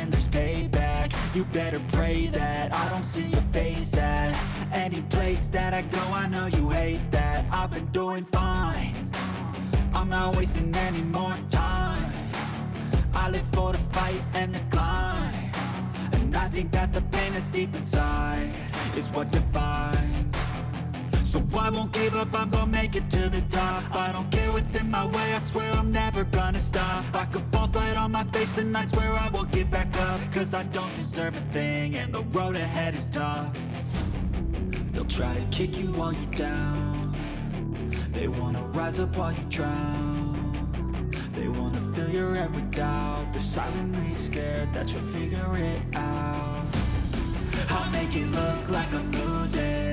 and there's payback. You better pray that I don't see your face at any place that I go. I know you hate that. I've been doing fine, I'm not wasting any more time. I live for the fight and the climb, and I think that the pain that's deep inside is what defines. So I won't give up, I'm gonna make it to the top. I don't care what's in my way, I swear I'm never gonna stop. I could fall flat on my face and I swear I will get back up, cause I don't deserve a thing and the road ahead is tough. They'll try to kick you while you're down, they wanna rise up while you drown. They wanna fill your head with doubt, they're silently scared that you'll figure it out. I'll make it look like I'm losing,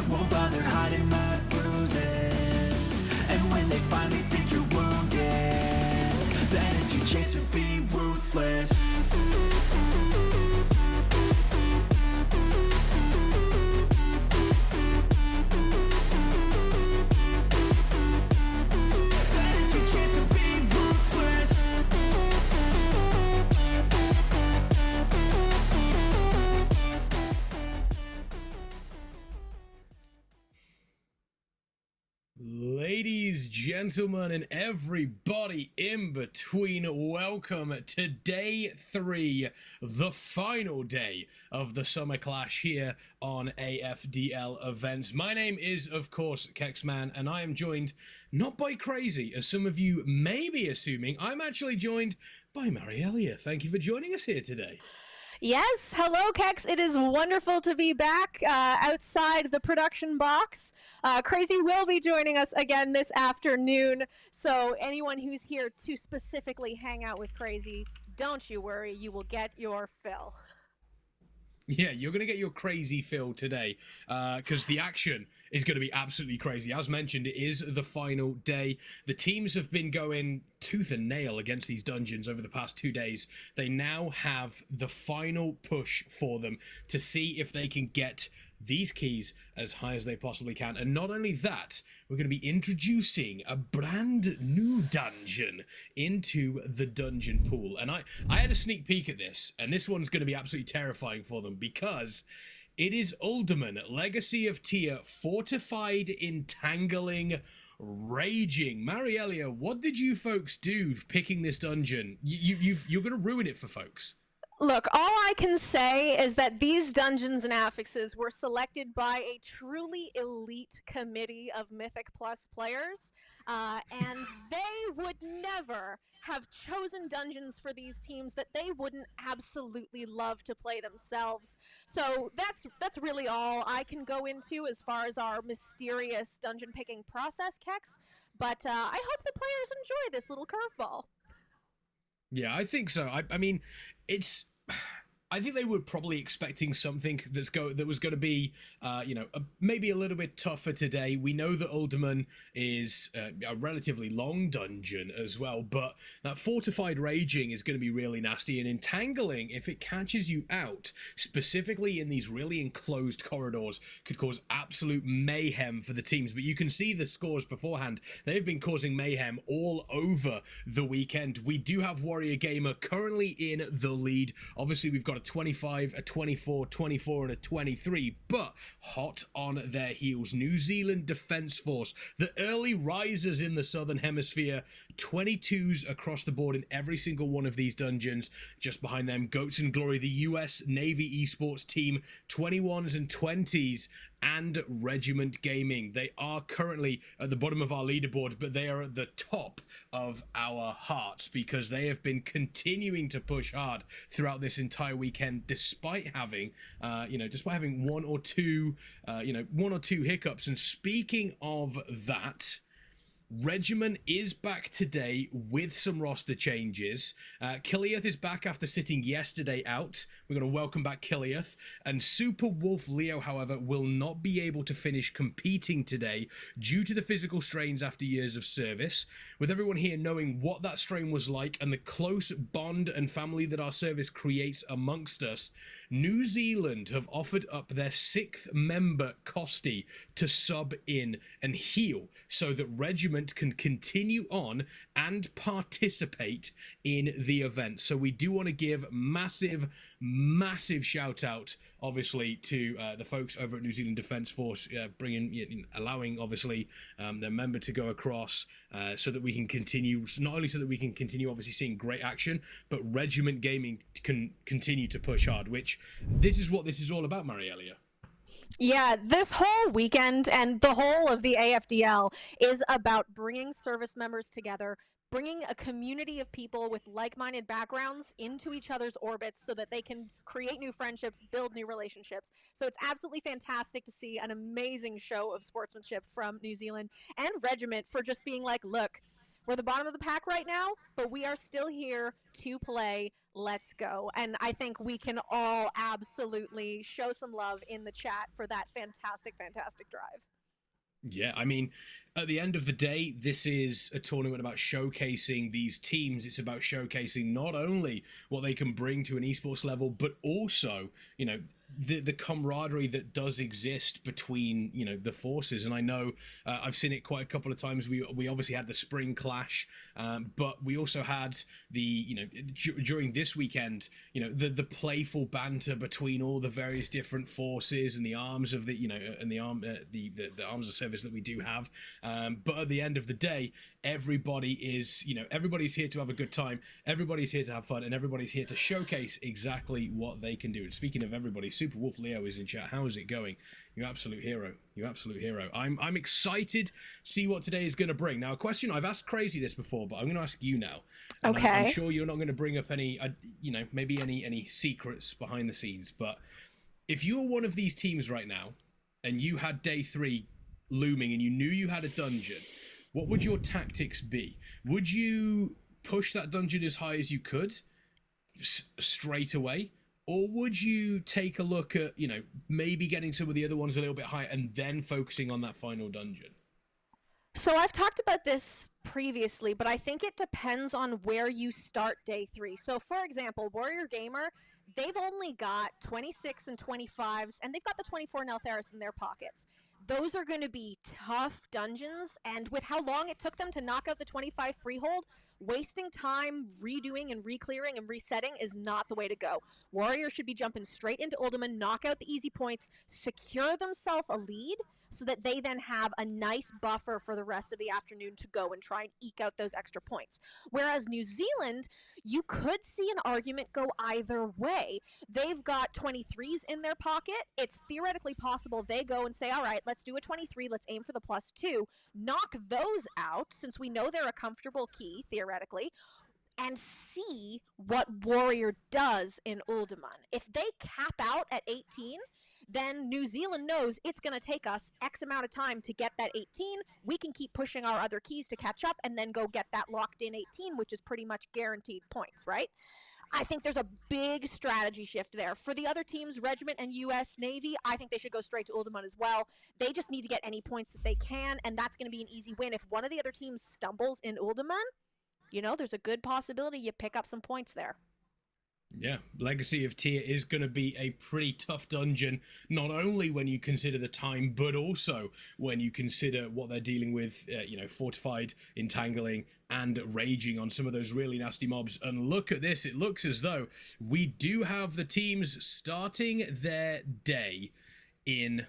won't bother hiding my bruises. And when they finally think you're wounded, then it's your chance to be ruthless. Ladies, gentlemen, and everybody in between, welcome to day 3, the final day of the Summer Clash here on AFDL events. My name is, of course, Kexman, and I am joined not by Crazy, as some of you may be assuming. I'm actually joined by Marielia. Thank you for joining us here today. Yes, hello Kex. It is wonderful to be back outside the production box. Crazy will be joining us again this afternoon, so anyone who's here to specifically hang out with Crazy, don't you worry, you will get your fill. Yeah, you're going to get your crazy fill today, because the action is going to be absolutely crazy. As mentioned, it is the final day. The teams have been going tooth and nail against these dungeons over the past 2 days. They now have the final push for them to see if they can get these keys as high as they possibly can. And not only that, we're going to be introducing a brand new dungeon into the dungeon pool. And I had a sneak peek at this, and this one's going to be absolutely terrifying for them, because it is Uldaman, Legacy of Tyr, Fortified, Entangling, Raging. Marielia, what did you folks do picking this dungeon? You're going to ruin it for folks. Look, all I can say is that these dungeons and affixes were selected by a truly elite committee of Mythic Plus players, and they would never have chosen dungeons for these teams that they wouldn't absolutely love to play themselves. So that's really all I can go into as far as our mysterious dungeon picking process, Kex. But I hope the players enjoy this little curveball. Yeah, I think so. I mean, I think they were probably expecting something that was going to be, maybe a little bit tougher today. We know that Uldaman is a relatively long dungeon as well, but that Fortified Raging is going to be really nasty, and Entangling, if it catches you out, specifically in these really enclosed corridors, could cause absolute mayhem for the teams. But you can see the scores beforehand. They've been causing mayhem all over the weekend. We do have Warrior Gamer currently in the lead. Obviously, we've got a 25, a 24, 24, and a 23, but hot on their heels, New Zealand Defence Force, the early risers in the Southern Hemisphere, 22s across the board in every single one of these dungeons. Just behind them, Goats and Glory, the US Navy Esports team, 21s and 20s, and Regiment Gaming. They are currently at the bottom of our leaderboard, but they are at the top of our hearts because they have been continuing to push hard throughout this entire weekend, despite having, one or two hiccups. And speaking of that, Regiment is back today with some roster changes. Killiath is back after sitting yesterday out. We're going to welcome back Killiath. And Super Wolf Leo, however, will not be able to finish competing today due to the physical strains after years of service. With everyone here knowing what that strain was like and the close bond and family that our service creates amongst us, New Zealand have offered up their 6th member, Costi, to sub in and heal so that Regiment Regiment can continue on and participate in the event. So we do want to give massive shout out, obviously, to the folks over at New Zealand Defence Force, allowing, obviously, their member to go across so that we can continue, not only so that we can continue, obviously, seeing great action, but Regiment Gaming can continue to push hard, which this is what this is all about, Marielia. Yeah, this whole weekend and the whole of the AFDL is about bringing service members together, bringing a community of people with like-minded backgrounds into each other's orbits so that they can create new friendships, build new relationships. So it's absolutely fantastic to see an amazing show of sportsmanship from New Zealand and Regiment for just being like, look, we're the bottom of the pack right now, but we are still here to play. Let's go. And I think we can all absolutely show some love in the chat for that fantastic drive. Yeah, I mean, at the end of the day, this is a tournament about showcasing these teams. It's about showcasing not only what they can bring to an esports level, but also, you know, the camaraderie that does exist between, you know, the forces. And I know I've seen it quite a couple of times. We obviously had the spring clash, but we also had the, you know, during this weekend, you know, the playful banter between all the various different forces and the arms of the, you know, and the arms of service that we do have. But at the end of the day, everybody is, you know, everybody's here to have a good time, everybody's here to have fun, and everybody's here to showcase exactly what they can do. And speaking of everybody, Super Wolf Leo is in chat. How is it going? You absolute hero. You absolute hero. I'm excited to see what today is going to bring. Now, a question, I've asked Crazy this before, but I'm going to ask you now. And okay. I'm sure you're not going to bring up any, you know, maybe any secrets behind the scenes, but if you were one of these teams right now and you had day 3 looming and you knew you had a dungeon, what would your tactics be? Would you push that dungeon as high as you could straight away? Or would you take a look at, you know, maybe getting some of the other ones a little bit higher and then focusing on that final dungeon? So I've talked about this previously, but I think it depends on where you start day 3. So for example, Warrior Gamer, they've only got 26 and 25s, and they've got the 24 Neltharis in their pockets. Those are going to be tough dungeons, and with how long it took them to knock out the 25 freehold, wasting time redoing and re-clearing and resetting is not the way to go. Warriors should be jumping straight into Uldaman, knock out the easy points, secure themselves a lead, so that they then have a nice buffer for the rest of the afternoon to go and try and eke out those extra points. Whereas New Zealand, you could see an argument go either way. They've got 23s in their pocket. It's theoretically possible they go and say, all right, let's do a 23, let's aim for the +2, knock those out, since we know they're a comfortable key, theoretically, and see what Warrior does in Uldaman. If they cap out at 18, then New Zealand knows it's going to take us X amount of time to get that 18. We can keep pushing our other keys to catch up and then go get that locked in 18, which is pretty much guaranteed points, right? I think there's a big strategy shift there. For the other teams, Regiment and US Navy, I think they should go straight to Uldaman as well. They just need to get any points that they can, and that's going to be an easy win. If one of the other teams stumbles in Uldaman, you know, there's a good possibility you pick up some points there. Yeah, Legacy of Tyr is going to be a pretty tough dungeon, not only when you consider the time, but also when you consider what they're dealing with, you know, fortified, entangling, and raging on some of those really nasty mobs. And look at this, it looks as though we do have the teams starting their day in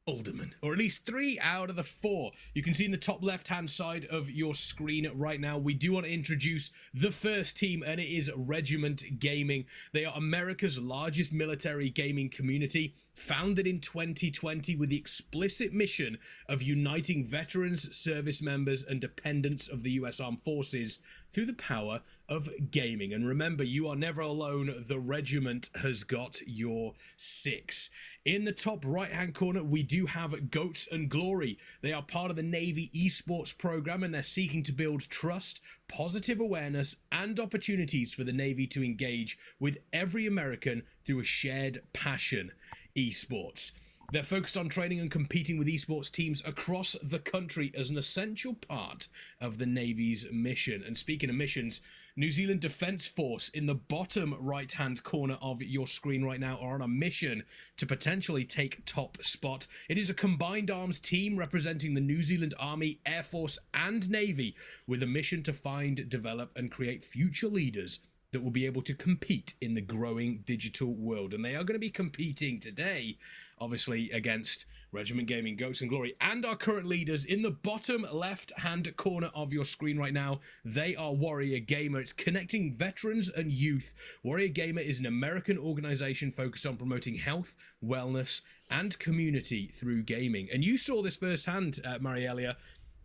Uldaman, or at least 3 out of the 4. You can see in the top left hand side of your screen right now, we do want to introduce the first team, and it is Regiment Gaming. They are America's largest military gaming community, founded in 2020 with the explicit mission of uniting veterans, service members, and dependents of the US Armed Forces through the power of gaming. And remember, you are never alone. The regiment has got your 6. In the top right hand corner, we do have Goats and Glory. They are part of the Navy Esports program, and they're seeking to build trust, positive awareness, and opportunities for the Navy to engage with every American through a shared passion: esports. They're focused on training and competing with esports teams across the country as an essential part of the Navy's mission. And speaking of missions, New Zealand Defence Force in the bottom right-hand corner of your screen right now are on a mission to potentially take top spot. It is a combined arms team representing the New Zealand Army, Air Force and Navy with a mission to find, develop and create future leaders that will be able to compete in the growing digital world. And they are going to be competing today, obviously, against Regiment Gaming, Goats and Glory, and our current leaders in the bottom left-hand corner of your screen right now. They are Warrior Gamer. It's connecting veterans and youth. Warrior Gamer is an American organization focused on promoting health, wellness, and community through gaming. And you saw this firsthand, Marielia.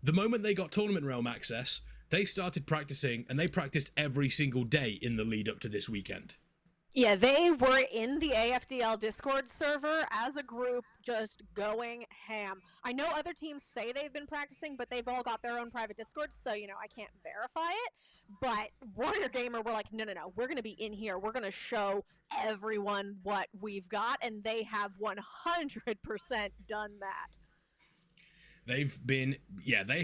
The moment they got Tournament Realm access, they started practicing, and they practiced every single day in the lead up to this weekend. Yeah, they were in the AFDL Discord server as a group, just going ham. I know other teams say they've been practicing, but they've all got their own private Discords, so, you know, I can't verify it. But Warrior Gamer were like, no, we're going to be in here. We're going to show everyone what we've got, and they have 100% done that. They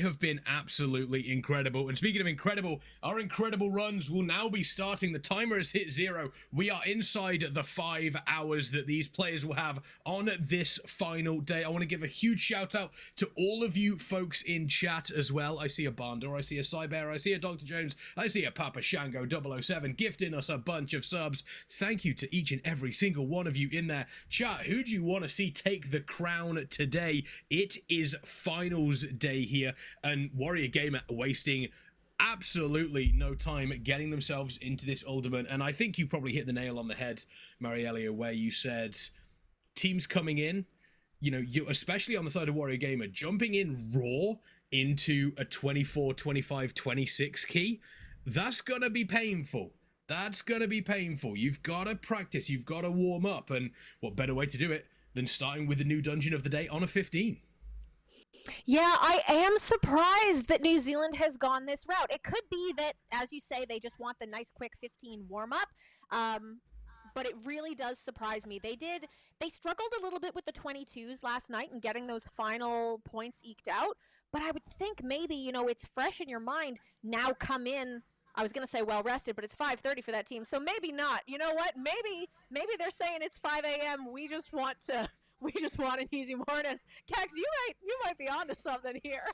have been absolutely incredible. And speaking of incredible, our incredible runs will now be starting. The timer has hit 0. We are inside the 5 hours that these players will have on this final day. I want to give a huge shout out to all of you folks in chat as well. I see a Bandor, I see a Cyber, I see a Dr. Jones, I see a Papa Shango 007 gifting us a bunch of subs. Thank you to each and every single one of you in there. Chat, who do you want to see take the crown today? It is finals day here, and Warrior Gamer wasting absolutely no time getting themselves into this ultimate. And I think you probably hit the nail on the head, Marielia, where you said teams coming in, you know, you especially on the side of Warrior Gamer, jumping in raw into a 24, 25, 26 key, that's gonna be painful. That's gonna be painful. You've got to practice, you've got to warm up, and what better way to do it than starting with the new dungeon of the day on a 15? Yeah, I am surprised that New Zealand has gone this route. It could be that, as you say, they just want the nice quick 15 warm-up, but it really does surprise me. They struggled a little bit with the 22s last night and getting those final points eked out, but I would think maybe, you know, it's fresh in your mind, now come in. I was going to say well-rested, but it's 5:30 for that team, so maybe not. You know what? Maybe they're saying it's 5 a.m. We just want an easy morning. Cax, you might be onto something here.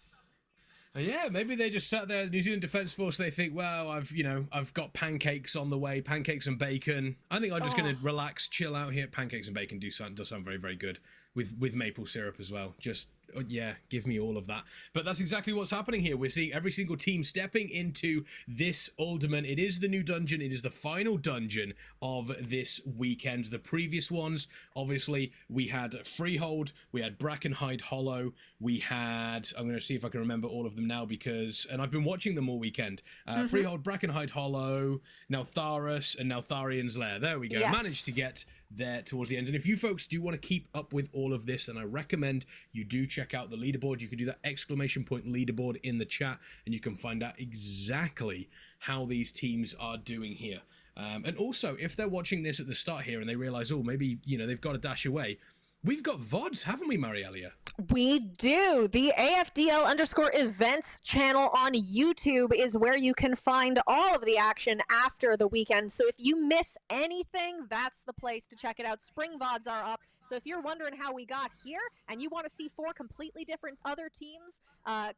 Yeah, maybe they just sat there, the New Zealand Defence Force, they think, well, I've got pancakes on the way, pancakes and bacon. I think I'm just going to relax, chill out here. Pancakes and bacon does sound very, very good with maple syrup as well. Just, yeah, give me all of that. But that's exactly what's happening here. We're seeing every single team stepping into this ultimate. It is the new dungeon. It is the final dungeon of this weekend. The previous ones, obviously, we had Freehold, we had Brackenhide Hollow, we had, I'm going to see if I can remember all of them now because, and I've been watching them all weekend. Freehold, Brackenhide Hollow, Neltharus, and Neltharian's Lair. There we go. Yes. Managed to get there towards the end. And if you folks do want to keep up with all of this, then I recommend you do check out the leaderboard. You can do that exclamation point leaderboard in the chat, and you can find out exactly how these teams are doing here. And also, if they're watching this at the start here and they realize, oh, maybe, you know, they've got to dash away, we've got VODs, haven't we, Marielia? We do. The AFDL_events channel on YouTube is where you can find all of the action after the weekend. So if you miss anything, that's the place to check it out. Spring VODs are up. So if you're wondering how we got here and you want to see 4 completely different other teams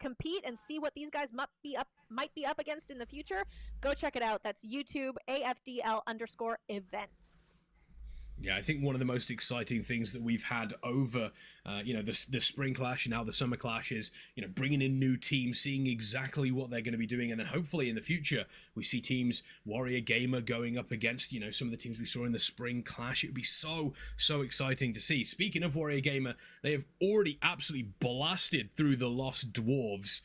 compete and see what these guys might be up against in the future, go check it out. That's YouTube AFDL_events. Yeah, I think one of the most exciting things that we've had over, the spring clash and now the summer clash is, bringing in new teams, seeing exactly what they're going to be doing. And then hopefully in the future, we see teams, Warrior Gamer going up against, some of the teams we saw in the spring clash. It would be so exciting to see. Speaking of Warrior Gamer, they have already absolutely blasted through the Lost Dwarves,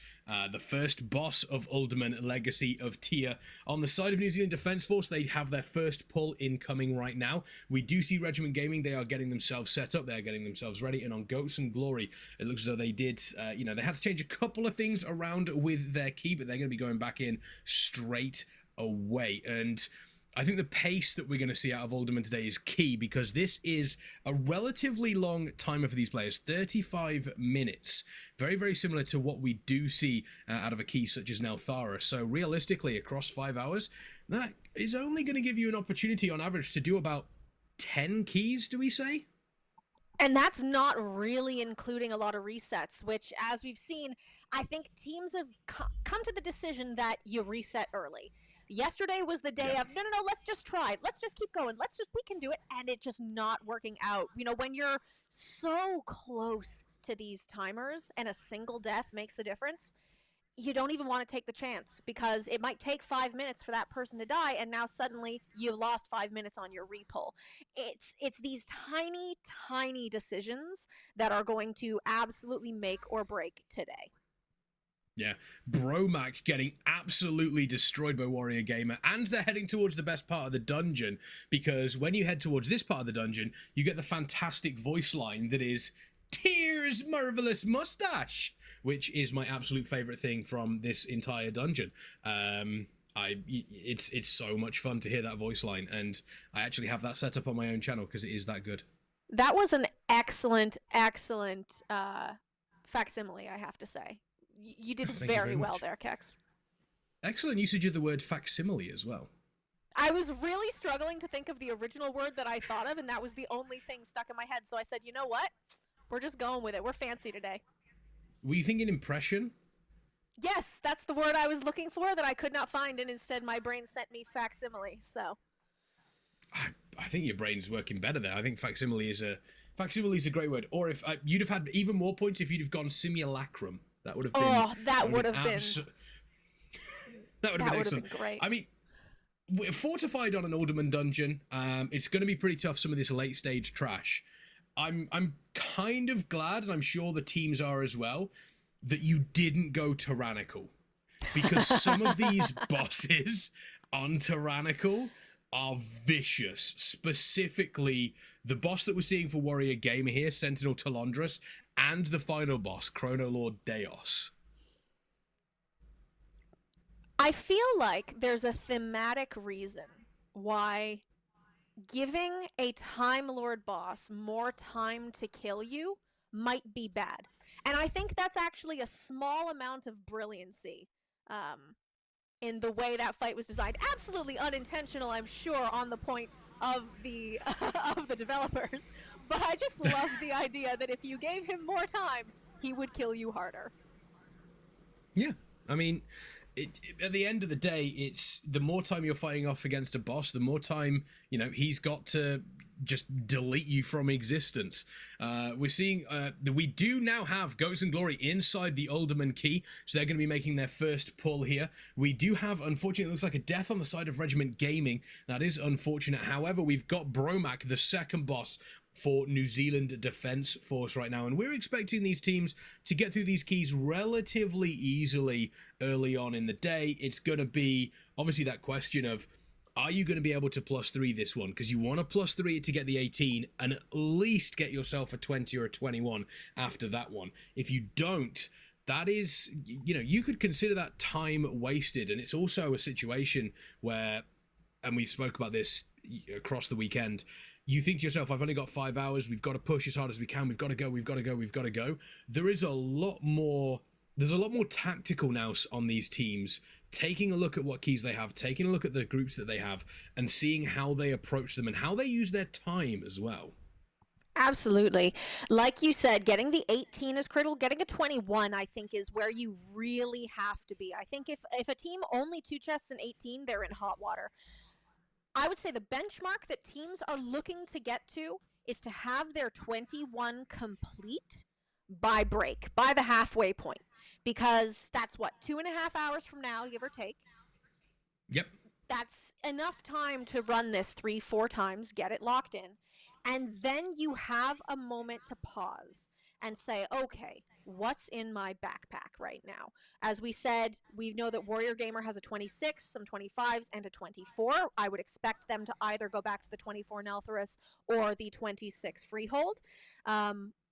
the first boss of Ultimate Legacy of Tier. On the side of New Zealand Defence Force, they have their first pull incoming right now. We do see Regiment Gaming, they are getting themselves set up, they are getting themselves ready, and on Goats and Glory, it looks as though they did, they had to change a couple of things around with their key, but they're going to be going back in straight away. And I think the pace that we're going to see out of Alderman today is key, because this is a relatively long timer for these players, 35 minutes. Very, very similar to what we do see out of a key such as Nelthara. So realistically, across 5 hours, that is only going to give you an opportunity on average to do about 10 keys, do we say? And that's not really including a lot of resets, which, as we've seen, I think teams have come to the decision that you reset early. Yesterday was the day of, no, let's just try. Let's just keep going. We can do it. And it just not working out. You know, when you're so close to these timers and a single death makes the difference, you don't even want to take the chance, because it might take 5 minutes for that person to die, and now suddenly you've lost 5 minutes on your repull. It's these tiny decisions that are going to absolutely make or break today. Yeah, Bromac getting absolutely destroyed by Warrior Gamer, and they're heading towards the best part of the dungeon, because when you head towards this part of the dungeon, you get the fantastic voice line that is Tears Marvelous Mustache, which is my absolute favorite thing from this entire dungeon. It's so much fun to hear that voice line, and I actually have that set up on my own channel because it is that good. That was an excellent facsimile, I have to say. You did very well there, Kex. Excellent usage of the word facsimile as well. I was really struggling to think of the original word that I thought of, and that was the only thing stuck in my head. So I said, you know what? We're just going with it. We're fancy today. Were you thinking impression? Yes, that's the word I was looking for that I could not find, and instead my brain sent me facsimile. So I think your brain's working better there. I think facsimile is a great word. Or if you'd have had even more points if you'd have gone simulacrum. That would have been. Oh, that would have been. That would have been great. I mean, we're fortified on an Alderman dungeon. It's going to be pretty tough. Some of this late stage trash. I'm kind of glad, and I'm sure the teams are as well, that you didn't go tyrannical, because some of these bosses on tyrannical are vicious. Specifically, the boss that we're seeing for Warrior Gamer here, Sentinel Talondrus, and the final boss, Chrono Lord Deos. I feel like there's a thematic reason why giving a Time Lord boss more time to kill you might be bad. And I think that's actually a small amount of brilliancy in the way that fight was designed. Absolutely unintentional, I'm sure, on the point of the of the developers. But I just love the idea that if you gave him more time, he would kill you harder. Yeah, I mean, at the end of the day, it's the more time you're fighting off against a boss, the more time, you know, he's got to just delete you from existence. We're seeing that we do now have Ghosts and Glory inside the Alderman key, so they're going to be making their first pull here. We do have, unfortunately, it looks like a death on the side of Regiment Gaming. That is unfortunate. However, we've got Bromac, the second boss for New Zealand Defence Force right now, and we're expecting these teams to get through these keys relatively easily early on in the day. It's going to be obviously that question of, are you going to be able to +3 this one? Because you want to +3 it to get the 18 and at least get yourself a 20 or a 21 after that one. If you don't, that is, you know, you could consider that time wasted. And it's also a situation where, and we spoke about this across the weekend, you think to yourself, I've only got 5 hours, we've got to push as hard as we can, we've got to go. There is a lot more, there's a lot more tactical now on these teams, taking a look at what keys they have, taking a look at the groups that they have, and seeing how they approach them and how they use their time as well. Absolutely. Like you said, getting the 18 is critical. Getting a 21, I think, is where you really have to be. I think if a team only 2 chests and 18, they're in hot water. I would say the benchmark that teams are looking to get to is to have their 21 complete by break, by the halfway point. Because that's what, 2.5 hours from now, give or take. Yep. That's enough time to run this 3-4 times, get it locked in. And then you have a moment to pause and say, okay, what's in my backpack right now. As we said, we know that Warrior Gamer has a 26, some 25s, and a 24. I would expect them to either go back to the 24 Neltharis or the 26 Freehold.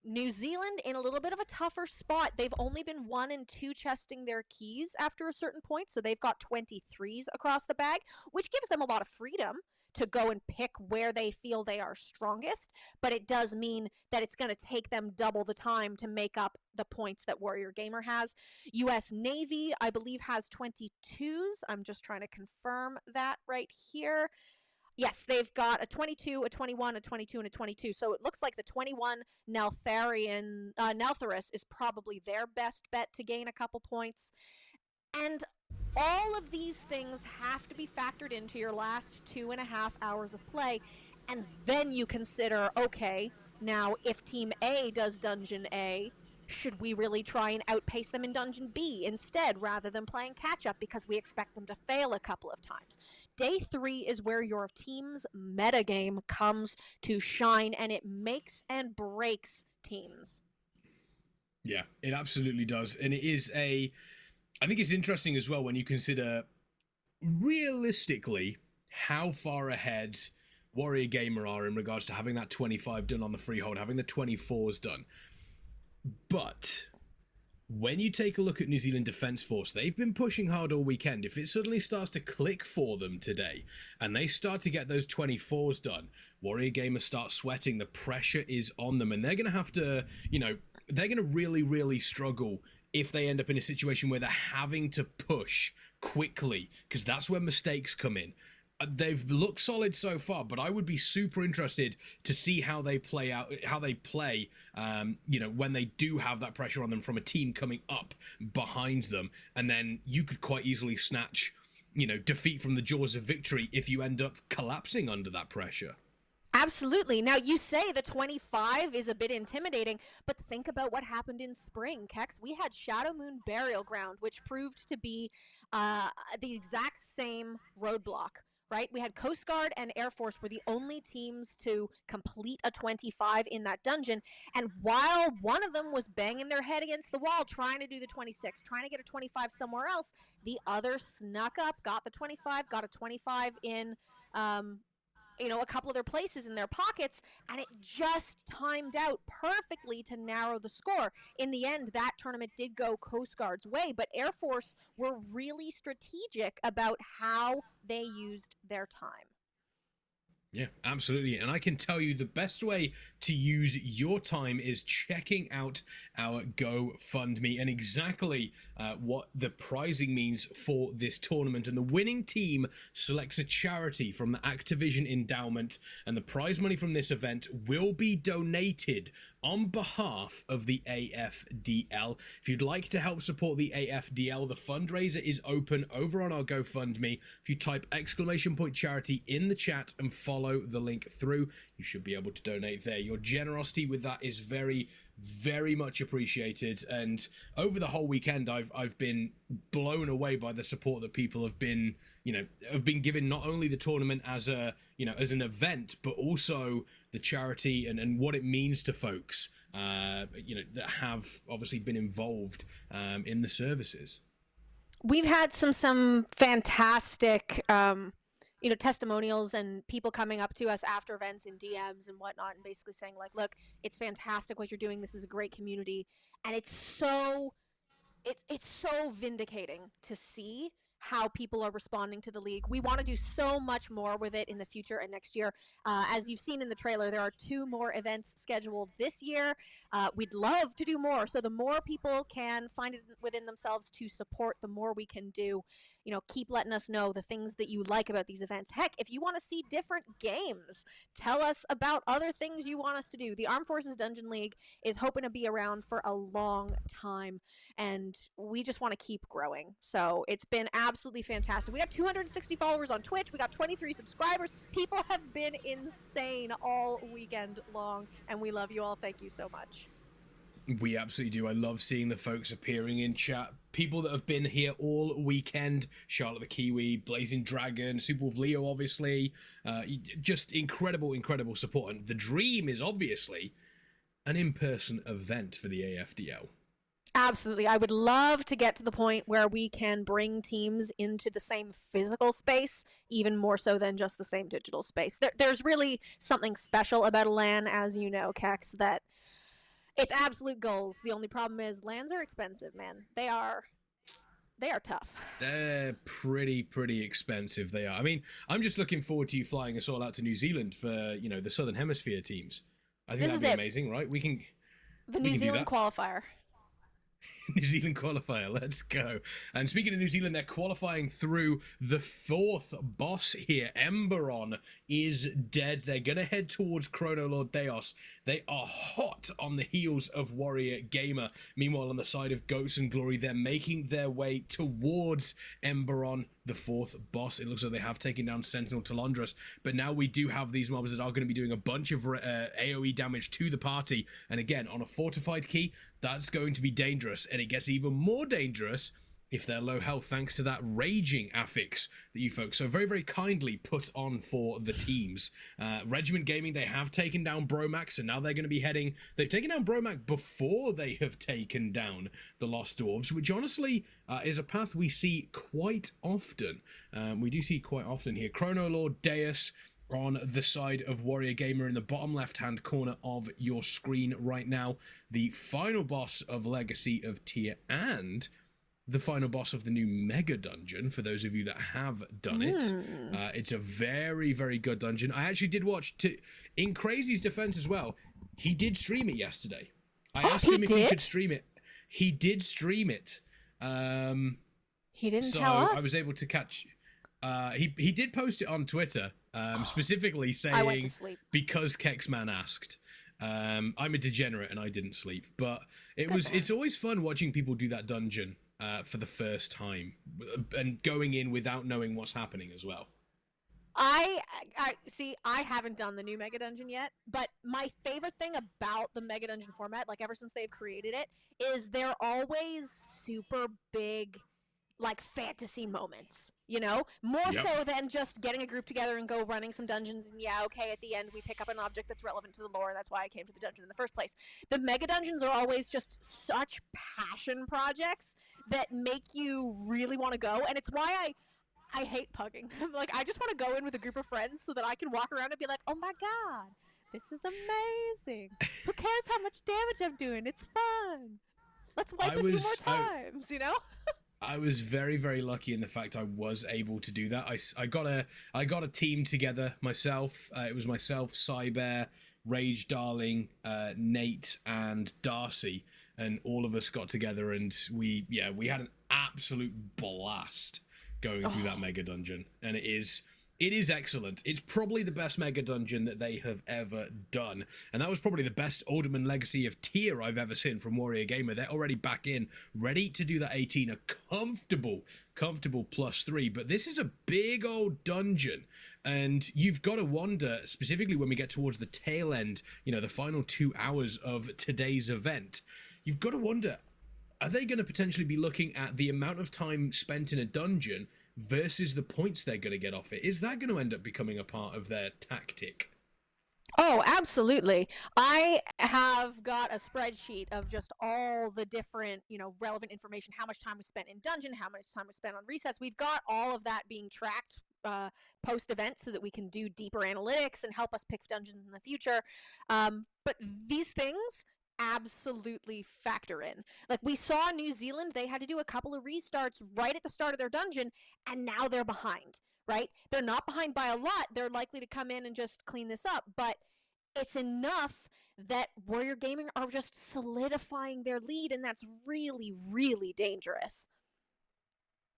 New Zealand in a little bit of a tougher spot. They've only been 1 and 2 chesting their keys after a certain point, so they've got 23s across the bag, which gives them a lot of freedom to go and pick where they feel they are strongest, but it does mean that it's going to take them double the time to make up the points that Warrior Gamer has. US Navy, I believe, has 22s. I'm just trying to confirm that right here. Yes, they've got a 22, a 21, a 22, and a 22. So it looks like the 21 Neltharis is probably their best bet to gain a couple points. And all of these things have to be factored into your last 2.5 hours of play. And then you consider, okay, now if Team A does Dungeon A, should we really try and outpace them in Dungeon B instead rather than playing catch-up because we expect them to fail a couple of times? Day 3 is where your team's metagame comes to shine, and it makes and breaks teams. Yeah, it absolutely does. And it is I think it's interesting as well when you consider realistically how far ahead Warrior Gamer are in regards to having that 25 done on the Freehold, having the 24s done. But when you take a look at New Zealand Defence Force, they've been pushing hard all weekend. If it suddenly starts to click for them today and they start to get those 24s done, Warrior Gamers start sweating, the pressure is on them, and they're going to have to, they're going to really, really struggle if they end up in a situation where they're having to push quickly, because that's where mistakes come in. They've looked solid so far, but I would be super interested to see how they play out, when they do have that pressure on them from a team coming up behind them, and then you could quite easily snatch, defeat from the jaws of victory if you end up collapsing under that pressure. Absolutely. Now, you say the 25 is a bit intimidating, but think about what happened in spring, Kex. We had Shadow Moon Burial Ground, which proved to be the exact same roadblock, right? We had Coast Guard and Air Force were the only teams to complete a 25 in that dungeon, and while one of them was banging their head against the wall trying to do the 26, trying to get a 25 somewhere else, the other snuck up, got the 25, got a 25 in a couple of their places in their pockets, and it just timed out perfectly to narrow the score. In the end, that tournament did go Coast Guard's way, but Air Force were really strategic about how they used their time. Yeah, absolutely. And I can tell you the best way to use your time is checking out our GoFundMe and exactly what the prizing means for this tournament. And the winning team selects a charity from the Activision endowment, and the prize money from this event will be donated on behalf of the AFDL. If you'd like to help support the AFDL, the fundraiser is open over on our GoFundMe. If you type !charity in the chat and follow the link through, you should be able to donate there. Your generosity with that is very, very much appreciated, and over the whole weekend I've been blown away by the support that people have been given, not only the tournament as an event, but also the charity and what it means to folks that have obviously been involved in the services. We've had some fantastic testimonials and people coming up to us after events in DMs and whatnot and basically saying, like, look, it's fantastic what you're doing. This is a great community. And it's so vindicating to see how people are responding to the league. We want to do so much more with it in the future and next year. As you've seen in the trailer, there are 2 more events scheduled this year. We'd love to do more. So the more people can find it within themselves to support, the more we can do. Keep letting us know the things that you like about these events. Heck, if you want to see different games, tell us about other things you want us to do. The Armed Forces Dungeon League is hoping to be around for a long time, and we just want to keep growing. So it's been absolutely fantastic. We got 260 followers on Twitch. We got 23 subscribers. People have been insane all weekend long, and we love you all. Thank you so much. We absolutely do. I love seeing the folks appearing in chat. People that have been here all weekend. Charlotte the Kiwi, Blazing Dragon, Superwolf Leo, obviously. Just incredible, incredible support. And the dream is obviously an in-person event for the AFDL. Absolutely. I would love to get to the point where we can bring teams into the same physical space, even more so than just the same digital space. There's really something special about a LAN, as you know, Kex, that it's absolute goals. The only problem is LANs are expensive, man. They are tough. They're pretty expensive. They are. I mean, I'm just looking forward to you flying us all out to New Zealand for, you know, the Southern Hemisphere teams. I think that'd be amazing, right? The New Zealand qualifier. New Zealand qualifier, let's go. And speaking of New Zealand, they're qualifying through the fourth boss here. Emberon is dead. They're going to head towards Chrono Lord Deos. They are hot on the heels of Warrior Gamer. Meanwhile, on the side of Ghosts and Glory, they're making their way towards Emberon, the fourth boss. It looks like they have taken down Sentinel Talondras, but now we do have these mobs that are going to be doing a bunch of AoE damage to the party. And again, on a fortified key, that's going to be dangerous, and it gets even more dangerous if they're low health, thanks to that raging affix that you folks so very kindly put on for the teams. Regiment Gaming, they have taken down Bromax, and now they're going to be heading... They've taken down Bromax before they have taken down the Lost Dwarves, which honestly is a path we see quite often. We do see quite often here. Chrono Lord Deus on the side of Warrior Gamer in the bottom left-hand corner of your screen right now. The final boss of Legacy of Tyr and the final boss of the new Mega Dungeon, for those of you that have done it. It's a very good dungeon. I actually did watch, in Crazy's defense as well, he did stream it yesterday. I asked him if he could stream it. He did stream it. He didn't tell us. So I was able to catch... He did post it on Twitter, specifically saying, because Kexman asked. I'm a degenerate and I didn't sleep. But it's always fun watching people do that dungeon for the first time and going in without knowing what's happening as well. I see, I haven't done the new Mega Dungeon yet, but my favorite thing about the Mega Dungeon format, like ever since they've created it, is they're always super big, like, fantasy moments, you know? More so than just getting a group together and go running some dungeons, and yeah, okay, at the end we pick up an object that's relevant to the lore, that's why I came to the dungeon in the first place. The Mega Dungeons are always just such passion projects that make you really want to go, and it's why I hate pugging. Like, I just want to go in with a group of friends so that I can walk around and be like, oh my god, this is amazing. Who cares how much damage I'm doing? It's fun. Let's wipe a few more times, you know? I was very lucky in the fact I was able to do that. I got a team together myself. It was myself, Cybear, Rage Darling, Nate, and Darcy, and all of us got together, and we had an absolute blast going through that Mega Dungeon, and it is excellent. It's probably the best Mega Dungeon that they have ever done, and that was probably the best Alderman Legacy of Tyr I've ever seen from Warrior Gamer. They're already back in, ready to do that 18, a comfortable +3, but this is a big old dungeon, and you've got to wonder, specifically when we get towards the tail end, you know, the final 2 hours of today's event, you've got to wonder, are they going to potentially be looking at the amount of time spent in a dungeon versus the points they're going to get off it? Is that going to end up becoming a part of their tactic? Oh, absolutely. I have got a spreadsheet of just all the different, you know, relevant information, how much time we spent in dungeon, how much time we spent on resets. We've got all of that being tracked post-event so that we can do deeper analytics and help us pick dungeons in the future. But these things absolutely factor in. Like, we saw New Zealand, they had to do a couple of restarts right at the start of their dungeon, and now they're behind, right? They're not behind by a lot. They're likely to come in and just clean this up, but it's enough that Warrior Gaming are just solidifying their lead, and that's really dangerous.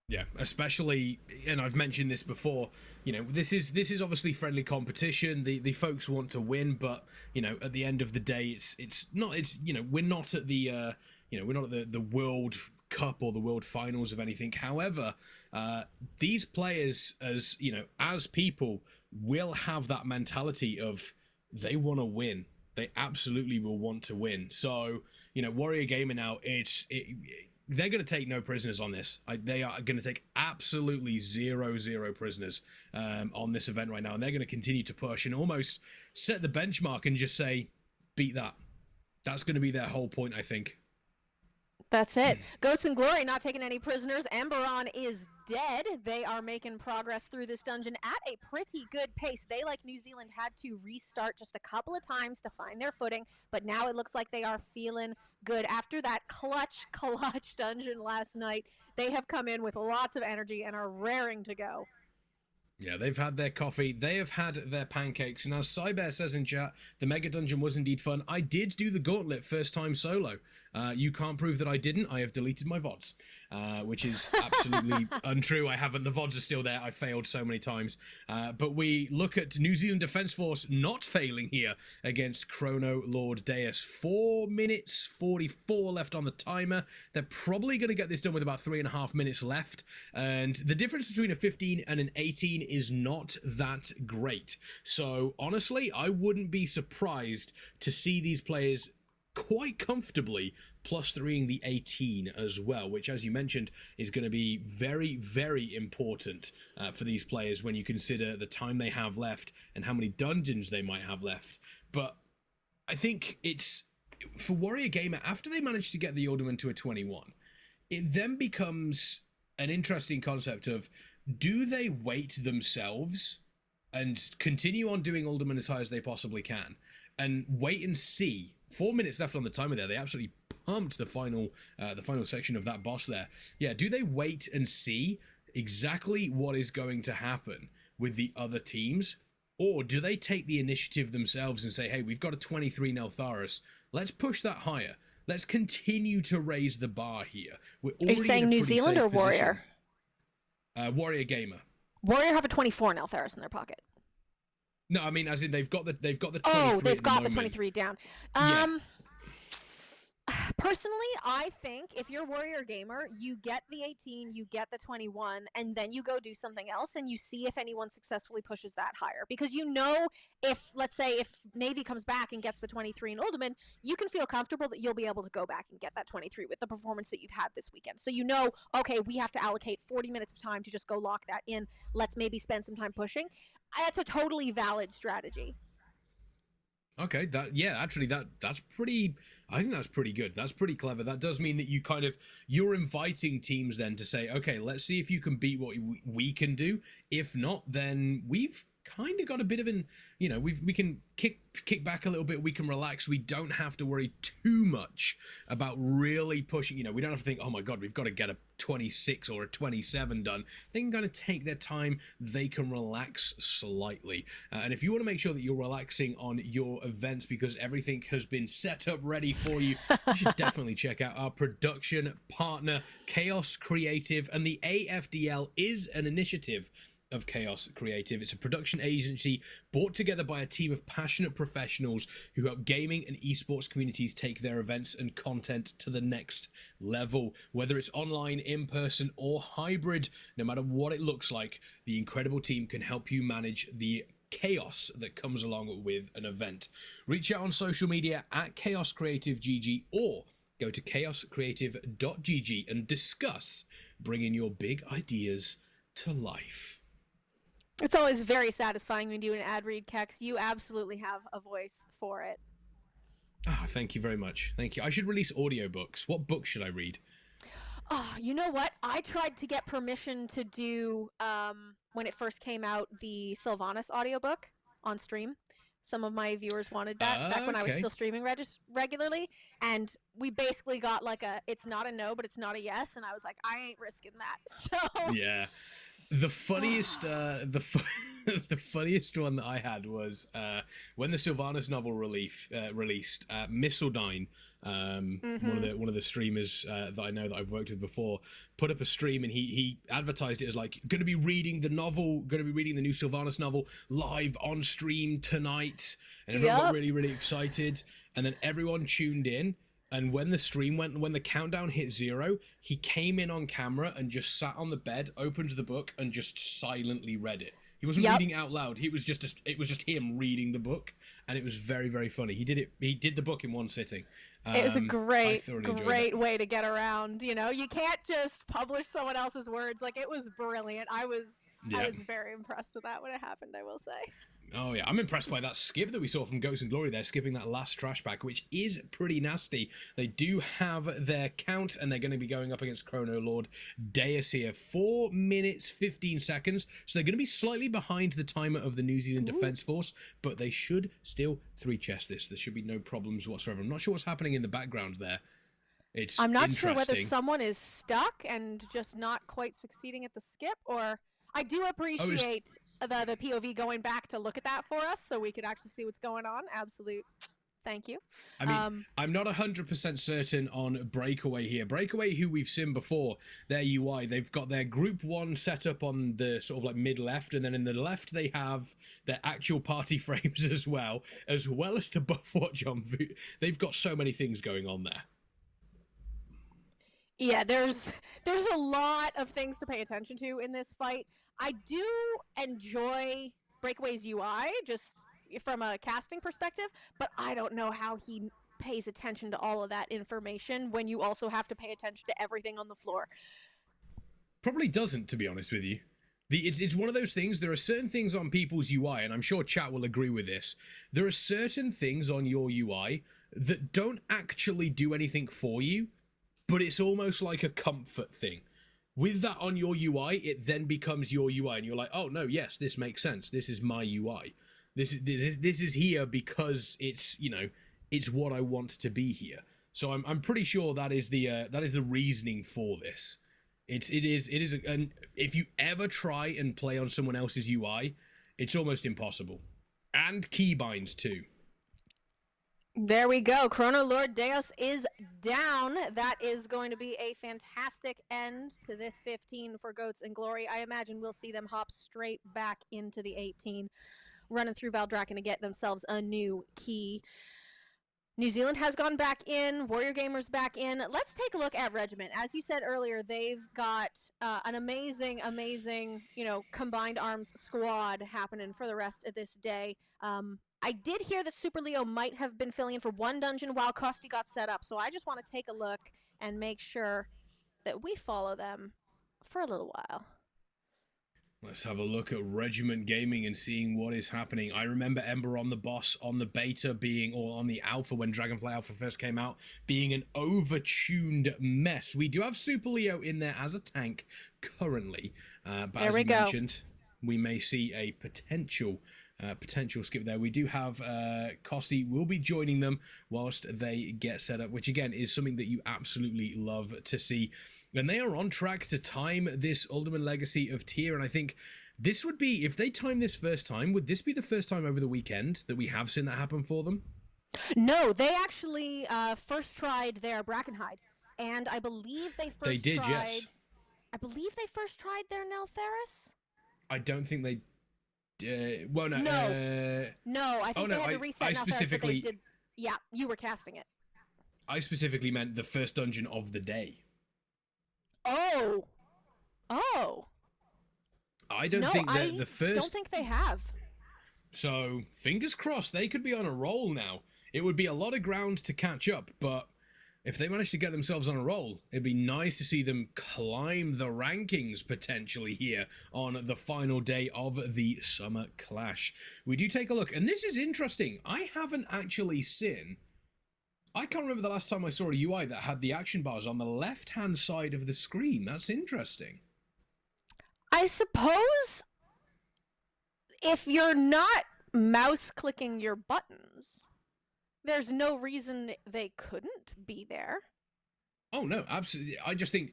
Yeah, especially, and I've mentioned this before, you know, this is obviously friendly competition. The folks want to win, but, you know, at the end of the day, it's not, you know, we're not at the we're not at the World Cup or the World Finals of anything. However, these players, as you know, as people, will have that mentality of they want to win. They absolutely will want to win. So, you know, Warrior Gamer now, they're going to take no prisoners on this. They are going to take absolutely zero prisoners on this event right now. And they're going to continue to push and almost set the benchmark and just say, beat that. That's going to be their whole point, I think. That's it. Goats and Glory not taking any prisoners. Emberon is dead. They are making progress through this dungeon at a pretty good pace. They, like New Zealand, had to restart just a couple of times to find their footing, but now it looks like they are feeling good. After that clutch dungeon last night, they have come in with lots of energy and are raring to go. Yeah, they've had their coffee, they have had their pancakes, and as Cybear says in chat, the Mega Dungeon was indeed fun. I did do the Gauntlet first time solo. You can't prove that I didn't. I have deleted my VODs, which is absolutely untrue. I haven't. The VODs are still there. I failed so many times. But we look at New Zealand Defence Force not failing here against Chrono Lord Deus. 4 minutes 44 left on the timer. They're probably going to get this done with about 3.5 minutes left. And the difference between a 15 and an 18 is not that great. So honestly, I wouldn't be surprised to see these players quite comfortably +3ing the 18 as well, which, as you mentioned, is going to be very, very important for these players when you consider the time they have left and how many dungeons they might have left. But I think it's, for Warrior Gamer, after they manage to get the Alderman to a 21, it then becomes an interesting concept of, do they weight themselves and continue on doing Alderman as high as they possibly can and wait and see? 4 minutes left on the timer there. They absolutely pumped the final section of that boss there. Yeah, do they wait and see exactly what is going to happen with the other teams? Or do they take the initiative themselves and say, hey, we've got a 23 Neltharis. Let's push that higher. Let's continue to raise the bar here. Are you saying New Zealand or Warrior? Warrior Gamer. Warrior have a 24 Neltharis in their pocket. No, I mean, as in they've got the 23. Oh, they've got the 23 down. Yeah. Personally, I think if you're Warrior Gamer, you get the 18, you get the 21, and then you go do something else and you see if anyone successfully pushes that higher. Because you know, if, let's say, if Navy comes back and gets the 23 in Ultimate, you can feel comfortable that you'll be able to go back and get that 23 with the performance that you've had this weekend. So you know, okay, we have to allocate 40 minutes of time to just go lock that in. Let's maybe spend some time pushing. That's a totally valid strategy. Okay, that's pretty, I think that's pretty good. That's pretty clever. That does mean that you're inviting teams then to say, okay, let's see if you can beat what we can do. If not, then we've kind of got a bit of an, you know, we can kick back a little bit. We can relax. We don't have to worry too much about really pushing. You know, we don't have to think, oh my god, we've got to get a 26 or a 27 done. They can kind of take their time. They can relax slightly. And if you want to make sure that you're relaxing on your events because everything has been set up ready for you, you should definitely check out our production partner, Chaos Creative. And the AFDL is an initiative of Chaos Creative. It's a production agency brought together by a team of passionate professionals who help gaming and esports communities take their events and content to the next level. Whether it's online, in person, or hybrid, no matter what it looks like, the incredible team can help you manage the chaos that comes along with an event. Reach out on social media at Chaos Creative GG or go to chaoscreative.gg and discuss bringing your big ideas to life. It's always very satisfying when you do an ad read, Kex. You absolutely have a voice for it. Ah, thank you very much. Thank you. I should release audiobooks. What books should I read? Oh, you know what? I tried to get permission to do, when it first came out, the Sylvanas audiobook on stream. Some of my viewers wanted that back when I was still streaming regularly. And we basically got like it's not a no, but it's not a yes. And I was like, I ain't risking that. So yeah. The funniest, the funniest one that I had was when the Sylvanas novel released. Missildine, one of the streamers that I know that I've worked with before, put up a stream and he advertised it as like going to be reading the new Sylvanas novel live on stream tonight, and everyone got really, really excited, and then everyone tuned in. And when the countdown hit 0, he came in on camera and just sat on the bed, opened the book, and just silently read it. He wasn't reading out loud. It was just him reading the book, and it was very, very funny. He did the book in one sitting. It was a great way to get around. You know, you can't just publish someone else's words. Like, it was brilliant. I was very impressed with that when it happened, I will say. Oh yeah, I'm impressed by that skip that we saw from Ghosts and Glory there, skipping that last trash pack, which is pretty nasty. They do have their count, and they're going to be going up against Chrono Lord Deus here. 4 minutes, 15 seconds, so they're going to be slightly behind the timer of the New Zealand Defence Force, but they should still 3-chest this. There should be no problems whatsoever. I'm not sure what's happening in the background there. I'm not sure whether someone is stuck and just not quite succeeding at the skip, or I do appreciate the POV going back to look at that for us so we could actually see what's going on. Absolute. Thank you. I mean, I'm not 100% certain on Breakaway here. Breakaway, who we've seen before, their UI, they've got their Group 1 set up on the sort of like mid-left, and then in the left they have their actual party frames as well as the buff watch on. They've got so many things going on there. Yeah, there's a lot of things to pay attention to in this fight. I do enjoy Breakaway's UI, just from a casting perspective, but I don't know how he pays attention to all of that information when you also have to pay attention to everything on the floor. Probably doesn't, to be honest with you. It's one of those things, there are certain things on people's UI, and I'm sure chat will agree with this. There are certain things on your UI that don't actually do anything for you, but it's almost like a comfort thing. With that on your UI, it then becomes your UI, and you're like, oh no, yes, this makes sense. This is my UI. This is here because it's, you know, it's what I want to be here. So I'm pretty sure that is the reasoning for this. It is and if you ever try and play on someone else's UI, it's almost impossible. And keybinds too. There we go. Chrono Lord Deus is down. That is going to be a fantastic end to this 15 for Goats and Glory. I imagine we'll see them hop straight back into the 18, running through Valdrakken to get themselves a new key. New Zealand has gone back in. Warrior Gamers back in. Let's take a look at Regiment. As you said earlier, they've got an amazing, combined arms squad happening for the rest of this day. I did hear that Super Leo might have been filling in for one dungeon while Kosti got set up, so I just want to take a look and make sure that we follow them for a little while. Let's have a look at Regiment Gaming and seeing what is happening. I remember Ember on the boss on the beta being, or on the alpha when Dragonfly Alpha first came out, being an overtuned mess. We do have Super Leo in there as a tank currently, but as you mentioned, we may see a potential skip there. We do have Kosti will be joining them whilst they get set up, which again is something that you absolutely love to see. And they are on track to time this Ultimate Legacy of Tier, and I think this would be, if they time this first time, would this be the first time over the weekend that we have seen that happen for them? No, they actually first tried their Brackenhide, and I believe they tried... Yes. I believe they first tried their Neltheris? I don't think they... well, no. No, I think they had to reset Neltheris, but they did... Yeah, you were casting it. I specifically meant the first dungeon of the day. Oh. I don't think that the first... I don't think they have. So, fingers crossed, they could be on a roll now. It would be a lot of ground to catch up, but if they manage to get themselves on a roll, it'd be nice to see them climb the rankings potentially here on the final day of the Summer Clash. We do take a look, and this is interesting. I haven't actually seen... I can't remember the last time I saw a UI that had the action bars on the left-hand side of the screen. That's interesting. I suppose if you're not mouse-clicking your buttons, there's no reason they couldn't be there. Oh, no, absolutely. I just think...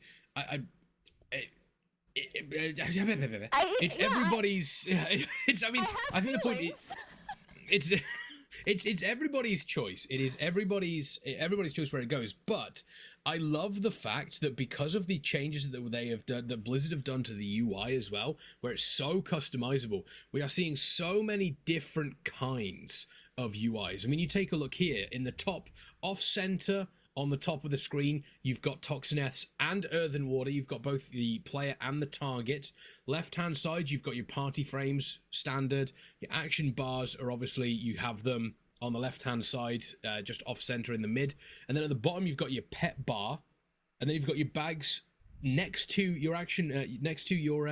It's everybody's... I think the point is... It's everybody's choice. It is everybody's choice where it goes. But I love the fact that because of the changes that they have done, that Blizzard have done to the UI as well, where it's so customizable, we are seeing so many different kinds of UIs. I mean, you take a look here in the top off center. On the top of the screen, you've got Toxineths and Earthen Water. You've got both the player and the target. Left-hand side, you've got your party frames, standard. Your action bars are obviously, you have them on the left-hand side, just off-center in the mid. And then at the bottom, you've got your pet bar. And then you've got your bags next to your action, next to your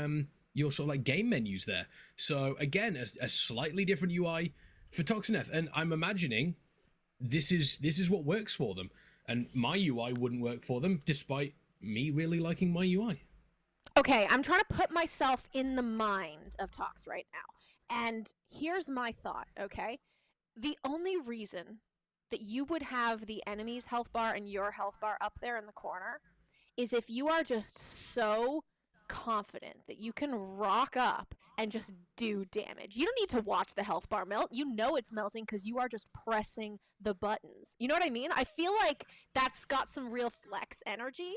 your sort of like game menus there. So again, a slightly different UI for Toxineth, and I'm imagining this is what works for them. And my UI wouldn't work for them, despite me really liking my UI. Okay, I'm trying to put myself in the mind of Tox right now. And here's my thought, okay? The only reason that you would have the enemy's health bar and your health bar up there in the corner is if you are just so confident that you can rock up and just do damage. You don't need to watch the health bar melt. You know it's melting because you are just pressing the buttons. You know what I mean? I feel like that's got some real flex energy.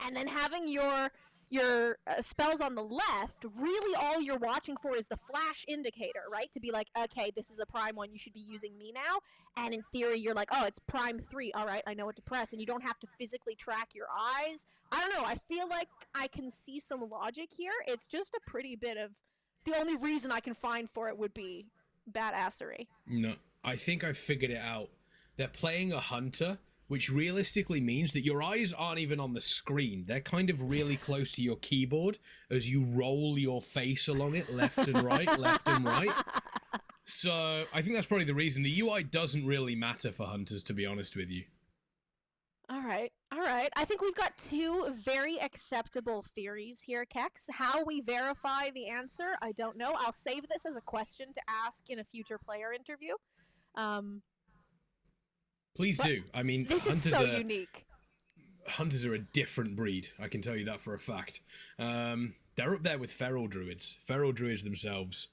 And then having your spells on the left, really all you're watching for is the flash indicator, right? To be like, okay, this is a prime 1, you should be using me now. And in theory, you're like, oh, it's prime 3, all right, I know what to press. And you don't have to physically track your eyes. I don't know, I feel like I can see some logic here. It's just a pretty bit of, the only reason I can find for it would be badassery. No, I think I figured it out. They're playing a hunter, which realistically means that your eyes aren't even on the screen. They're kind of really close to your keyboard as you roll your face along it, left and right, left and right. So I think that's probably the reason. The UI doesn't really matter for hunters, to be honest with you. All right. I think we've got two very acceptable theories here, Kex. How we verify the answer, I don't know. I'll save this as a question to ask in a future player interview. Please do. I mean, this is so unique. Hunters are a different breed. I can tell you that for a fact. They're up there with feral druids. Feral druids themselves,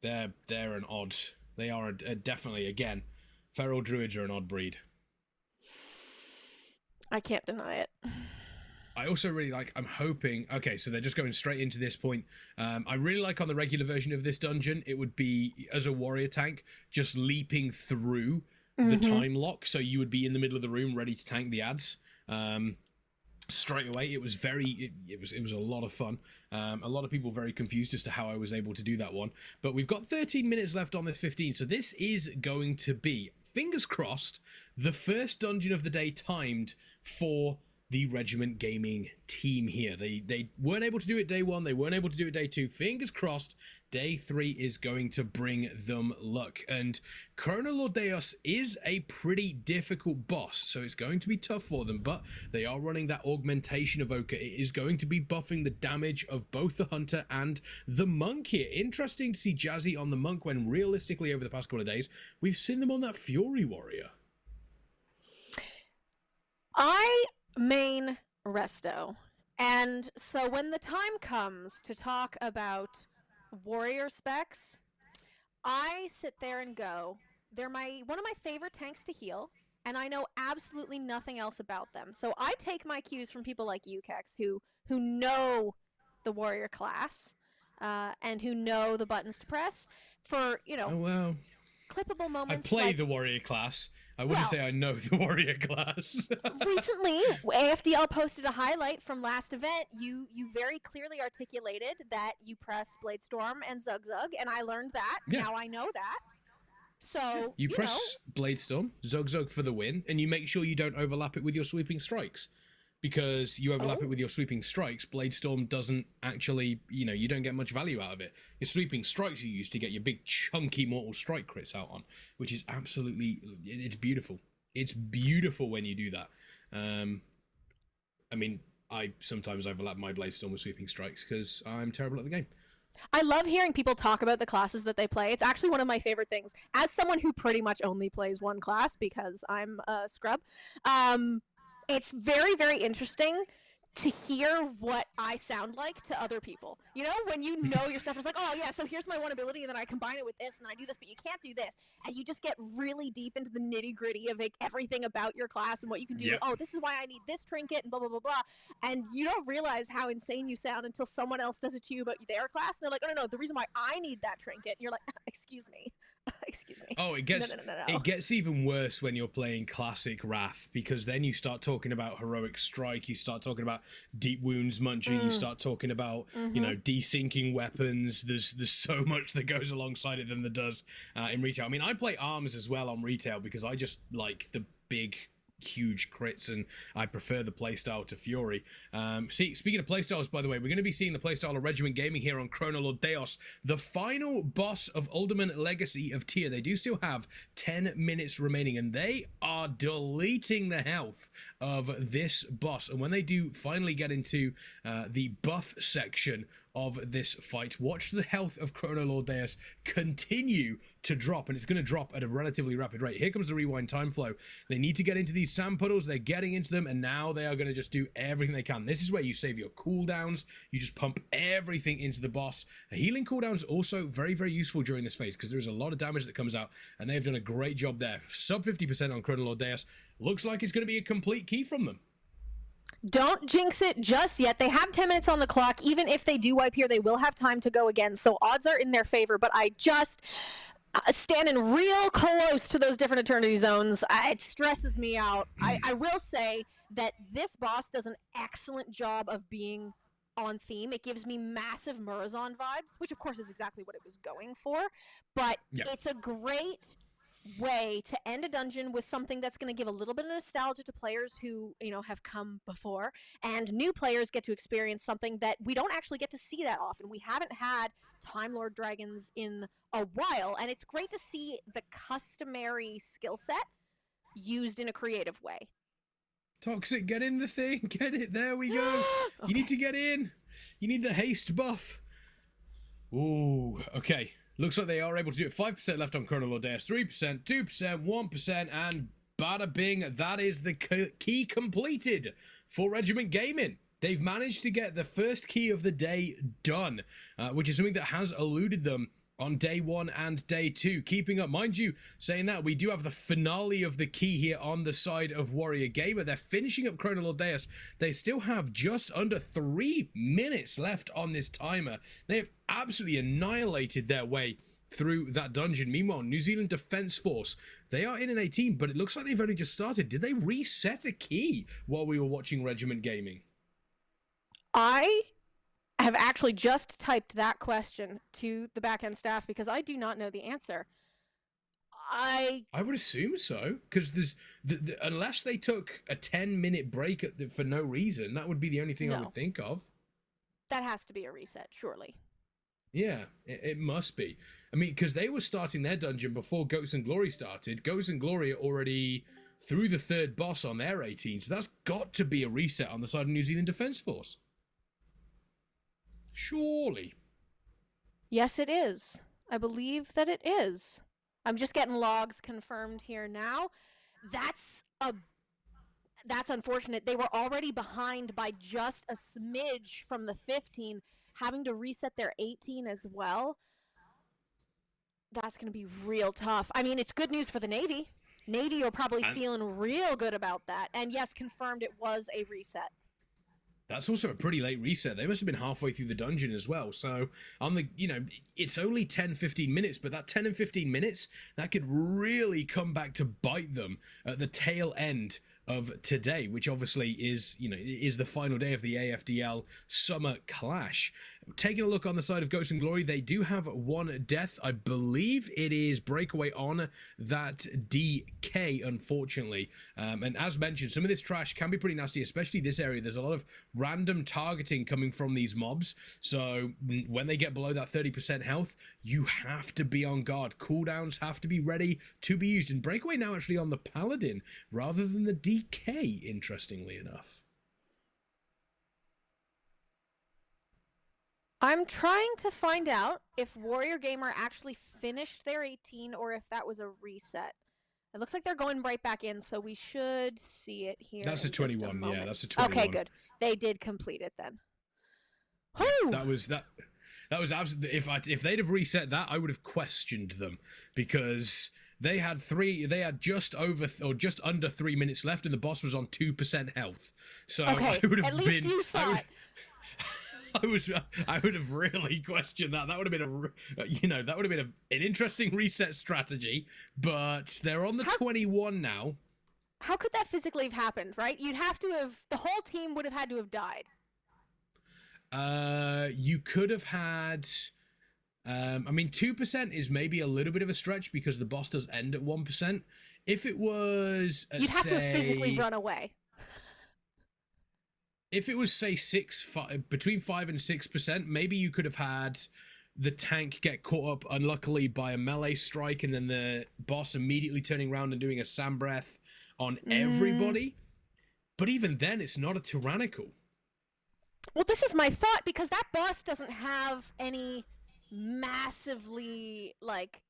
they're an odd. They are definitely, again, feral druids are an odd breed. I can't deny it. I also really like, I'm hoping, okay, so they're just going straight into this point. I really like on the regular version of this dungeon, it would be, as a warrior tank, just leaping through the time lock, so you would be in the middle of the room ready to tank the ads straight away. It was it was a lot of fun. A lot of people very confused as to how I was able to do that one, but we've got 13 minutes left on this 15, so this is going to be, fingers crossed, the first dungeon of the day timed for the Regiment Gaming team here. They weren't able to do it day 1, they weren't able to do it day 2. Fingers crossed, day 3 is going to bring them luck. And Chronolord Deus is a pretty difficult boss, so it's going to be tough for them, but they are running that augmentation evoker. It is going to be buffing the damage of both the Hunter and the Monk here. Interesting to see Jazzy on the Monk when realistically over the past couple of days, we've seen them on that Fury Warrior. I main Resto. And so when the time comes to talk about warrior specs, I sit there and go, they're one of my favorite tanks to heal, and I know absolutely nothing else about them. So I take my cues from people like you, Kex, who know the warrior class, and who know the buttons to press for, Oh, wow. clippable moments. I play the warrior class. I wouldn't say I know the warrior class. Recently, AFDL posted a highlight from last event. You very clearly articulated that you press Bladestorm and Zug Zug, and I learned that. Yeah. Now I know that. So you press Bladestorm, Zug Zug for the win, and you make sure you don't overlap it with your sweeping strikes. Because you overlap it with your sweeping strikes, Bladestorm doesn't actually, you don't get much value out of it. Your sweeping strikes you use to get your big chunky Mortal Strike crits out on, which is absolutely, it's beautiful. It's beautiful when you do that. I mean, I sometimes overlap my Bladestorm with sweeping strikes because I'm terrible at the game. I love hearing people talk about the classes that they play. It's actually one of my favorite things. As someone who pretty much only plays one class because I'm a scrub, it's very, very interesting to hear what I sound like to other people. You know, when you know your stuff, it's like, oh yeah, so here's my one ability, and then I combine it with this, and then I do this, but you can't do this. And you just get really deep into the nitty-gritty of everything about your class and what you can do. Yep. Oh, this is why I need this trinket, and blah, blah, blah, blah. And you don't realize how insane you sound until someone else does it to you about their class, and they're like, oh, no, the reason why I need that trinket. And you're like, excuse me. Excuse me. Oh, it gets even worse when you're playing classic Wrath, because then you start talking about heroic strike, you start talking about deep wounds munching, you start talking about desyncing weapons. There's so much that goes alongside it than there does in retail. I mean, I play arms as well on retail because I just like the big huge crits, and I prefer the playstyle to Fury. Speaking of playstyles, by the way, we're going to be seeing the playstyle of Regiment Gaming here on Chrono Lord Deos, the final boss of Ultimate Legacy of Tier. They do still have 10 minutes remaining, and they are deleting the health of this boss. And when they do finally get into the buff section of this fight, watch the health of Chrono Lord Deus continue to drop, and it's going to drop at a relatively rapid rate. Here comes the rewind time flow. They need to get into these sand puddles. They're getting into them, and now they are going to just do everything they can. This is where you save your cooldowns. You just pump everything into the boss. A healing cooldown is also very, very useful during this phase because there's a lot of damage that comes out, and they've done a great job there. Sub 50% on Chrono Lord Deus. Looks like it's going to be a complete key from them. Don't jinx it just yet. They have 10 minutes on the clock. Even if they do wipe here, they will have time to go again. So odds are in their favor, but I just standing real close to those different eternity zones. It stresses me out. I will say that this boss does an excellent job of being on theme. It gives me massive Murazon vibes, which of course is exactly what it was going for, but it's a great way to end a dungeon with something that's going to give a little bit of nostalgia to players who, you know, have come before, and new players get to experience something that we don't actually get to see that often. We haven't had Time Lord dragons in a while, and it's great to see the customary skill set used in a creative way. Toxic, get in the thing. Get it. There we go. Okay. You need to get in. You need the haste buff. Ooh, okay. Looks like they are able to do it. 5% left on Chrono Lord Deus, 3%, 2%, 1%, and bada bing, that is the key completed for Regiment Gaming. They've managed to get the first key of the day done, which is something that has eluded them on day 1 and day 2. Keeping up, mind you, saying that, we do have the finale of the key here on the side of Warrior Gamer. They're finishing up Chrono Lord Deus. They still have just under 3 minutes left on this timer. They have absolutely annihilated their way through that dungeon. Meanwhile, New Zealand Defence Force, they are in an 18, but it looks like they've only just started. Did they reset a key while we were watching Regiment Gaming? I have actually just typed that question to the back-end staff because I do not know the answer. I would assume so, because there's unless they took a 10-minute break for no reason, that would be the only thing I would think of. That has to be a reset, surely. Yeah, it must be. I mean, because they were starting their dungeon before Ghosts and Glory started. Ghosts and Glory are already through the third boss on their 18, so that's got to be a reset on the side of New Zealand Defence Force. Surely. Yes, it is. I believe that it is. I'm just getting logs confirmed here now. That's unfortunate. They were already behind by just a smidge from the 15, having to reset their 18 as well. That's going to be real tough. I mean, it's good news for the Navy. Navy are probably feeling real good about that. And yes, confirmed it was a reset. That's also a pretty late reset. They must have been halfway through the dungeon as well. So on the, it's only 10-15 minutes, but that 10 and 15 minutes, that could really come back to bite them at the tail end of today, which obviously is, is the final day of the AFDL Summer Clash. Taking a look on the side of Ghosts and Glory, they do have one death. I believe it is Breakaway on that DK, unfortunately. And as mentioned, some of this trash can be pretty nasty, especially this area. There's a lot of random targeting coming from these mobs. So when they get below that 30% health, you have to be on guard. Cooldowns have to be ready to be used. And Breakaway now actually on the Paladin rather than the DK, interestingly enough. I'm trying to find out if Warrior Gamer actually finished their 18 or if that was a reset. It looks like they're going right back in, so we should see it here. That's a 21, yeah, that's a 21. Okay, good. They did complete it then. Whew! That was absolutely, if they'd have reset that, I would have questioned them, because they had just over or just under 3 minutes left and the boss was on 2% health. So okay, I would have at least you saw it. I would have really questioned that. That would have been that would have been an interesting reset strategy, but they're on the 21 now. How could that physically have happened, right? You'd have to have, the whole team would have had to have died. You could have had I mean, 2% is maybe a little bit of a stretch because the boss does end at 1%. If it was, You'd have to physically run away. If it was, say, between 5 and 6%, maybe you could have had the tank get caught up, unluckily, by a melee strike, and then the boss immediately turning around and doing a sand breath on everybody. But even then, it's not a tyrannical. Well, this is my thought, because that boss doesn't have any massively, like,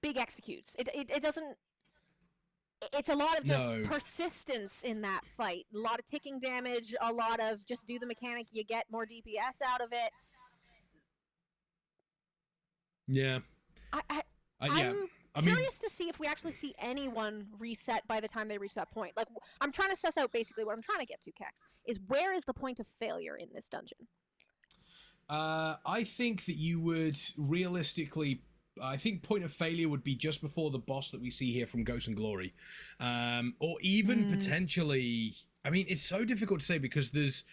big executes. It doesn't... It's a lot of just persistence in that fight. A lot of ticking damage, a lot of just do the mechanic, you get more DPS out of it. Yeah. I'm curious to see if we actually see anyone reset by the time they reach that point. Like, I'm trying to suss out basically what I'm trying to get to, Kex, is where is the point of failure in this dungeon? I think that you would realistically... I think point of failure would be just before the boss that we see here from Ghosts and Glory. Or even potentially... I mean, it's so difficult to say because there's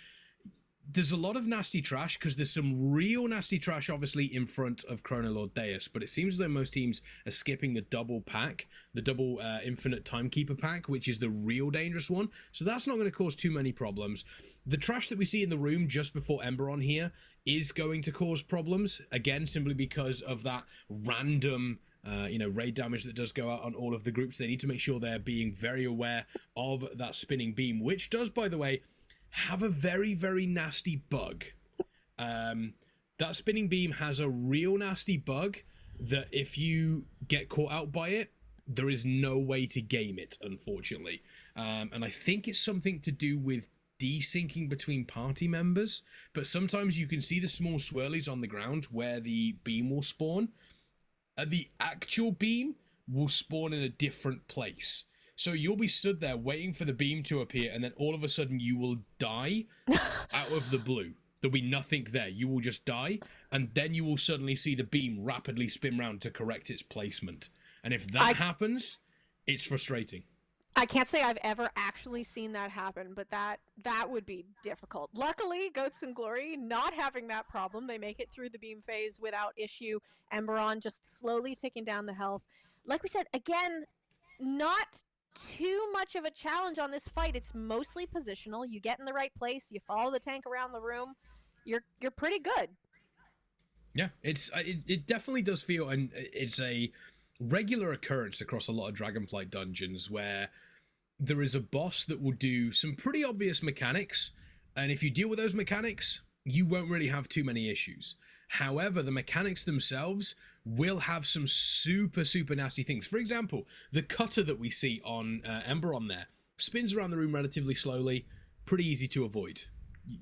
a lot of nasty trash, because there's some real nasty trash, obviously, in front of Chrono Lord Deus, but it seems as though most teams are skipping the double pack, the double Infinite Timekeeper pack, which is the real dangerous one, so that's not going to cause too many problems. The trash that we see in the room just before Emberon here is going to cause problems, again, simply because of that random... raid damage that does go out on all of the groups. They need to make sure they're being very aware of that spinning beam, which does, by the way, have a very, very nasty bug. That spinning beam has a real nasty bug that if you get caught out by it, there is no way to game it, unfortunately. And I think it's something to do with desyncing between party members, but sometimes you can see the small swirlies on the ground where the beam will spawn. The actual beam will spawn in a different place. So you'll be stood there waiting for the beam to appear, and then all of a sudden you will die out of the blue. There'll be nothing there. You will just die, and then you will suddenly see the beam rapidly spin round to correct its placement. And if that happens, it's frustrating. I can't say I've ever actually seen that happen, but that would be difficult. Luckily, Goats and Glory not having that problem. They make it through the beam phase without issue. Emberon just slowly ticking down the health. Like we said, again, not too much of a challenge on this fight. It's mostly positional. You get in the right place, you follow the tank around the room, you're pretty good. Yeah, it definitely does feel, and it's a regular occurrence across a lot of Dragonflight dungeons where there is a boss that will do some pretty obvious mechanics, and if you deal with those mechanics, you won't really have too many issues. However, the mechanics themselves will have some super, super nasty things. For example, the cutter that we see on Emberon there spins around the room relatively slowly, pretty easy to avoid.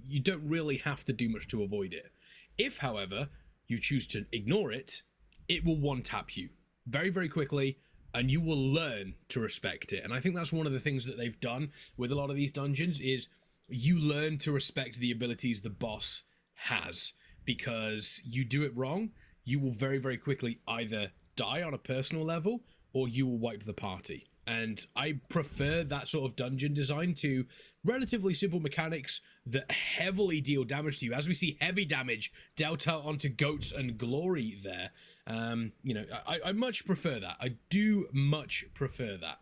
You don't really have to do much to avoid it. If, however, you choose to ignore it, it will one-tap you very, very quickly, and you will learn to respect it. And I think that's one of the things that they've done with a lot of these dungeons is you learn to respect the abilities the boss has, because you do it wrong, you will very, very quickly either die on a personal level or you will wipe the party. And I prefer that sort of dungeon design to relatively simple mechanics that heavily deal damage to you. As we see heavy damage dealt out onto Goats and Glory there. I much prefer that. I do much prefer that.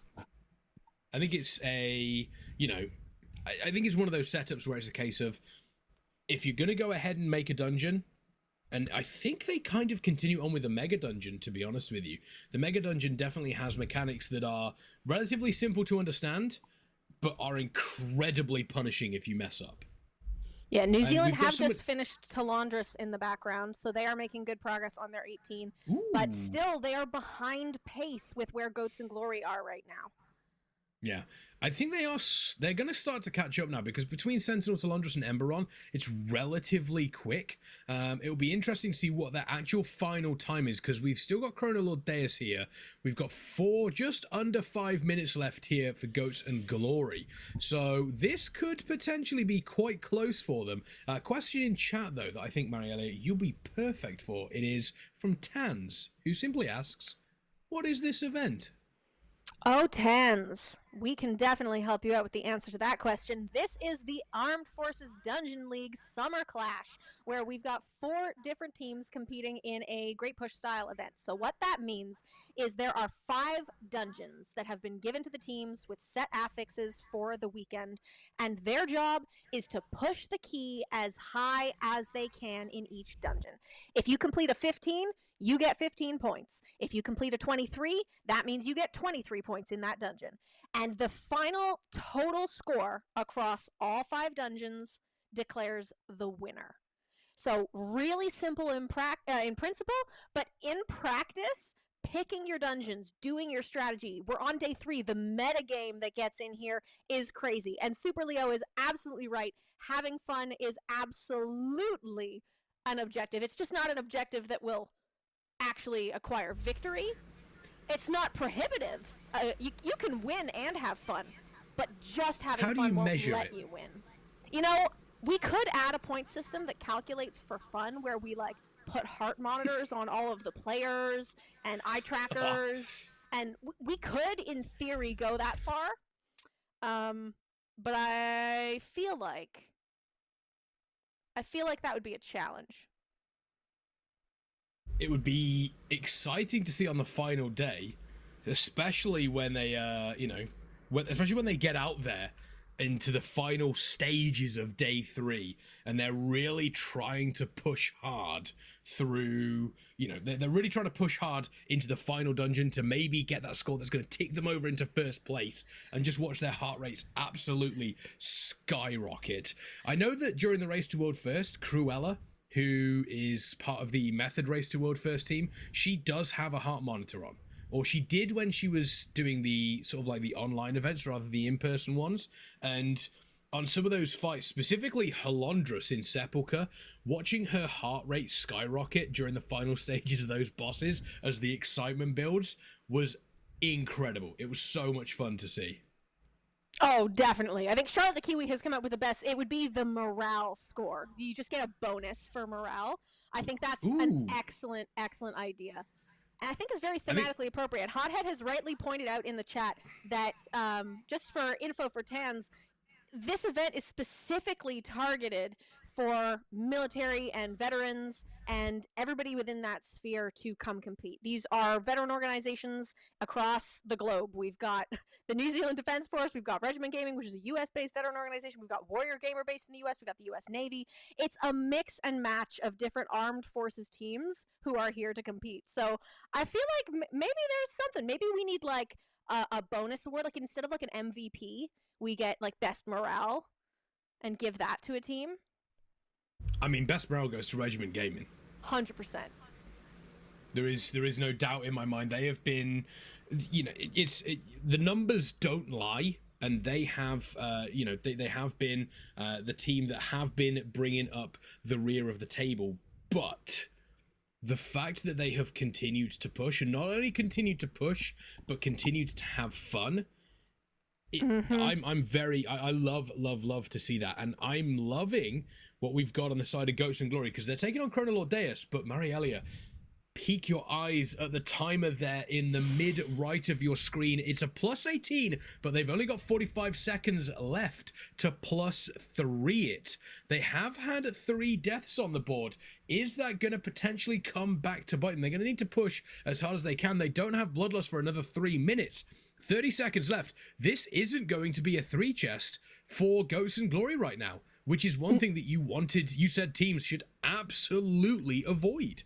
I think it's I think it's one of those setups where it's a case of, if you're going to go ahead and make a dungeon, and I think they kind of continue on with the Mega Dungeon, to be honest with you. The Mega Dungeon definitely has mechanics that are relatively simple to understand, but are incredibly punishing if you mess up. Yeah, New Zealand have just finished Talandris in the background, so they are making good progress on their 18. Ooh. But still, they are behind pace with where Goats and Glory are right now. Yeah, I think they're going to start to catch up now, because between Sentinel, Talandris, and Emberon, it's relatively quick. It'll be interesting to see what their actual final time is, because we've still got Chrono Lord Deus here. We've got just under 5 minutes left here for Goats and Glory. So this could potentially be quite close for them. Question in chat, though, that I think, Marielle, you'll be perfect for. It is from Tans, who simply asks, what is this event? Oh, Tens. We can definitely help you out with the answer to that question. This is the Armed Forces Dungeon League Summer Clash, where we've got 4 different teams competing in a Great Push style event. So what that means is there are 5 dungeons that have been given to the teams with set affixes for the weekend, and their job is to push the key as high as they can in each dungeon. If you complete a 15, you get 15 points. If you complete a 23, that means you get 23 points in that dungeon. And the final total score across all 5 dungeons declares the winner. So really simple in principle, but in practice, picking your dungeons, doing your strategy. We're on day 3. The meta game that gets in here is crazy. And Super Leo is absolutely right. Having fun is absolutely an objective. It's just not an objective that will actually acquire victory. It's not prohibitive. You can win and have fun, but just having fun won't let you win. You know, we could add a point system that calculates for fun, where we like put heart monitors on all of the players and eye trackers, and we could, in theory, go that far. But I feel like that would be a challenge. It would be exciting to see on the final day, especially when they, especially when they get out there into the final stages of day 3, and they're really trying to push hard through, they're really trying to push hard into the final dungeon to maybe get that score that's going to take them over into first place, and just watch their heart rates absolutely skyrocket. I know that during the Race to World First, Cruella, who is part of the Method Race to World First team, she does have a heart monitor on. Or she did when she was doing the sort of like the online events rather than the in-person ones. And on some of those fights, specifically Halondrus in Sepulchre, watching her heart rate skyrocket during the final stages of those bosses as the excitement builds was incredible. It was so much fun to see. Oh, definitely. I think Charlotte the Kiwi has come up with the best. It would be the morale score. You just get a bonus for morale. I think that's an excellent, excellent idea. And I think it's very thematically appropriate. Hothead has rightly pointed out in the chat that, just for info for Tans, this event is specifically targeted for military and veterans and everybody within that sphere to come compete. These are veteran organizations across the globe. We've got the New Zealand Defense Force, we've got Regiment Gaming, which is a US-based veteran organization, we've got Warrior Gamer based in the US, we've got the US Navy. It's a mix and match of different armed forces teams who are here to compete. So I feel like maybe there's something. Maybe we need like a bonus award, like instead of like an MVP, we get like best morale and give that to a team. I mean, best morale goes to Regiment Gaming. 100%. There is no doubt in my mind. They have been, the numbers don't lie, and they have, they have been the team that have been bringing up the rear of the table. But the fact that they have continued to push, and not only continued to push, but continued to have fun. I love to see that, and I'm loving what we've got on the side of Goats and Glory, because they're taking on Chronolodeus, but Marielia, peek your eyes at the timer there in the mid right of your screen. It's a plus 18, but they've only got 45 seconds left to plus 3 it. They have had 3 deaths on the board. Is that going to potentially come back to bite them? They're going to need to push as hard as they can. They don't have Bloodlust for another 3 minutes. 30 seconds left. This isn't going to be a 3 chest for Ghosts and Glory right now, which is one thing that you said teams should absolutely avoid.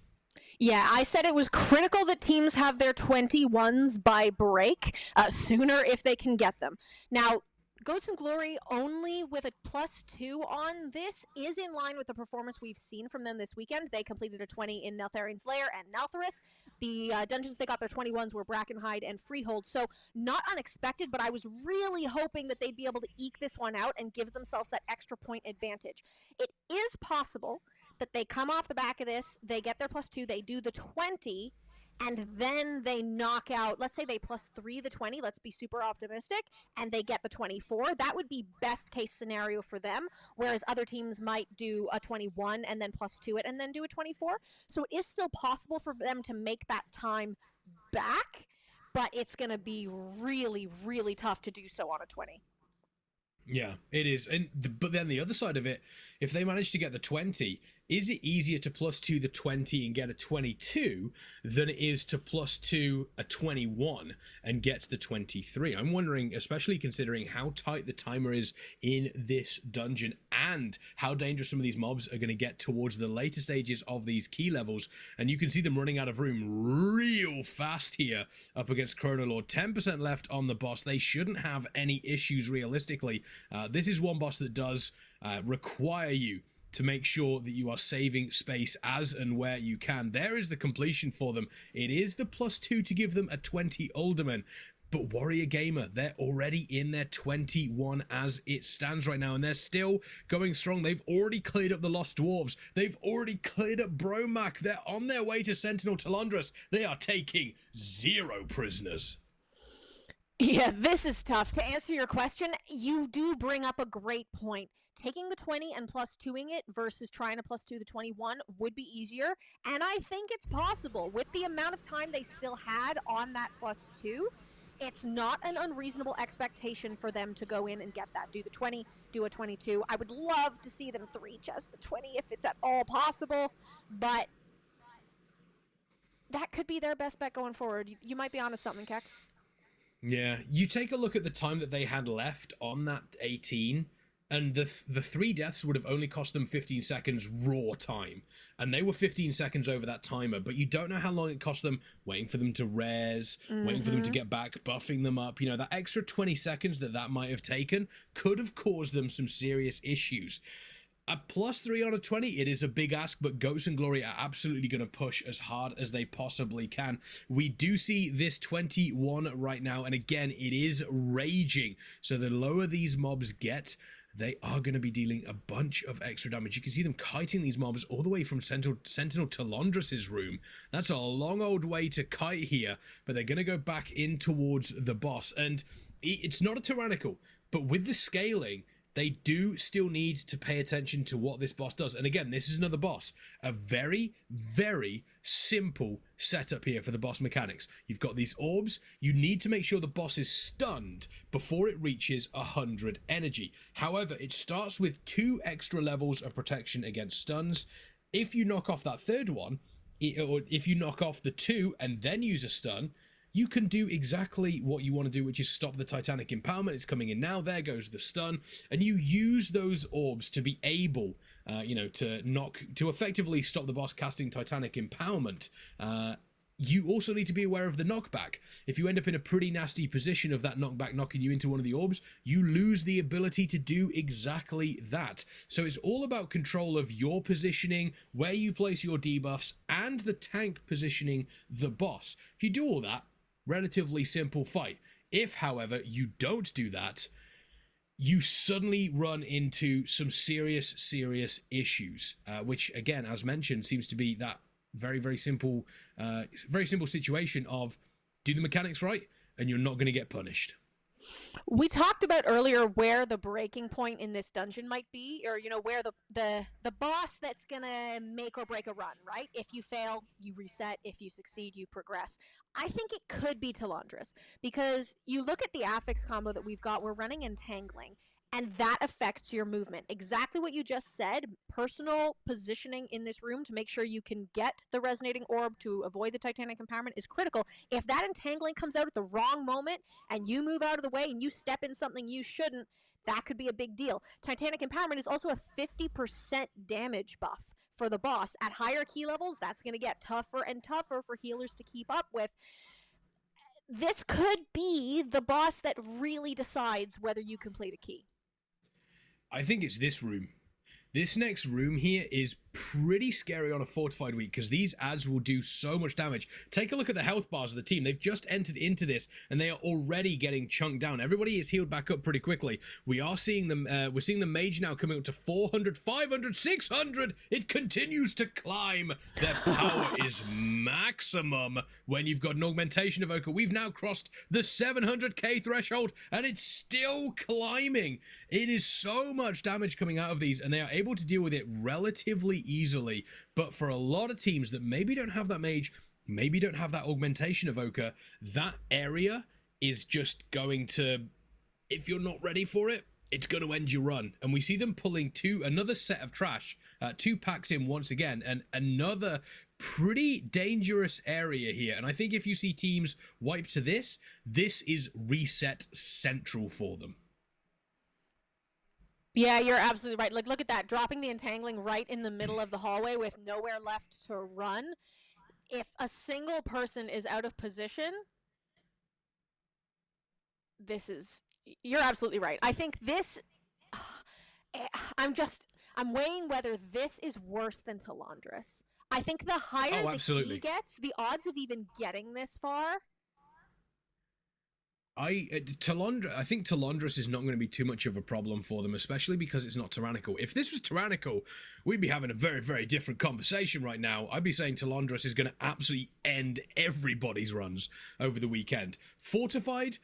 Yeah, I said it was critical that teams have their 21s by break sooner if they can get them. Now, Goats and Glory only with a +2 on this is in line with the performance we've seen from them this weekend. They completed a 20 in Neltharian's Lair and Naltharis. The dungeons they got their 21s were Brackenhide and Freehold, so not unexpected, but I was really hoping that they'd be able to eke this one out and give themselves that extra point advantage. It is possible that they come off the back of this, they get their +2, they do the 20, and then they knock out, let's say they +3 the 20, let's be super optimistic, and they get the 24. That would be best case scenario for them, whereas other teams might do a 21 and then +2 it and then do a 24. So it is still possible for them to make that time back, but it's going to be really, really tough to do so on a 20. Yeah, it is. But then the other side of it, if they manage to get the 20, is it easier to +2 the 20 and get a 22 than it is to +2 a 21 and get the 23? I'm wondering, especially considering how tight the timer is in this dungeon and how dangerous some of these mobs are going to get towards the later stages of these key levels. And you can see them running out of room real fast here up against Chronolord. 10% left on the boss. They shouldn't have any issues realistically. This is one boss that does require you to make sure that you are saving space as and where you can. There is the completion for them. It is the +2 to give them a 20 Alderman. But Warrior Gamer, they're already in their 21 as it stands right now, and they're still going strong. They've already cleared up the Lost Dwarves. They've already cleared up Bromac. They're on their way to Sentinel Talandras. They are taking 0 prisoners. Yeah, this is tough. To answer your question, you do bring up a great point. Taking the 20 and +2ing it versus trying to +2 the 21 would be easier, and I think it's possible. With the amount of time they still had on that +2, it's not an unreasonable expectation for them to go in and get that. Do the 20, do a 22. I would love to see them 3 just the 20 if it's at all possible, but that could be their best bet going forward. You might be onto something, Kex. Yeah, you take a look at the time that they had left on that 18, and the 3 deaths would have only cost them 15 seconds raw time, and they were 15 seconds over that timer, but you don't know how long it cost them waiting for them to res, waiting for them to get back, buffing them up. You know, that extra 20 seconds that might have taken could have caused them some serious issues. A +3 on a 20, it is a big ask, but Goats and Glory are absolutely going to push as hard as they possibly can. We do see this 21 right now, and again, it is raging. So the lower these mobs get, they are going to be dealing a bunch of extra damage. You can see them kiting these mobs all the way from Sentinel Talandras' room. That's a long old way to kite here, but they're going to go back in towards the boss. And it's not a tyrannical, but with the scaling, they do still need to pay attention to what this boss does. And again, this is another boss. A very, very simple setup here for the boss mechanics. You've got these orbs. You need to make sure the boss is stunned before it reaches 100 energy. However, it starts with 2 extra levels of protection against stuns. If you knock off that third one, or if you knock off the 2 and then use a stun, you can do exactly what you want to do, which is stop the Titanic Empowerment. It's coming in now. There goes the stun. And you use those orbs to be able, to effectively stop the boss casting Titanic Empowerment. You also need to be aware of the knockback. If you end up in a pretty nasty position of that knockback knocking you into one of the orbs, you lose the ability to do exactly that. So it's all about control of your positioning, where you place your debuffs, and the tank positioning the boss. If you do all that, relatively simple fight. If, however, you don't do that, you suddenly run into some serious issues, which, again, as mentioned, seems to be that very simple situation of do the mechanics right, and you're not going to get punished. We talked about earlier where the breaking point in this dungeon might be, or where the boss that's gonna make or break a run, right? If you fail, you reset. If you succeed, you progress. I think it could be Talandras, because you look at the affix combo that we've got. We're running Entangling, and that affects your movement. Exactly what you just said. Personal positioning in this room to make sure you can get the resonating orb to avoid the Titanic Empowerment is critical. If that Entangling comes out at the wrong moment and you move out of the way and you step in something you shouldn't, that could be a big deal. Titanic Empowerment is also a 50% damage buff for the boss. At higher key levels, that's going to get tougher and tougher for healers to keep up with. This could be the boss that really decides whether you complete a key. I think it's this room. This next room here is pretty scary on a fortified week because these ads will do so much damage. Take a look at the health bars of the team. They've just entered into this and they are already getting chunked down. Everybody is healed back up pretty quickly. We are seeing them, we're seeing the mage now coming up to 400, 500, 600. It continues to climb. Their power is maximum when you've got an augmentation evoker. We've now crossed the 700k threshold and it's still climbing. It is so much damage coming out of these and they are able to deal with it relatively easily, but for a lot of teams that maybe don't have that mage, maybe don't have that augmentation evoker, that area is just going to, if you're not ready for it, it's going to end your run. And we see them pulling another set of trash, 2 packs in once again, and another pretty dangerous area here. And I think if you see teams wipe to this is reset central for them. Yeah, you're absolutely right. Like, look at that, dropping the entangling right in the middle of the hallway with nowhere left to run. If a single person is out of position, you're absolutely right. I think this, I'm weighing whether this is worse than Talandris. I think the higher the he gets, the odds of even getting this far. I think Talandris is not going to be too much of a problem for them, especially because it's not tyrannical. If this was tyrannical, we'd be having a very, very different conversation right now. I'd be saying Talandris is going to absolutely end everybody's runs over the weekend. Fortified,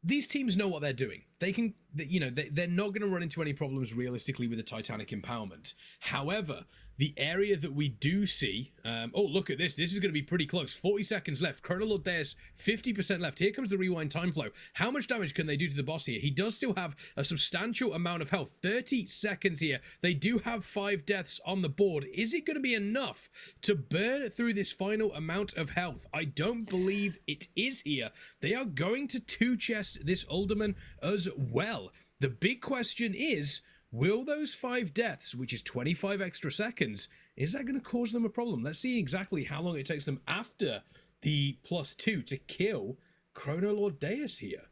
these teams know what they're doing. They can, they're not going to run into any problems realistically with the Titanic Empowerment. However, the area that we do see, oh, look at this. This is going to be pretty close. 40 seconds left. Colonel Lord Deus, 50% left. Here comes the rewind time flow. How much damage can they do to the boss here? He does still have a substantial amount of health. 30 seconds here. They do have 5 deaths on the board. Is it going to be enough to burn through this final amount of health? I don't believe it is here. They are going to 2-chest this Alderman as well. The big question is, will those 5 deaths, which is 25 extra seconds, is that going to cause them a problem? Let's see exactly how long it takes them after the +2 to kill Chrono Lord Deus here.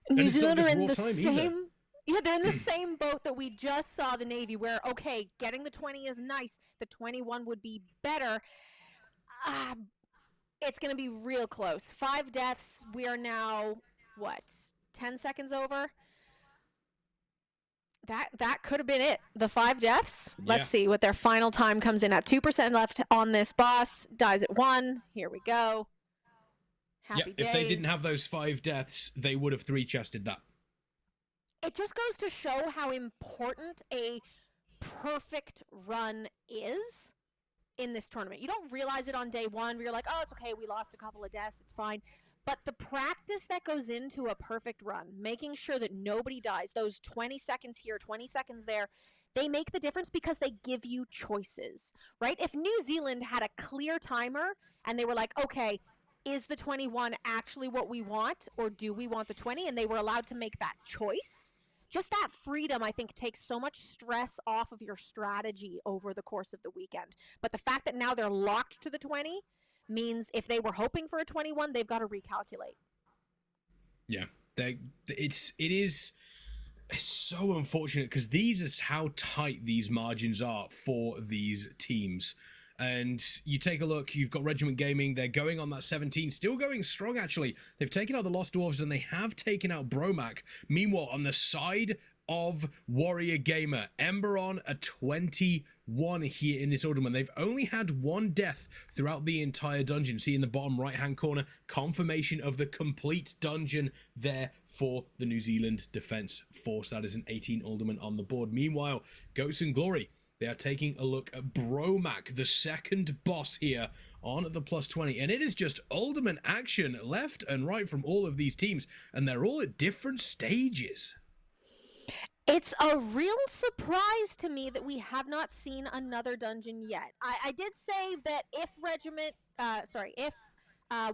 New Zealand are in the same... Yeah, they're in the same boat that we just saw the Navy, where, okay, getting the 20 is nice. The 21 would be better. It's going to be real close. 5 deaths. We are now, 10 seconds over? That could have been it. The 5 deaths. Let's see what their final time comes in at. 2% left on this boss. Dies at 1. Here we go. Happy days. If they didn't have those 5 deaths, they would have 3-chested that. It just goes to show how important a perfect run is in this tournament. You don't realize it on day 1 where you're like, oh, it's okay, we lost a couple of deaths, it's fine. But the practice that goes into a perfect run, making sure that nobody dies, those 20 seconds here, 20 seconds there, they make the difference because they give you choices, right? If New Zealand had a clear timer and they were like, okay, is the 21 actually what we want, or do we want the 20? And they were allowed to make that choice. Just that freedom, I think, takes so much stress off of your strategy over the course of the weekend. But the fact that now they're locked to the 20 means if they were hoping for a 21, they've got to recalculate. Yeah, it is so unfortunate because these is how tight these margins are for these teams. And you take a look, you've got Regiment Gaming, they're going on that 17, still going strong actually. They've taken out the Lost Dwarves and they have taken out Bromac. Meanwhile, on the side of Warrior Gamer, Ember on a 21 here in this Alderman. They've only had 1 death throughout the entire dungeon. See in the bottom right hand corner, confirmation of the complete dungeon there for the New Zealand Defence Force. That is an 18 Alderman on the board. Meanwhile, Ghosts and Glory, they are taking a look at Bromac, the second boss here on the +20. And it is just Alderman action left and right from all of these teams. And they're all at different stages. It's a real surprise to me that we have not seen another dungeon yet. I did say that if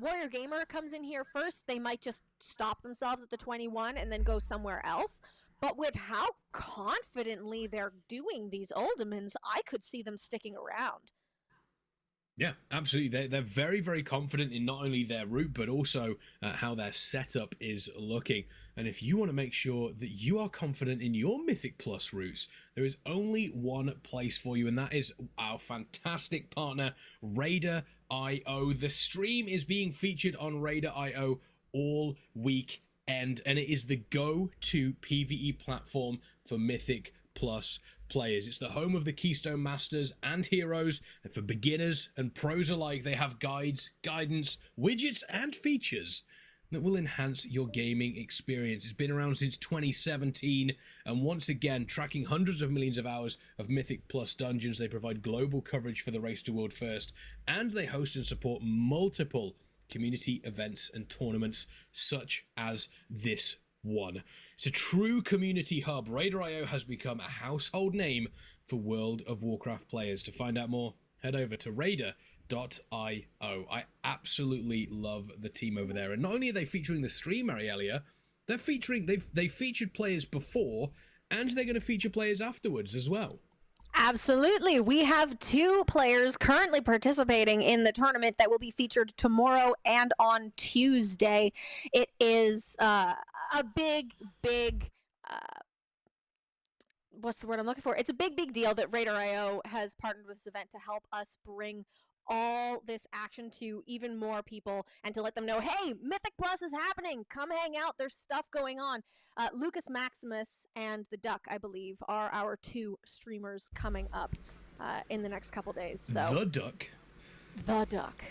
Warrior Gamer comes in here first, they might just stop themselves at the 21 and then go somewhere else. But with how confidently they're doing these Aldermans, I could see them sticking around. Yeah, absolutely. They're very, very confident in not only their route, but also how their setup is looking. And if you want to make sure that you are confident in your Mythic Plus routes, there is only one place for you, and that is our fantastic partner, Raider.io. The stream is being featured on Raider.io all week end, and it is the go-to PvE platform for Mythic Plus players. It's the home of the Keystone Masters and Heroes, and for beginners and pros alike, they have guides, guidance, widgets, and features that will enhance your gaming experience. It's been around since 2017, and once again, tracking hundreds of millions of hours of Mythic Plus dungeons, they provide global coverage for the race to World First, and they host and support multiple community events and tournaments, such as this one. It's a true community hub. Raider.io has become a household name for World of Warcraft players. To find out more, head over to Raider.io. I absolutely love the team over there, and not only are they featuring the stream, Arielia, they're featuring they featured players before, and they're going to feature players afterwards as well. Absolutely. We have 2 players currently participating in the tournament that will be featured tomorrow and on Tuesday. It is a big what's the word I'm looking for? It's a big deal that Raider.io has partnered with this event to help us bring all this action to even more people and to let them know, hey, Mythic Plus is happening. Come hang out. There's stuff going on. Lucas Maximus and the Duck, I believe, are our 2 streamers coming up in the next couple days. So The Duck? The Duck.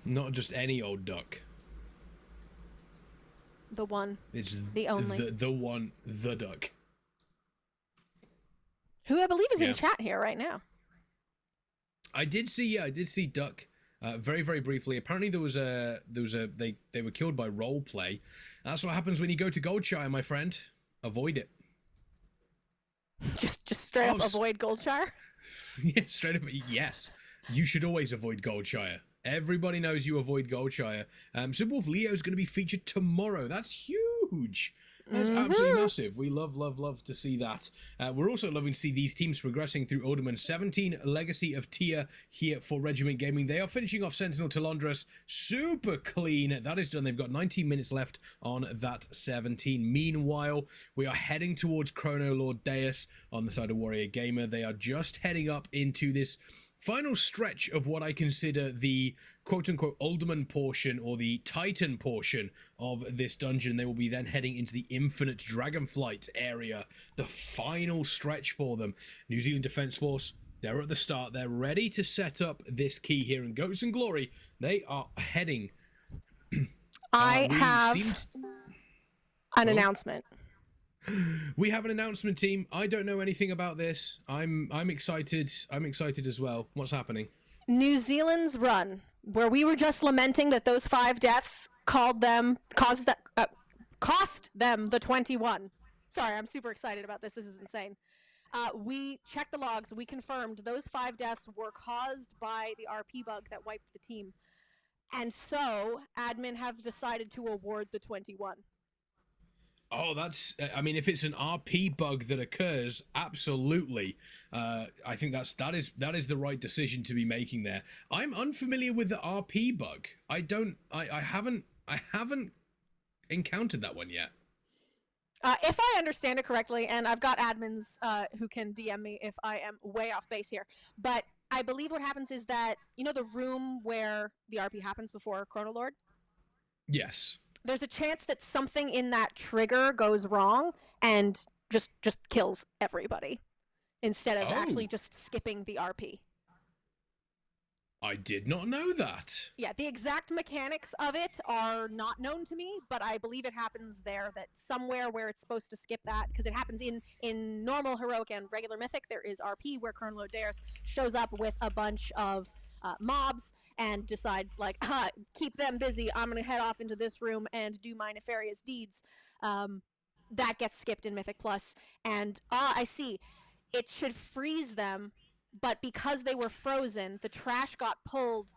Not just any old duck. The one. It's the only. The one, The Duck. Who I believe is in chat here right now. I did see Duck very briefly. Apparently they were killed by role play. That's what happens when you go to Goldshire, my friend. Avoid it. Just straight up avoid Goldshire? Yeah, straight up. Yes, you should always avoid Goldshire. Everybody knows you avoid Goldshire. Wolf Leo is going to be featured tomorrow. That's huge. That's absolutely massive. We love to see that. We're also loving to see these teams progressing through Alderman 17, Legacy of Tia here for Regiment Gaming. They are finishing off Sentinel Telondras super clean. That is done. They've got 19 minutes left on that 17. Meanwhile, we are heading towards Chrono Lord Deus on the side of Warrior Gamer. They are just heading up into this final stretch of what I consider the quote-unquote Alderman portion or the Titan portion of this dungeon. They will be then heading into the Infinite Dragonflight area, the final stretch for them. New Zealand Defence Force, they're at the start. They're ready to set up this key here in Goats and Glory. They are heading. I have an announcement. We have an announcement, team. I don't know anything about this. I'm excited. I'm excited as well. What's happening? New Zealand's run, where we were just lamenting that those 5 deaths cost them the 21. Sorry, I'm super excited about this. This is insane. We checked the logs. We confirmed those 5 deaths were caused by the RP bug that wiped the team. And so, admin have decided to award the 21. Oh, that's, I mean, if it's an RP bug that occurs, absolutely. I think that is the right decision to be making there. I'm unfamiliar with the RP bug. I haven't encountered that one yet. If I understand it correctly, and I've got admins who can DM me if I am way off base here, but I believe what happens is that, you know the room where the RP happens before Chrono Lord? Yes. There's a chance that something in that trigger goes wrong and just kills everybody instead of actually just skipping the RP. I did not know that. Yeah, the exact mechanics of it are not known to me, but I believe it happens there, that somewhere where it's supposed to skip that, because it happens in normal, heroic, and regular mythic, there is RP where Colonel Odaeus shows up with a bunch of mobs and decides, like, keep them busy, I'm gonna head off into this room and do my nefarious deeds. That gets skipped in Mythic Plus, and I see, it should freeze them, but because they were frozen, the trash got pulled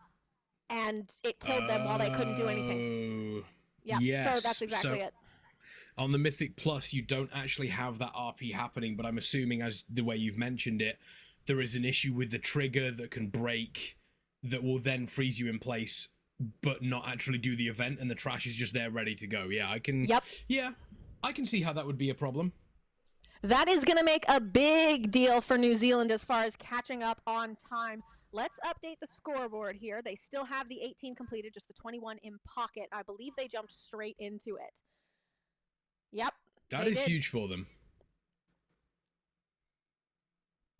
and it killed them while they couldn't do anything. Yeah, yes. So that's exactly it. On the Mythic Plus, you don't actually have that RP happening, but I'm assuming, as the way you've mentioned it, there is an issue with the trigger that can break, that will then freeze you in place, but not actually do the event, and the trash is just there ready to go. Yeah, I can. Yep. Yeah, I can see how that would be a problem. That is going to make a big deal for New Zealand as far as catching up on time. Let's update the scoreboard here. They still have the 18 completed, just the 21 in pocket. I believe they jumped straight into it. Yep. That is huge for them.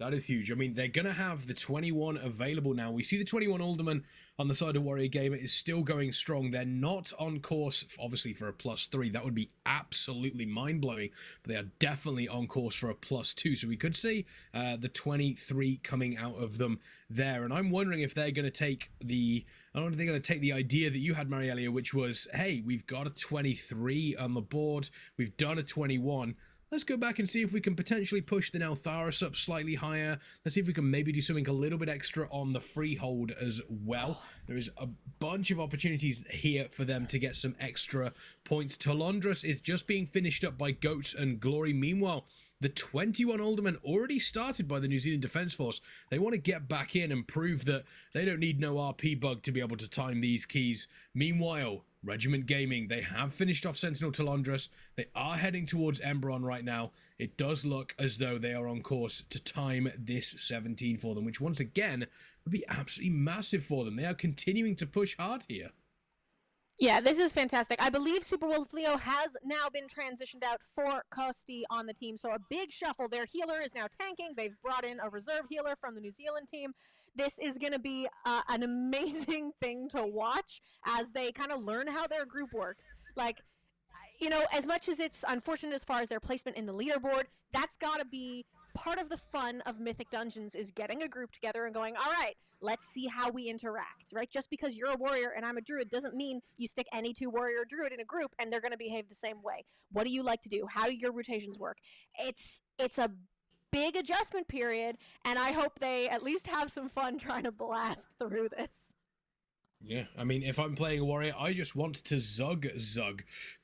That is huge. I mean, they're going to have the 21 available now. We see the 21 Alderman on the side of Warrior Gamer is still going strong. They're not on course, obviously, for a +3. That would be absolutely mind-blowing. But they are definitely on course for a +2. So we could see the 23 coming out of them there. And I'm wondering if they're going to take the... I don't know if they're going to take the idea that you had, Marielia, which was, hey, we've got a 23 on the board. We've done a 21. Let's go back and see if we can potentially push the Neltharis up slightly higher. Let's see if we can maybe do something a little bit extra on the freehold as well. There is a bunch of opportunities here for them to get some extra points. Talondras is just being finished up by Goats and Glory. Meanwhile, the 21 Aldermen already started by the New Zealand Defence Force. They want to get back in and prove that they don't need no RP bug to be able to time these keys. Meanwhile, Regiment Gaming, they have finished off Sentinel Talondras. They are heading towards Emberon right now. It does look as though they are on course to time this 17 for them, which once again would be absolutely massive for them. They are continuing to push hard here. Yeah, this is fantastic. I believe Super Wolf Leo has now been transitioned out for Costi on the team, so a big shuffle. Their healer is now tanking. They've brought in a reserve healer from the New Zealand team. This is going to be an amazing thing to watch as they kind of learn how their group works. Like, you know, as much as it's unfortunate as far as their placement in the leaderboard, that's got to be part of the fun of Mythic Dungeons, is getting a group together and going, all right, let's see how we interact, right? Just because you're a warrior and I'm a druid doesn't mean you stick any two warrior or druid in a group and they're going to behave the same way. What do you like to do? How do your rotations work? It's a big adjustment period, and I hope they at least have some fun trying to blast through this. Yeah, I mean, if I'm playing a warrior, I just want to zug.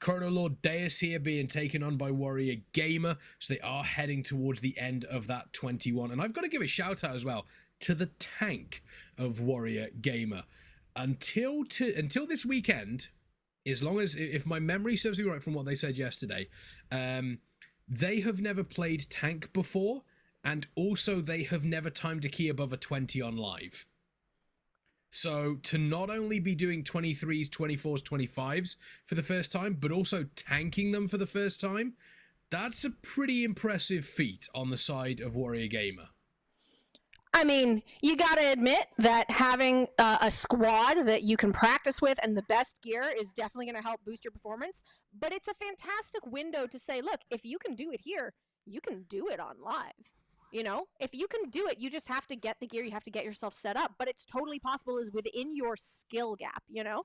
Chrono Lord Deus here being taken on by Warrior Gamer, so they are heading towards the end of that 21. And I've got to give a shout out as well to the tank of Warrior Gamer. Until this weekend, as long as, if my memory serves me right from what they said yesterday, they have never played tank before, and also they have never timed a key above a 20 on live. So to not only be doing 23s, 24s, 25s for the first time, but also tanking them for the first time, that's a pretty impressive feat on the side of Warrior Gamer. I mean, you gotta admit that having a squad that you can practice with and the best gear is definitely gonna help boost your performance, but it's a fantastic window to say, look, if you can do it here, you can do it on live. You know, if you can do it, you just have to get the gear, you have to get yourself set up, but it's totally possible is within your skill gap, you know?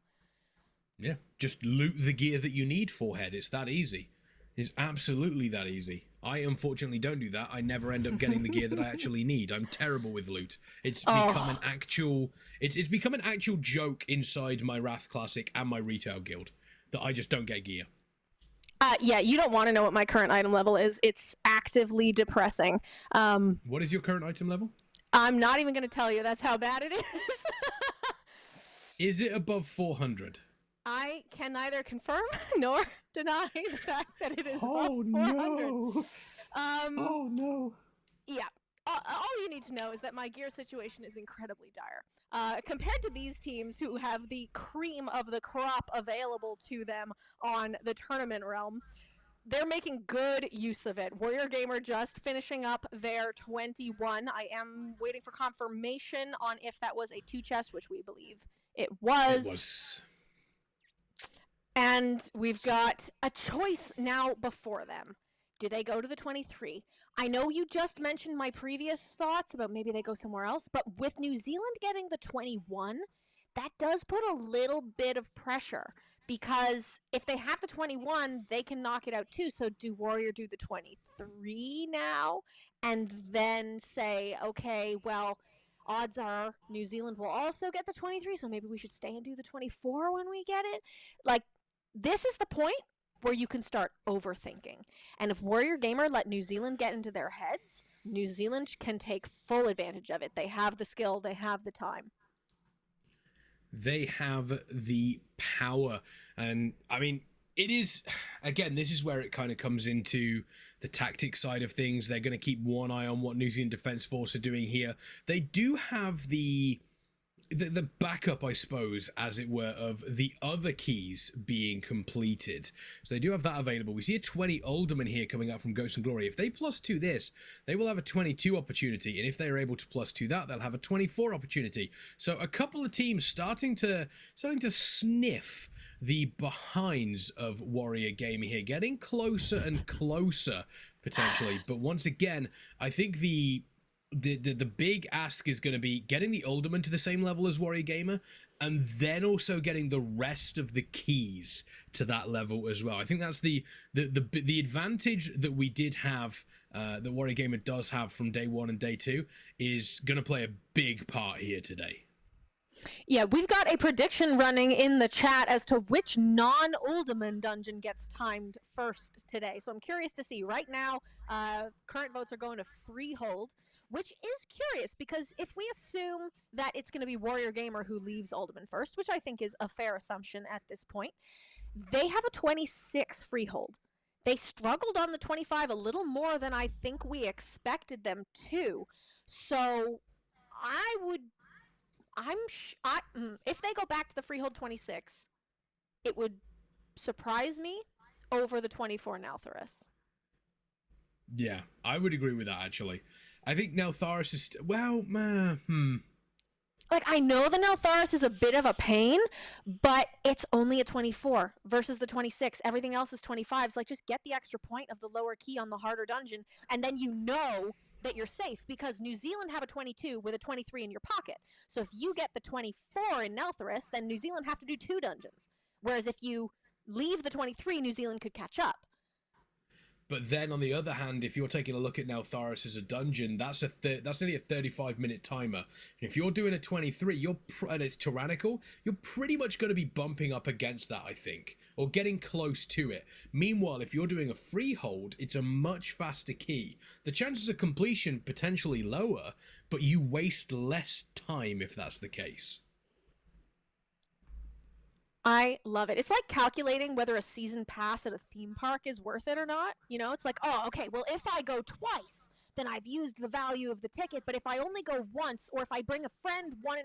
Yeah, just loot the gear that you need, Forehead. It's that easy. It's absolutely that easy. I unfortunately don't do that. I never end up getting the gear that I actually need. I'm terrible with loot. It's become an actual it's become an actual joke inside my Wrath Classic and my retail guild that I just don't get gear. Yeah, you don't want to know what my current item level is. It's actively depressing. What is your current item level? I'm not even going to tell you. That's how bad it is. Is it above 400? I can neither confirm nor deny the fact that it is above 400. No. Oh no. Yeah. All you need to know is that my gear situation is incredibly dire. Compared to these teams who have the cream of the crop available to them on the tournament realm, they're making good use of it. Warrior Gamer just finishing up their 21. I am waiting for confirmation on if that was a 2 chest, which we believe it was. And we've got a choice now before them. Do they go to the 23? I know you just mentioned my previous thoughts about maybe they go somewhere else, but with New Zealand getting the 21, that does put a little bit of pressure, because if they have the 21, they can knock it out too. So do Warrior do the 23 now and then say, okay, well, odds are New Zealand will also get the 23, so maybe we should stay and do the 24 when we get it? Like, this is the point where you can start overthinking. And if Warrior Gamer let New Zealand get into their heads, New Zealand can take full advantage of it. They have the skill, they have the time. They have the power. And I mean, it is, again, this is where it kind of comes into the tactics side of things. They're going to keep one eye on what New Zealand Defence Force are doing here. They do have the the backup, I suppose, as it were, of the other keys being completed. So they do have that available. We see a 20 Alderman here coming out from Ghost and Glory. If they +2 this, they will have a 22 opportunity, and if they are able to +2 that, they'll have a 24 opportunity. So a couple of teams starting to sniff the behinds of Warrior Gamer here, getting closer and closer potentially. But once again, I think the big ask is going to be getting the Alderman to the same level as Warrior Gamer, and then also getting the rest of the keys to that level as well. I think that's the advantage that we did have, that Warrior Gamer does have from day 1 and day 2, is going to play a big part here today. Yeah, we've got a prediction running in the chat as to which non-Alderman dungeon gets timed first today. So I'm curious to see. Right now, current votes are going to Freehold, which is curious because if we assume that it's going to be Warrior Gamer who leaves Alderman first, which I think is a fair assumption at this point, they have a 26 Freehold. They struggled on the 25 a little more than I think we expected them to. So if they go back to the Freehold 26, it would surprise me over the 24 Naltharis. Yeah, I would agree with that, actually. I think Neltharis is... Like, I know the Neltharis is a bit of a pain, but it's only a 24 versus the 26. Everything else is 25s. Like, just get the extra point of the lower key on the harder dungeon, and then you know that you're safe, because New Zealand have a 22 with a 23 in your pocket. So if you get the 24 in Neltharis, then New Zealand have to do 2 dungeons. Whereas if you leave the 23, New Zealand could catch up. But then on the other hand, if you're taking a look at Neltharis as a dungeon, that's only a 35-minute timer. And if you're doing a 23, and it's tyrannical, you're pretty much going to be bumping up against that, I think, or getting close to it. Meanwhile, if you're doing a freehold, it's a much faster key. The chances of completion potentially lower, but you waste less time if that's the case. I love it. It's like calculating whether a season pass at a theme park is worth it or not. You know, it's like, oh, okay, well, if I go twice, then I've used the value of the ticket. But if I only go once, or if I bring a friend 1.5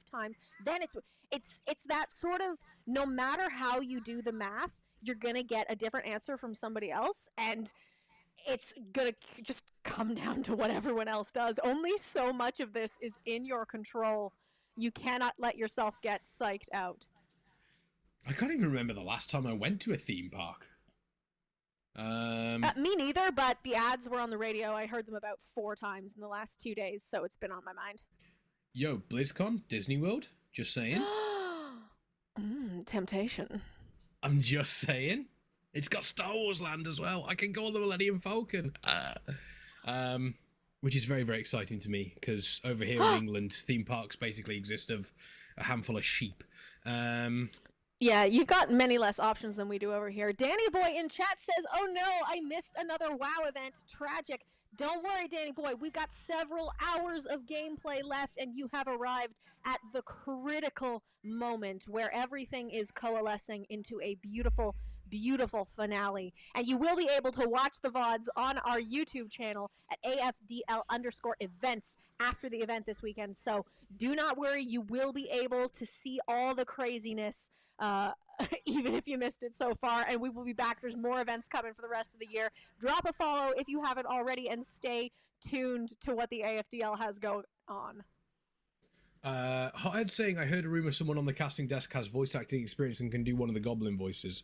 times, then it's that sort of, no matter how you do the math, you're going to get a different answer from somebody else. And it's going to just come down to what everyone else does. Only so much of this is in your control. You cannot let yourself get psyched out. I can't even remember the last time I went to a theme park. Me neither, but the ads were on the radio. I heard them about 4 times in the last 2 days, so it's been on my mind. Yo, BlizzCon, Disney World, just saying. Temptation. I'm just saying. It's got Star Wars Land as well. I can go on the Millennium Falcon. Which is very, very exciting to me, because over here in England, theme parks basically exist of a handful of sheep. Yeah, you've got many less options than we do over here. Danny Boy in chat says, oh no, I missed another WoW event. Tragic. Don't worry, Danny Boy. We've got several hours of gameplay left, and you have arrived at the critical moment where everything is coalescing into a beautiful, beautiful finale. And you will be able to watch the VODs on our YouTube channel at AFDL_events after the event this weekend. So do not worry, you will be able to see all the craziness, even if you missed it so far, and we will be back. There's more events coming for the rest of the year. Drop a follow if you haven't already, and stay tuned to what the AFDL has going on. Hothead saying, I heard a rumor someone on the casting desk has voice acting experience and can do one of the goblin voices.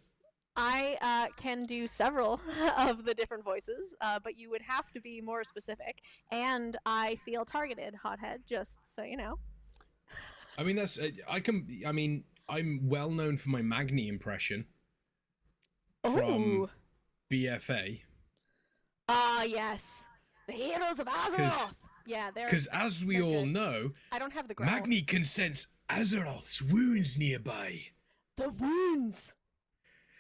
I can do several of the different voices, but you would have to be more specific, and I feel targeted, Hothead, just so you know. I mean, I'm well known for my Magni impression from BFA. Ah, yes. The heroes of Azeroth! Yeah, they're... Because as we all know, I don't have the growl. Magni can sense Azeroth's wounds nearby. The wounds!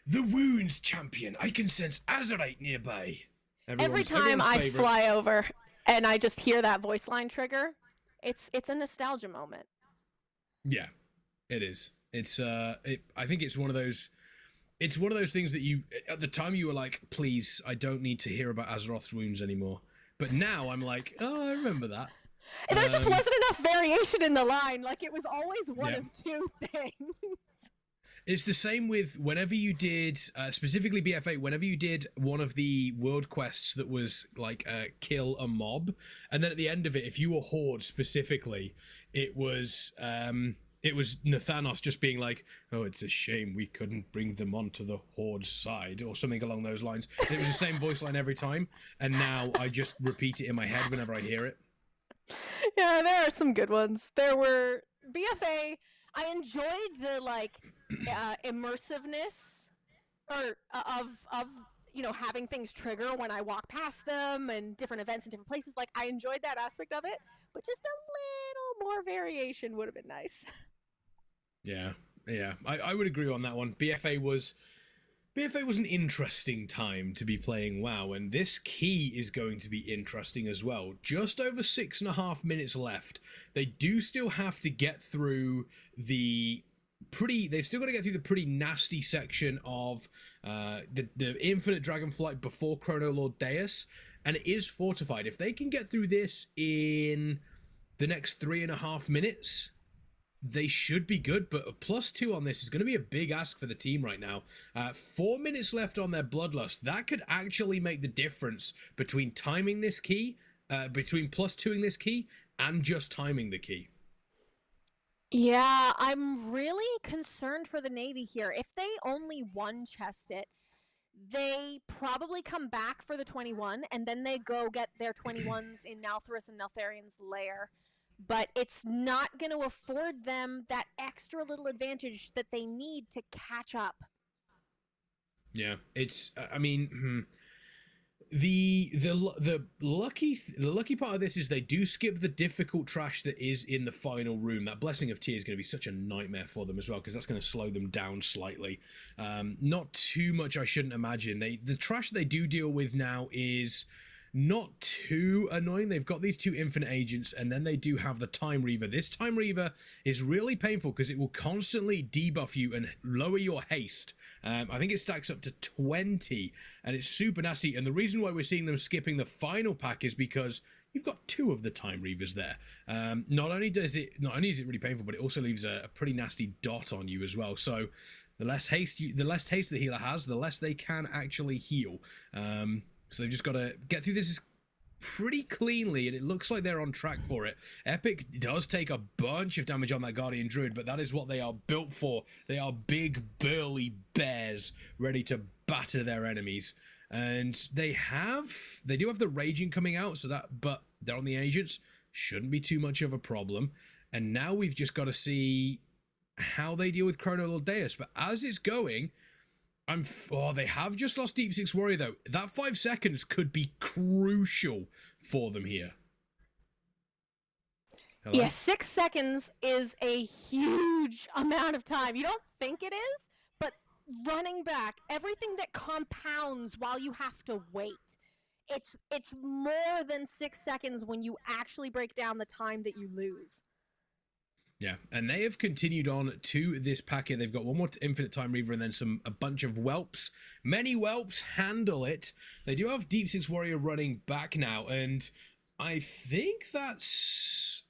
The wounds, champion! I can sense Azerite nearby. Every time I fly over and I just hear that voice line trigger, it's a nostalgia moment. Yeah, it is. It's I think it's one of those things that you, at the time you were like, please, I don't need to hear about Azeroth's wounds anymore. But now I'm like, oh, I remember that. There just wasn't enough variation in the line. Like, it was always one Yeah. of two things. It's the same with whenever you did, specifically BF8, whenever you did one of the world quests that was like kill a mob, and then at the end of it, if you were Horde specifically, it was Nathanos just being like, "Oh, it's a shame we couldn't bring them onto the Horde side," or something along those lines. It was the same voice line every time, and now I just repeat it in my head whenever I hear it. Yeah, there are some good ones. There were BFA. I enjoyed the immersiveness or of having things trigger when I walk past them and different events in different places. Like, I enjoyed that aspect of it, but just a little more variation would have been nice. Yeah, I would agree on that one. BFA was an interesting time to be playing WoW, and this key is going to be interesting as well. Just over 6.5 minutes left. They do still have to get through they've still got to get through the pretty nasty section of the Infinite Dragonflight before Chrono Lord Deus, and it is fortified. If they can get through this in the next 3.5 minutes, they should be good, but a +2 on this is going to be a big ask for the team right now. 4 minutes left on their Bloodlust. That could actually make the difference between timing this key, between +2ing this key, and just timing the key. Yeah, I'm really concerned for the Navy here. If they only one-chest it, they probably come back for the 21, and then they go get their 21s in Nalthrus and Neltharian's lair. But it's not going to afford them that extra little advantage that they need to catch up. Yeah, it's. I mean, the lucky part of this is they do skip the difficult trash that is in the final room. That Blessing of Tears is going to be such a nightmare for them as well, because that's going to slow them down slightly. Not too much, I shouldn't imagine. The trash they do deal with now is not too annoying. They've got these 2 infinite agents, and then they do have the Time Reaver. This Time Reaver is really painful because it will constantly debuff you and lower your haste. I think it stacks up to 20, and it's super nasty. And the reason why we're seeing them skipping the final pack is because you've got 2 of the Time Reavers there. Not only is it really painful, but it also leaves a pretty nasty dot on you as well. So the less haste the healer has, the less they can actually heal. So they've just got to get through this pretty cleanly, and it looks like they're on track for it. Epic does take a bunch of damage on that Guardian Druid, but that is what they are built for. They are big, burly bears ready to batter their enemies. And they do have the Regiment coming out, but they're on the agents. Shouldn't be too much of a problem. And now we've just got to see how they deal with Chrono Lord Deus. But as it's going, they have just lost Deep Six Warrior though. That 5 seconds could be crucial for them here. Hello? Yeah, 6 seconds is a huge amount of time. You don't think it is, but running back, everything that compounds while you have to wait, it's more than 6 seconds when you actually break down the time that you lose. Yeah, and they have continued on to this packet. They've got one more Infinite Time Reaver and then a bunch of whelps. Many whelps handle it. They do have Deep Six Warrior running back now, and I think that's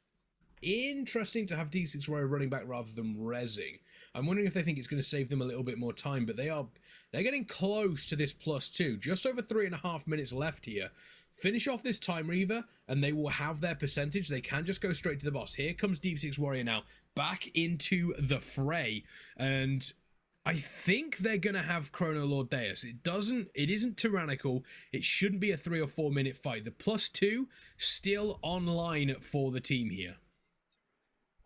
interesting to have Deep Six Warrior running back rather than rezzing. I'm wondering if they think it's going to save them a little bit more time, but they're getting close to this +2. Just over 3.5 minutes left here. Finish off this Time Reaver, and they will have their percentage. They can just go straight to the boss. Here comes Deep Six Warrior now, back into the fray, and I think they're going to have Chrono Lord Deus. It isn't tyrannical. It shouldn't be a 3 or 4 minute fight. The +2 still online for the team here.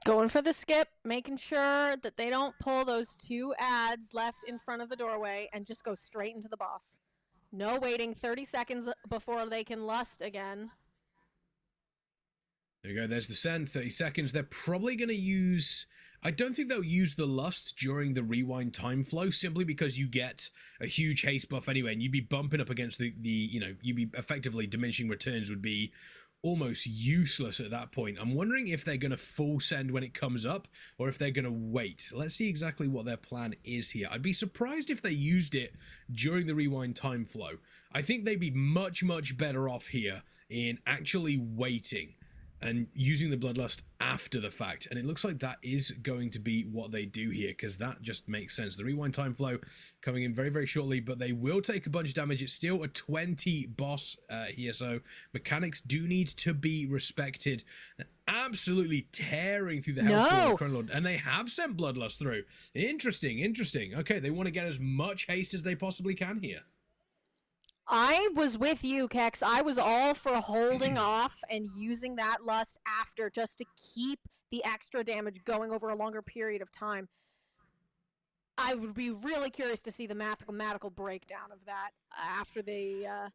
Going for the skip, making sure that they don't pull those 2 ads left in front of the doorway and just go straight into the boss. No waiting 30 seconds before they can lust again. There you go, there's the send, 30 seconds. They're probably going to use... I don't think they'll use the lust during the rewind time flow, simply because you get a huge haste buff anyway, and you'd be bumping up against you'd be effectively diminishing returns would be almost useless at that point. I'm wondering if they're going to full send when it comes up, or if they're going to wait. Let's see exactly what their plan is here. I'd be surprised if they used it during the rewind time flow. I think they'd be much, much better off here in actually waiting. and using the Bloodlust after the fact. And it looks like that is going to be what they do here, because that just makes sense. The rewind time flow coming in very, very shortly, but they will take a bunch of damage. It's still a 20 boss here, so mechanics do need to be respected. Absolutely tearing through the health pool of Chronolord, and they have sent Bloodlust through. Interesting. Okay, they want to get as much haste as they possibly can here. I was with you, Kex. I was all for holding off and using that lust after, just to keep the extra damage going over a longer period of time. I would be really curious to see the mathematical breakdown of that after the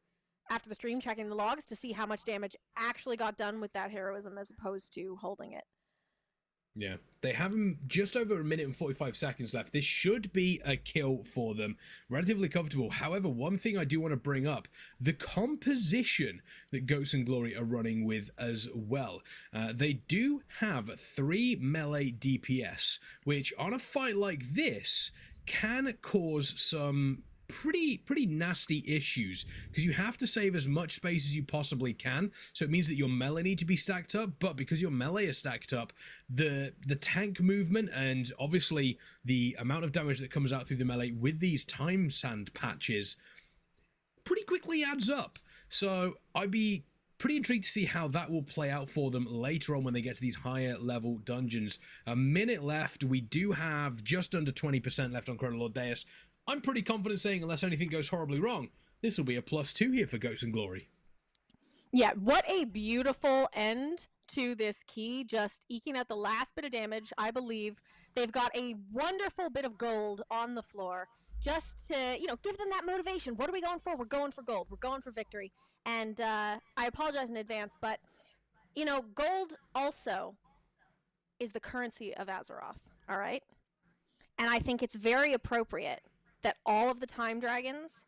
stream, checking the logs to see how much damage actually got done with that heroism as opposed to holding it. Yeah, they have him just over a minute and 45 seconds left. This should be a kill for them. Relatively comfortable. However, one thing I do want to bring up, the composition that Ghosts and Glory are running with as well. They do have 3 melee DPS, which on a fight like this can cause some pretty nasty issues, because you have to save as much space as you possibly can. So it means that your melee need to be stacked up, but because your melee is stacked up, the tank movement and obviously the amount of damage that comes out through the melee with these time sand patches pretty quickly adds up. So I'd be pretty intrigued to see how that will play out for them later on when they get to these higher level dungeons. A minute left. We do have just under 20% left on Chronolord Deus. I'm pretty confident saying, unless anything goes horribly wrong, this will be a +2 here for Ghosts and Glory. Yeah, what a beautiful end to this key, just eking out the last bit of damage. I believe they've got a wonderful bit of gold on the floor, just to, give them that motivation. What are we going for? We're going for gold. We're going for victory. And I apologize in advance, but, gold also is the currency of Azeroth, all right? And I think it's very appropriate that all of the time dragons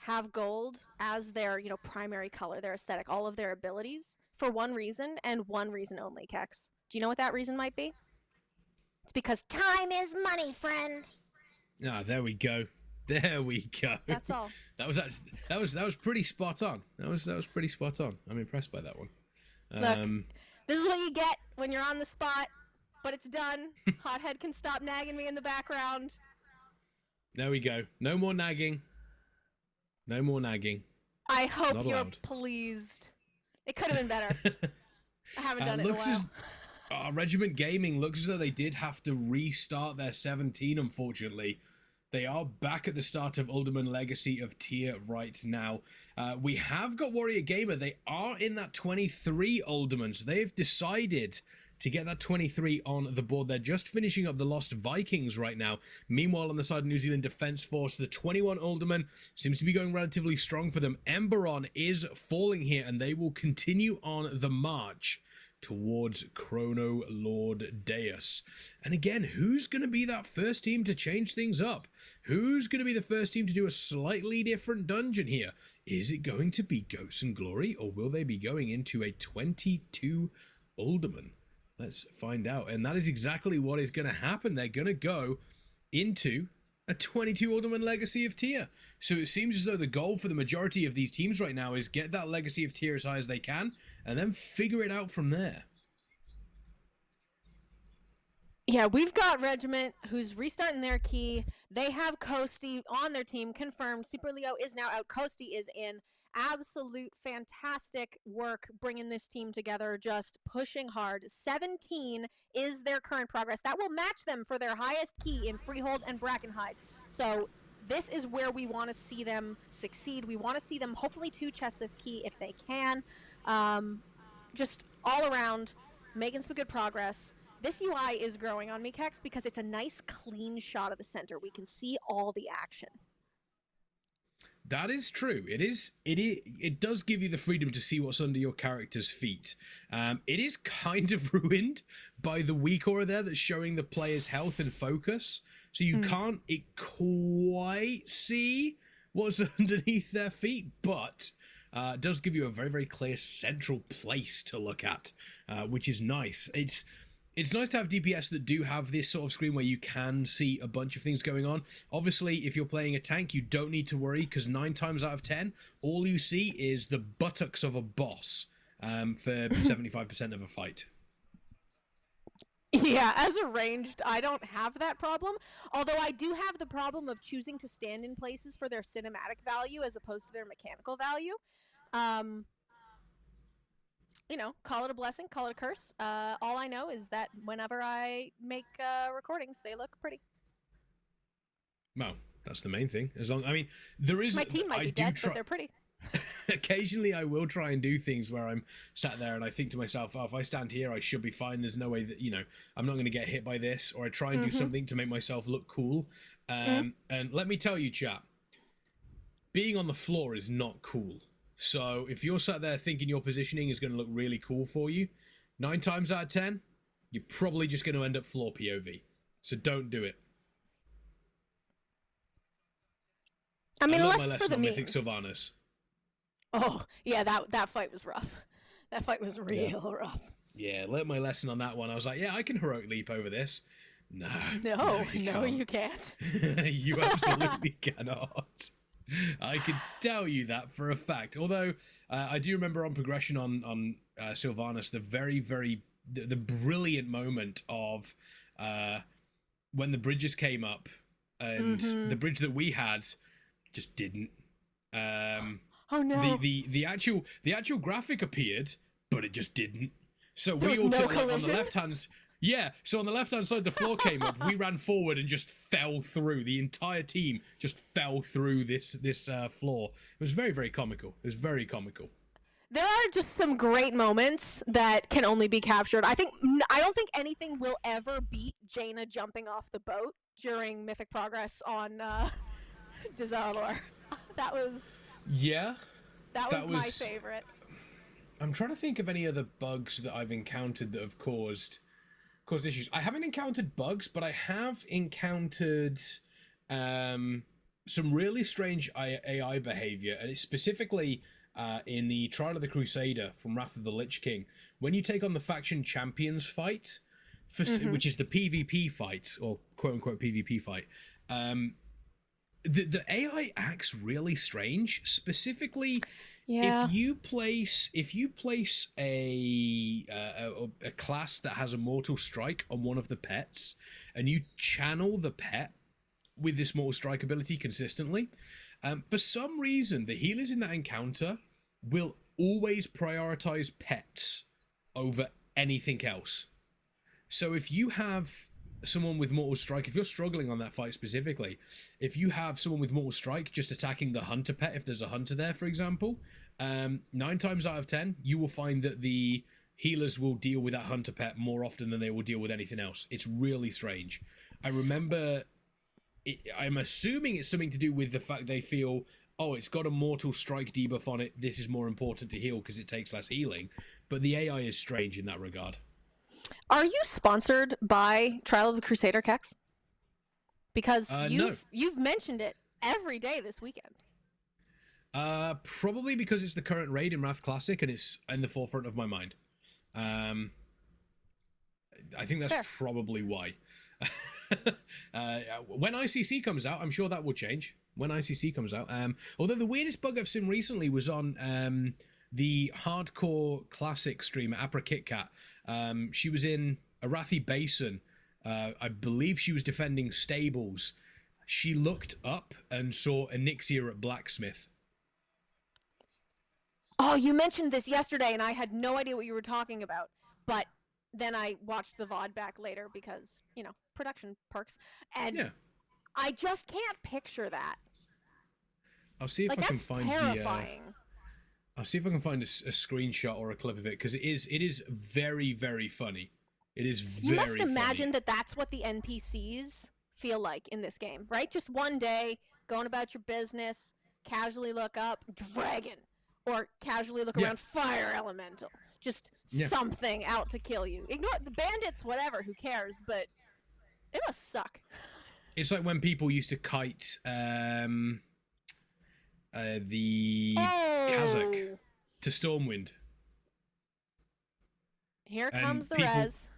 have gold as their, primary color, their aesthetic, all of their abilities, for one reason and one reason only, Kex. Do you know what that reason might be? It's because time is money, friend. Ah, there we go. There we go. That's all. That was pretty spot on. That was pretty spot on. I'm impressed by that one. Look, this is what you get when you're on the spot, but it's done. Hothead can stop nagging me in the background. There we go. No more nagging. No more nagging. I hope you're pleased. It could have been better. I haven't done it in a while. Regiment Gaming looks as though they did have to restart their 17, unfortunately. They are back at the start of Uldaman Legacy of Tier right now. We have got Warrior Gamer. They are in that 23 Uldaman, so they've decided to get that 23 on the board. They're just finishing up the Lost Vikings right now. Meanwhile, on the side of New Zealand Defence Force, the 21 Alderman seems to be going relatively strong for them. Emberon is falling here, and they will continue on the march towards Chrono Lord Deus. And again, who's going to be that first team to change things up? Who's going to be the first team to do a slightly different dungeon here? Is it going to be Ghosts and Glory, or will they be going into a 22 Alderman? Let's find out. And that is exactly what is going to happen. They're going to go into a 22 Alderman Legacy of Tier. So it seems as though the goal for the majority of these teams right now is get that Legacy of Tier as high as they can, and then figure it out from there. Yeah, we've got Regiment, who's restarting their key. They have Coasty on their team, confirmed. Super Leo is now out. Coasty is in. Absolute fantastic work bringing this team together, just pushing hard. 17 is their current progress. That will match them for their highest key in Freehold and Brackenhide. So this is where we want to see them succeed. We want to see them hopefully two-chest this key if they can. Just all around, making some good progress. This UI is growing on me, Kex, because it's a nice clean shot of the center. We can see all the action. That is true. It does give you the freedom to see what's under your character's feet. It is kind of ruined by the weak aura there that's showing the player's health and focus. So you can't quite see what's underneath their feet, but it does give you a very, very clear central place to look at, which is nice. It's nice to have DPS that do have this sort of screen where you can see a bunch of things going on. Obviously, if you're playing a tank, you don't need to worry, because 9 times out of 10, all you see is the buttocks of a boss. for 75% of a fight. Yeah, as a ranged, I don't have that problem. Although I do have the problem of choosing to stand in places for their cinematic value as opposed to their mechanical value. Call it a blessing, call it a curse. All I know is that whenever I make recordings, they look pretty. Well, that's the main thing. There is. My team might be dead, but they're pretty. Occasionally I will try and do things where I'm sat there and I think to myself, oh, if I stand here I should be fine, there's no way that I'm not going to get hit by this, or I try and do something to make myself look cool. And let me tell you, chap, being on the floor is not cool. So if you're sat there thinking your positioning is going to look really cool for you, 9 times out of 10 you're probably just going to end up floor POV. So don't do it. I mean, I less for the memes. Mythic Sylvanas. Oh, yeah, that fight was rough. That fight was real rough. Yeah, learned my lesson on that one. I was like, yeah, I can heroic leap over this. No, you can't. You absolutely cannot. I can tell you that for a fact. Although, I do remember on progression on Sylvanas, the brilliant moment of when the bridges came up, and the bridge that we had just didn't. Oh no! The actual graphic appeared, but it just didn't. So there was no collision? On the left hand. Yeah, so on the left hand side, the floor came up. We ran forward and just fell through. The entire team just fell through this floor. It was very, very comical. It was very comical. There are just some great moments that can only be captured. I don't think anything will ever beat Jaina jumping off the boat during Mythic Progress on Dizalor. That was my favorite. I'm trying to think of any other bugs that I've encountered that have caused issues. I haven't encountered bugs, but I have encountered some really strange AI behavior, and it's specifically in the Trial of the Crusader from Wrath of the Lich King. When you take on the faction champions fight, which is the PvP fight, or quote-unquote PvP fight, the AI acts really strange. Specifically, if you place a class that has a Mortal Strike on one of the pets, and you channel the pet with this Mortal Strike ability consistently, for some reason the healers in that encounter will always prioritize pets over anything else. So if you have someone with Mortal Strike, if you're struggling on that fight specifically, if you have someone with Mortal Strike just attacking the hunter pet, if there's a hunter there, for example, 9 times out of 10, you will find that the healers will deal with that hunter pet more often than they will deal with anything else. It's really strange. I remember, I'm assuming it's something to do with the fact they feel, oh, it's got a Mortal Strike debuff on it, this is more important to heal because it takes less healing. But the AI is strange in that regard. Are you sponsored by Trial of the Crusader, Kex? Because you've mentioned it every day this weekend. Probably because it's the current raid in Wrath Classic and it's in the forefront of my mind. I think that's Fair. probably why. When ICC comes out, I'm sure that will change. When ICC comes out. Although the weirdest bug I've seen recently was on the hardcore classic streamer, Apra KitKat. She was in Arathi Basin. I believe she was defending stables. She looked up and saw Onyxia at Blacksmith. Oh, you mentioned this yesterday, and I had no idea what you were talking about. But then I watched the VOD back later because, production perks. And I just can't picture that. I'll see if I can find terrifying. I'll see if I can find a screenshot or a clip of it, because it is very, very funny. It is very You must imagine funny. that that's what the NPCs feel like in this game, right? Just one day, going about your business, casually look up, dragon, or casually look around, fire elemental. Just something out to kill you. Ignore the bandits, whatever, who cares, but it must suck. It's like when people used to kite the Kazakh to Stormwind. Here comes the res.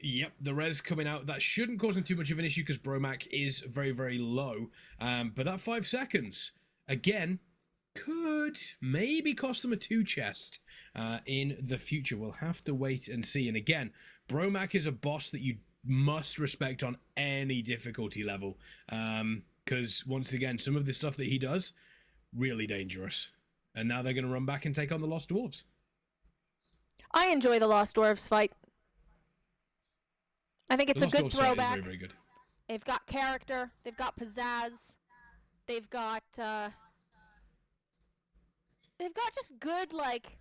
Yep, the res coming out. That shouldn't cause them too much of an issue because Bromac is very, very low. But that 5 seconds, again, could maybe cost them a 2 chest in the future. We'll have to wait and see. And again, Bromac is a boss that you must respect on any difficulty level, because once again, some of the stuff that he does, really dangerous. And now they're going to run back and take on the Lost Dwarves. I enjoy the Lost Dwarves fight. I think it's a good throwback. Very, very good. They've got character. They've got pizzazz. They've got just good, like,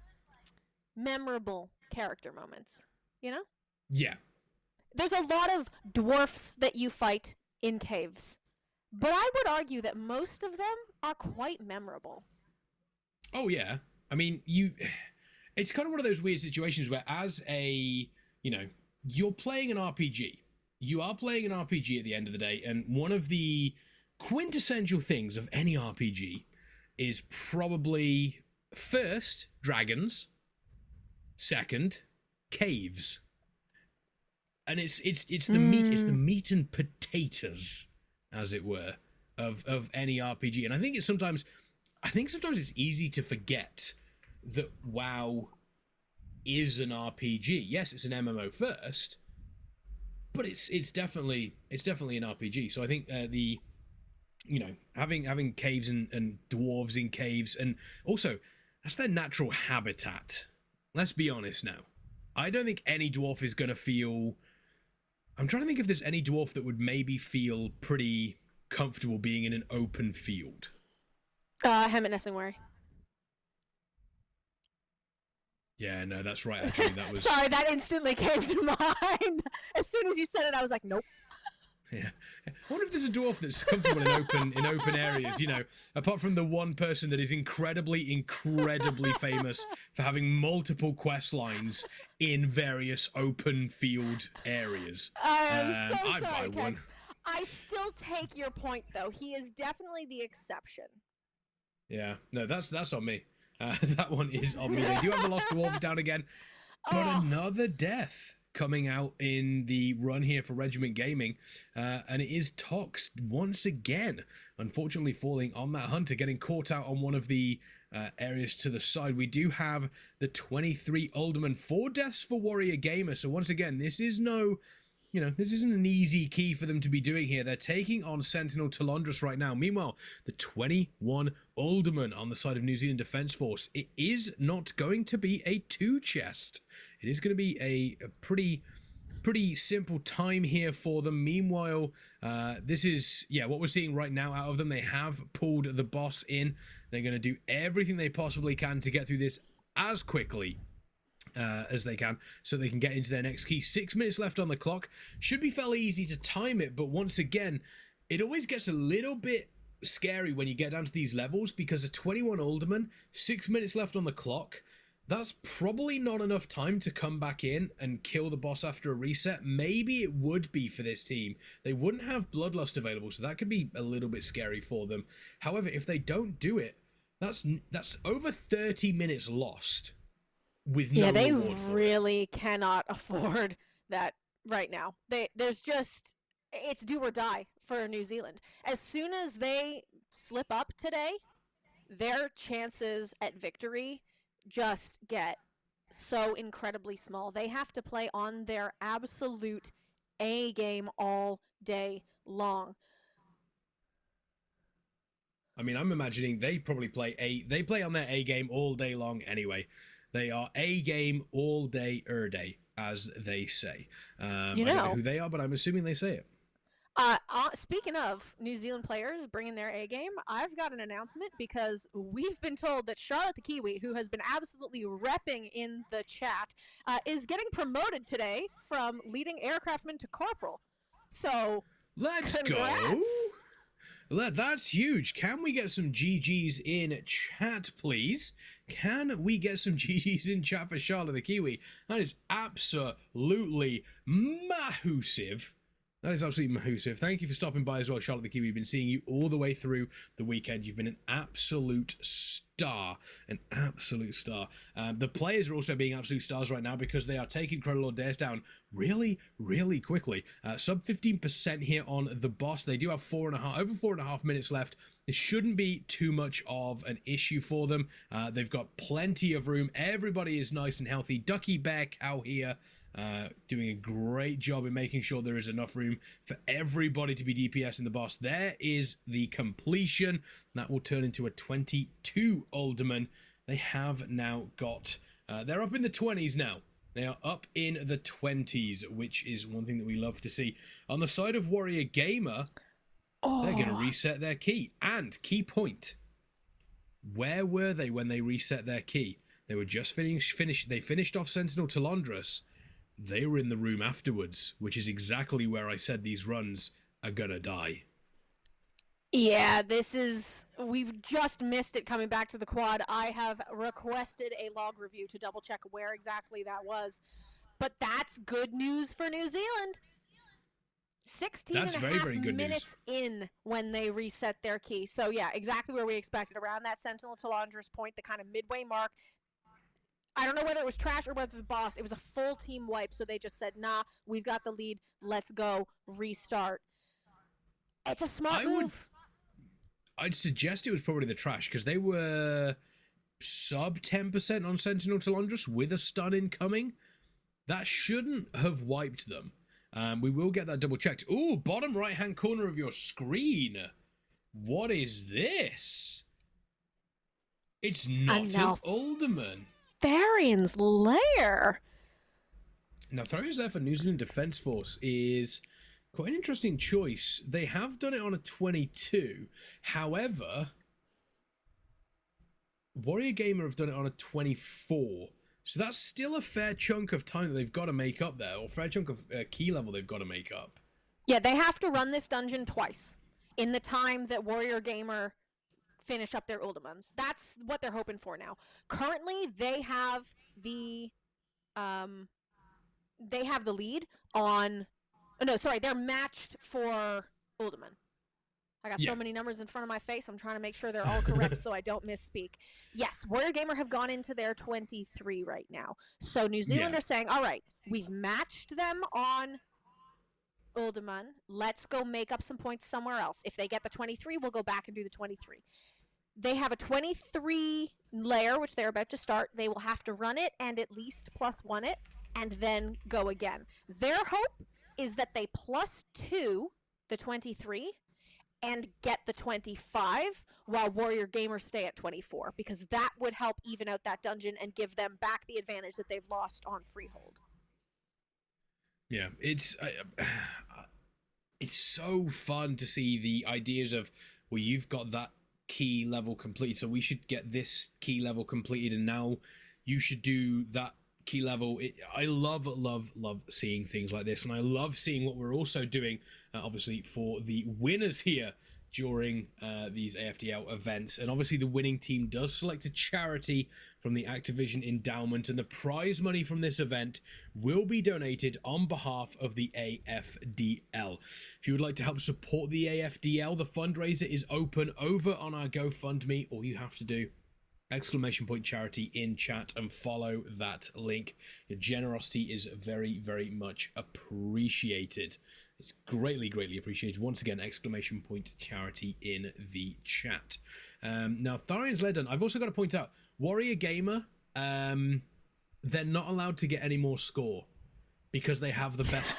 memorable character moments. You know? Yeah. There's a lot of dwarfs that you fight in caves, but I would argue that most of them are quite memorable. Oh yeah, I mean, it's kind of one of those weird situations where, as a, you're playing an RPG. You are playing an RPG at the end of the day, and one of the quintessential things of any RPG is probably, first, dragons, second, caves. And it's the meat and potatoes, as it were, of any RPG. And I think sometimes it's easy to forget that WoW is an RPG. Yes, it's an MMO first, but it's definitely an RPG. So I think having caves and dwarves in caves, and also that's their natural habitat. Let's be honest now. I don't think any dwarf is going to feel... I'm trying to think if there's any dwarf that would maybe feel pretty comfortable being in an open field. Hemmet Nessingwary. Yeah, no, that's right, actually. That was... Sorry, that instantly came to mind. As soon as you said it, I was like, nope. Yeah. I wonder if there's a dwarf that's comfortable in open areas, apart from the one person that is incredibly famous for having multiple quest lines in various open field areas. I am so I'd sorry, buy one. Kex. I still take your point, though. He is definitely the exception. Yeah, no, that's on me. That one is on me. They do have the Lost Dwarves down again, but another death coming out in the run here for Regiment Gaming, and it is Tox once again, unfortunately falling on that hunter, getting caught out on one of the areas to the side. We do have the 23 Alderman, 4 deaths for Warrior Gamer, so once again, this is this isn't an easy key for them to be doing here. They're taking on Sentinel Talondras right now. Meanwhile, the 21 Alderman on the side of New Zealand Defence Force. It is not going to be a 2 chest. It is going to be a pretty simple time here for them. Meanwhile, this is, what we're seeing right now out of them. They have pulled the boss in. They're going to do everything they possibly can to get through this as quickly as they can, so they can get into their next key. 6 minutes left on the clock. Should be fairly easy to time it, but once again, it always gets a little bit scary when you get down to these levels, because a 21 Alderman, 6 minutes left on the clock, that's probably not enough time to come back in and kill the boss after a reset. Maybe it would be for this team. They wouldn't have Bloodlust available, so that could be a little bit scary for them. However, if they don't do it, that's over 30 minutes lost with no they reward for really cannot afford that right now. It's do or die for New Zealand. As soon as they slip up today, their chances at victory just get so incredibly small. They have to play on their absolute A game all day long. I mean, I'm imagining they probably play on their A game all day long anyway. They are A game all day, day, as they say. I don't know who they are, but I'm assuming they say it. Speaking of New Zealand players bringing their A game, I've got an announcement, because we've been told that Charlotte the Kiwi, who has been absolutely repping in the chat, is getting promoted today from leading aircraftman to corporal. So, let's congrats. Go. That's huge. Can we get some GGs in chat, please? Can we get some GGs in chat for Charlotte the Kiwi? That is absolutely massive. That is absolutely mahusive. Thank you for stopping by as well, Charlotte the Key. We've been seeing you all the way through the weekend. You've been an absolute star. An absolute star. The players are also being absolute stars right now because they are taking Crowlord Dares down really, really quickly. Sub 15% here on the boss. They do have over 4.5 minutes left. It shouldn't be too much of an issue for them. They've got plenty of room. Everybody is nice and healthy. Ducky Bear Cow here. Doing a great job in making sure there is enough room for everybody to be DPS in the boss. There is the completion. That will turn into a 22 Alderman. They have now got... they're up in the 20s now. They are up in the 20s, which is one thing that we love to see. On the side of Warrior Gamer, they're going to reset their key. And key point. Where were they when they reset their key? They were just finished. They finished off Sentinel Talondras. They were in the room afterwards, which is exactly where I said these runs are gonna die. Yeah, we've just missed it coming back to the quad. I have requested a log review to double check where exactly that was. But that's good news for New Zealand. 16 That's and a very, half very good minutes in when they reset their key. So yeah, exactly where we expected, around that Sentinel Talondra's point, the kind of midway mark. I don't know whether it was trash or whether it was boss. It was a full team wipe, so they just said, nah, we've got the lead. Let's go. Restart. It's a smart move. I'd suggest it was probably the trash, because they were sub 10% on Sentinel Talondras with a stun incoming. That shouldn't have wiped them. We will get that double checked. Ooh, bottom right-hand corner of your screen. What is this? It's not an Alderman. Tharian's Lair. Now, Tharian's Lair for New Zealand Defence Force is quite an interesting choice. They have done it on a 22. However, Warrior Gamer have done it on a 24. So that's still a fair chunk of time that they've got to make up there, or a fair chunk of key level they've got to make up. Yeah, they have to run this dungeon twice in the time that Warrior Gamer finish up their Uldamans. That's what they're hoping for now. Currently, they have the lead on... Oh, no, sorry, they're matched for Uldaman. I got so many numbers in front of my face. I'm trying to make sure they're all correct so I don't misspeak. Yes, Warrior Gamer have gone into their 23 right now. So New Zealand are saying, all right, we've matched them on Uldaman. Let's go make up some points somewhere else. If they get the 23, we'll go back and do the 23. They have a 23 layer, which they're about to start. They will have to run it and at least +1 it, and then go again. Their hope is that they +2 the 23 and get the 25 while Warrior Gamers stay at 24, because that would help even out that dungeon and give them back the advantage that they've lost on Freehold. Yeah, it's so fun to see the ideas of, well, you've got that key level complete, so we should get this key level completed, and now you should do that key level. I love seeing things like this, and I love seeing what we're also doing, obviously, for the winners here during these AFDL events. And obviously the winning team does select a charity from the Activision endowment, and the prize money from this event will be donated on behalf of the AFDL. If you would like to help support the AFDL, the fundraiser is open over on our GoFundMe. All you have to do, !charity in chat, and follow that link. Your generosity is very, very much appreciated. It's greatly, greatly appreciated. Once again, !charity in the chat. Now, Tharian's Lair done. I've also got to point out, Warrior Gamer, they're not allowed to get any more score because they have the best.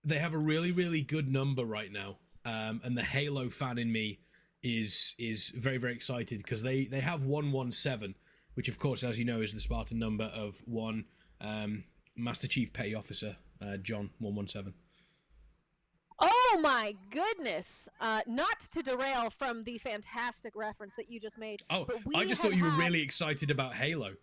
They have a really, really good number right now. And the Halo fan in me is very, very excited because they have 117, which of course, as you know, is the Spartan number of one Master Chief Petty Officer John 117. Oh my goodness! Not to derail from the fantastic reference that you just made. Oh, but I just thought you were really excited about Halo.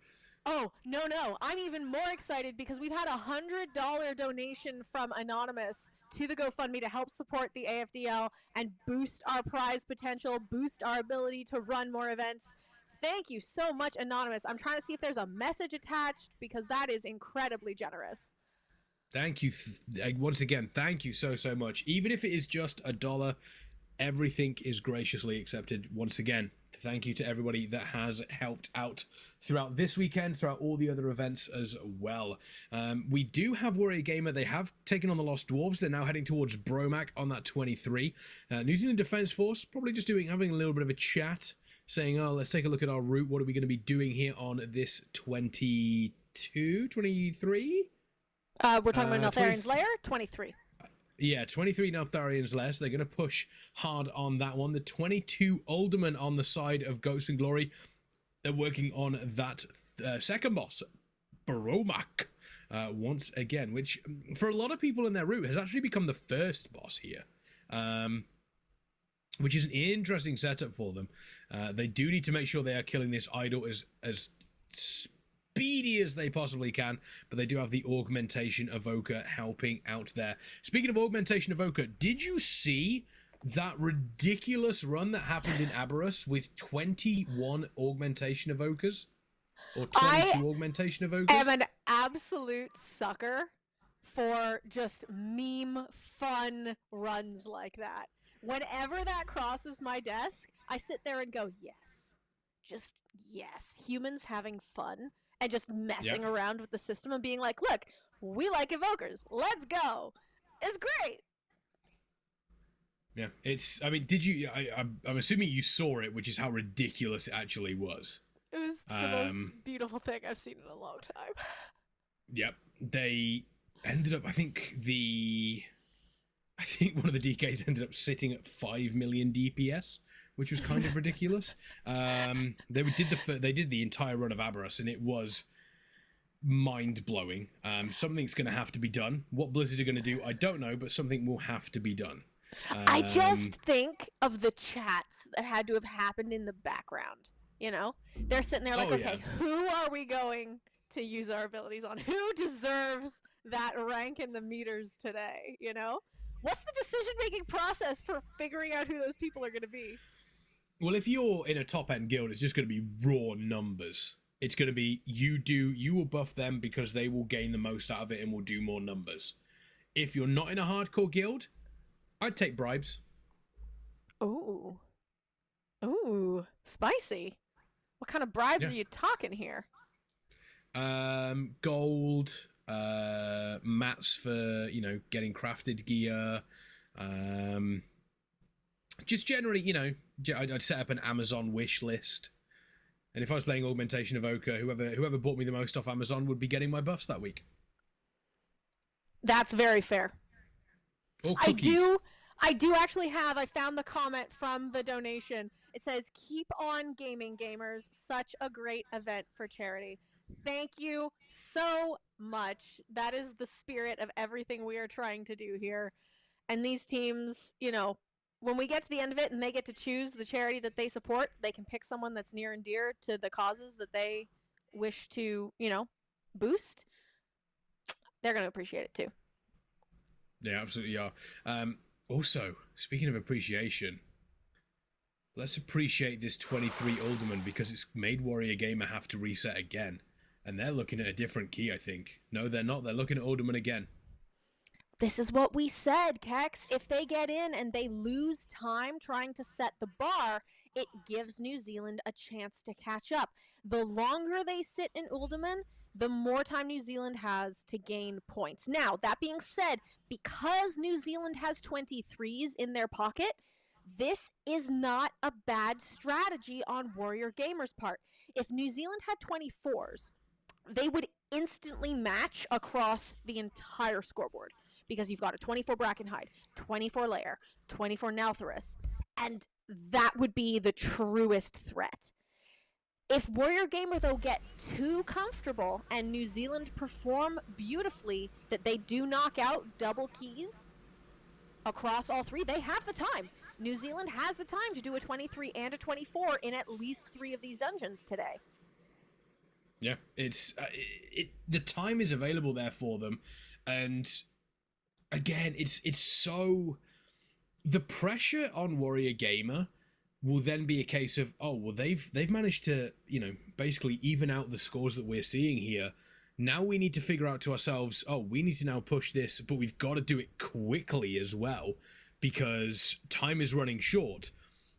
Oh, no. I'm even more excited because we've had a $100 donation from Anonymous to the GoFundMe to help support the AFDL and boost our prize potential, boost our ability to run more events. Thank you so much, Anonymous. I'm trying to see if there's a message attached because that is incredibly generous. Thank you. Once again, thank you so much. Even if it is just $1, everything is graciously accepted. Once again, thank you to everybody that has helped out throughout this weekend, throughout all the other events as well. We do have Warrior Gamer. They have taken on the Lost Dwarves. They're now heading towards Bromac on that 23. New Zealand Defence Force probably just having a little bit of a chat, saying, oh, let's take a look at our route. What are we going to be doing here on this 22, 23? We're talking about Neltharian's Lair, 23. Yeah, 23 Neltharian's Lair. So they're going to push hard on that one. The 22 Alderman on the side of Ghosts and Glory. They're working on that second boss, Bromac, once again, which for a lot of people in their route has actually become the first boss here. Which is an interesting setup for them. They do need to make sure they are killing this idol as speedy as they possibly can, but they do have the Augmentation Evoker helping out there. Speaking of Augmentation Evoker, did you see that ridiculous run that happened in Aberrus with 21 Augmentation Evokers? Or 22 Augmentation Evokers? I am an absolute sucker for just meme fun runs like that. Whenever that crosses my desk, I sit there and go, yes. Just yes. Humans having fun and just messing around with the system and being like, look, we like evokers. Let's go. It's great. Yeah, I mean, did you, I'm assuming you saw it, which is how ridiculous it actually was. It was the most beautiful thing I've seen in a long time. Yep. They ended up, I think one of the DKs ended up sitting at 5 million DPS, which was kind of ridiculous. They did the entire run of Aberrus, and it was mind-blowing. Something's going to have to be done. What Blizzard are going to do, I don't know, but something will have to be done. I just think of the chats that had to have happened in the background. You know, they're sitting there like, okay, who are we going to use our abilities on? Who deserves that rank in the meters today? You know, what's the decision-making process for figuring out who those people are going to be? Well, if you're in a top-end guild, it's just going to be raw numbers. It's going to be you will buff them because they will gain the most out of it and will do more numbers. If you're not in a hardcore guild, I'd take bribes. Ooh, spicy. What kind of bribes are you talking here? Gold, mats for, getting crafted gear. Just generally, I'd set up an Amazon wish list. And if I was playing Augmentation Evoker, whoever bought me the most off Amazon would be getting my buffs that week. That's very fair. Or cookies. I found the comment from the donation. It says, keep on gaming, gamers. Such a great event for charity. Thank you so much. That is the spirit of everything we are trying to do here. And these teams, when we get to the end of it and they get to choose the charity that they support, they can pick someone that's near and dear to the causes that they wish to, boost. They're going to appreciate it too. Yeah, absolutely are. Also, speaking of appreciation, let's appreciate this 23 Alderman because it's made Warrior Gamer have to reset again. And they're looking at a different key, I think. No, they're not. They're looking at Alderman again. This is what we said, Kex. If they get in and they lose time trying to set the bar, it gives New Zealand a chance to catch up. The longer they sit in Uldaman, the more time New Zealand has to gain points. Now, that being said, because New Zealand has 23s in their pocket, this is not a bad strategy on Warrior Gamer's part. If New Zealand had 24s, they would instantly match across the entire scoreboard. Because you've got a 24 Brackenhide, 24 Lair, 24 Naltharus, and that would be the truest threat. If Warrior Gamer, though, get too comfortable and New Zealand perform beautifully, that they do knock out double keys across all three, they have the time. New Zealand has the time to do a 23 and a 24 in at least 3 of these dungeons today. Yeah, the time is available there for them, and again, it's so the pressure on Warrior Gamer will then be a case of, oh well, they've managed to basically even out the scores that we're seeing here. Now we need to figure out to ourselves, oh, we need to now push this, but we've got to do it quickly as well, because time is running short.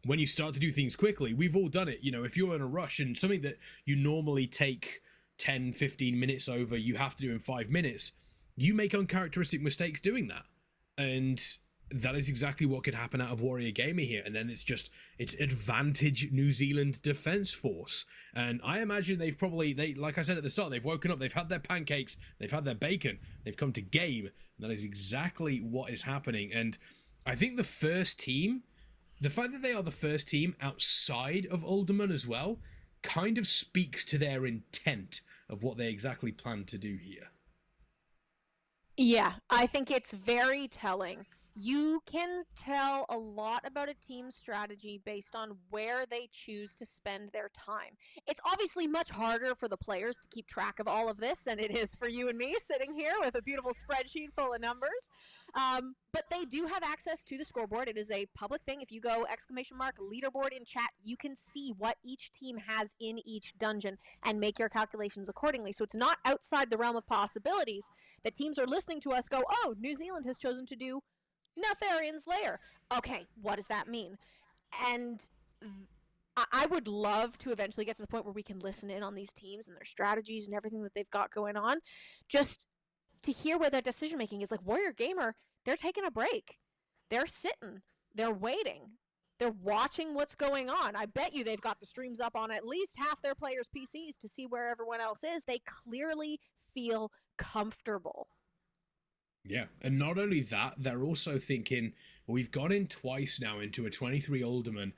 When you start to do things quickly, we've all done it. You know, if you're in a rush and something that you normally take 10, 15 minutes over, you have to do in 5 minutes, you make uncharacteristic mistakes doing that. And that is exactly what could happen out of Warrior Gamer here. And then it's advantage New Zealand Defense Force. And I imagine like I said at the start, they've woken up, they've had their pancakes, they've had their bacon, they've come to game. And that is exactly what is happening. And I think the fact that they are the first team outside of Alderman as well kind of speaks to their intent of what they exactly plan to do here. Yeah, I think it's very telling. You can tell a lot about a team's strategy based on where they choose to spend their time. It's obviously much harder for the players to keep track of all of this than it is for you and me sitting here with a beautiful spreadsheet full of numbers. But they do have access to the scoreboard. It is a public thing. If you go ! Leaderboard in chat, you can see what each team has in each dungeon and make your calculations accordingly. So it's not outside the realm of possibilities that teams are listening to us go, oh, New Zealand has chosen to do Neltharian's Lair. Okay, what does that mean? And I would love to eventually get to the point where we can listen in on these teams and their strategies and everything that they've got going on, just to hear where their decision making is. Like Warrior Gamer, they're taking a break. They're sitting. They're waiting. They're watching what's going on. I bet you they've got the streams up on at least half their players' PCs to see where everyone else is. They clearly feel comfortable. Yeah, and not only that, they're also thinking, we've gone in twice now into a 23 Alderman,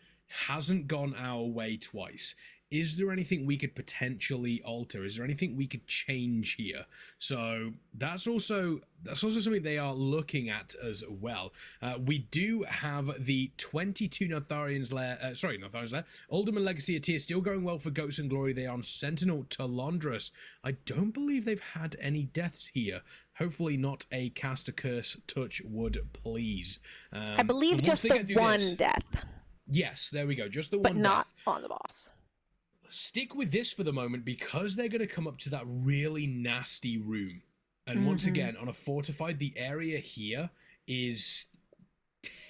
hasn't gone our way twice. Is there anything we could potentially alter? Is there anything we could change here? So that's also something they are looking at as well. We do have the 22 Neltharian's Lair, Neltharian's Lair, Alderman Legacy tier still going well for Goats and Glory. They are on Sentinel Talondras. I don't believe they've had any deaths here. Hopefully not a cast a curse, touch wood, please. I believe just the one death. Yes, there we go. Just the one death. But not on the boss. Stick with this for the moment because they're going to come up to that really nasty room. And once again, on a fortified, the area here is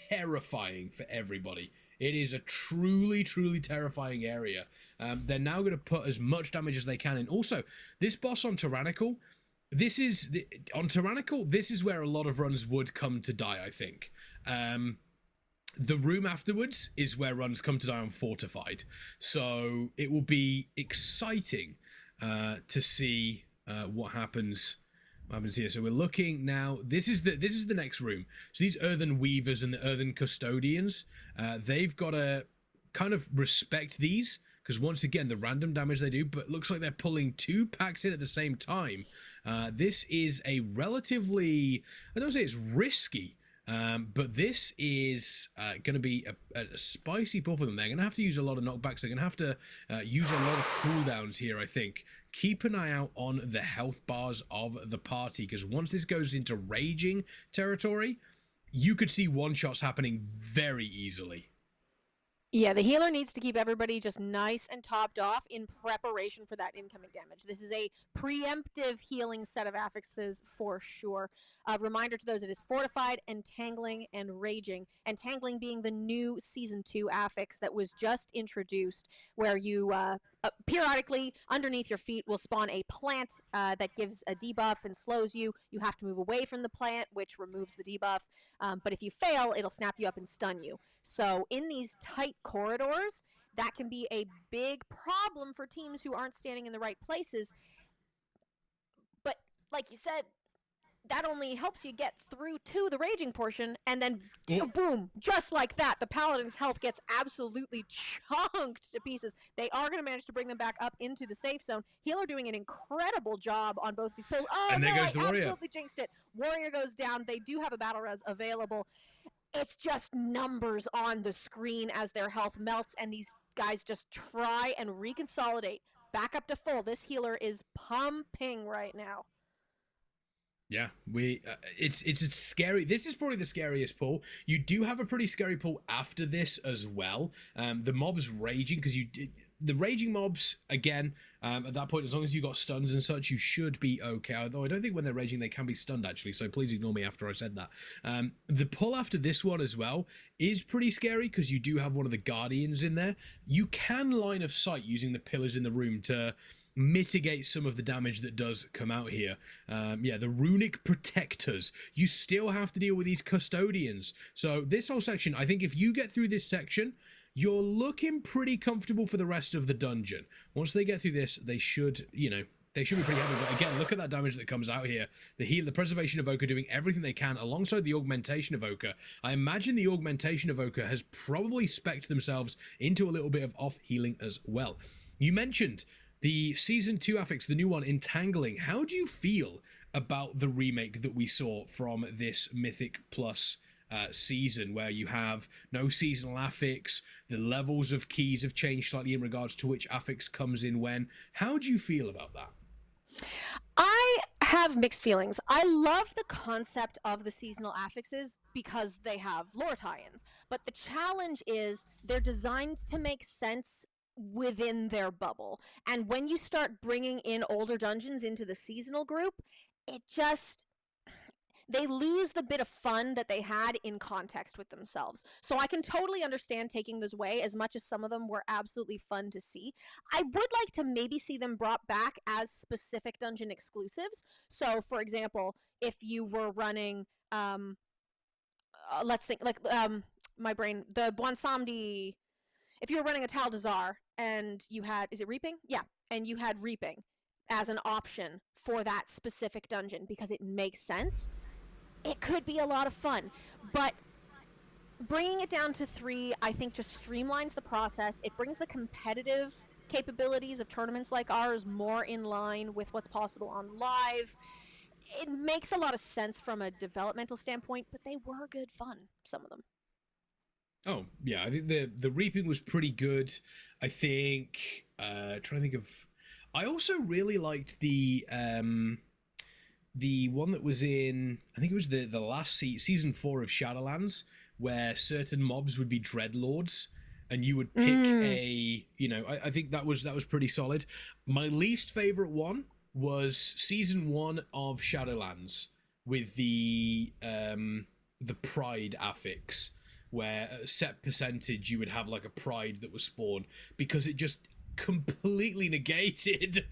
terrifying for everybody. It is a truly, truly terrifying area. They're now going to put as much damage as they can in. Also, this boss on Tyrannical, this is where a lot of runs would come to die, I think. The room afterwards is where runs come to die on Fortified. So it will be exciting to see what happens here. So we're looking now. This is the next room. So these Earthen Weavers and the Earthen Custodians, they've got to kind of respect these, because once again, the random damage they do, but it looks like they're pulling 2 packs in at the same time. This is a relatively, I don't say it's risky, but this is going to be a spicy pull for them. They're going to have to use a lot of knockbacks. They're going to have to use a lot of cooldowns here, I think. Keep an eye out on the health bars of the party, because once this goes into raging territory, you could see one-shots happening very easily. Yeah, the healer needs to keep everybody just nice and topped off in preparation for that incoming damage. This is a preemptive healing set of affixes for sure. Reminder to those, it is Fortified, Entangling, and Raging. Entangling being the new Season 2 affix that was just introduced, where you periodically, underneath your feet, will spawn a plant that gives a debuff and slows you. You have to move away from the plant, which removes the debuff. But if you fail, it'll snap you up and stun you. So in these tight corridors, that can be a big problem for teams who aren't standing in the right places. But like you said, that only helps you get through to the raging portion, and then boom, just like that, the Paladin's health gets absolutely chunked to pieces. They are going to manage to bring them back up into the safe zone. Healer doing an incredible job on both these pulls. Oh, and no, there goes the Warrior. Absolutely jinxed it. Warrior goes down. They do have a battle res available. It's just numbers on the screen as their health melts, and these guys just try and reconsolidate back up to full. This healer is pumping right now. Yeah, it's scary. This is probably the scariest pull. You do have a pretty scary pull after this as well. The mob's raging because the raging mobs, again, at that point, as long as you got stuns and such, you should be okay. Although I don't think when they're raging, they can be stunned, actually. So please ignore me after I said that. The pull after this one as well is pretty scary because you do have one of the Guardians in there. You can line of sight using the pillars in the room to mitigate some of the damage that does come out here. Yeah, the runic protectors. You still have to deal with these custodians. So this whole section, I think if you get through this section, you're looking pretty comfortable for the rest of the dungeon. Once they get through this, they should, you know, they should be pretty happy. But again, look at that damage that comes out here. The preservation evoker doing everything they can alongside the augmentation evoker. I imagine the augmentation evoker has probably spec'd themselves into a little bit of off healing as well. You mentioned the Season 2 affix, the new one, Entangling. How do you feel about the remake that we saw from this Mythic Plus season, where you have no seasonal affix, the levels of keys have changed slightly in regards to which affix comes in when? How do you feel about that? I have mixed feelings. I love the concept of the seasonal affixes because they have lore tie-ins, but the challenge is they're designed to make sense within their bubble. And when you start bringing in older dungeons into the seasonal group, it just, they lose the bit of fun that they had in context with themselves. So I can totally understand taking those away, as much as some of them were absolutely fun to see. I would like to maybe see them brought back as specific dungeon exclusives. So for example, if you were running let's think, like my brain, the Bwansamdi, if you were running a Tal Dazar and you had, is it Reaping? Yeah, and you had Reaping as an option for that specific dungeon because it makes sense, it could be a lot of fun. But bringing it down to 3, I think, just streamlines the process. It brings the competitive capabilities of tournaments like ours more in line with what's possible on live. It makes a lot of sense from a developmental standpoint, but they were good fun, some of them. Oh, yeah, I think the Reaping was pretty good. I think, trying to think of... I also really liked the one that was in, I think it was the last season 4 of Shadowlands, where certain mobs would be Dreadlords, and you would pick a, you know, I think that was pretty solid. My least favorite one was season 1 of Shadowlands with the Pride affix, where at a set percentage you would have like a Pride that was spawned, because it just completely negated.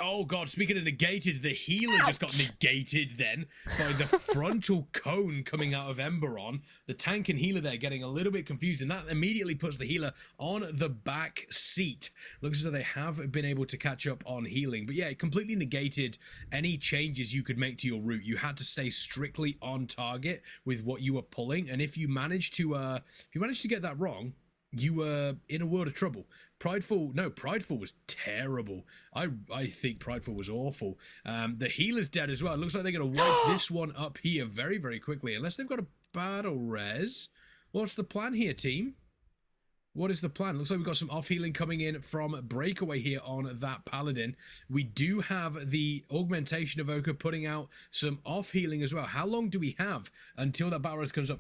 Oh god, speaking of negated, the healer just got negated then by the frontal cone coming out of Emberon. The tank and healer there getting a little bit confused, and that immediately puts the healer on the back seat. Looks as though they have been able to catch up on healing, but yeah, it completely negated any changes you could make to your route. You had to stay strictly on target with what you were pulling, and if you managed to get that wrong, you were in a world of trouble. Prideful was terrible. I think Prideful was awful. The healer's dead as well. It looks like they're going to wipe this one up here very, very quickly, unless they've got a battle res. What's the plan here, team? What is the plan? Looks like we've got some off healing coming in from Breakaway here on that Paladin. We do have the Augmentation Evoker putting out some off healing as well. How long do we have until that battle res comes up?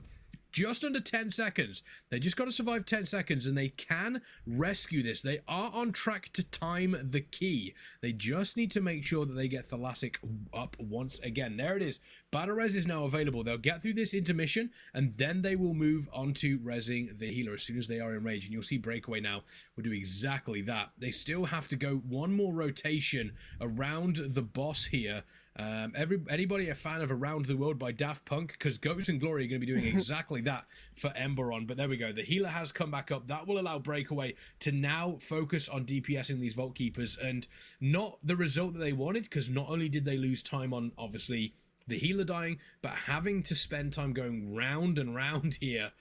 Just under 10 seconds. They just got to survive 10 seconds and they can rescue this. They are on track to time the key. They just need to make sure that they get Thalassic up once again. There it is. Battle Res is now available. They'll get through this intermission and then they will move on to resing the healer as soon as they are in rage. And you'll see Breakaway now will do exactly that. They still have to go one more rotation around the boss here. Anybody a fan of Around the World by Daft Punk? Because Ghosts and Glory are going to be doing exactly that for Emberon. But there we go. The healer has come back up. That will allow Breakaway to now focus on DPSing these Vault Keepers, and not the result that they wanted, because not only did they lose time on, obviously, the healer dying, but having to spend time going round and round here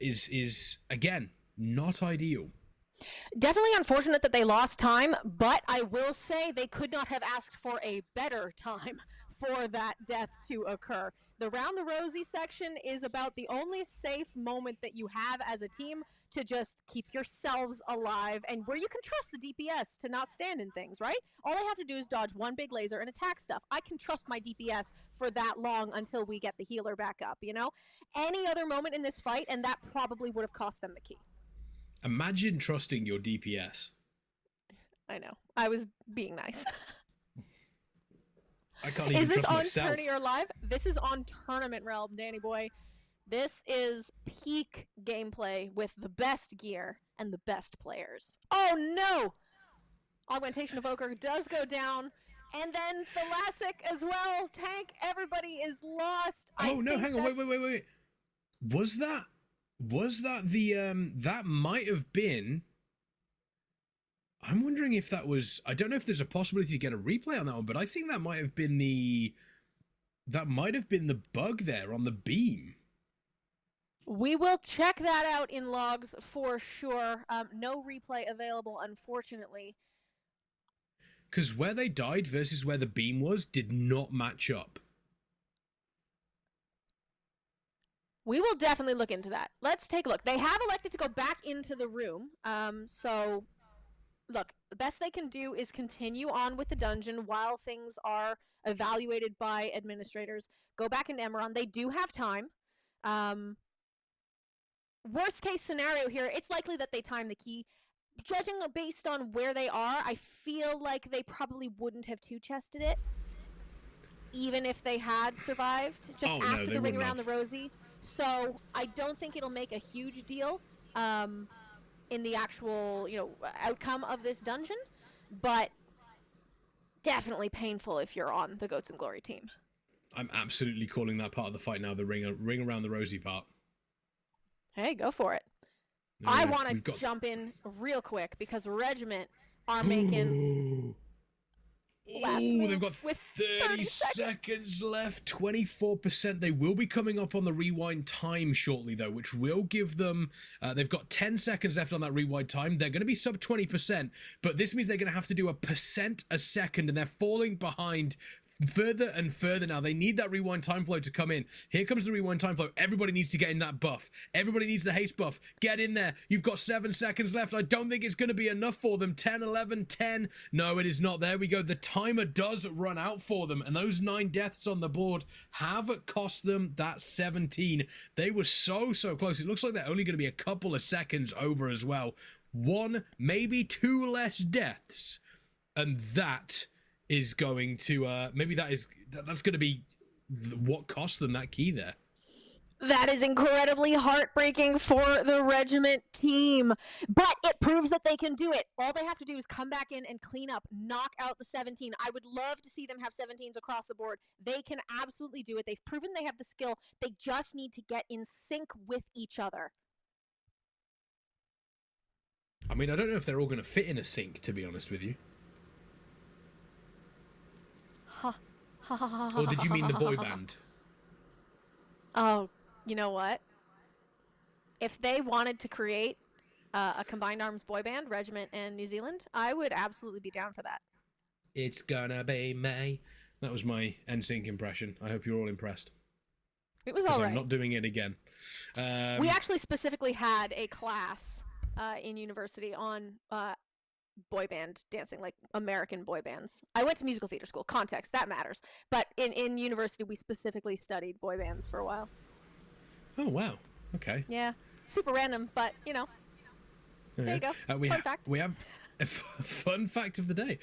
is again, not ideal. Definitely unfortunate that they lost time, but I will say they could not have asked for a better time for that death to occur. The Round the Rosie section is about the only safe moment that you have as a team to just keep yourselves alive, and where you can trust the DPS to not stand in things, right? All they have to do is dodge one big laser and attack stuff. I can trust my DPS for that long until we get the healer back up, you know? Any other moment in this fight, and that probably would have cost them the key. Imagine trusting your DPS. I know. I was being nice. I can't even Is this trust on myself. Tourney or Live? This is on Tournament Realm, Danny boy. This is peak gameplay with the best gear and the best players. Oh no! Augmentation Evoker does go down, and then Thalassic as well. Tank, everybody is lost. Oh no, hang on, wait. Was that the that might have been, I'm wondering if that was, I don't know if there's a possibility to get a replay on that one, but I think that might have been the bug there on the beam. We will check that out in logs for sure. No replay available, unfortunately. Because where they died versus where the beam was did not match up. We will definitely look into that. Let's take a look. They have elected to go back into the room. So, look, the best they can do is continue on with the dungeon while things are evaluated by administrators. Go back into Emerald. They do have time. Worst case scenario here, it's likely that they time the key. Judging based on where they are, I feel like they probably wouldn't have two-chested it, even if they had survived, just after the ring around the rosy. So I don't think it'll make a huge deal in the actual, outcome of this dungeon, but definitely painful if you're on the Goats and Glory team. I'm absolutely calling that part of the fight now, the ring around the rosy part. Hey, go for it. I want to jump in real quick because Regiment are making last moves. They've got 30 seconds left, 24%. They will be coming up on the rewind time shortly, though, which will give them, they've got 10 seconds left on that rewind time. They're going to be sub 20%, but this means they're going to have to do 1% a second, and they're falling behind further and further now. They need that rewind time flow to come in. Here comes the rewind time flow. Everybody needs to get in that buff. Everybody needs the haste buff. Get in there. You've got 7 seconds left. I don't think it's going to be enough for them. 10, 11, 10. No, it is not. There we go. The timer does run out for them, and those 9 deaths on the board have cost them that 17. They were so close. It looks like they're only going to be a couple of seconds over as well. 1, maybe 2 less deaths, and that is going to that's going to be what cost them that key there. That is incredibly heartbreaking for the Regiment team, but it proves that they can do it. All they have to do is come back in and clean up, knock out the 17. I would love to see them have 17s across the board. They can absolutely do it. They've proven they have the skill. They just need to get in sync with each other. I mean, I don't know if they're all going to fit in a sync, to be honest with you. Or did you mean the boy band? Oh, you know what? If they wanted to create a combined arms boy band, Regiment and New Zealand, I would absolutely be down for that. It's gonna be May. That was my NSYNC impression. I hope you're all impressed. It was all right. I'm not doing it again. We actually specifically had a class in university on boy band dancing, like American boy bands. I went to musical theater school. Context, that matters. But in university, we specifically studied boy bands for a while. Oh, wow. Okay. Yeah. Super random, but, there you go. Fun fact. We have a fun fact of the day.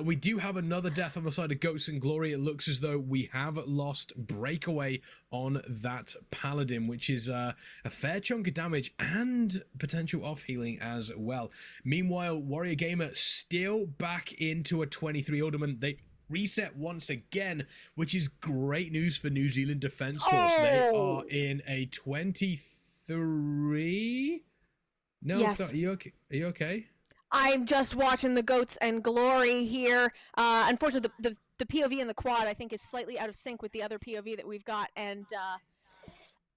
We do have another death on the side of Goats and Glory. It looks as though we have lost Breakaway on that Paladin, which is a fair chunk of damage and potential off healing as well. Meanwhile, Warrior Gamer still back into a 23 Alderman. They reset once again, which is great news for New Zealand Defence Force. They are in a 23. No, yes. Are you okay? I'm just watching the Goats and Glory here. Unfortunately, the POV in the quad, I think, is slightly out of sync with the other POV that we've got, and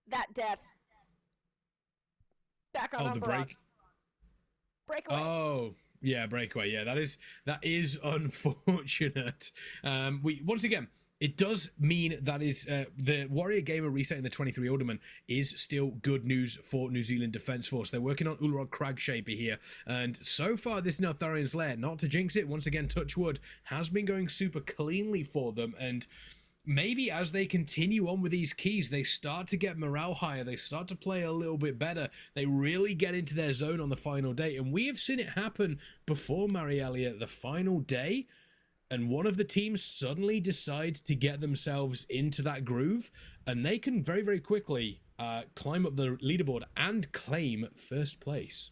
that death. Back on the break. Breakaway. Oh, yeah, Breakaway. Yeah, that is unfortunate. Once again, it does mean that is the Warrior Gamer resetting the 23 Alderman is still good news for New Zealand Defence Force. They're working on Ulrod Cragshaper here, and so far this Neltharian's Lair, not to jinx it, once again, touch wood, has been going super cleanly for them, and maybe as they continue on with these keys, they start to get morale higher. They start to play a little bit better. They really get into their zone on the final day. And we have seen it happen before, Marielle, the final day. And one of the teams suddenly decides to get themselves into that groove. And they can very, very quickly climb up the leaderboard and claim first place.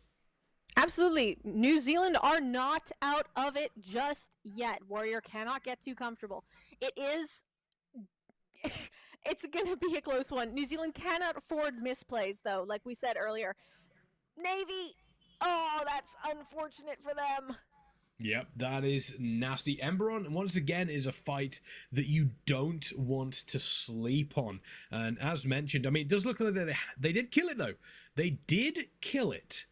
Absolutely. New Zealand are not out of it just yet. Warrior cannot get too comfortable. It is... It's going to be a close one. New Zealand cannot afford misplays, though, like we said earlier. Navy, oh, that's unfortunate for them. Yep, that is nasty. Emberon, once again, is a fight that you don't want to sleep on. And as mentioned, I mean, it does look like they did kill it, though. They did kill it.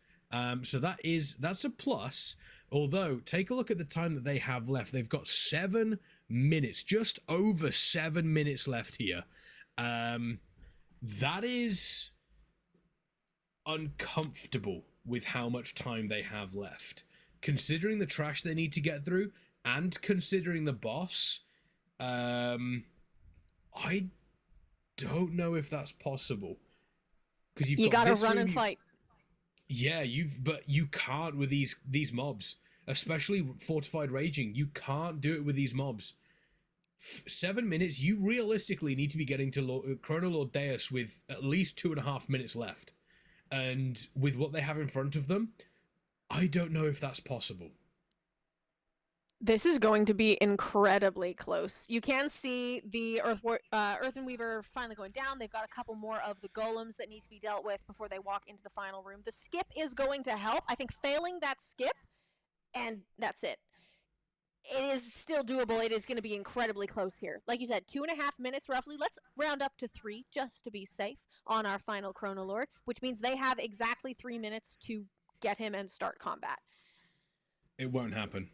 So that's a plus. Although, take a look at the time that they have left. They've got 7 minutes, just over 7 minutes left here. That is uncomfortable with how much time they have left. Considering the trash they need to get through, and considering the boss, I don't know if that's possible. Because you gotta run and fight. Yeah, but you can't with these mobs, especially fortified raging. You can't do it with these mobs. 7 minutes. You realistically need to be getting to Chrono Lord Deus with at least 2.5 minutes left, and with what they have in front of them, I don't know if that's possible. This is going to be incredibly close. You can see the Earthen Weaver finally going down. They've got a couple more of the golems that need to be dealt with before they walk into the final room. The skip is going to help. I think failing that skip, and that's it. It is still doable. It is going to be incredibly close here. Like you said, 2.5 minutes roughly. Let's round up to 3 just to be safe on our final Chrono Lord, which means they have exactly 3 minutes to get him and start combat. It won't happen.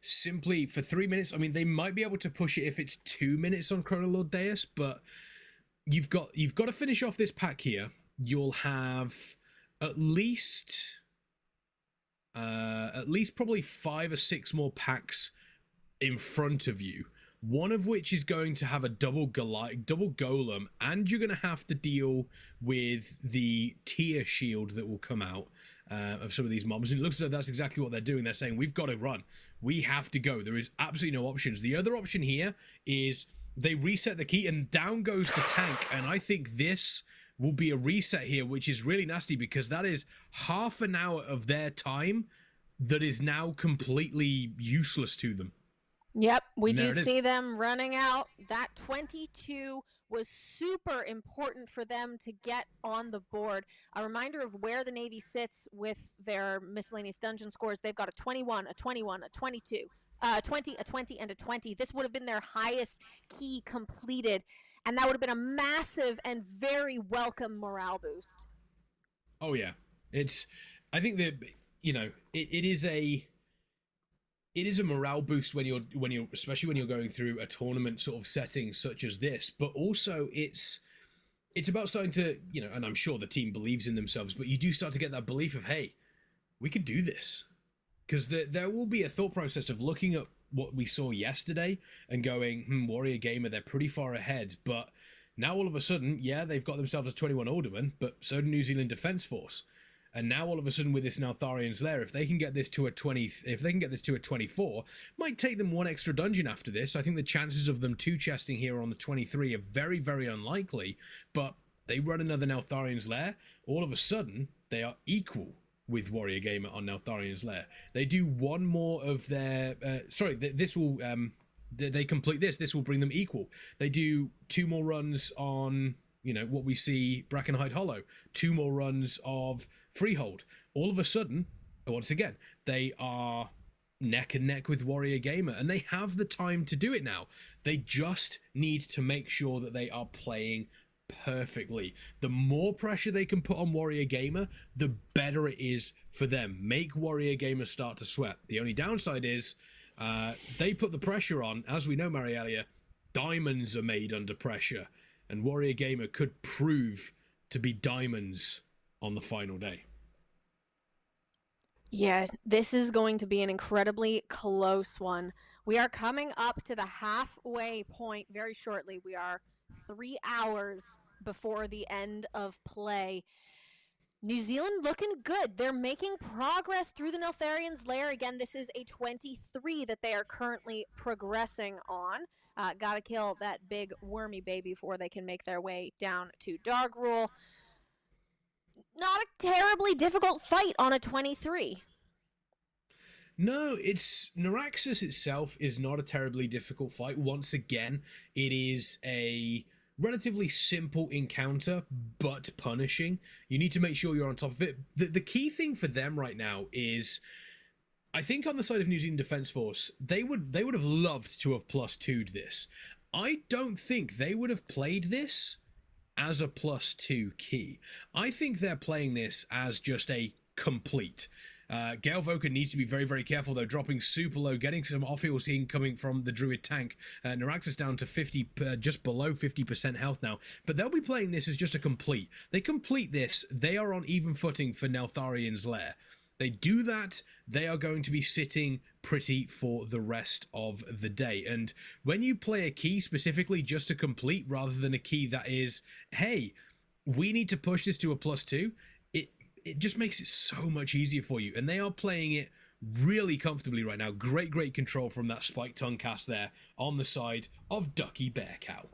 Simply for 3 minutes. I mean, they might be able to push it if it's 2 minutes on Chrono Lord Deus, but you've got to finish off this pack here. You'll have at least probably 5 or 6 more packs in front of you. One of which is going to have a double golem, and you're going to have to deal with the tier shield that will come out of some of these mobs. And it looks as though that's exactly what they're doing. They're saying, we've got to run. We have to go. There is absolutely no options. The other option here is they reset the key and down goes the tank. And I think this will be a reset here, which is really nasty because that is half an hour of their time that is now completely useless to them. Yep, we do see them running out. That 22 was super important for them to get on the board. A reminder of where the Navy sits with their miscellaneous dungeon scores. They've got a 21, a 21, a 22, a 20, a 20, and a 20. This would have been their highest key completed, and that would have been a massive and very welcome morale boost. Oh, yeah. I think that, it is a morale boost when you're especially when you're going through a tournament sort of setting such as this, but also it's about starting to, and I'm sure the team believes in themselves, but you do start to get that belief of, hey, we could do this. Because there will be a thought process of looking at what we saw yesterday and going, Warrior Gamer, they're pretty far ahead, but now all of a sudden, yeah, they've got themselves a 21 alderman, but so do New Zealand Defence Force. And now all of a sudden with this Neltharian's Lair, if they can get this to a 24, might take them 1 extra dungeon after this. I think the chances of them 2-chesting here on the 23 are very, very unlikely, but they run another Neltharian's Lair, all of a sudden they are equal with Warrior Gamer on Neltharian's Lair. They do one more of their this will they complete this will bring them equal. They do 2 more runs on what we see Brackenhide Hollow, 2 more runs of Freehold. All of a sudden, once again, they are neck and neck with Warrior Gamer, and they have the time to do it now. They just need to make sure that they are playing perfectly. The more pressure they can put on Warrior Gamer, the better it is for them. Make Warrior Gamer start to sweat. The only downside is they put the pressure on. As we know, Marielle, diamonds are made under pressure, and Warrior Gamer could prove to be diamonds on the final day. Yeah, this is going to be an incredibly close one. We are coming up to the halfway point very shortly. We are 3 hours before the end of play. New Zealand looking good. They're making progress through the Neltharian's lair. Again, this is a 23 that they are currently progressing on. Gotta kill that big wormy baby before they can make their way down to Dargrul. Not a terribly difficult fight on a 23. No, it's Neuraxis itself is not a terribly difficult fight. Once again, it is a relatively simple encounter, but punishing. You need to make sure you're on top of it. The key thing for them right now is, I think on the side of New Zealand Defence Force, they would have loved to have +2'd this. I don't think they would have played this as a +2 key. I think they're playing this as just a complete. Gale Voker needs to be very, very careful, though, dropping super low, getting some off-heal scene coming from the Druid tank. Neuraxis down to 50, just below 50% health now, but they'll be playing this as just a complete. They complete this, they are on even footing for Neltharian's lair. They do that, they are going to be sitting pretty for the rest of the day. And when you play a key specifically just to complete, rather than a key that is, hey, we need to push this to a +2, it just makes it so much easier for you. And they are playing it really comfortably right now. Great control from that Spike Tongue cast there on the side of Ducky Bear Cow.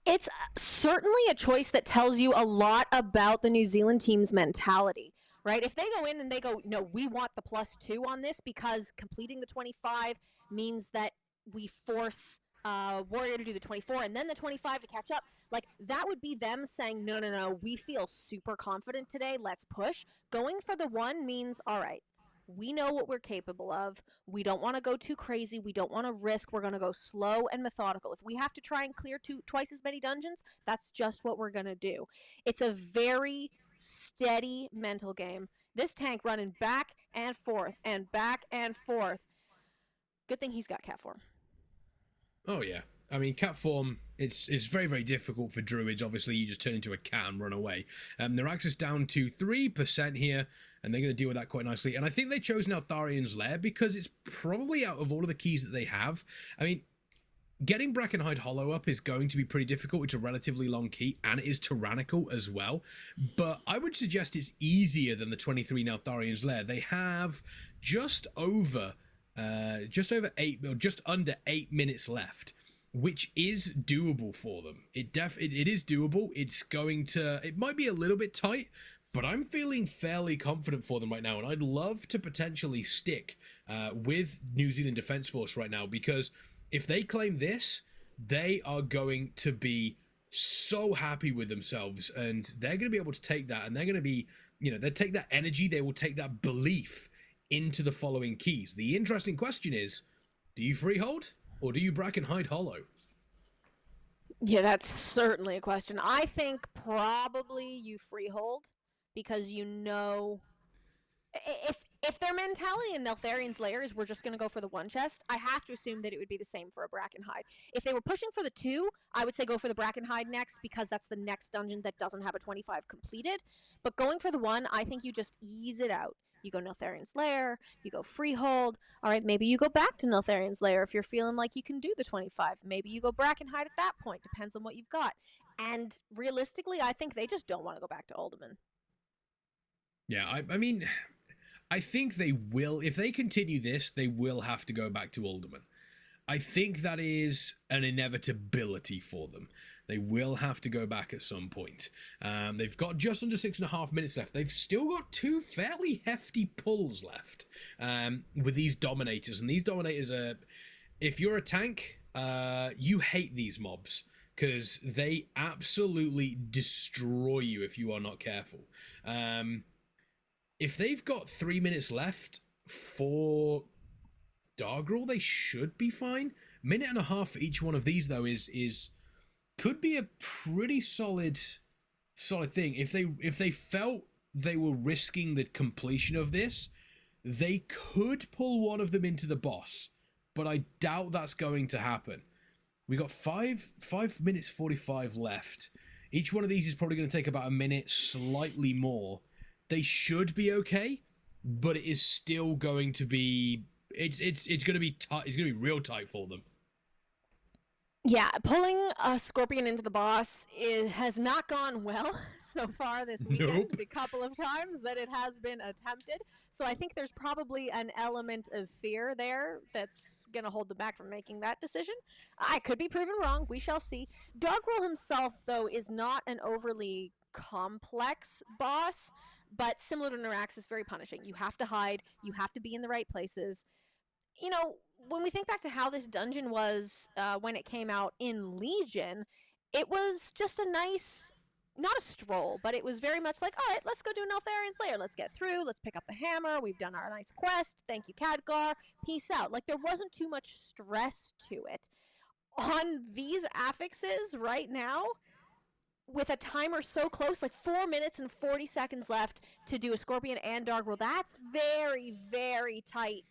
It's certainly a choice that tells you a lot about the New Zealand team's mentality, right? If they go in and they go, no, we want the +2 on this because completing the 25 means that we force Warrior to do the 24 and then the 25 to catch up, like that would be them saying, no, we feel super confident today, let's push. Going for the 1 means, all right, we know what we're capable of. We don't want to go too crazy. We don't want to risk. We're going to go slow and methodical. If we have to try and clear twice as many dungeons, that's just what we're going to do. It's a very steady mental game. This tank running back and forth and back and forth. Good thing he's got cat form. Oh yeah, I mean cat form. It's very, very difficult for druids. Obviously, you just turn into a cat and run away. Neuraxis down to 3% here, and they're going to deal with that quite nicely. And I think they chose Neltharian's lair because it's probably out of all of the keys that they have. I mean, getting Brackenhide Hollow up is going to be pretty difficult. It's a relatively long key, and it is tyrannical as well. But I would suggest it's easier than the 23 Neltharian's lair. They have just under 8 minutes left, which is doable for them. It is doable. It might be a little bit tight, but I'm feeling fairly confident for them right now, and I'd love to potentially stick with New Zealand Defence Force right now, because if they claim this, they are going to be so happy with themselves, and they're going to be able to take that, and they're going to be, they'll take that energy, they will take that belief into the following keys. The interesting question is, do you freehold or do you Brackenhide Hollow? Yeah, that's certainly a question. I think probably you freehold, because if their mentality in Neltharian's lair is we're just going to go for the 1 chest, I have to assume that it would be the same for a Brackenhide. If they were pushing for the 2, I would say go for the Brackenhide next, because that's the next dungeon that doesn't have a 25 completed. But going for the 1, I think you just ease it out. You go Neltharian's lair, you go freehold. All right, maybe you go back to Neltharian's lair if you're feeling like you can do the 25. Maybe you go Brackenhide at that point. Depends on what you've got. And realistically, I think they just don't want to go back to Uldaman. Yeah, I mean, I think they will. If they continue this, they will have to go back to Uldaman. I think that is an inevitability for them. They will have to go back at some point. They've got just under 6.5 minutes left. They've still got 2 fairly hefty pulls left with these Dominators. And these Dominators are, if you're a tank, you hate these mobs, because they absolutely destroy you if you are not careful. If they've got 3 minutes left for Dargrul, they should be fine. 1.5 minutes for each one of these, though, could be a pretty solid thing. If they felt they were risking the completion of this, they could pull one of them into the boss, but I doubt that's going to happen. We got 5 minutes 45 left. Each one of these is probably going to take about a minute, slightly more. They should be okay, but it is still going to be it's gonna be tight. It's gonna be real tight for them. Yeah, pulling a Scorpion into the boss has not gone well so far this weekend. Nope. The couple of times that it has been attempted. So I think there's probably an element of fear there that's going to hold them back from making that decision. I could be proven wrong. We shall see. Doggerel himself, though, is not an overly complex boss, but similar to Naraxis, very punishing. You have to hide. You have to be in the right places. You know, when we think back to how this dungeon was when it came out in Legion, it was just a nice, not a stroll, but it was very much like, all right, let's go do Neltharion Slayer. Let's get through. Let's pick up the hammer. We've done our nice quest. Thank you, Khadgar. Peace out. Like, there wasn't too much stress to it. On these affixes right now, with a timer so close, like 4 minutes and 40 seconds left to do a Scorpion and Doggerel, that's very, very tight.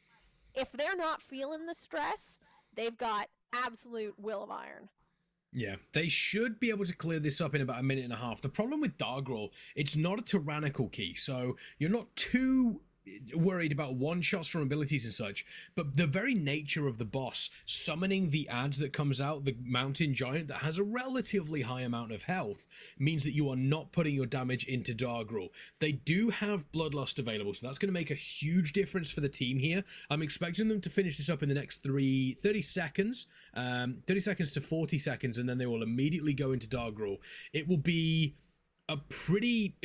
If they're not feeling the stress, they've got absolute will of iron. Yeah, they should be able to clear this up in about a minute and a half. The problem with Doggerel, it's not a tyrannical key, so you're not too worried about one-shots from abilities and such, but the very nature of the boss, summoning the ad that comes out, the mountain giant that has a relatively high amount of health, means that you are not putting your damage into Doggerel. They do have Bloodlust available, so that's going to make a huge difference for the team here. I'm expecting them to finish this up in the next 30 seconds, 30 seconds to 40 seconds, and then they will immediately go into Doggerel. It'll be a pretty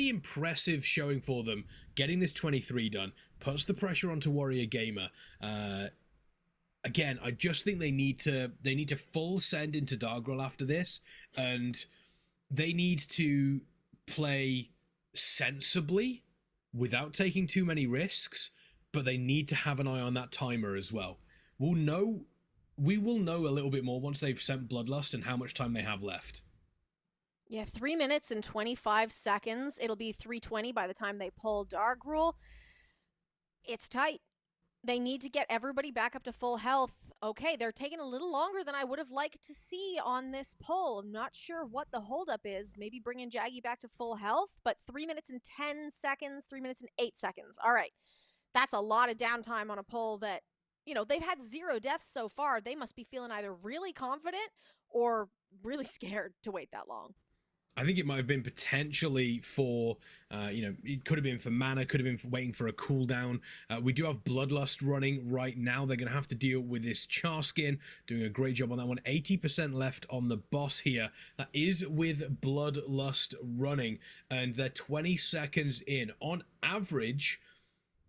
impressive showing for them. Getting this 23 done puts the pressure onto Warrior Gamer. Again, I just think they need to full send into Doggerel after this, and they need to play sensibly without taking too many risks, but they need to have an eye on that timer as well. We will know a little bit more once they've sent Bloodlust and how much time they have left. Yeah, 3 minutes and 25 seconds. It'll be 3:20 by the time they pull Doggerel. It's tight. They need to get everybody back up to full health. Okay, they're taking a little longer than I would have liked to see on this pull. I'm not sure what the holdup is. Maybe bringing Jaggy back to full health, but 3 minutes and 10 seconds, 3 minutes and 8 seconds. All right, that's a lot of downtime on a pull that, you know, they've had 0 deaths so far. They must be feeling either really confident or really scared to wait that long. I think it might have been potentially for, it could have been for mana, could have been for waiting for a cooldown. We do have Bloodlust running right now. They're going to have to deal with this Char skin, doing a great job on that one. 80% left on the boss here. That is with Bloodlust running, and they're 20 seconds in. On average,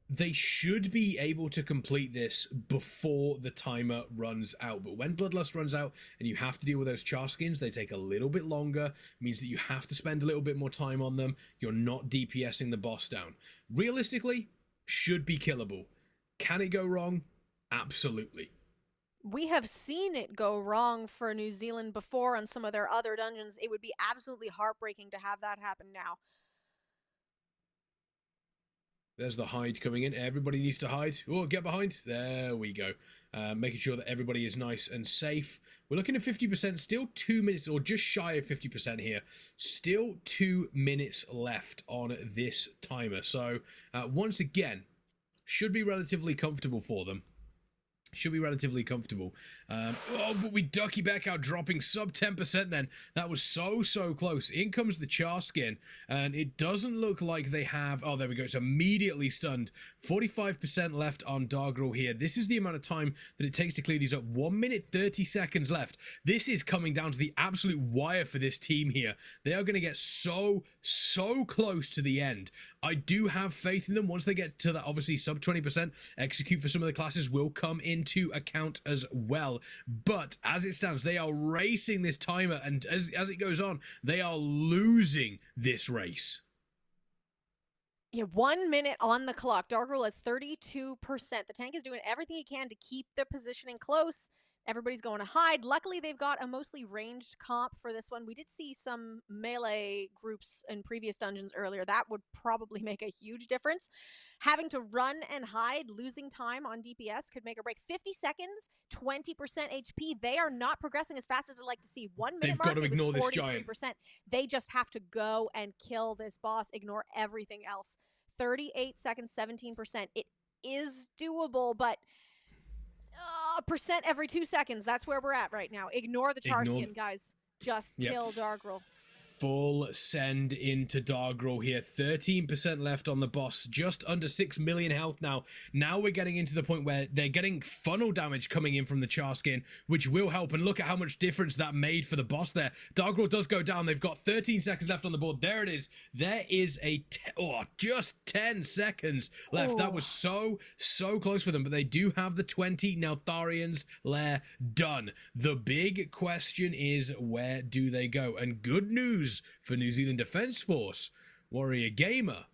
they should be able to complete this before the timer runs out. But when Bloodlust runs out and you have to deal with those Char skins, they take a little bit longer. Means that you have to spend a little bit more time on them. You're not DPSing the boss down. Realistically, should be killable. Can it go wrong? Absolutely. We have seen it go wrong for New Zealand before on some of their other dungeons. It would be absolutely heartbreaking to have that happen now. There's the hide coming in. Everybody needs to hide. Oh, get behind. There we go. Making sure that everybody is nice and safe. We're looking at 50%. Still 2 minutes, or just shy of 50% here. Still 2 minutes left on this timer. So, once again, should be relatively comfortable for them. Should be relatively comfortable. But we ducky back out, dropping sub 10% then. That was so close. In comes the Char skin, and it doesn't look like they have... Oh, there we go. It's immediately stunned. 45% left on Doggerel here. This is the amount of time that it takes to clear these up. 1 minute, 30 seconds left. This is coming down to the absolute wire for this team here. They are going to get so close to the end. I do have faith in them. Once they get to that, obviously, sub 20%, execute for some of the classes will come into account as well. But as it stands, they are racing this timer, and as it goes on, they are losing this race. Yeah, 1 minute on the clock. Doggerel at 32%. The tank is doing everything he can to keep the positioning close. Everybody's going to hide. Luckily, they've got a mostly ranged comp for this one. We did see some melee groups in previous dungeons earlier. That would probably make a huge difference. Having to run and hide, losing time on DPS could make or break. 50 seconds, 20% HP. They are not progressing as fast as I'd like to see. 1 minute They've mark, got to ignore this 43%. giant. They just have to go and kill this boss, ignore everything else. 38 seconds, 17%. is doable, but percent every 2 seconds. That's where we're at right now. Ignore the Charskin, guys. Just kill Dargrel. Full send into Dargrel here. 13% left on the boss. Just under 6 million health now. Now we're getting into the point where they're getting funnel damage coming in from the Charskin, which will help. And look at how much difference that made for the boss there. Dargrel does go down. They've got 13 seconds left on the board. There it is. There is a just 10 seconds left. That was so close for them. But they do have the 20 Neltharian's Lair done. The big question is, where do they go? And good news for New Zealand Defence Force, Warrior Gamer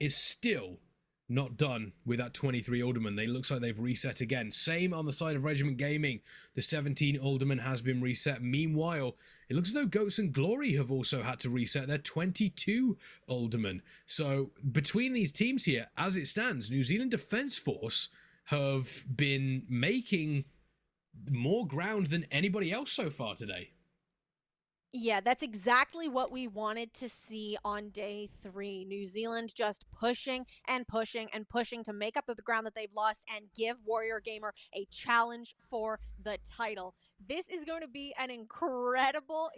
is still not done with that 23 Alderman. They looks like they've reset again. Same on the side of Regiment Gaming. The 17 Alderman has been reset. Meanwhile, it looks as though Goats and Glory have also had to reset their 22 Alderman. So between these teams here, as it stands, New Zealand Defence Force have been making more ground than anybody else so far today. Yeah, that's exactly what we wanted to see on day 3. New Zealand just pushing and pushing and pushing to make up the ground that they've lost and give Warrior Gamer a challenge for the title. This is going to be an incredible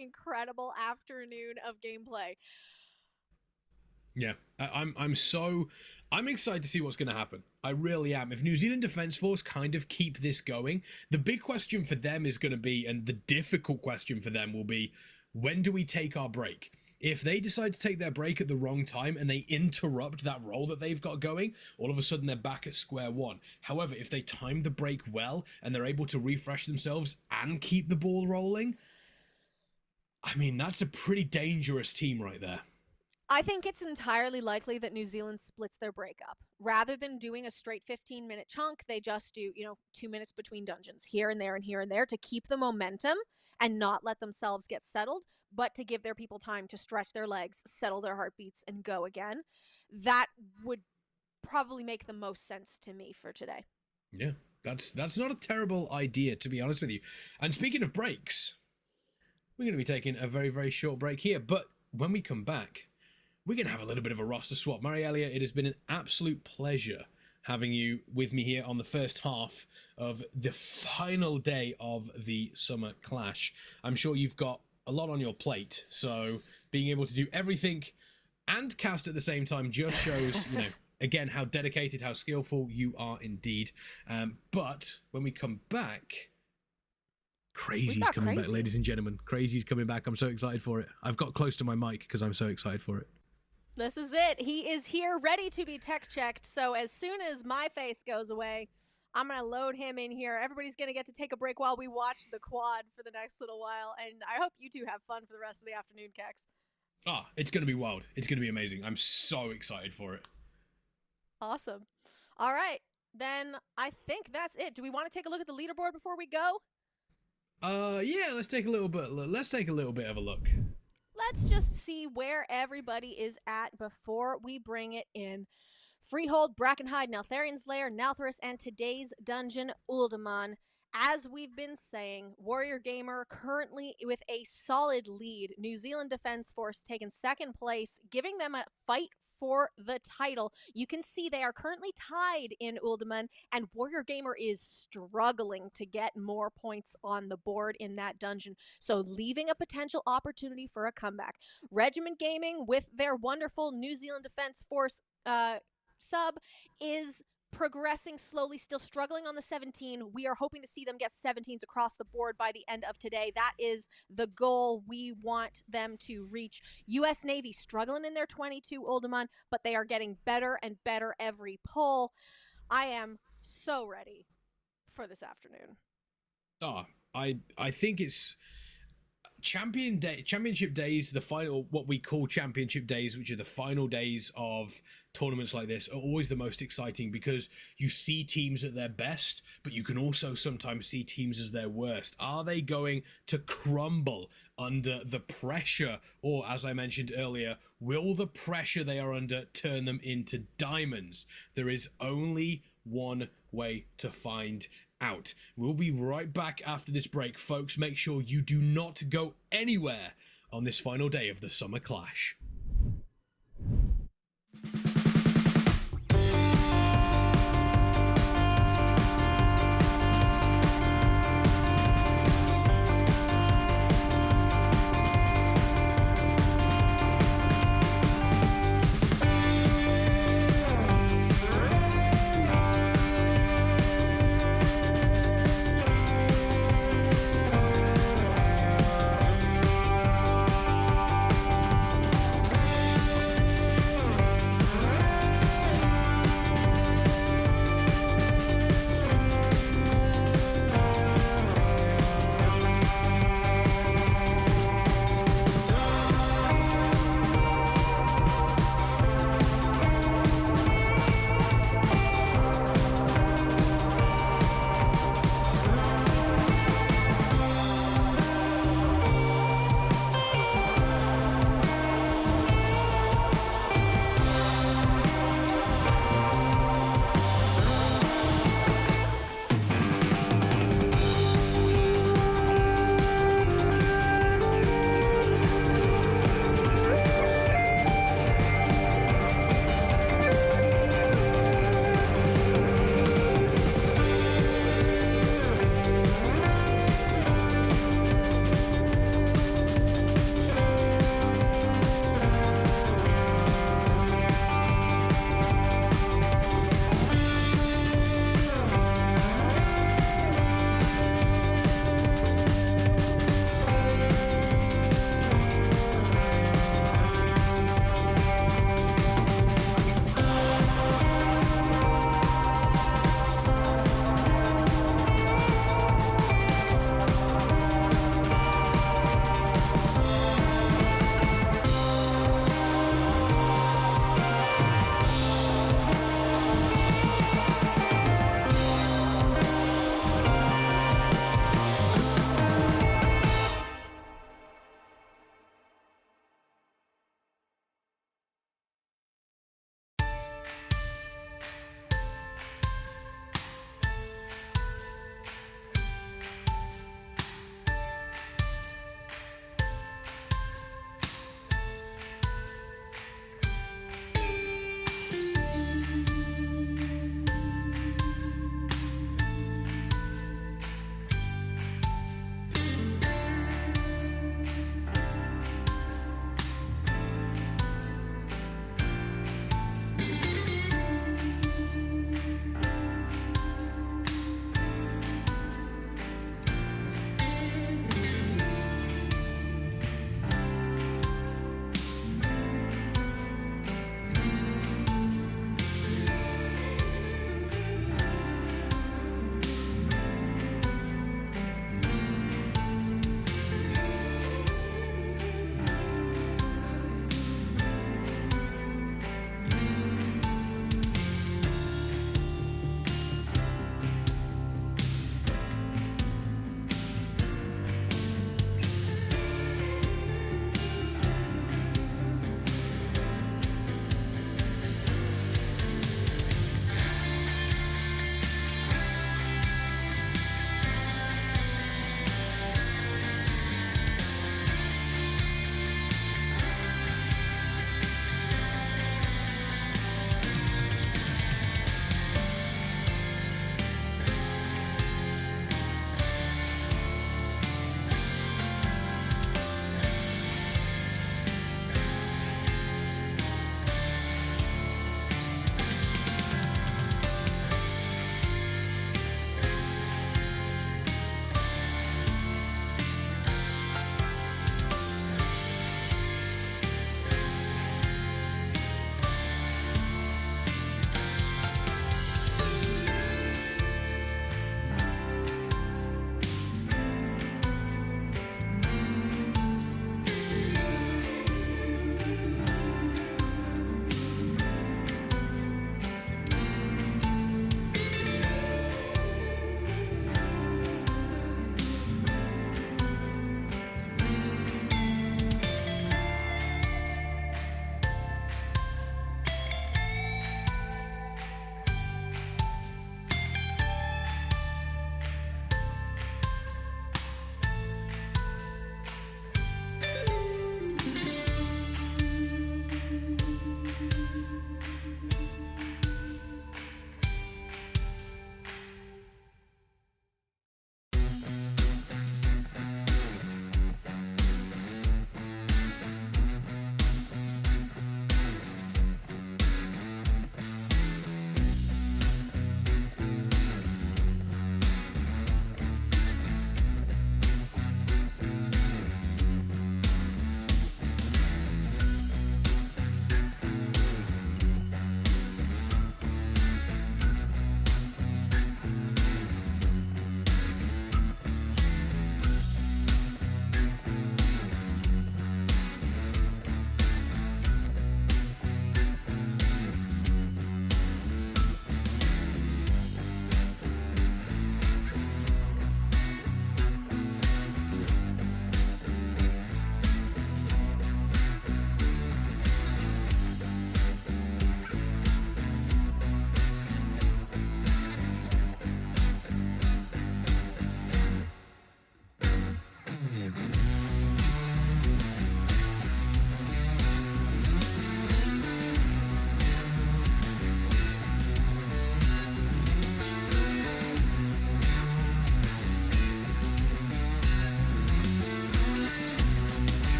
afternoon of gameplay. Yeah, I'm excited to see what's going to happen. I really am. If New Zealand Defence Force kind of keep this going, the big question for them is going to be, and the difficult question for them will be, when do we take our break? If they decide to take their break at the wrong time and they interrupt that roll that they've got going, all of a sudden they're back at square one. However, if they time the break well and they're able to refresh themselves and keep the ball rolling, I mean, that's a pretty dangerous team right there. I think it's entirely likely that New Zealand splits their break up. Rather than doing a straight 15-minute chunk, they just do, 2 minutes between dungeons, here and there and here and there, to keep the momentum and not let themselves get settled, but to give their people time to stretch their legs, settle their heartbeats, and go again. That would probably make the most sense to me for today. Yeah, that's not a terrible idea, to be honest with you. And speaking of breaks, we're going to be taking a very, very short break here, but when we come back, we're going to have a little bit of a roster swap. Marielia, it has been an absolute pleasure having you with me here on the first half of the final day of the Summer Clash. I'm sure you've got a lot on your plate, so being able to do everything and cast at the same time just shows, again, how dedicated, how skillful you are indeed. But when we come back, Crazy's coming back, ladies and gentlemen. Crazy's coming back. I'm so excited for it. I've got close to my mic because I'm so excited for it. This is it. He is here ready to be tech checked. So as soon as my face goes away, I'm going to load him in here. Everybody's going to get to take a break while we watch the quad for the next little while. And I hope you two have fun for the rest of the afternoon, Kex. It's going to be wild. It's going to be amazing. I'm so excited for it. Awesome. All right. Then I think that's it. Do we want to take a look at the leaderboard before we go? Yeah, let's take a little bit of a look. Let's just see where everybody is at before we bring it in. Freehold, Brackenhide, Neltharian's Lair, Nalthorus, and today's dungeon, Uldaman. As we've been saying, Warrior Gamer currently with a solid lead. New Zealand Defence Force taking second place, giving them a fight for the title. You can see they are currently tied in Uldaman, and Warrior Gamer is struggling to get more points on the board in that dungeon, so leaving a potential opportunity for a comeback. Regiment Gaming, with their wonderful New Zealand Defence Force sub, is progressing slowly, still struggling on the 17. We are hoping to see them get 17s across the board by the end of today. That is the goal we want them to reach. U.S. Navy struggling in their 22 Uldaman, but they are getting better and better every pull. I am so ready for this afternoon. I think it's championship days, the final, what we call championship days, which are the final days of tournaments like this, are always the most exciting because you see teams at their best, but you can also sometimes see teams as their worst. Are they going to crumble under the pressure? Or, as I mentioned earlier, will the pressure they are under turn them into diamonds? There is only one way to find out. We'll be right back after this break, folks. Make sure you do not go anywhere on this final day of the Summer Clash.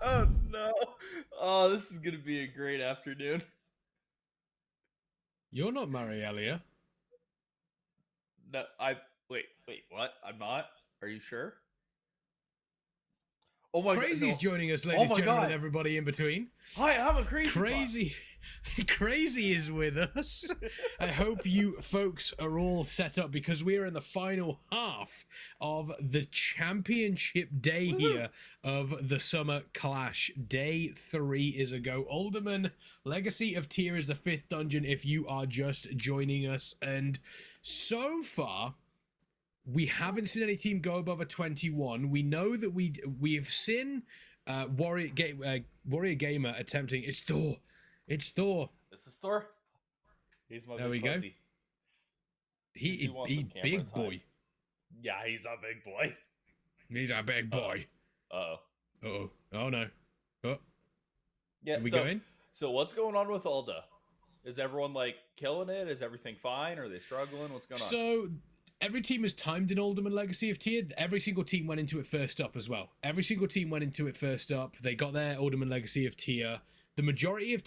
Oh no! Oh, this is gonna be a great afternoon. You're not Marielia. No, wait, what? I'm not. Are you sure? Oh my god, Crazy's no! joining us, Oh ladies, my gentlemen, god! and everybody in between. Hi, I'm a crazy. Crazy. Crazy is with us. I hope you folks are all set up because we are in the final half of the championship day here of the Summer Clash. Day 3 is a go. Alderman Legacy of Tyr is the 5th dungeon if you are just joining us. And so far, we haven't seen any team go above a 21. We know that we've seen Warrior Gamer attempting. It's Thor. It's Thor. This is Thor. He's my There big we go. pussy. He wants some camera big time. boy. Yeah, he's a big boy. He's a big boy. Uh-oh. Uh-oh. Oh no. Oh. Yeah, Are we going? So what's going on with Alda? Is everyone like killing it? Is everything fine? Are they struggling? What's going on? So every team is timed in Alderman Legacy of Tyr. Every single team went into it first up as well. Every single team went into it first up. They got their Alderman Legacy of Tyr. The majority of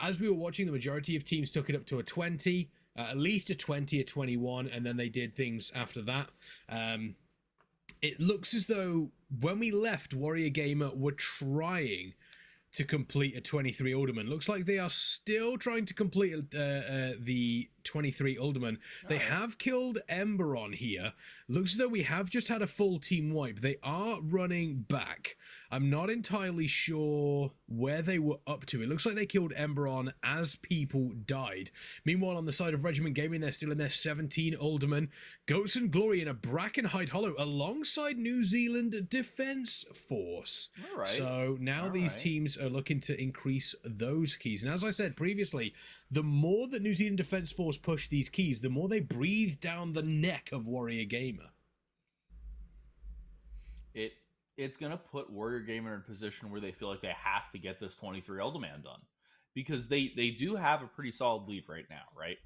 as we were watching, the majority of teams took it up to a 20, at least a 20, a 21, and then they did things after that. It looks as though when we left, Warrior Gamer were trying to complete a 23 Alderman. Looks like they are still trying to complete the 23 Alderman. They have killed Emberon here. Looks as though we have just had a full team wipe. They are running back. I'm not entirely sure where they were up to. It looks like they killed Emberon as people died. Meanwhile, on the side of Regiment Gaming, they're still in their 17 Alderman. Goats and Glory in a Brackenhide Hollow alongside New Zealand Defence Force. All right. So now these teams are looking to increase those keys. And as I said previously, the more that New Zealand Defence Force push these keys, the more they breathe down the neck of Warrior Gamer. It's going to put Warrior Gamer in a position where they feel like they have to get this 23 Elderman done. Because they do have a pretty solid lead right now, right?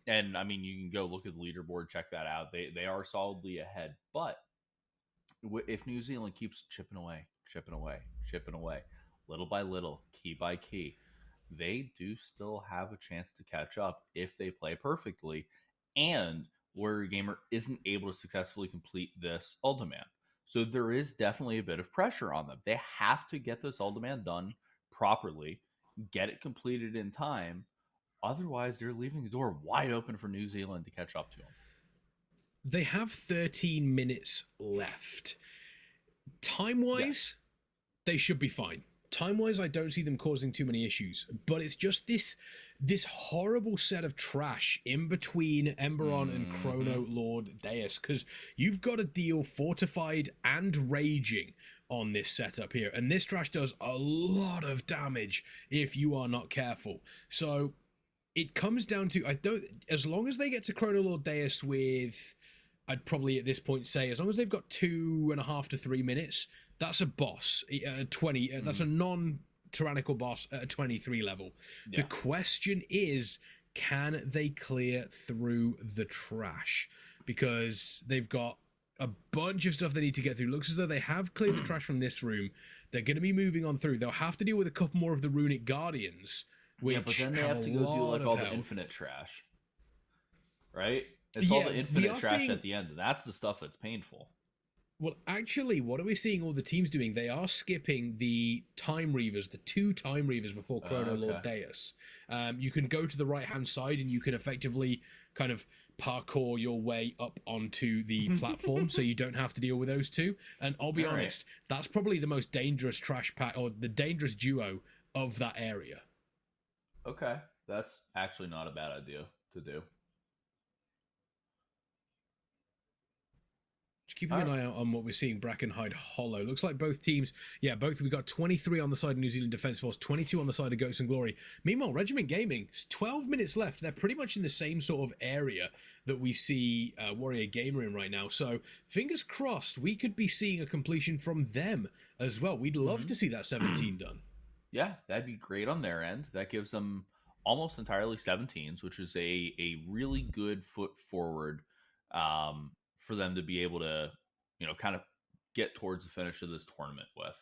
And, I mean, you can go look at the leaderboard, check that out. They are solidly ahead. But if New Zealand keeps chipping away, little by little, key by key, they do still have a chance to catch up if they play perfectly, and Warrior Gamer isn't able to successfully complete this Ultiman. So there is definitely a bit of pressure on them. They have to get this Ultiman done properly, get it completed in time. Otherwise, they're leaving the door wide open for New Zealand to catch up to them. They have 13 minutes left. Time-wise, they should be fine. Time-wise, I don't see them causing too many issues, but it's just this horrible set of trash in between Emberon and Chrono Lord Deus, because you've got to deal Fortified and Raging on this setup here, and this trash does a lot of damage if you are not careful. So it comes down to, as long as they get to Chrono Lord Deus with, I'd probably at this point say, as long as they've got 2.5 to 3 minutes, that's a boss. 20. That's a non-tyrannical boss at a 23 level. Yeah. The question is, can they clear through the trash? Because they've got a bunch of stuff they need to get through. Looks as though they have cleared the trash from this room. They're going to be moving on through. They'll have to deal with a couple more of the Runic Guardians, which but then they have to go do like all the infinite trash, right? It's all the infinite trash at the end. That's the stuff that's painful. Well, actually, what are we seeing all the teams doing? They are skipping the Time Reavers, the 2 Time Reavers before Chrono Lord Deus. You can go to the right-hand side and you can effectively kind of parkour your way up onto the platform so you don't have to deal with those two. And I'll be honest, that's probably the most dangerous trash pack, or the dangerous duo of that area. Okay, that's actually not a bad idea to do. Just keeping an eye out on what we're seeing Brackenhide Hollow. Looks like both teams, we got 23 on the side of New Zealand Defence Force, 22 on the side of Goats and Glory. Meanwhile, Regiment Gaming, 12 minutes left. They're pretty much in the same sort of area that we see Warrior Gamer in right now. So fingers crossed, we could be seeing a completion from them as well. We'd love to see that 17 done. Yeah, that'd be great on their end. That gives them almost entirely 17s, which is a really good foot forward for them to be able to, kind of get towards the finish of this tournament with.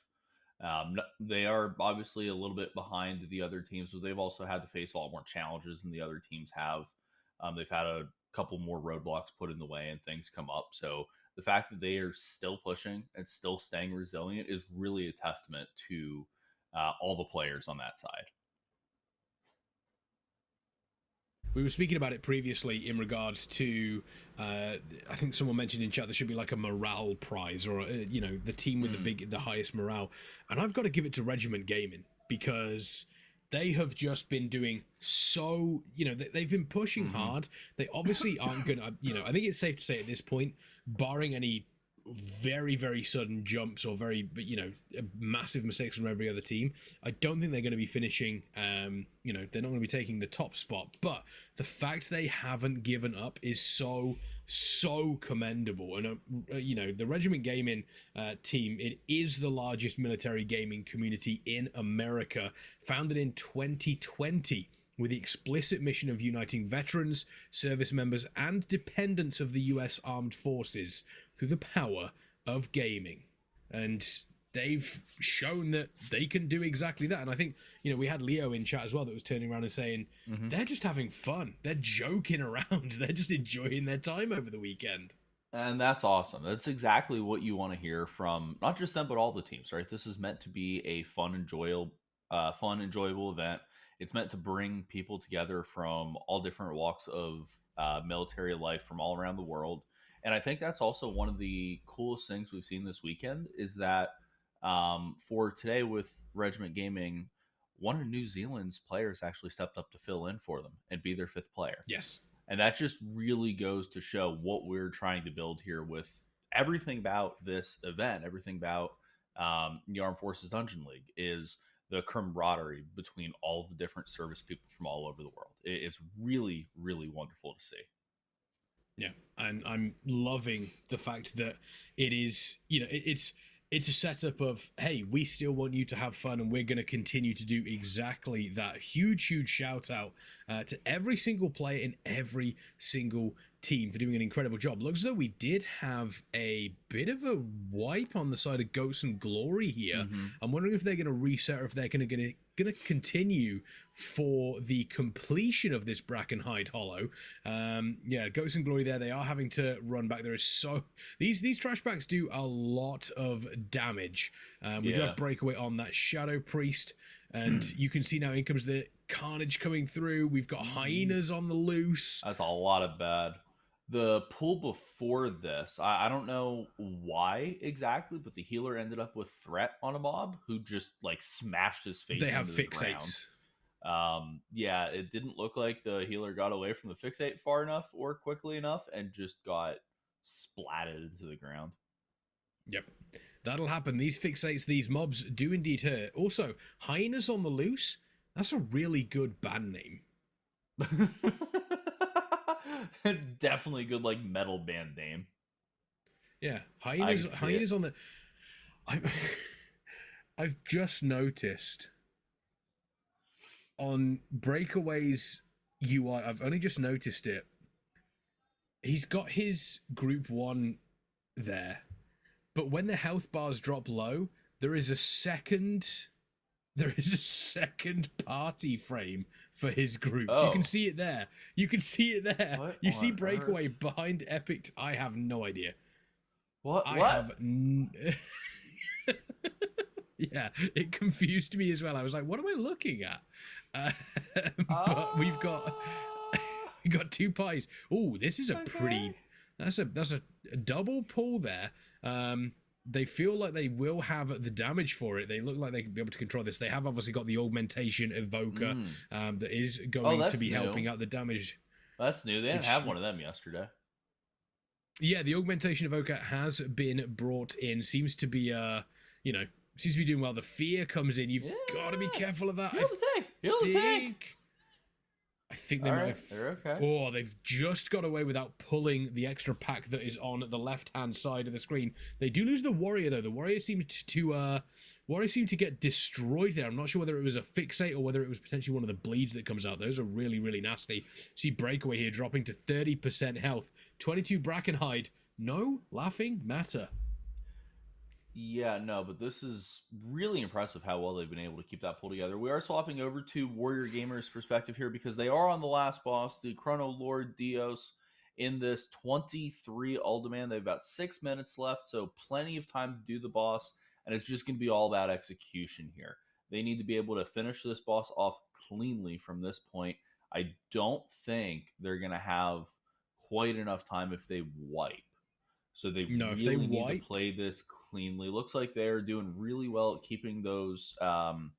They are obviously a little bit behind the other teams, but they've also had to face a lot more challenges than the other teams have. They've had a couple more roadblocks put in the way and things come up. So the fact that they are still pushing and still staying resilient is really a testament to all the players on that side. We were speaking about it previously in regards to, I think someone mentioned in chat there should be like a morale prize or, the team with the highest morale. And I've got to give it to Regiment Gaming because they have just been doing so, they've been pushing hard. They obviously aren't going to, I think it's safe to say at this point, barring any very, very sudden jumps or very, massive mistakes from every other team, I don't think they're going to be finishing, they're not going to be taking the top spot. But the fact they haven't given up is so commendable. And, the Regiment Gaming team, it is the largest military gaming community in America, founded in 2020. With the explicit mission of uniting veterans, service members, and dependents of the US Armed Forces through the power of gaming. And they've shown that they can do exactly that. And I think, we had Leo in chat as well that was turning around and saying, they're just having fun. They're joking around. They're just enjoying their time over the weekend. And that's awesome. That's exactly what you want to hear from not just them, but all the teams, right? This is meant to be a fun, enjoyable event. It's meant to bring people together from all different walks of military life from all around the world. And I think that's also one of the coolest things we've seen this weekend is that for today with Regiment Gaming, one of New Zealand's players actually stepped up to fill in for them and be their fifth player. Yes. And that just really goes to show what we're trying to build here with everything about this event, everything about the Armed Forces Dungeon League is the camaraderie between all the different service people from all over the world. It's really, really wonderful to see. Yeah, and I'm loving the fact that it is, it's a setup of, hey, we still want you to have fun and we're going to continue to do exactly that. Huge shout out to every single player in every single team for doing an incredible job. Looks as though we did have a bit of a wipe on the side of Ghosts and Glory here. I'm wondering if they're going to reset or if they're going to continue for the completion of this Brackenhide Hollow. Ghosts and Glory there, they are having to run back. There is so these trash packs do a lot of damage. We do have Breakaway on that Shadow Priest, and you can see now in comes the Carnage coming through. We've got Hyenas on the loose. That's a lot of bad. The pull before this, I don't know why exactly, but the healer ended up with Threat on a mob who just smashed his face. They have fixates. It didn't look like the healer got away from the fixate far enough or quickly enough and just got splatted into the ground. Yep. That'll happen. These fixates, these mobs do indeed hurt. Also, Hyenas on the Loose, that's a really good band name. Definitely good metal band name. Yeah, Hyenas on the I've just noticed on Breakaway's UI, I've only just noticed it. He's got his group 1 there. But when the health bars drop low, there is a second party frame for his group. So you can see it there. What you see on Breakaway earth? behind Epic. I have no idea. What? Yeah, it confused me as well. I was like, what am I looking at? But we've got 2 pies. Oh, this is that's a double pull there. They feel like they will have the damage for it. They look like they can be able to control this. They have obviously got the augmentation evoker that is going to be helping out the damage. That's new. They didn't have one of them yesterday. Yeah, the augmentation evoker has been brought in. Seems to be doing well. The fear comes in. You've got to be careful of that. I think they might have. They're okay. Oh, they've just got away without pulling the extra pack that is on the left-hand side of the screen. They do lose the warrior though. The warrior seemed to get destroyed there. I'm not sure whether it was a fixate or whether it was potentially one of the bleeds that comes out. Those are really, really nasty. See Breakaway here dropping to 30% health. 22 Brackenhide. No laughing matter. Yeah, no, but this is really impressive how well they've been able to keep that pull together. We are swapping over to Warrior Gamers perspective here because they are on the last boss, the Chrono Lord Dios, in this 23 Ultiman. They've got 6 minutes left, so plenty of time to do the boss, and it's just going to be all about execution here. They need to be able to finish this boss off cleanly from this point. I don't think they're going to have quite enough time if they wipe. So they No, if they really need to wipe, play this cleanly. Looks like they're doing really well at keeping those kind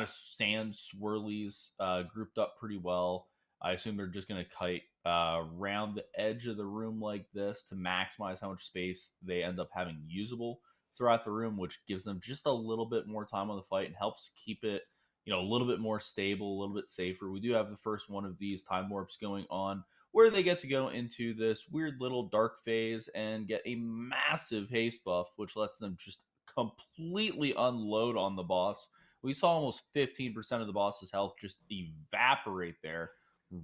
of sand swirlies grouped up pretty well. I assume they're just going to kite around the edge of the room like this to maximize how much space they end up having usable throughout the room, which gives them just a little bit more time on the fight and helps keep it, a little bit more stable, a little bit safer. We do have the first one of these time warps going on where they get to go into this weird little dark phase and get a massive haste buff, which lets them just completely unload on the boss. We saw almost 15% of the boss's health just evaporate there.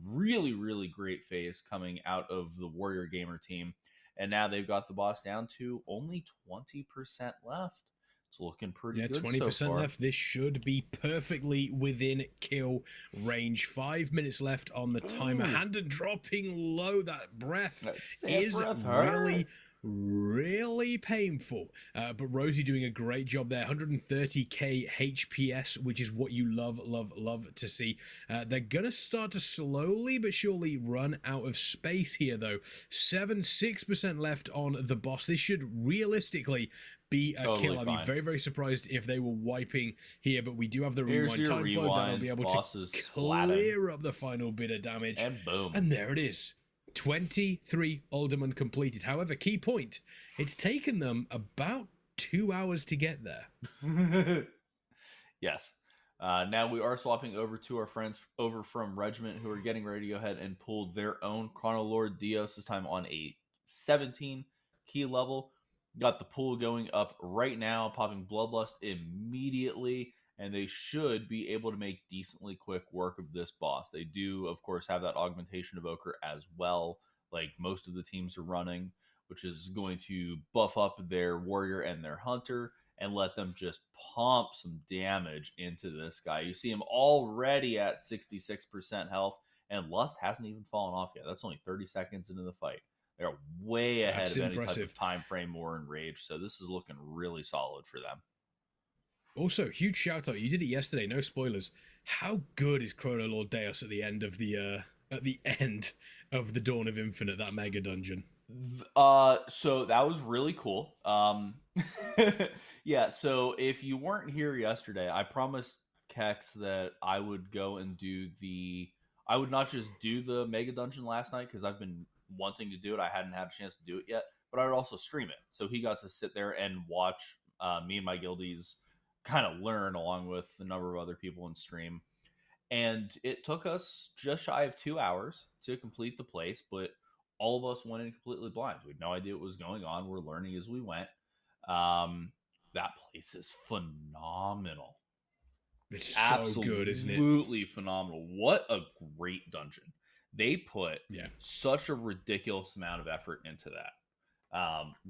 Really, really great phase coming out of the Warrior Gamer team. And now they've got the boss down to only 20% left. It's looking pretty yeah, good so 20% far. left. This should be perfectly within kill range. 5 minutes left on the timer. Ooh. Hand dropping low. That breath That is breath really, hurt. really painful. But Rosie doing a great job there. 130k HPS, which is what you love, love, love to see. They're going to start to slowly but surely run out of space here, though. 6% left on the boss. This should realistically be a Totally kill. I'd be fine. very, very surprised if they were wiping here, but we do have the Here's rewind your time flow that'll be rewind, able bosses to splatting. clear up the final bit of damage. And boom. And there it is. 23 Alderman completed. However, key point, it's taken them about 2 hours to get there. Yes. Now we are swapping over to our friends over from Regiment who are getting ready to go ahead and pull their own Chrono Lord Dios, this time on a 17 key level. Got the pool going up right now, popping Bloodlust immediately, and they should be able to make decently quick work of this boss. They do, of course, have that Augmentation Evoker as well, like most of the teams are running, which is going to buff up their Warrior and their Hunter and let them just pump some damage into this guy. You see him already at 66% health, and Lust hasn't even fallen off yet. That's only 30 seconds into the fight. They're way ahead That's of any impressive. type of time frame or in rage, so this is looking really solid for them. Also, huge shout out. You did it yesterday, no spoilers. How good is Chrono Lord Deus at the end of the Dawn of Infinite, that mega dungeon? So that was really cool. Yeah, so if you weren't here yesterday, I promised Kex that I would go and I would not just do the mega dungeon last night because I've been wanting to do it. I hadn't had a chance to do it yet, but I would also stream it. So he got to sit there and watch me and my guildies kind of learn along with a number of other people in stream. And it took us just shy of 2 hours to complete the place, but all of us went in completely blind. We had no idea what was going on. We're learning as we went. That place is phenomenal. It's so good, isn't it? Absolutely phenomenal. What a great dungeon. They put such a ridiculous amount of effort into that.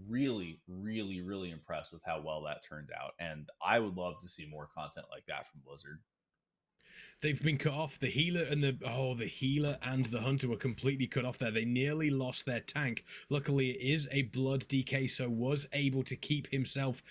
Really, really, really impressed with how well that turned out. And I would love to see more content like that from Blizzard. They've been cut off. The healer and the hunter were completely cut off there. They nearly lost their tank. Luckily, it is a blood DK, so was able to keep themselves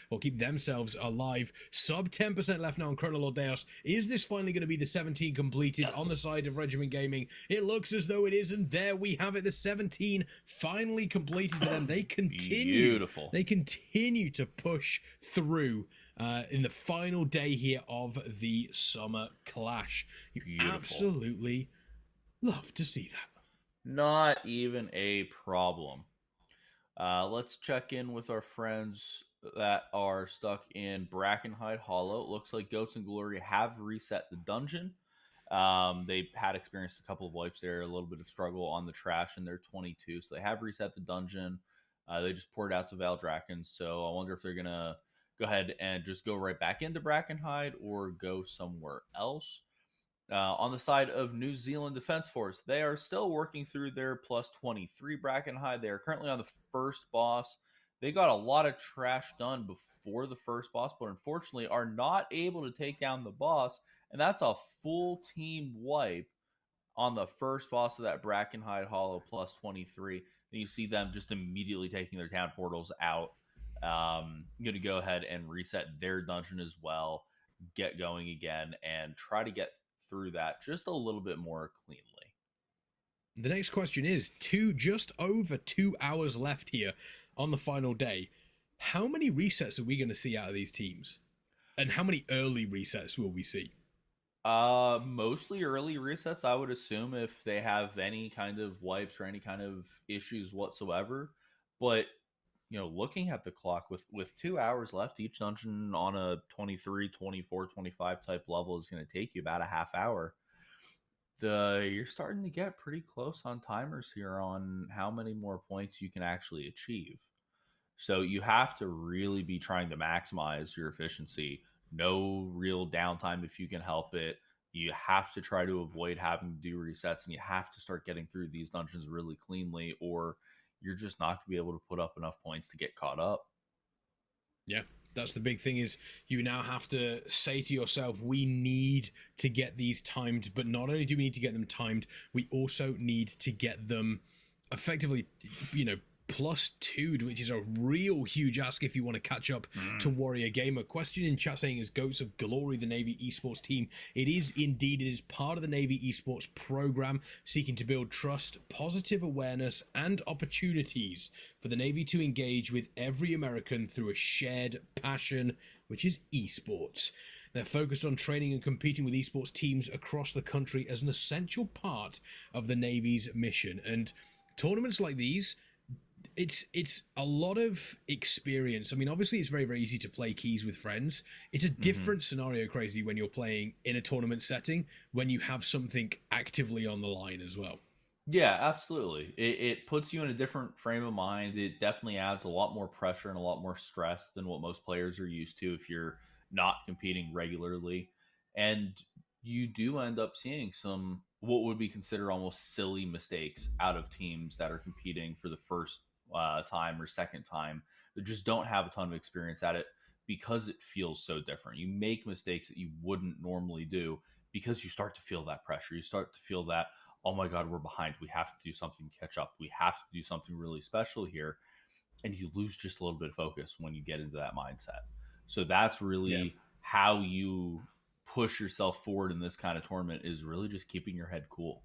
alive. Sub 10% left now on Chrono Lord Deus. Is this finally going to be the 17 completed on the side of Regiment Gaming? It looks as though it is, and there we have it. The 17 finally completed for them. They continue. Beautiful. They continue to push through. In the final day here of the Summer Clash. You absolutely love to see that. Not even a problem. Let's check in with our friends that are stuck in Brackenhide Hollow. It looks like Goats and Glory have reset the dungeon. They had experienced a couple of wipes there, a little bit of struggle on the trash in their 22, so they have reset the dungeon. They just poured out to Valdrakken, so I wonder if they're going to go ahead and just go right back into Brackenhide or go somewhere else. On the side of New Zealand Defense Force, they are still working through their plus 23 Brackenhide. They are currently on the first boss. They got a lot of trash done before the first boss, but unfortunately are not able to take down the boss, and that's a full team wipe on the first boss of that Brackenhide Hollow plus 23. Then you see them just immediately taking their town portals out. Going to go ahead and reset their dungeon as well, get going again, and try to get through that just a little bit more cleanly. The next question is just over 2 hours left here on the final day. How many resets are we going to see out of these teams? And how many early resets will we see? Mostly early resets, I would assume, if they have any kind of wipes or any kind of issues whatsoever. But looking at the clock with 2 hours left, each dungeon on a 23, 24, 25 type level is going to take you about a half hour. You're starting to get pretty close on timers here on how many more points you can actually achieve. So you have to really be trying to maximize your efficiency. No real downtime if you can help it. You have to try to avoid having to do resets, and you have to start getting through these dungeons really cleanly, or you're just not going to be able to put up enough points to get caught up. Yeah, that's the big thing, is you now have to say to yourself, we need to get these timed, but not only do we need to get them timed, we also need to get them effectively, +2, which is a real huge ask if you want to catch up to Warrior Gamer. Question in chat saying, is Goats of Glory the Navy Esports team? It is indeed. It is part of the Navy Esports program, seeking to build trust, positive awareness, and opportunities for the Navy to engage with every American through a shared passion, which is esports. They're focused on training and competing with esports teams across the country as an essential part of the Navy's mission. And tournaments like these, it's a lot of experience. I mean, obviously it's very, very easy to play keys with friends. It's a different scenario, Crazy, when you're playing in a tournament setting, when you have something actively on the line as well. Yeah, absolutely. It puts you in a different frame of mind. It definitely adds a lot more pressure and a lot more stress than what most players are used to if you're not competing regularly. And you do end up seeing some what would be considered almost silly mistakes out of teams that are competing for the first time or second time that just don't have a ton of experience at it, because it feels so different. You make mistakes that you wouldn't normally do because you start to feel that pressure. You start to feel that, oh my God, we're behind. We have to do something to catch up. We have to do something really special here. And you lose just a little bit of focus when you get into that mindset. So that's really how you push yourself forward in this kind of tournament, is really just keeping your head cool.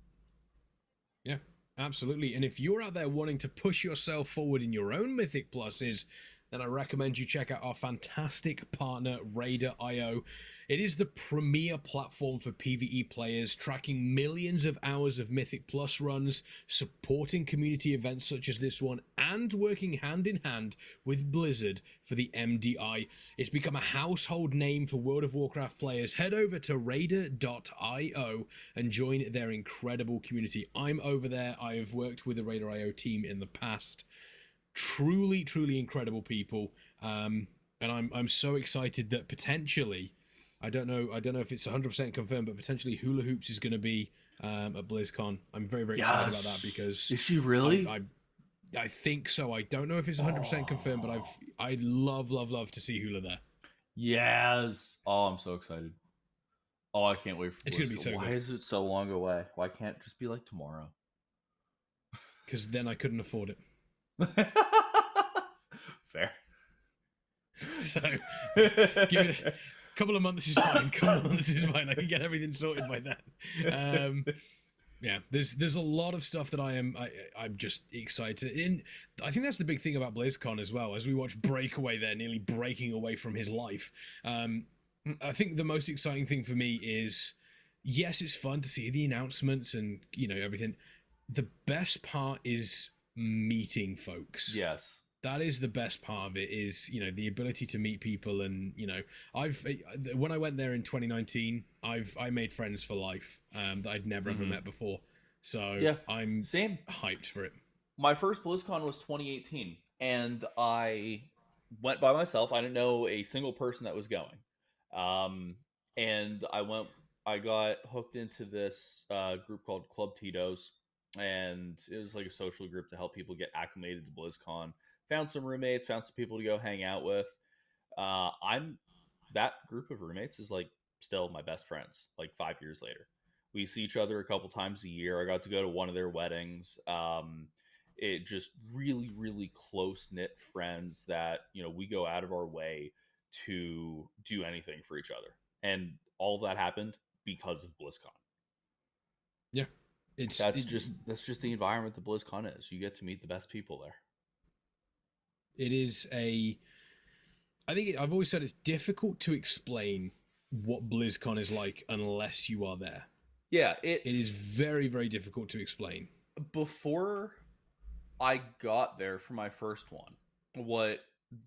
Yeah, absolutely. And if you're out there wanting to push yourself forward in your own Mythic Pluses, then I recommend you check out our fantastic partner, Raider.io. It is the premier platform for PvE players, tracking millions of hours of Mythic Plus runs, supporting community events such as this one, and working hand in hand with Blizzard for the MDI. It's become a household name for World of Warcraft players. Head over to Raider.io and join their incredible community. I'm over there. I have worked with the Raider.io team in the past. Truly, truly incredible people, and I'm so excited that potentially, I don't know if it's 100% confirmed, but potentially Hula Hoops is going to be at BlizzCon. I'm very, very excited about that, because is she really? I think so. I don't know if it's 100% confirmed, but I'd love to see Hula there. Yes. Oh, I'm so excited. Oh, I can't wait for it's going to be so Why good. is it so long away? Why can't it just be like tomorrow? Because then I couldn't afford it. Fair. So give it a couple of months is fine. I can get everything sorted by then. Yeah, there's a lot of stuff that I'm just excited. And I think that's the big thing about BlizzCon as well. As we watch Breakaway there, nearly breaking away from his life. I think the most exciting thing for me is, yes, it's fun to see the announcements and everything. The best part is meeting folks. Yes, that is the best part of it, is the ability to meet people. And when I went there in 2019, I made friends for life that I'd never ever met before, so yeah, I'm hyped for it. My first BlizzCon was 2018, and I went by myself. I didn't know a single person that was going, and I got hooked into this group called Club Tito's, and it was like a social group to help people get acclimated to BlizzCon. found some roommates, found some people to go hang out with. I'm that group of roommates is like still my best friends. Like 5 years later, we see each other a couple times a year. I got to go to one of their weddings. It just really, really close knit friends that we go out of our way to do anything for each other, and all that happened because of BlizzCon. Yeah, That's just the environment that BlizzCon is. You get to meet the best people there. it is a. I think I've always said it's difficult to explain what BlizzCon is like unless you are there. Yeah, It is very, very difficult to explain. before I got there for my first one, what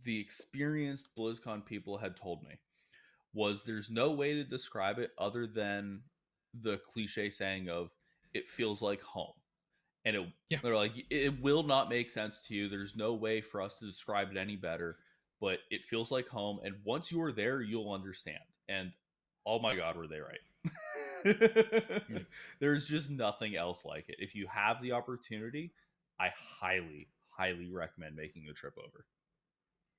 the experienced BlizzCon people had told me was there's no way to describe it other than the cliche saying of it feels like home. And Yeah. they're like, it will not make sense to you. There's no way for us to describe it any better, but it feels like home. And once you are there, you'll understand. And oh my God, were they right? There's just nothing else like it. If you have the opportunity, I highly, highly recommend making the trip over.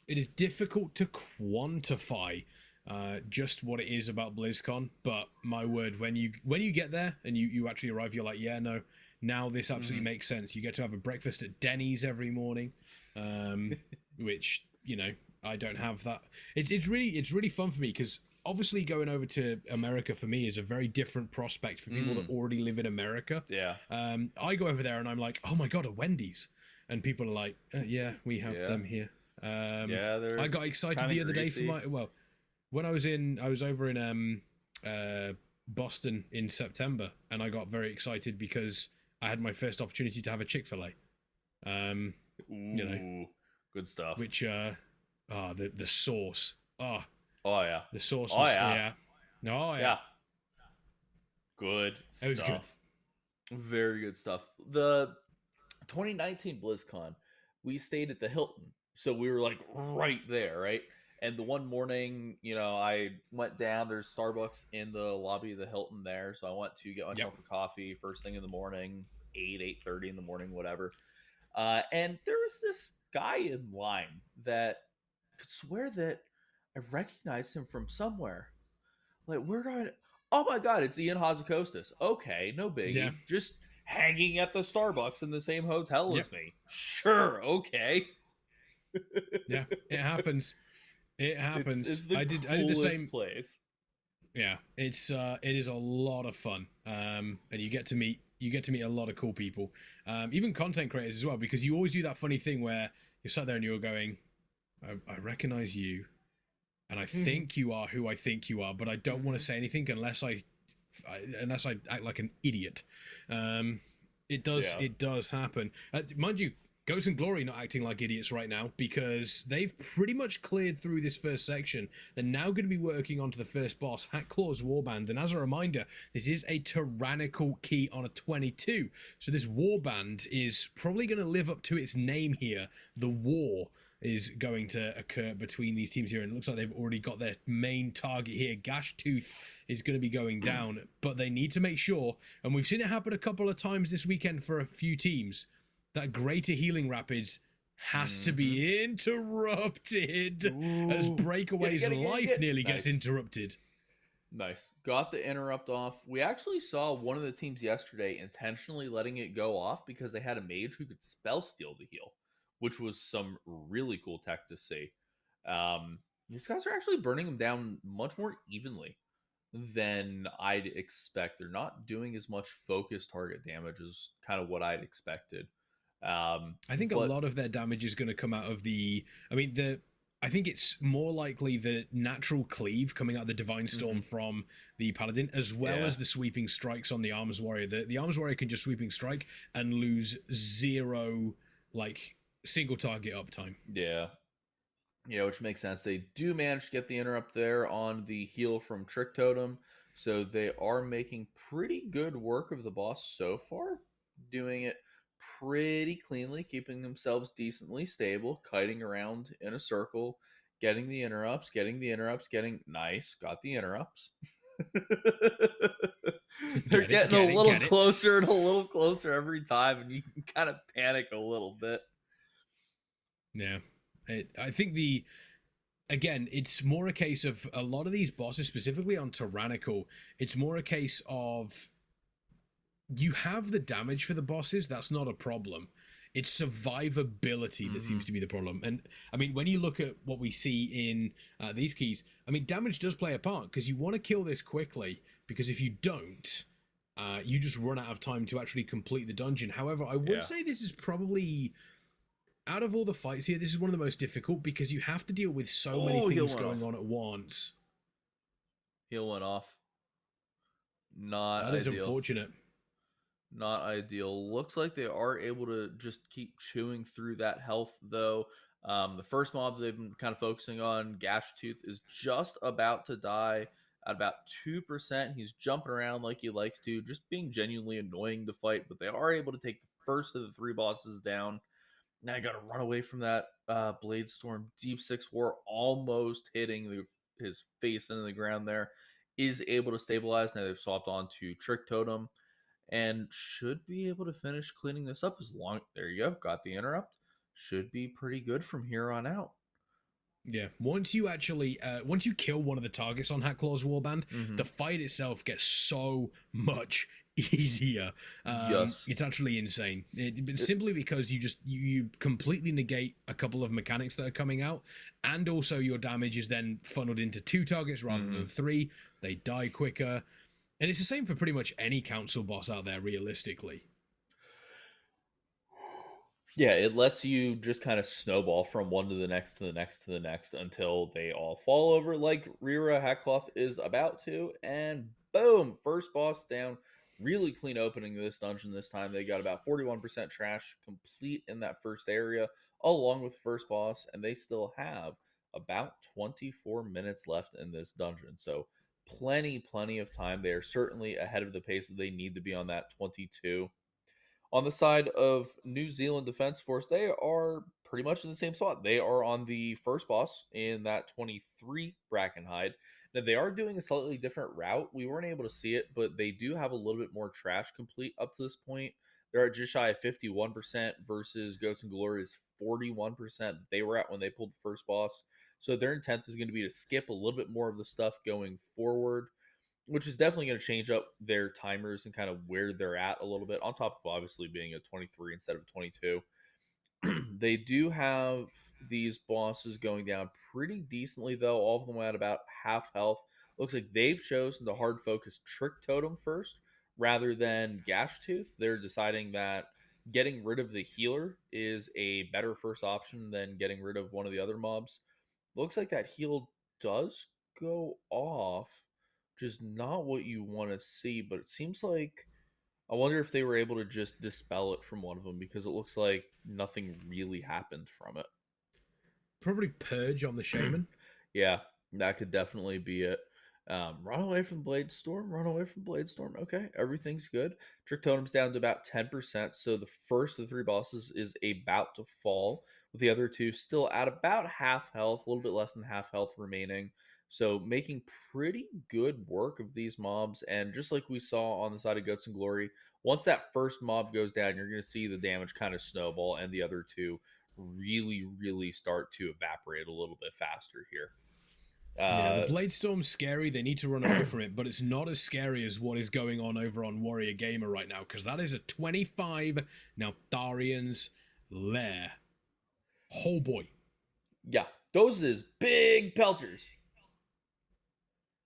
It is difficult to quantify just what it is about BlizzCon, but my word, when you get there and you actually arrive, you're like, yeah, no, now this absolutely makes sense. You get to have a breakfast at Denny's every morning, which I don't have that. It's really fun for me because obviously going over to America for me is a very different prospect for people that already live in America. Yeah. I go over there and I'm like, oh my God, a Wendy's, and people are like, yeah, we have them here. I got excited the other day for when I was over in Boston in September, and I got very excited because I had my first opportunity to have a Chick-fil-A. Good stuff. Which the sauce. Oh yeah. The sauce Oh was, yeah. Oh yeah. Good stuff. It was good. Very good stuff. The 2019 BlizzCon, we stayed at the Hilton. So we were like right there, right? And the one morning, I went down. There's Starbucks in the lobby of the Hilton there. So I went to get myself a coffee first thing in the morning, 8:30 in the morning, whatever. And there was this guy in line that could swear that I recognized him from somewhere. Like, where do I... Oh my God, it's Ian Hazakostas. Okay, no biggie. Yeah. Just hanging at the Starbucks in the same hotel as me. Sure, okay. Yeah, it happens. It happens. It's the I did the same place. Yeah, it is a lot of fun. And you get to meet a lot of cool people. Even content creators as well, because you always do that funny thing where you're sat there and you're going, I recognize you, and I think you are who I think you are, but I don't want to say anything unless I act like an idiot. It does happen. Mind you, Ghost and Glory not acting like idiots right now because they've pretty much cleared through this first section. They're now going to be working onto the first boss, Hatclaw's Warband. And as a reminder, this is a tyrannical key on a 22. So this Warband is probably going to live up to its name here. The war is going to occur between these teams here. And it looks like they've already got their main target here. Gashtooth is going to be going down. But they need to make sure, and we've seen it happen a couple of times this weekend for a few teams, that Greater Healing Rapids has to be interrupted as Breakaway's life nearly gets interrupted. Nice. Got the interrupt off. We actually saw one of the teams yesterday intentionally letting it go off because they had a mage who could spell steal the heal, which was some really cool tech to see. These guys are actually burning them down much more evenly than I'd expect. They're not doing as much focused target damage as kind of what I'd expected. I think a lot of their damage is going to come out of I think it's more likely the natural cleave coming out of the Divine Storm from the Paladin, as well as the sweeping strikes on the Arms Warrior. The Arms Warrior can just sweeping strike and lose 0 single target uptime. Yeah, which makes sense. They do manage to get the interrupt there on the heal from Trick Totem, so they are making pretty good work of the boss so far, doing it pretty cleanly, keeping themselves decently stable, kiting around in a circle, getting the interrupts, nice, got the interrupts. They're getting a little closer and a little closer every time, and you can kind of panic a little bit. Yeah. I think again, it's more a case of a lot of these bosses, specifically on Tyrannical, it's more a case of you have the damage for the bosses, that's not a problem. It's survivability that seems to be the problem. And I mean, when you look at what we see in these keys, I mean, damage does play a part because you want to kill this quickly, because if you don't, you just run out of time to actually complete the dungeon. However, I would say this is probably, out of all the fights here, this is one of the most difficult because you have to deal with so many things going on at once. Heal went off. Not That is ideal. unfortunate. Not ideal. Looks like they are able to just keep chewing through that health, though. The first mob they've been kind of focusing on, Gash Tooth, is just about to die at about 2%. He's jumping around like he likes to, just being genuinely annoying to fight, but they are able to take the first of the 3 bosses down. Now I got to run away from that Blade Storm. Deep Six War almost hitting his face into the ground there. Is able to stabilize. Now they've swapped on to Trick Totem and should be able to finish cleaning this up as long. There you go. Got the interrupt. Should be pretty good from here on out. Yeah, once you actually, once you kill one of the targets on Hacklaw's Warband, the fight itself gets so much easier. Yes. It's actually insane. Simply because you completely negate a couple of mechanics that are coming out, and also your damage is then funneled into 2 targets rather than 3. They die quicker. And it's the same for pretty much any council boss out there, realistically. Yeah, it lets you just kind of snowball from one to the next to the next to the next until they all fall over like Rira Hackcloth is about to. And boom, first boss down. Really clean opening of this dungeon this time. They got about 41% trash complete in that first area, along with the first boss. And they still have about 24 minutes left in this dungeon. So plenty of time. They are certainly ahead of the pace that they need to be on that 22. On the side of New Zealand Defense Force, they are pretty much in the same spot. They are on the first boss in that 23 Brackenhide. Now, they are doing a slightly different route. We weren't able to see it, but they do have a little bit more trash complete up to this point. They're at just shy of 51% versus Goats and Glory's 41% they were at when they pulled the first boss. So their intent is going to be to skip a little bit more of the stuff going forward, which is definitely going to change up their timers and kind of where they're at a little bit, on top of obviously being a 23 instead of 22. They do have these bosses going down pretty decently, though. All of them at about half health. Looks like they've chosen to hard focus Trick Totem first rather than Gash Tooth. They're deciding that getting rid of the healer is a better first option than getting rid of one of the other mobs. Looks like that heal does go off, which is not what you want to see, but it seems like, I wonder if they were able to just dispel it from one of them, because it looks like nothing really happened from it. Probably Purge on the Shaman. Yeah, that could definitely be it. Run away from Blade Storm. Run away from Blade Storm. Okay, everything's good. Trick Totem's down to about 10%, so the first of the 3 bosses is about to fall, with the other 2 still at about half health, a little bit less than half health remaining. So making pretty good work of these mobs. And just like we saw on the side of Guts and Glory, once that first mob goes down, you're going to see the damage kind of snowball, and the other 2 really start to evaporate a little bit faster here. Yeah, the Blade Storm's scary. They need to run away from it, but it's not as scary as what is going on over on Warrior Gamer right now, because that is a 25 Neltharian's lair. Oh boy. Yeah, those is big pelters.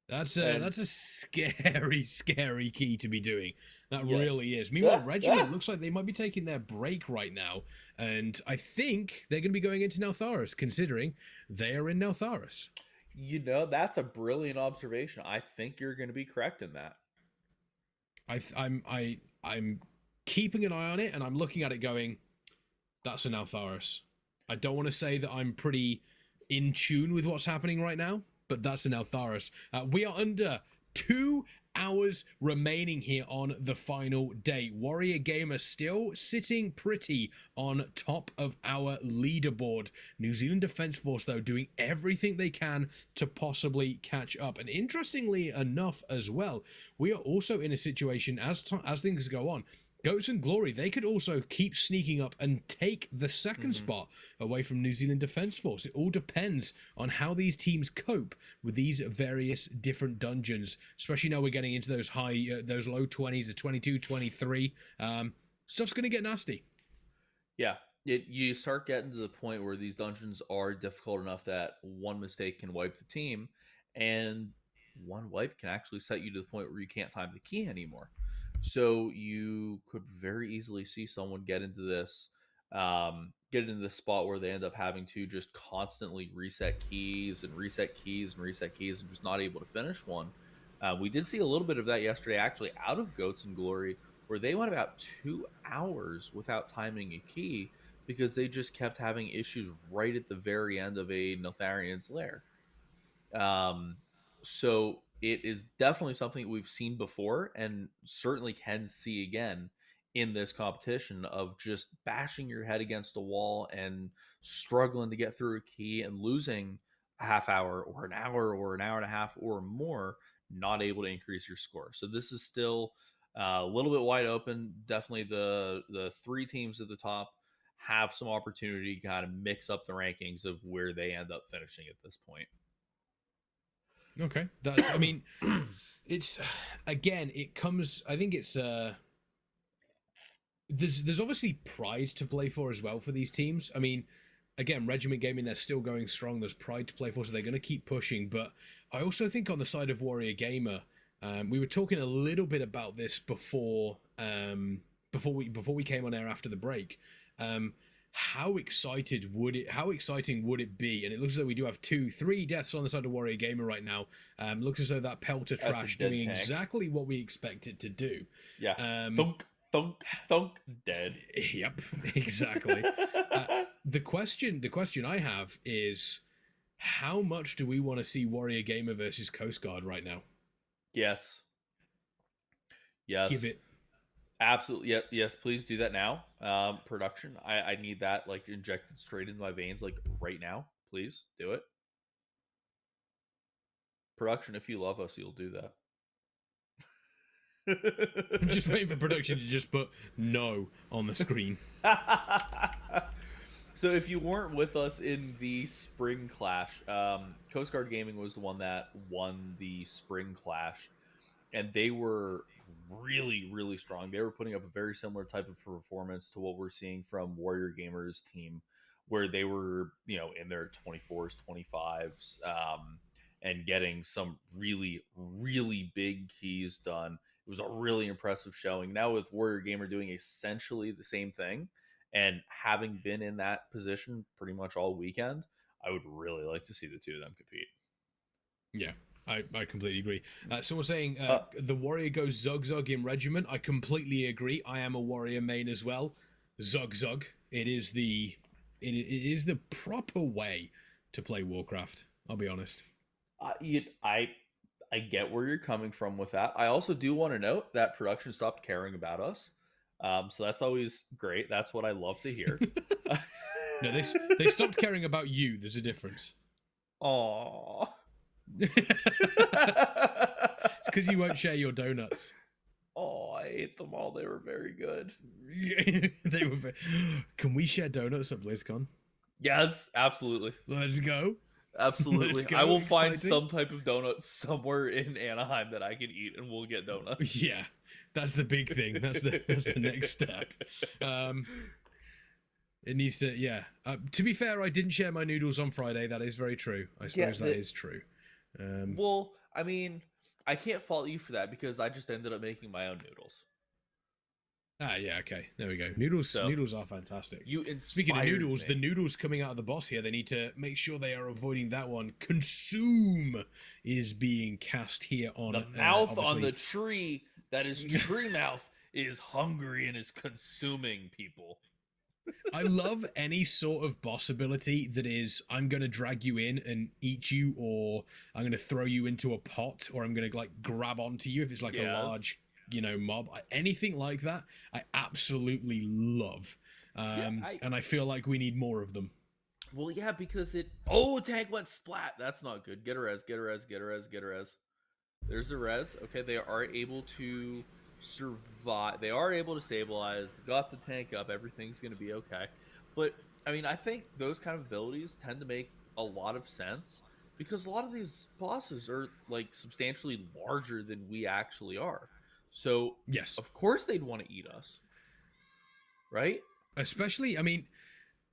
That's a scary key to be doing. That really is. Meanwhile, Regiment looks like they might be taking their break right now, and I think they're going to be going into Neltharis, considering they are in Neltharis. You know, that's a brilliant observation. I think you're going to be correct in that. I'm keeping an eye on it, and I'm looking at it going, that's an Neltharis. I don't want to say that I'm pretty in tune with what's happening right now, but that's an Neltharis. We are under 2 hours remaining here on the final day. Warrior Gamer still sitting pretty on top of our leaderboard. New Zealand Defence Force, though, doing everything they can to possibly catch up. And interestingly enough as well, we are also in a situation, as things go on, Goats and Glory, they could also keep sneaking up and take the second spot away from New Zealand Defence Force. It all depends on how these teams cope with these various different dungeons, especially now we're getting into those those low 20s, the 22, 23. Stuff's going to get nasty. Yeah, you start getting to the point where these dungeons are difficult enough that one mistake can wipe the team, and one wipe can actually set you to the point where you can't time the key anymore. So you could very easily see someone get into this spot where they end up having to just constantly reset keys and reset keys and reset keys and just not able to finish one. We did see a little bit of that yesterday, actually, out of Goats and Glory, where they went about 2 hours without timing a key because they just kept having issues right at the very end of a Notharian's lair. Um, so it is definitely something we've seen before and certainly can see again in this competition of just bashing your head against a wall and struggling to get through a key and losing a half hour or an hour and a half or more, not able to increase your score. So this is still a little bit wide open. Definitely the three teams at the top have some opportunity to kind of mix up the rankings of where they end up finishing at this point. Okay, that's. I mean, it's again. It comes. I think it's. There's obviously pride to play for as well for these teams. I mean, again, Regiment Gaming, they're still going strong. There's pride to play for, so they're going to keep pushing. But I also think on the side of Warrior Gamer, we were talking a little bit about this before we came on air after the break. How exciting would it be? And it looks as though we do have 3 deaths on the side of Warrior Gamer right now. Looks as though that Pelter Trash doing tank. Exactly what we expect it to do. Yeah. Thunk, dead. Yep, exactly. The question I have is, how much do we want to see Warrior Gamer versus Coast Guard right now? Yes. Give it. Absolutely. Yeah, yes, please do that now. Production. I need that like injected straight into my veins, like right now. Please do it. Production, if you love us, you'll do that. I'm just waiting for production to just put no on the screen. So if you weren't with us in the Spring Clash, Coast Guard Gaming was the one that won the Spring Clash, and they were really, really strong. They were putting up a very similar type of performance to what we're seeing from Warrior Gamers team, where they were, in their 24s, 25s, and getting some really, really big keys done. It was a really impressive showing. Now with Warrior Gamer doing essentially the same thing and having been in that position pretty much all weekend, I would really like to see the two of them compete. Yeah. I completely agree. Someone saying the Warrior goes Zug Zug in Regiment. I completely agree. I am a Warrior main as well. Zug Zug. It is the proper way to play Warcraft. I'll be honest. I get where you're coming from with that. I also do want to note that production stopped caring about us. So that's always great. That's what I love to hear. No, they stopped caring about you. There's a difference. Aww. It's because you won't share your donuts. Oh, I ate them all. They were very good. They were. Can we share donuts at BlizzCon? Yes, absolutely. Let's go. Absolutely. Let's go. I will find some type of donut somewhere in Anaheim that I can eat, and we'll get donuts. Yeah, that's the big thing. That's the next step. It needs to. Yeah. To be fair, I didn't share my noodles on Friday. That is very true. I suppose that is true. Well, I mean, I can't fault you for that because I just ended up making my own noodles. Yeah, okay. There we go. Noodles are fantastic. Speaking of noodles, me. the noodles coming out of the boss here, they need to make sure they are avoiding that one. Consume is being cast here on the mouth on the tree that is tree mouth is hungry and is consuming people. I love any sort of boss ability that is, I'm going to drag you in and eat you, or I'm going to throw you into a pot, or I'm going to like grab onto you if it's like a large, mob. Anything like that, I absolutely love. And I feel like we need more of them. Well, yeah, because tank went splat. That's not good. Get a res. There's a res. Okay, they are able to survive. They are able to stabilize. Got the tank up. Everything's going to be okay. But I mean, I think those kind of abilities tend to make a lot of sense because a lot of these bosses are like substantially larger than we actually are. So Yes. of course they'd want to eat us, right? Especially, I mean,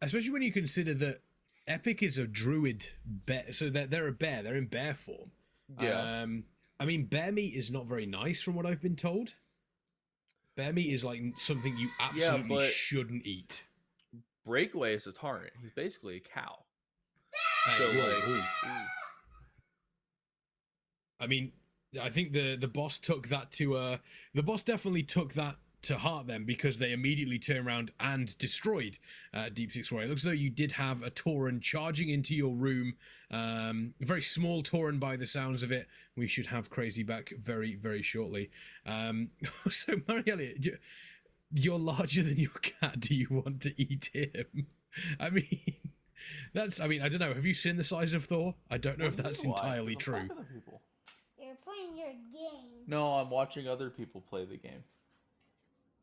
especially when you consider that Epic is a druid bear, so they're a bear. They're in bear form. Yeah. I mean, bear meat is not very nice, from what I've been told. Bear meat is like something you Yeah, absolutely but shouldn't eat. Breakaway is a Tauren. He's basically a cow. Hey, So whoa, like, whoa. I mean, I think the boss took that to the boss definitely took that to heart then, because they immediately turned around and destroyed Deep Six Warrior. It looks as though you did have a Tauren charging into your room, a very small Tauren by the sounds of it. We should have Crazy back very, very shortly. So Marielle, you're larger than your cat. Do you want to eat him? I mean, I mean, I don't know. Have you seen the size of Thor? I don't know if that's entirely true. You're playing your game. No, I'm watching other people play the game.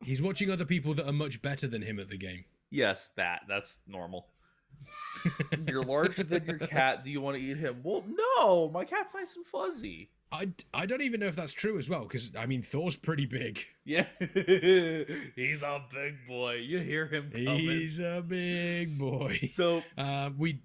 He's watching other people that are much better than him at the game. Yes, that's normal. You're larger than your cat. Do you want to eat him? Well, no. My cat's nice and fuzzy. I don't even know if that's true as well, because I mean Thor's pretty big. Yeah, he's a big boy. You hear him coming. He's a big boy. So we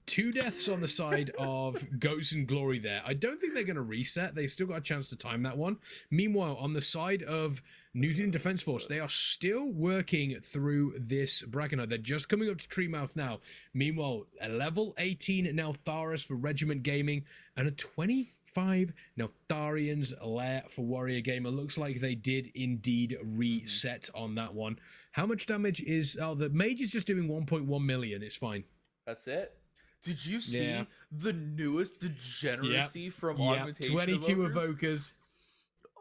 2 deaths on the side of Goats and Glory there. I don't think they're going to reset. They've still got a chance to time that one. Meanwhile, on the side of New Zealand Defence Force, they are still working through this Brackenoid. They're just coming up to Treemouth now. Meanwhile, a level 18 Neltharis for Regiment Gaming and a 25 Neltharian's Lair for Warrior Gamer. Looks like they did indeed reset on that one. How much damage is... Oh, the mage is just doing 1.1 million. It's fine. that's it. Did you see the newest degeneracy from augmentation 22 evokers?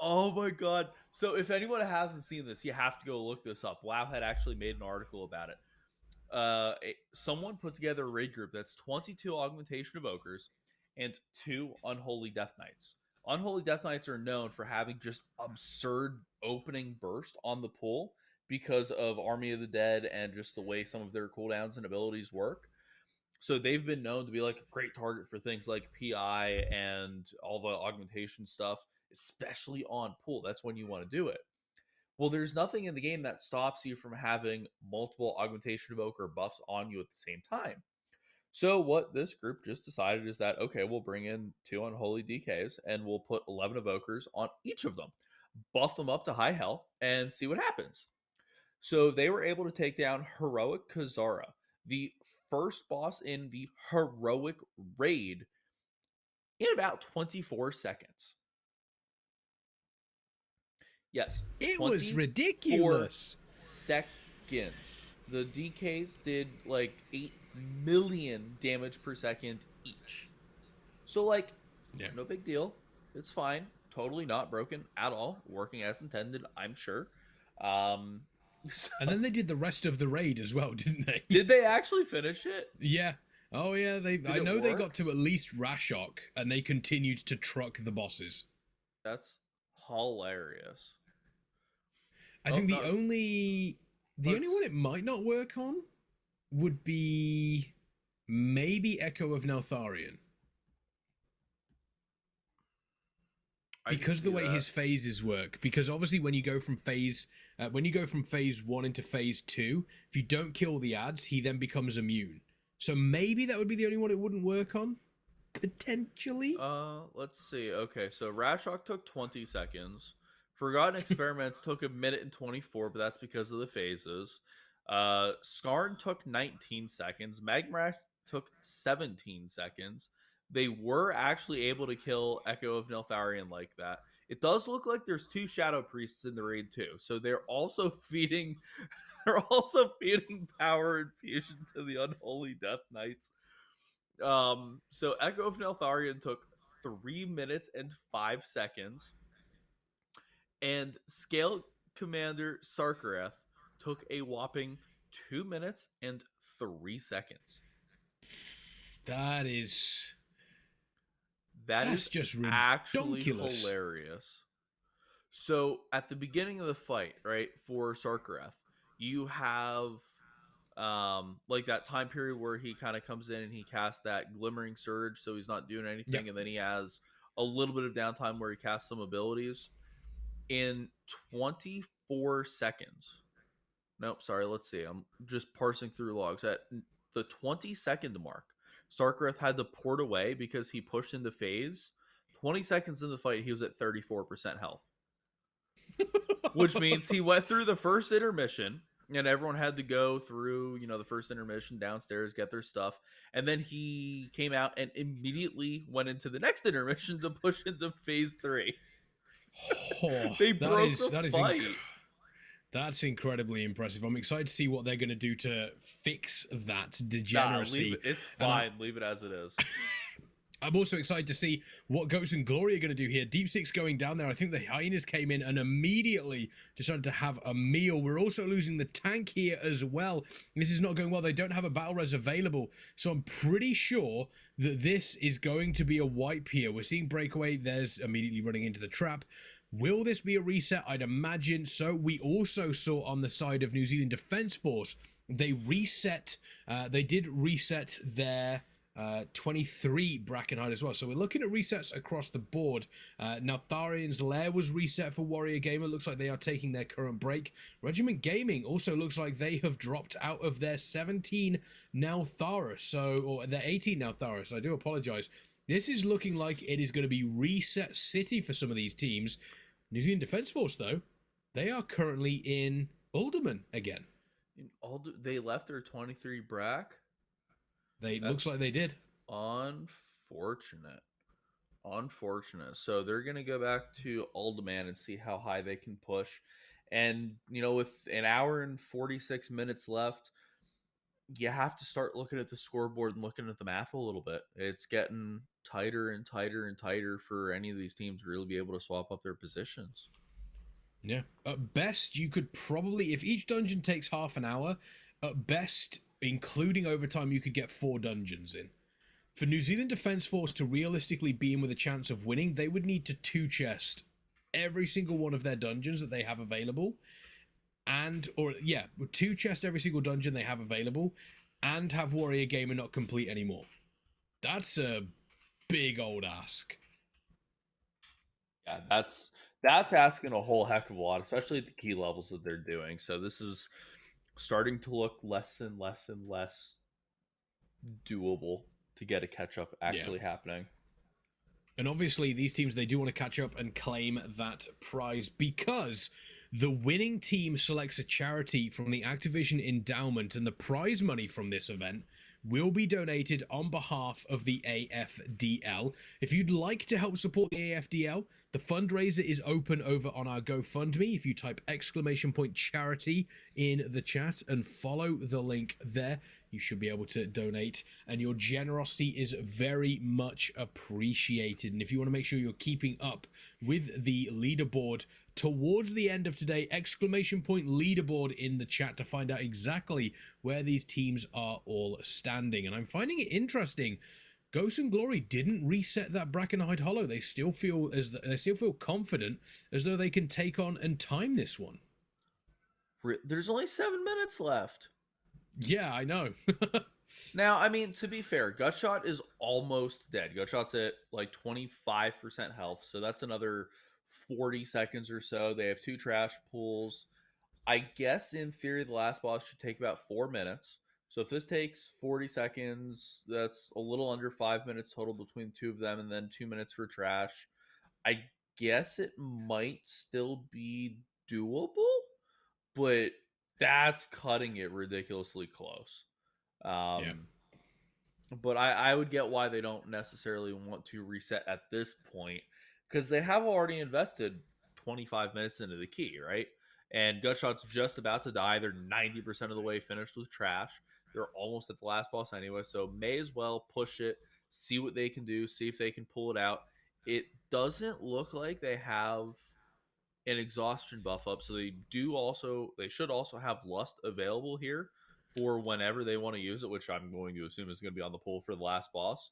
Oh my god. So if anyone hasn't seen this, you have to go look this up. WoW had actually made an article about it. Someone put together a raid group that's 22 augmentation evokers and 2 unholy death knights. Unholy death knights are known for having just absurd opening burst on the pull because of Army of the Dead and just the way some of their cooldowns and abilities work. So they've been known to be like a great target for things like PI and all the augmentation stuff, especially on pull. That's when you want to do it. Well, there's nothing in the game that stops you from having multiple augmentation evoker buffs on you at the same time. So what this group just decided is that, okay, we'll bring in 2 unholy DKs and we'll put 11 evokers on each of them, buff them up to high health, and see what happens. So they were able to take down Heroic Kazara, the first boss in the Heroic raid, in about 24 seconds. Yes. It was ridiculous. Seconds. The DKs did like 8 million damage per second each. So like, no big deal. It's fine. Totally not broken at all. Working as intended, I'm sure. And then they did the rest of the raid as well, didn't they? Did they actually finish it? Yeah. Oh yeah, I know work? they got to at least Rashok, and they continued to truck the bosses. That's hilarious. I think the only one it might not work on would be maybe Echo of Neltharion. Because of the way his phases work. Because obviously when you go from phase 1 into phase 2, if you don't kill the ads, he then becomes immune. So maybe that would be the only one it wouldn't work on. Potentially. Let's see. Okay, so Rashok took 20 seconds. Forgotten Experiments took 1:24, but that's because of the phases. Skarn took 19 seconds. Magmarax took 17 seconds. They were actually able to kill Echo of Neltharion like that. It does look like there's 2 Shadow Priests in the raid too, so they're also feeding power and fusion to the Unholy Death Knights. So Echo of Neltharion took 3 minutes and 5 seconds, and Scale Commander Sarkareth took a whopping 2 minutes and 3 seconds. That's just actually ridiculous. Hilarious. So at the beginning of the fight, right, for Sarkareth, you have like that time period where he kind of comes in and he casts that glimmering surge, so he's not doing Yep. anything, and then he has a little bit of downtime where he casts some abilities. In 24 seconds. Nope, sorry, let's see. I'm just parsing through logs. At the 20-second mark, Sarkareth had to port away because he pushed into phase. 20 seconds in the fight, he was at 34% health, which means he went through the first intermission and everyone had to go through, the first intermission downstairs, get their stuff. And then he came out and immediately went into the next intermission to push into phase 3. Oh, They broke the fight. That's incredibly impressive. I'm excited to see what they're going to do to fix that Nah, degeneracy. leave it. It's fine. Leave it as it is. I'm also excited to see what Ghost and Glory are going to do here. Deep Six going down there. I think the Hyenas came in and immediately decided to have a meal. We're also losing the tank here as well. This is not going well. They don't have a battle res available. So I'm pretty sure that this is going to be a wipe here. We're seeing Breakaway. There's immediately running into the trap. Will this be a reset? I'd imagine so. We also saw on the side of New Zealand Defence Force, they did reset their 23 bracken height as well. So we're looking at resets across the board. Now Tharian's Lair was reset for Warrior Gamer. Looks like they are taking their current break. Regiment Gaming also looks like they have dropped out of their 17 now Tharis. Or their 18 now Tharis. I do apologize. This is looking like it is going to be reset city for some of these teams. New Zealand Defence Force, though, they are currently in Ulderman again. They left their 23 brack? Looks like they did. Unfortunate. So they're going to go back to Alderman and see how high they can push. And, with an hour and 46 minutes left, you have to start looking at the scoreboard and looking at the math a little bit. It's getting tighter and tighter and tighter for any of these teams to really be able to swap up their positions. Yeah. At best, you could probably, if each dungeon takes half an hour, at best, including overtime, you could get 4 dungeons in. For New Zealand Defence Force to realistically be in with a chance of winning, they would need to 2-chest every single one of their dungeons that they have available. 2-chest every single dungeon they have available, and have Warrior Gamer not complete anymore. That's a big old ask. Yeah, that's asking a whole heck of a lot, especially at the key levels that they're doing. So this is starting to look less and less and less doable to get a catch up actually happening. And obviously these teams, they do want to catch up and claim that prize because the winning team selects a charity from the Activision endowment, and the prize money from this event will be donated on behalf of the AFDL. If you'd like to help support the AFDL, the fundraiser is open over on our GoFundMe. If you type !charity in the chat and follow the link there, you should be able to donate, and your generosity is very much appreciated. And if you want to make sure you're keeping up with the leaderboard towards the end of today, !leaderboard in the chat to find out exactly where these teams are all standing. And I'm finding it interesting. Ghost and Glory didn't reset that Brackenhide Hollow. They still feel confident, as though they can take on and time this one. There's only 7 minutes left. Yeah, I know. Now, I mean, to be fair, Gutshot is almost dead. Gutshot's at like 25% health, so that's another 40 seconds or so. They have 2 trash pools. I guess in theory the last boss should take about 4 minutes. So if this takes 40 seconds, that's a little under 5 minutes total between the 2 of them, and then 2 minutes for trash. I guess it might still be doable, but that's cutting it ridiculously close. But I would get why they don't necessarily want to reset at this point, because they have already invested 25 minutes into the key, right? And Gutshot's just about to die. They're 90% of the way finished with trash. They're almost at the last boss anyway, so may as well push it, see what they can do, see if they can pull it out. It doesn't look like they have an exhaustion buff up, so they should also have Lust available here for whenever they want to use it, which I'm going to assume is going to be on the pull for the last boss.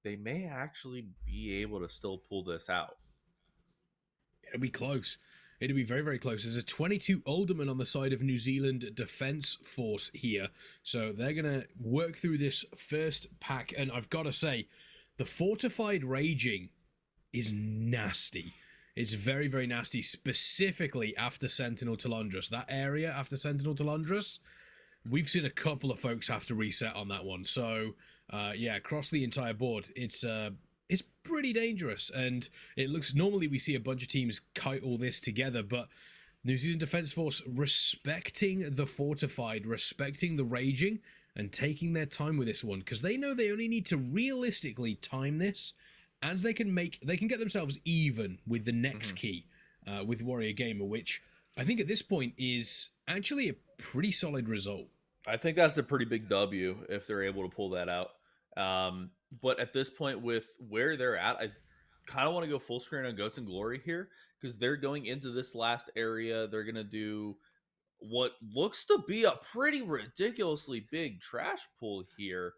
They may actually be able to still pull this out. It'll be close. It'll be very, very close. There's a 22 Alderman on the side of New Zealand Defence Force here. So they're going to work through this first pack. And I've got to say, the Fortified Raging is nasty. It's very, very nasty, specifically after Sentinel Talondras. That area after Sentinel Talondras, we've seen a couple of folks have to reset on that one. So, yeah, across the entire board, it's pretty dangerous. And it looks, normally we see a bunch of teams kite all this together, but New Zealand Defence Force respecting the Fortified, respecting the Raging, and taking their time with this one, because they know they only need to realistically time this, and they can get themselves even with the next key, with Warrior Gamer, which I think at this point is actually a pretty solid result. I think that's a pretty big W if they're able to pull that out. But at this point, with where they're at, I kind of want to go full screen on Goats and Glory here, because they're going into this last area. They're going to do what looks to be a pretty ridiculously big trash pull here.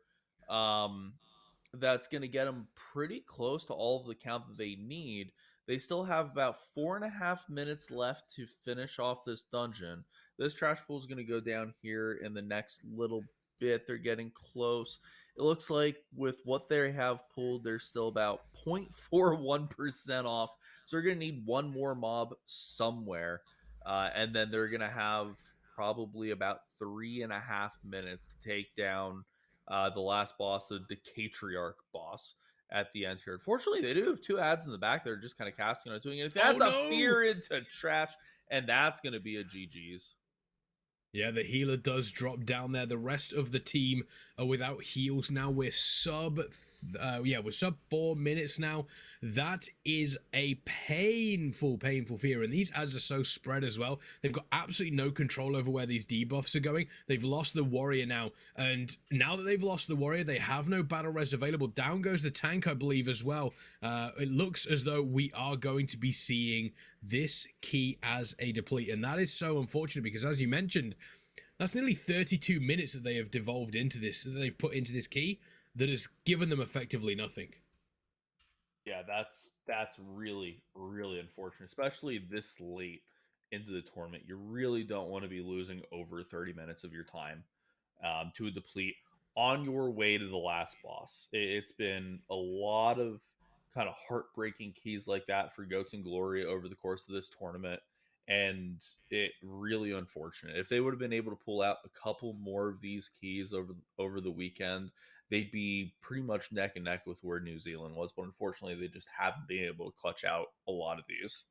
That's going to get them pretty close to all of the count that they need. They still have about 4.5 minutes left to finish off this dungeon. This trash pool is going to go down here in the next little bit. They're getting close. It looks like with what they have pulled, they're still about 0.41% off. So they're going to need one more mob somewhere. And then they're going to have probably about 3.5 minutes to take down the last boss, the Decatriarch boss at the end here. Unfortunately, they do have 2 ads in the back. They're just kind of casting on doing it. If that's a fear into trash, and that's going to be a GG's. Yeah, the healer does drop down there. The rest of the team are without heals now. We're sub 4 minutes now. That is a painful fear. And these ads are so spread as well. They've got absolutely no control over where these debuffs are going. They've lost the warrior now. And now that they've lost the warrior, they have no battle res available. Down goes the tank, I believe, as well. It looks as though we are going to be seeing this key as a deplete. And that is so unfortunate because, as you mentioned, that's nearly 32 minutes that they have devolved into this, that they've put into this key, that has given them effectively nothing. Yeah, that's really, really unfortunate, especially this late into the tournament. You really don't want to be losing over 30 minutes of your time to a deplete on your way to the last boss. It's been a lot of kind of heartbreaking keys like that for Goats and Glory over the course of this tournament. And it really unfortunate. If they would have been able to pull out a couple more of these keys over the weekend, they'd be pretty much neck and neck with where New Zealand was. But unfortunately, they just haven't been able to clutch out a lot of these.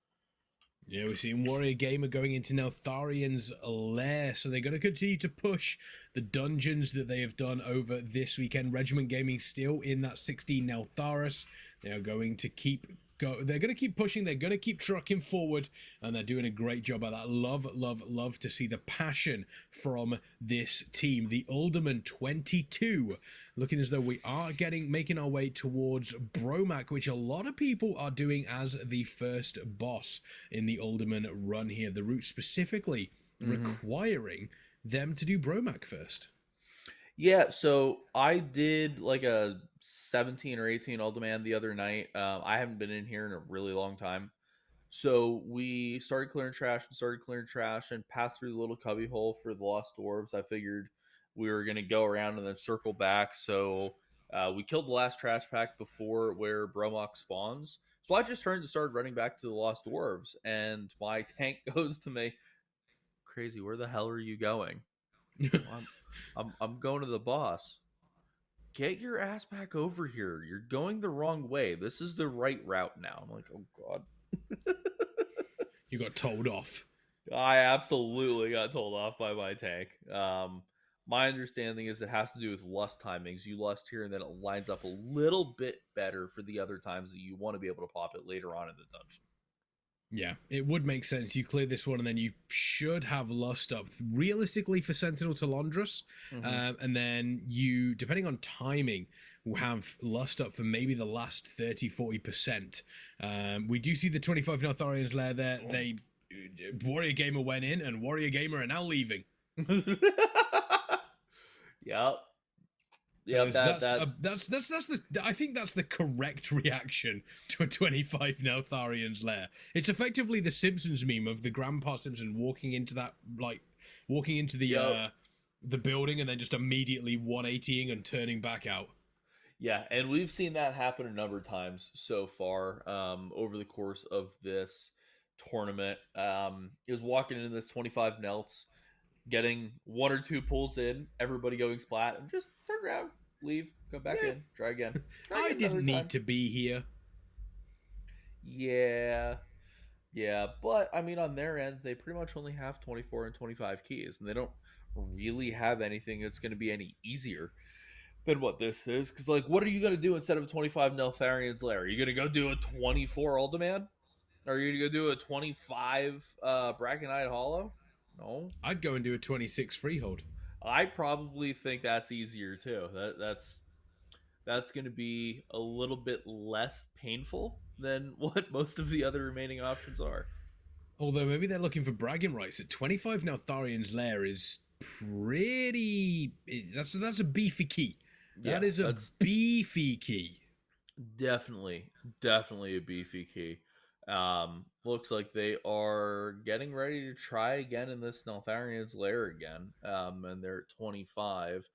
Yeah, we're seeing Warrior Gamer going into Neltharian's lair, so they're going to continue to push the dungeons that they have done over this weekend. Regiment Gaming still in that 16 Neltharis. They are going to keep they're going to keep pushing, they're going to keep trucking forward, and they're doing a great job at that. Love to see the passion from this team. The Alderman 22, looking as though we are making our way towards Bromac, which a lot of people are doing as the first boss in the Alderman run here. The route specifically requiring them to do Bromac first. Yeah, so I did like a 17 or 18 Ultiman the other night. I haven't been in here in a really long time. So we started clearing trash and passed through the little cubby hole for the Lost Dwarves. I figured we were going to go around and then circle back. So we killed the last trash pack before where Bromock spawns. So I just turned and started running back to the Lost Dwarves. And my tank goes to me, "Crazy, where the hell are you going?" I'm going to the boss. "Get your ass back over here. You're going the wrong way. This is the right route now." I'm like, oh God. You got told off. I absolutely got told off by my tank. My understanding is it has to do with lust timings. You lust here and then it lines up a little bit better for the other times that you want to be able to pop it later on in the dungeon. Yeah, it would make sense. You clear this one, and then you should have Lust up realistically for Sentinel Talondras. And then you, depending on timing, will have Lust up for maybe the last 30-40%. We do see the 25 Neltharian's lair there. Warrior Gamer went in, and Warrior Gamer are now leaving. Yep. Yeah, That's the I think that's the correct reaction to a 25 Neltharian's lair. It's effectively the Simpsons meme of the Grandpa Simpson walking into Yep. the building and then just immediately 180ing and turning back out. Yeah, and we've seen that happen a number of times so far over the course of this tournament. Is walking into this 25 Nelts, getting one or two pulls in, everybody going splat, and just turn around, leave, come back Yeah. in, try again. Try I again another didn't need time. to be here. Yeah, yeah, but I mean, on their end, they pretty much only have 24 and 25 keys, and they don't really have anything that's going to be any easier than what this is. Because, like, what are you going to do instead of a 25 Neltharian's Lair? Are you going to go do a 24 Ultiman? Are you going to go do a 25 Brackenite Hollow? No. I'd go and do a 26 freehold. I probably think that's easier too. That's going to be a little bit less painful than what most of the other remaining options are. Although maybe they're looking for bragging rights. At 25 Neltharian's lair is pretty. That's a beefy key. That is a beefy key. Definitely a beefy key. Looks like they are getting ready to try again in this Neltharian's lair again. And they're at 25.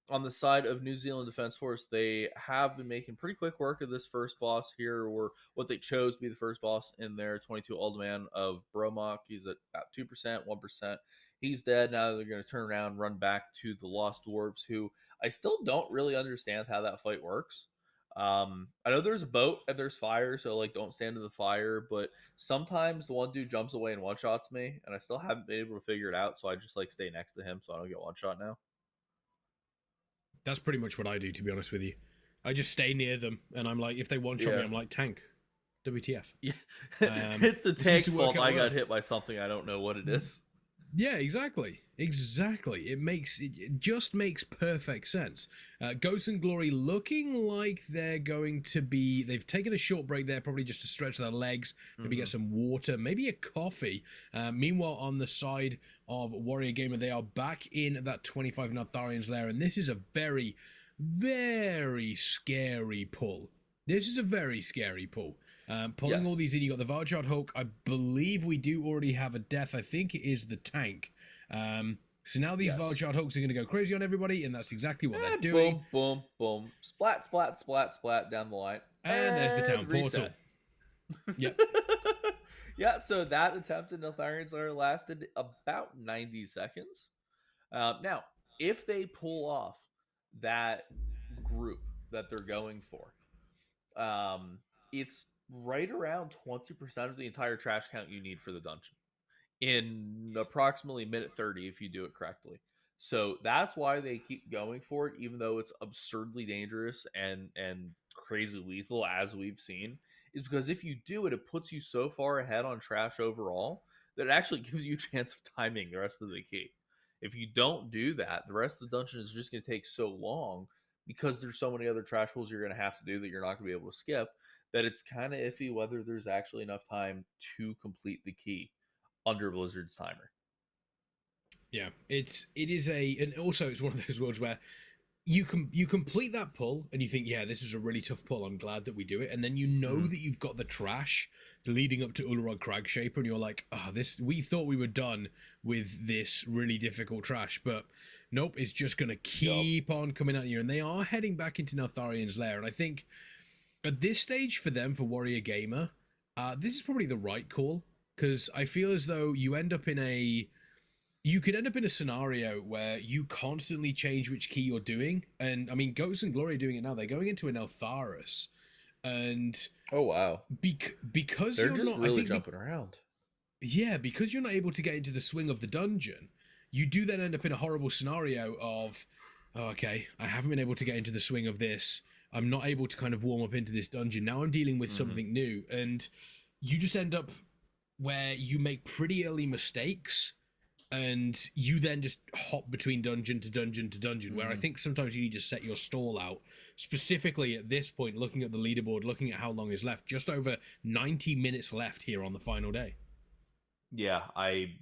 On the side of New Zealand Defense Force, they have been making pretty quick work of this first boss here, or what they chose to be the first boss in their 22 Alderman of Bromok. He's at about 2%, 1%. He's dead. Now they're going to turn around, run back to the Lost Dwarves, who I still don't really understand how that fight works. I know there's a boat and there's fire, so like don't stand in the fire, but sometimes the one dude jumps away and one-shots me, and I still haven't been able to figure it out, so I just like stay next to him so I don't get one-shot now. That's pretty much what I do, to be honest with you. I just stay near them, and I'm like, if they one-shot me, I'm like, tank. WTF. Yeah. It's the tank's fault I got hit by something. I don't know what it is. Yeah, exactly. It just makes perfect sense. Ghost and Glory looking like they're going to be. They've taken a short break there, probably just to stretch their legs, maybe get some water, maybe a coffee. Meanwhile, on the side of Warrior Gamer, they are back in that 25 Neltharian's lair, and this is a very, very scary pull. This is a very scary pull. Pulling all these in, you got the Varjard Hulk. I believe we do already have a death. I think it is the tank. So now these Varjard Hulks are going to go crazy on everybody, and that's exactly what they're doing. Boom, boom, boom. Splat, splat, splat, splat down the line. And there's the town portal. Yep. Yeah, so that attempt at Neltharian's Lair lasted about 90 seconds. Now, if they pull off that group that they're going for, it's right around 20% of the entire trash count you need for the dungeon in approximately minute 30 if you do it correctly. So that's why they keep going for it, even though it's absurdly dangerous and crazy lethal, as we've seen, is because if you do it, it puts you so far ahead on trash overall that it actually gives you a chance of timing the rest of the key. If you don't do that, the rest of the dungeon is just going to take so long because there's so many other trash pulls you're going to have to do that you're not going to be able to skip, that it's kind of iffy whether there's actually enough time to complete the key under Blizzard's timer. Yeah, and also it's one of those worlds where you complete that pull and you think, yeah, this is a really tough pull. I'm glad that we do it, and then you know that you've got the trash leading up to Ulrog Cragshaper, and you're like, we thought we were done with this really difficult trash, but nope, it's just gonna keep on coming at you, and they are heading back into Neltharian's lair, and I think at this stage for them, for Warrior Gamer, this is probably the right call, because I feel as though you could end up in a scenario where you constantly change which key you're doing. And I mean, Ghosts and Glory are doing it now. They're going into an Eltharis. And oh wow. Because they're you're just not really jumping around. Yeah, because you're not able to get into the swing of the dungeon, you do then end up in a horrible scenario of, okay, I haven't been able to get into the swing of this. I'm not able to kind of warm up into this dungeon. Now I'm dealing with something new. And you just end up where you make pretty early mistakes, and you then just hop between dungeon to dungeon to dungeon, where I think sometimes you need to set your stall out. Specifically at this point, looking at the leaderboard, looking at how long is left, just over 90 minutes left here on the final day. Yeah, I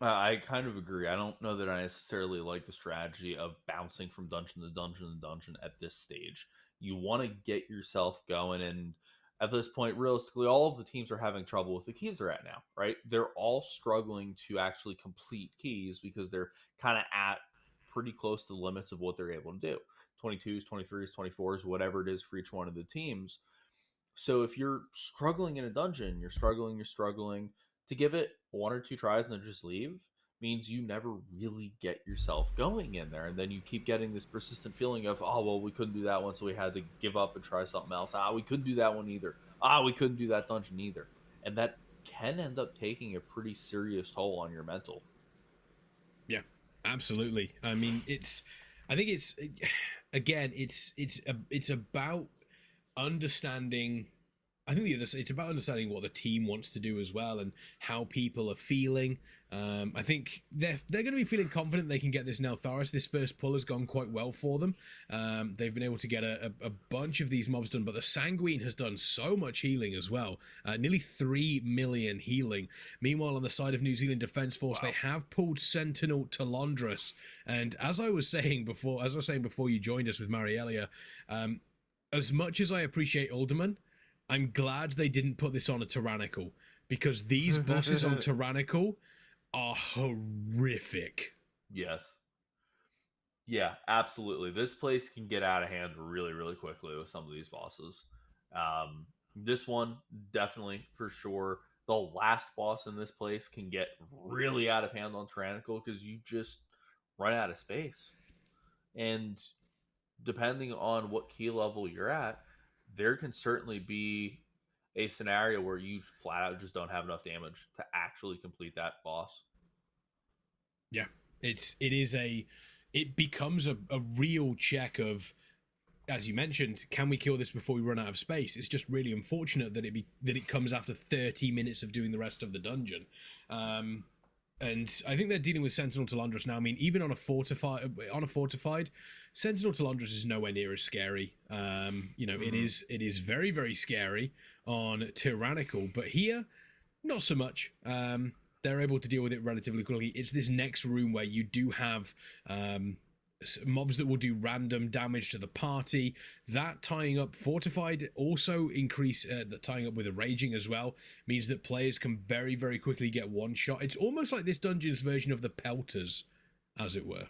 I kind of agree. I don't know that I necessarily like the strategy of bouncing from dungeon to dungeon to dungeon at this stage. You want to get yourself going, and at this point, realistically, all of the teams are having trouble with the keys they're at now, right? They're all struggling to actually complete keys because they're kind of at pretty close to the limits of what they're able to do. 22s, 23s, 24s, whatever it is for each one of the teams. So if you're struggling in a dungeon, you're struggling to give it one or two tries and then just leave means you never really get yourself going in there. And then you keep getting this persistent feeling of, oh, well, we couldn't do that one, so we had to give up and try something else. Ah, we couldn't do that one either. Ah, we couldn't do that dungeon either. And that can end up taking a pretty serious toll on your mental. Yeah, absolutely. I mean, I think it's, again, it's about understanding. I think it's about understanding what the team wants to do as well and how people are feeling. I think they're going to be feeling confident they can get this now. Tharis, this first pull has gone quite well for them. They've been able to get a bunch of these mobs done, but the Sanguine has done so much healing as well. Nearly 3 million healing. Meanwhile, on the side of New Zealand Defence Force, wow, they have pulled Sentinel Talondras. And as I was saying before you joined us with Marielia, as much as I appreciate Alderman, I'm glad they didn't put this on a Tyrannical, because these bosses on Tyrannical are horrific. Yes. Yeah, absolutely. This place can get out of hand really, really quickly with some of these bosses. This one, definitely, for sure. The last boss in this place can get really out of hand on Tyrannical because you just run out of space. And depending on what key level you're at, there can certainly be a scenario where you flat out just don't have enough damage to actually complete that boss. Yeah, it becomes a real check of, as you mentioned, can we kill this before we run out of space? It's just really unfortunate that it comes after 30 minutes of doing the rest of the dungeon. And I think they're dealing with Sentinel Talondras now. I mean, even on a fortified, Sentinel Talondras is nowhere near as scary. It is very, very scary on Tyrannical, but here, not so much. They're able to deal with it relatively quickly. It's this next room where you do have mobs that will do random damage to the party. That tying up fortified also increase the tying up with a raging as well means that players can very, very quickly get one shot. It's almost like this dungeon's version of the pelters, as it were.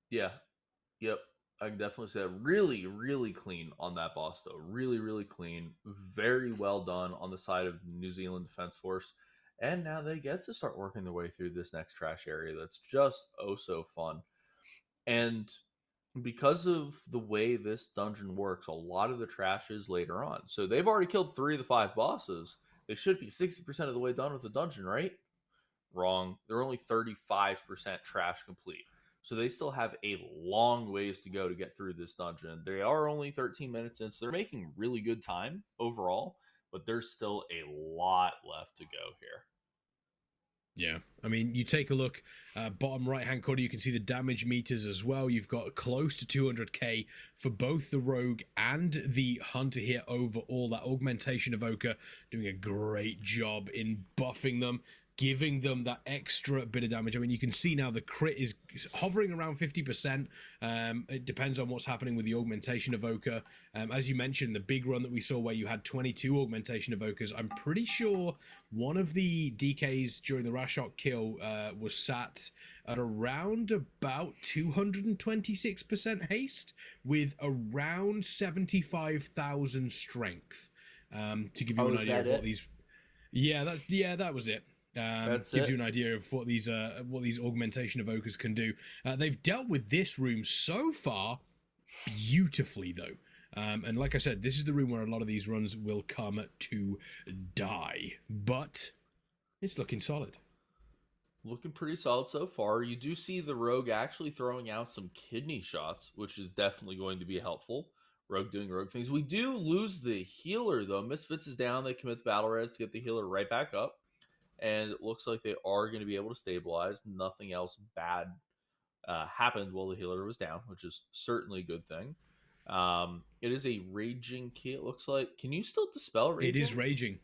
Yeah. Yep. I can definitely say that. Really, really clean on that boss, though. Really, really clean. Very well done on the side of New Zealand Defense Force. And now they get to start working their way through this next trash area that's just oh so fun. And because of the way this dungeon works, a lot of the trash is later on. So they've already killed 3 of the 5 bosses. They should be 60% of the way done with the dungeon, right? Wrong. They're only 35% trash complete. So they still have a long ways to go to get through this dungeon. They are only 13 minutes in, so they're making really good time overall, but there's still a lot left to go here. Yeah, I mean, you take a look, bottom right-hand corner, you can see the damage meters as well. You've got close to 200k for both the Rogue and the Hunter here overall. That Augmentation Evoker doing a great job in buffing them, giving them that extra bit of damage. I mean, you can see now the crit is hovering around 50%. It depends on what's happening with the Augmentation Evoker. As you mentioned, the big run that we saw where you had 22 Augmentation Evokers, I'm pretty sure one of the DKs during the Rashok kill was sat at around about 226% haste with around 75,000 strength. To give you an idea of what these... Yeah, that was it. Gives you an idea of what these Augmentation Evokers can do. They've dealt with this room so far beautifully, though. And like I said, this is the room where a lot of these runs will come to die. But it's looking solid. Looking pretty solid so far. You do see the Rogue actually throwing out some kidney shots, which is definitely going to be helpful. Rogue doing Rogue things. We do lose the healer, though. Misfits is down. They commit the battle res to get the healer right back up. And it looks like they are going to be able to stabilize. Nothing else bad happened while the healer was down, which is certainly a good thing. It is a raging key, it looks like. Can you still dispel raging? It is raging.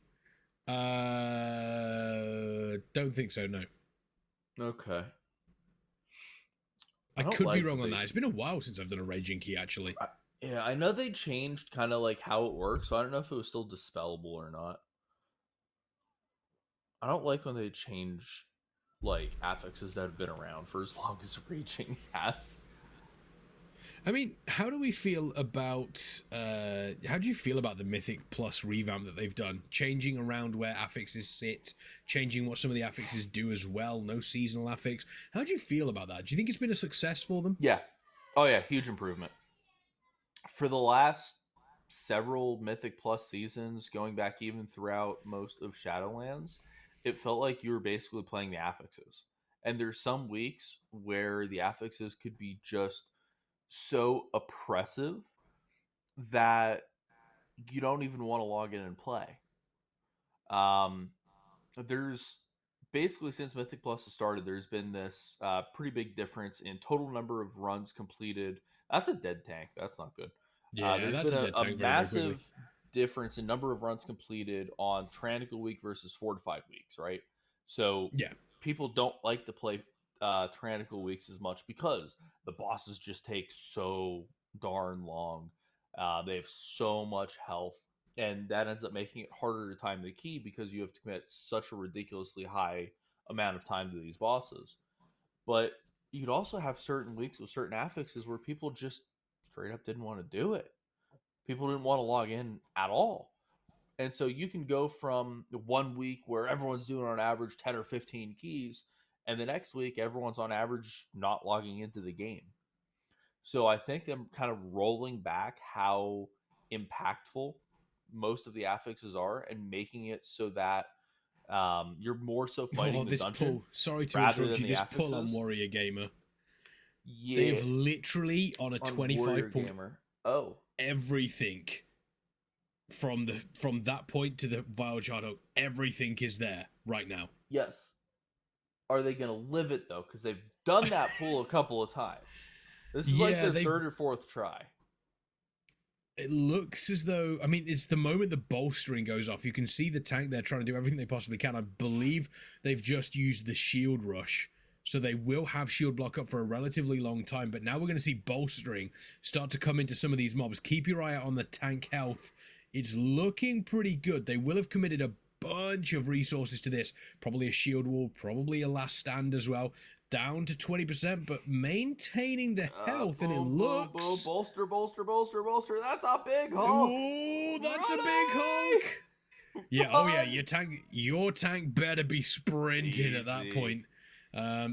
Don't think so, no. Okay. I don't could be like wrong that on they that. It's been a while since I've done a Raging Key, actually. Yeah, I know they changed kind of like how it works, so I don't know if it was still dispellable or not. I don't like when they change like affixes that have been around for as long as Raging has. I mean, how do we feel about how do you feel about the Mythic Plus revamp that they've done, changing around where affixes sit, changing what some of the affixes do as well, no seasonal affix? How do you feel about that? Do you think it's been a success for them? Yeah. Oh yeah, huge improvement. For the last several Mythic Plus seasons, going back even throughout most of Shadowlands, it felt like you were basically playing the affixes. And there's some weeks where the affixes could be just so oppressive that you don't even want to log in and play. Um, there's basically since Mythic Plus has started, there's been this pretty big difference in total number of runs completed. That's a dead tank. That's not good. Yeah, There's that's been a a, dead a tank very quickly. massive difference in number of runs completed on Tyrannical Week versus 4 to 5 weeks, right? So Yeah. people don't like to play Tyrannical Weeks as much because the bosses just take so darn long. They have so much health, and that ends up making it harder to time the key because you have to commit such a ridiculously high amount of time to these bosses. But you'd also have certain weeks with certain affixes where people just straight up didn't want to do it. People didn't want to log in at all. And so you can go from the 1 week where everyone's doing on average 10 or 15 keys, and the next week everyone's on average not logging into the game. So I think them kind of rolling back how impactful most of the affixes are and making it so that you're more so Oh, fighting the this dungeon pull. Sorry to rather interrupt than you. the This pull on affixes. Warrior Gamer. They Yeah, have literally on a on Warrior 25 point Gamer. Oh, everything from that point to the Vile Chart, everything is there right now. yes. Are they going to live it though? Because they've done that pull a couple of times. This is like Yeah, their they've third or fourth try. it looks as though, I mean, it's the moment the bolstering goes off. You can see the tank there trying to do everything they possibly can. I believe they've just used the shield rush. So they will have shield block up for a relatively long time. But now we're going to see bolstering start to come into some of these mobs. Keep your eye out on the tank health. It's looking pretty good. They will have committed a bunch of resources to this. Probably a shield wall, probably a last stand as well. Down to 20%, but maintaining the health. And it looks... Bolster, bolster, bolster, bolster. That's a big Hulk. Ooh, that's a big Running! Hulk. Yeah, oh yeah, Run! your tank better be sprinting at that Easy. point.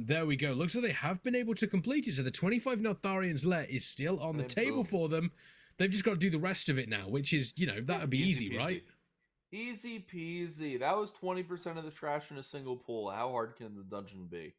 There we go. Looks like they have been able to complete it. So the 25 Notharian's Lair is still on the And table boom. for them. They've just got to do the rest of it now, which is, you know, that would be easy, peasy. right? Easy peasy. That was 20% of the trash in a single pull. How hard can the dungeon be?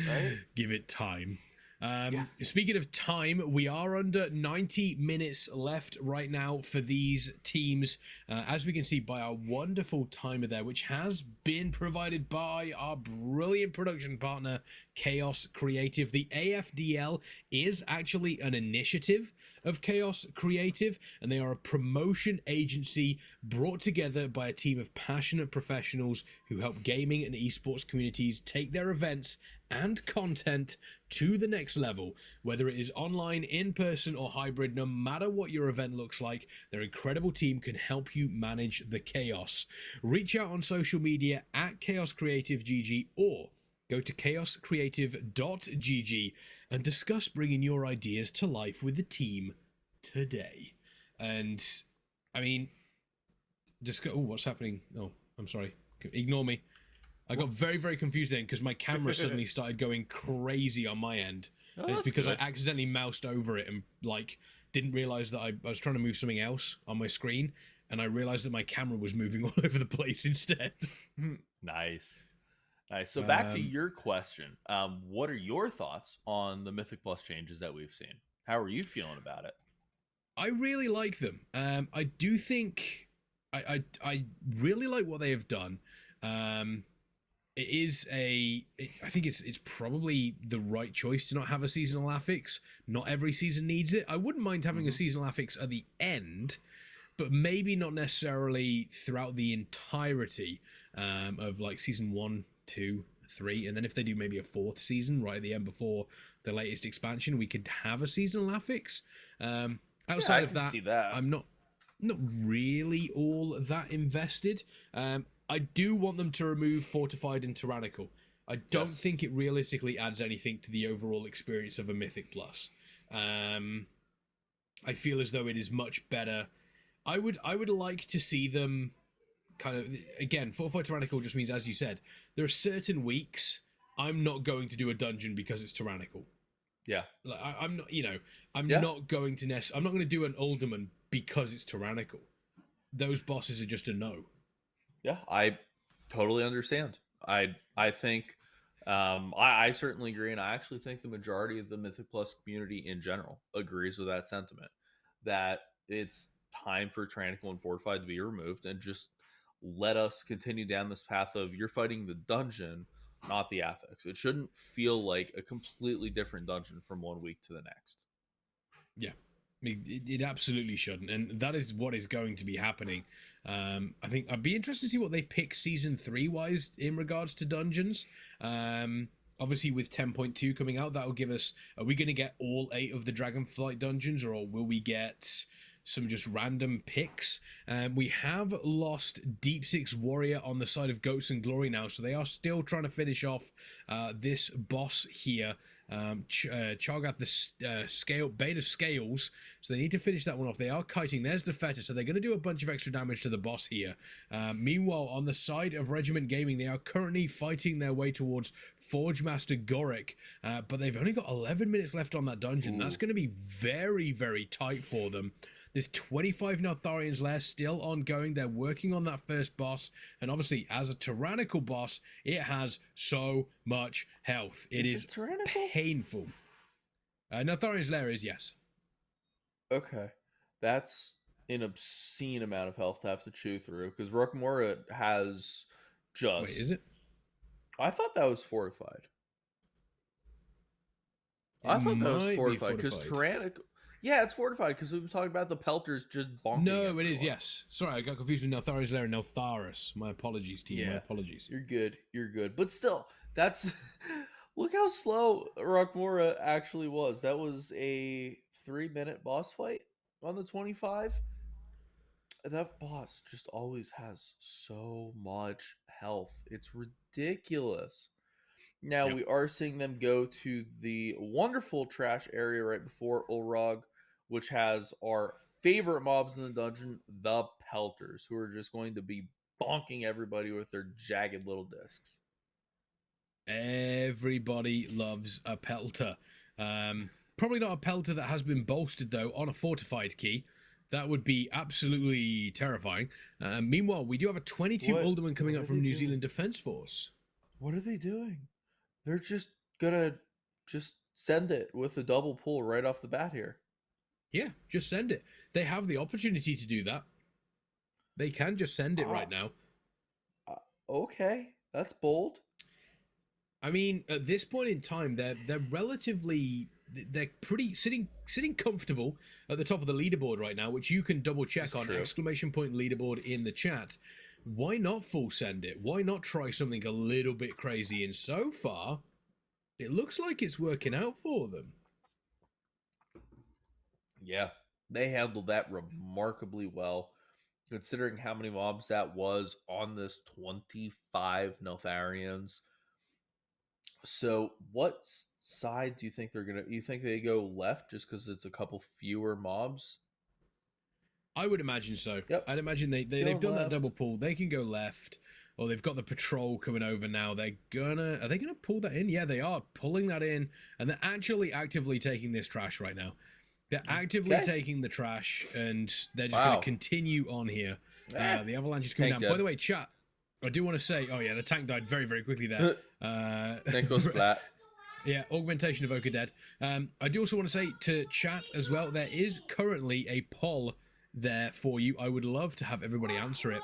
Right? Give it time. Yeah. Speaking of time, we are under 90 minutes left right now for these teams. As we can see by our wonderful timer there, which has been provided by our brilliant production partner, Chaos Creative. The AFDL is actually an initiative of Chaos Creative, and they are a promotion agency brought together by a team of passionate professionals who help gaming and esports communities take their events and content to the next level. Whether it is online, in person, or hybrid, no matter what your event looks like, their incredible team can help you manage the chaos. Reach out on social media at Chaos Creative GG or go to chaoscreative.gg and discuss bringing your ideas to life with the team today. And I mean, just go, oh, what's happening? Oh, I'm sorry. Ignore me. I got very, very confused then because my camera suddenly started going crazy on my end. Oh, And it's that's because good. I accidentally moused over it and like didn't realize that I was trying to move something else on my screen, and I realized that my camera was moving all over the place instead. Nice. Nice. So back to Um, your question. What are your thoughts on the Mythic Plus changes that we've seen? How are you feeling about it? I really like them. I do think I really like what they have done. It is I think it's probably the right choice to not have a seasonal affix. Not every season needs it. I wouldn't mind having a seasonal affix at the end, but maybe not necessarily throughout the entirety of like season 1 2, 3, and then if they do maybe a 4th season right at the end before the latest expansion, we could have a seasonal affix. Outside of that, see that. I'm not really all that invested. I do want them to remove fortified and tyrannical. I don't think it realistically adds anything to the overall experience of a Mythic Plus. I feel as though it is much better. I would like to see them kind of, again, fortified tyrannical just means, as you said, there are certain weeks I'm not going to do a dungeon because it's tyrannical. Yeah. Like, I'm not, I'm not going to I'm not going to do an alderman because it's tyrannical. Those bosses are just a no. Yeah, I totally understand. I think I certainly agree, and I actually think the majority of the Mythic Plus community in general agrees with that sentiment, that it's time for tyrannical and fortified to be removed, and just let us continue down this path of you're fighting the dungeon, not the affix. It shouldn't feel like a completely different dungeon from one week to the next. Yeah, it absolutely shouldn't, and that is what is going to be happening. I think I'd be interested to see what they pick season 3 wise in regards to dungeons. Obviously with 10.2 coming out, that will give us, are we going to get all 8 of the Dragonflight dungeons, or will we get some just random picks? We have lost Deep Six Warrior on the side of Goats and Glory now, so they are still trying to finish off this boss here. Chargath, the Beta Scales, so they need to finish that one off. They are kiting. There's the Feta, so they're going to do a bunch of extra damage to the boss here. Meanwhile, on the side of Regiment Gaming, they are currently fighting their way towards Forge Master Goric, but they've only got 11 minutes left on that dungeon. Ooh. That's going to be very, very tight for them. There's 25 Neltharians left, still ongoing. They're working on that first boss. And obviously, as a tyrannical boss, it has so much health. It is painful. Neltharian's Lair is, yes. Okay. That's an obscene amount of health to have to chew through. Because Rookmora has just... Wait, is it? I thought that was fortified. I thought that was fortified. Because tyrannical... Yeah, it's fortified because we've been talking about the pelters just bonking. No, everyone. It is, yes. Sorry, I got confused with Neltharian's Lair and Neltharis. My apologies, team. Yeah. My apologies. You're good. You're good. But still, that's... Look how slow Rockmora actually was. That was a 3-minute boss fight on the 25. That boss just always has so much health. It's ridiculous. Now, we are seeing them go to the wonderful trash area right before Ulrog, which has our favorite mobs in the dungeon, the Pelters, who are just going to be bonking everybody with their jagged little discs. Everybody loves a Pelter. Probably not a Pelter that has been bolstered, though, on a fortified key. That would be absolutely terrifying. Meanwhile, we do have a 22 Alderman coming up from New Zealand Defence Force. What are they doing? They're just gonna send it with a double pull right off the bat here. Yeah, just send it. They have the opportunity to do that. They can just send it right now. Okay, that's bold. I mean, at this point in time, they're pretty sitting comfortable at the top of the leaderboard right now, which you can double check on ! Leaderboard in the chat. Why not full send it? Why not try something a little bit crazy? And so far, it looks like it's working out for them. Yeah, they handled that remarkably well, considering how many mobs that was on this 25 Neltharians. So what side do you think they're going to... You think they go left just because it's a couple fewer mobs? I would imagine so. Yep. I'd imagine they've done that double pull. They can go left, or they've got the patrol coming over now. Are they gonna pull that in? Yeah, they are pulling that in, and they're actually actively taking this trash right now. They're actively taking the trash, and they're just going to continue on here. The avalanche is coming down. By the way, chat, I do want to say, oh yeah, the tank died very, very quickly there. Tank goes flat. Yeah, augmentation of Oka dead. I do also want to say to chat as well, there is currently a poll there for you. I would love to have everybody answer it,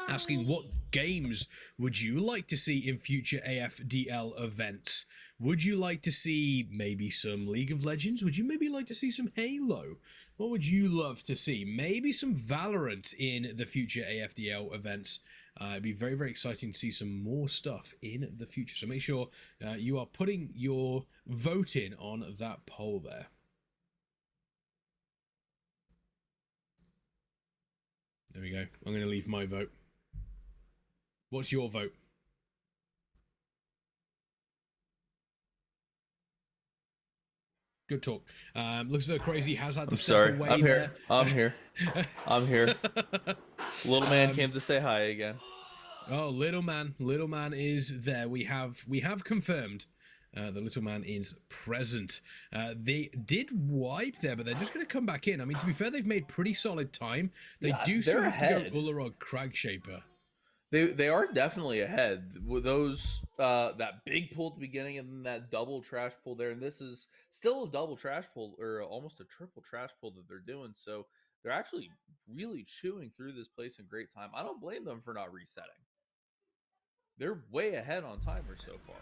asking what games would you like to see in future AFDL events? Would you like to see maybe some League of Legends? Would you maybe like to see some Halo? What would you love to see? Maybe some Valorant in the future AFDL events. It'd be very, very exciting to see some more stuff in the future. So make sure you are putting your vote in on that poll there. There we go. I'm going to leave my vote. What's your vote? Good talk. Looks as though Crazy has had to step away. I'm here. There. I'm here. I'm here. Little man came to say hi again. Oh, little man is there. We have confirmed the little man is present. They did wipe there, but they're just going to come back in. I mean, to be fair, they've made pretty solid time. They do still have to go Ularog Cragshaper. They are definitely ahead with those that big pull at the beginning and then that double trash pull there, and this is still a double trash pull or almost a triple trash pull that they're doing. So they're actually really chewing through this place in great time. I don't blame them for not resetting. They're way ahead on timer so far.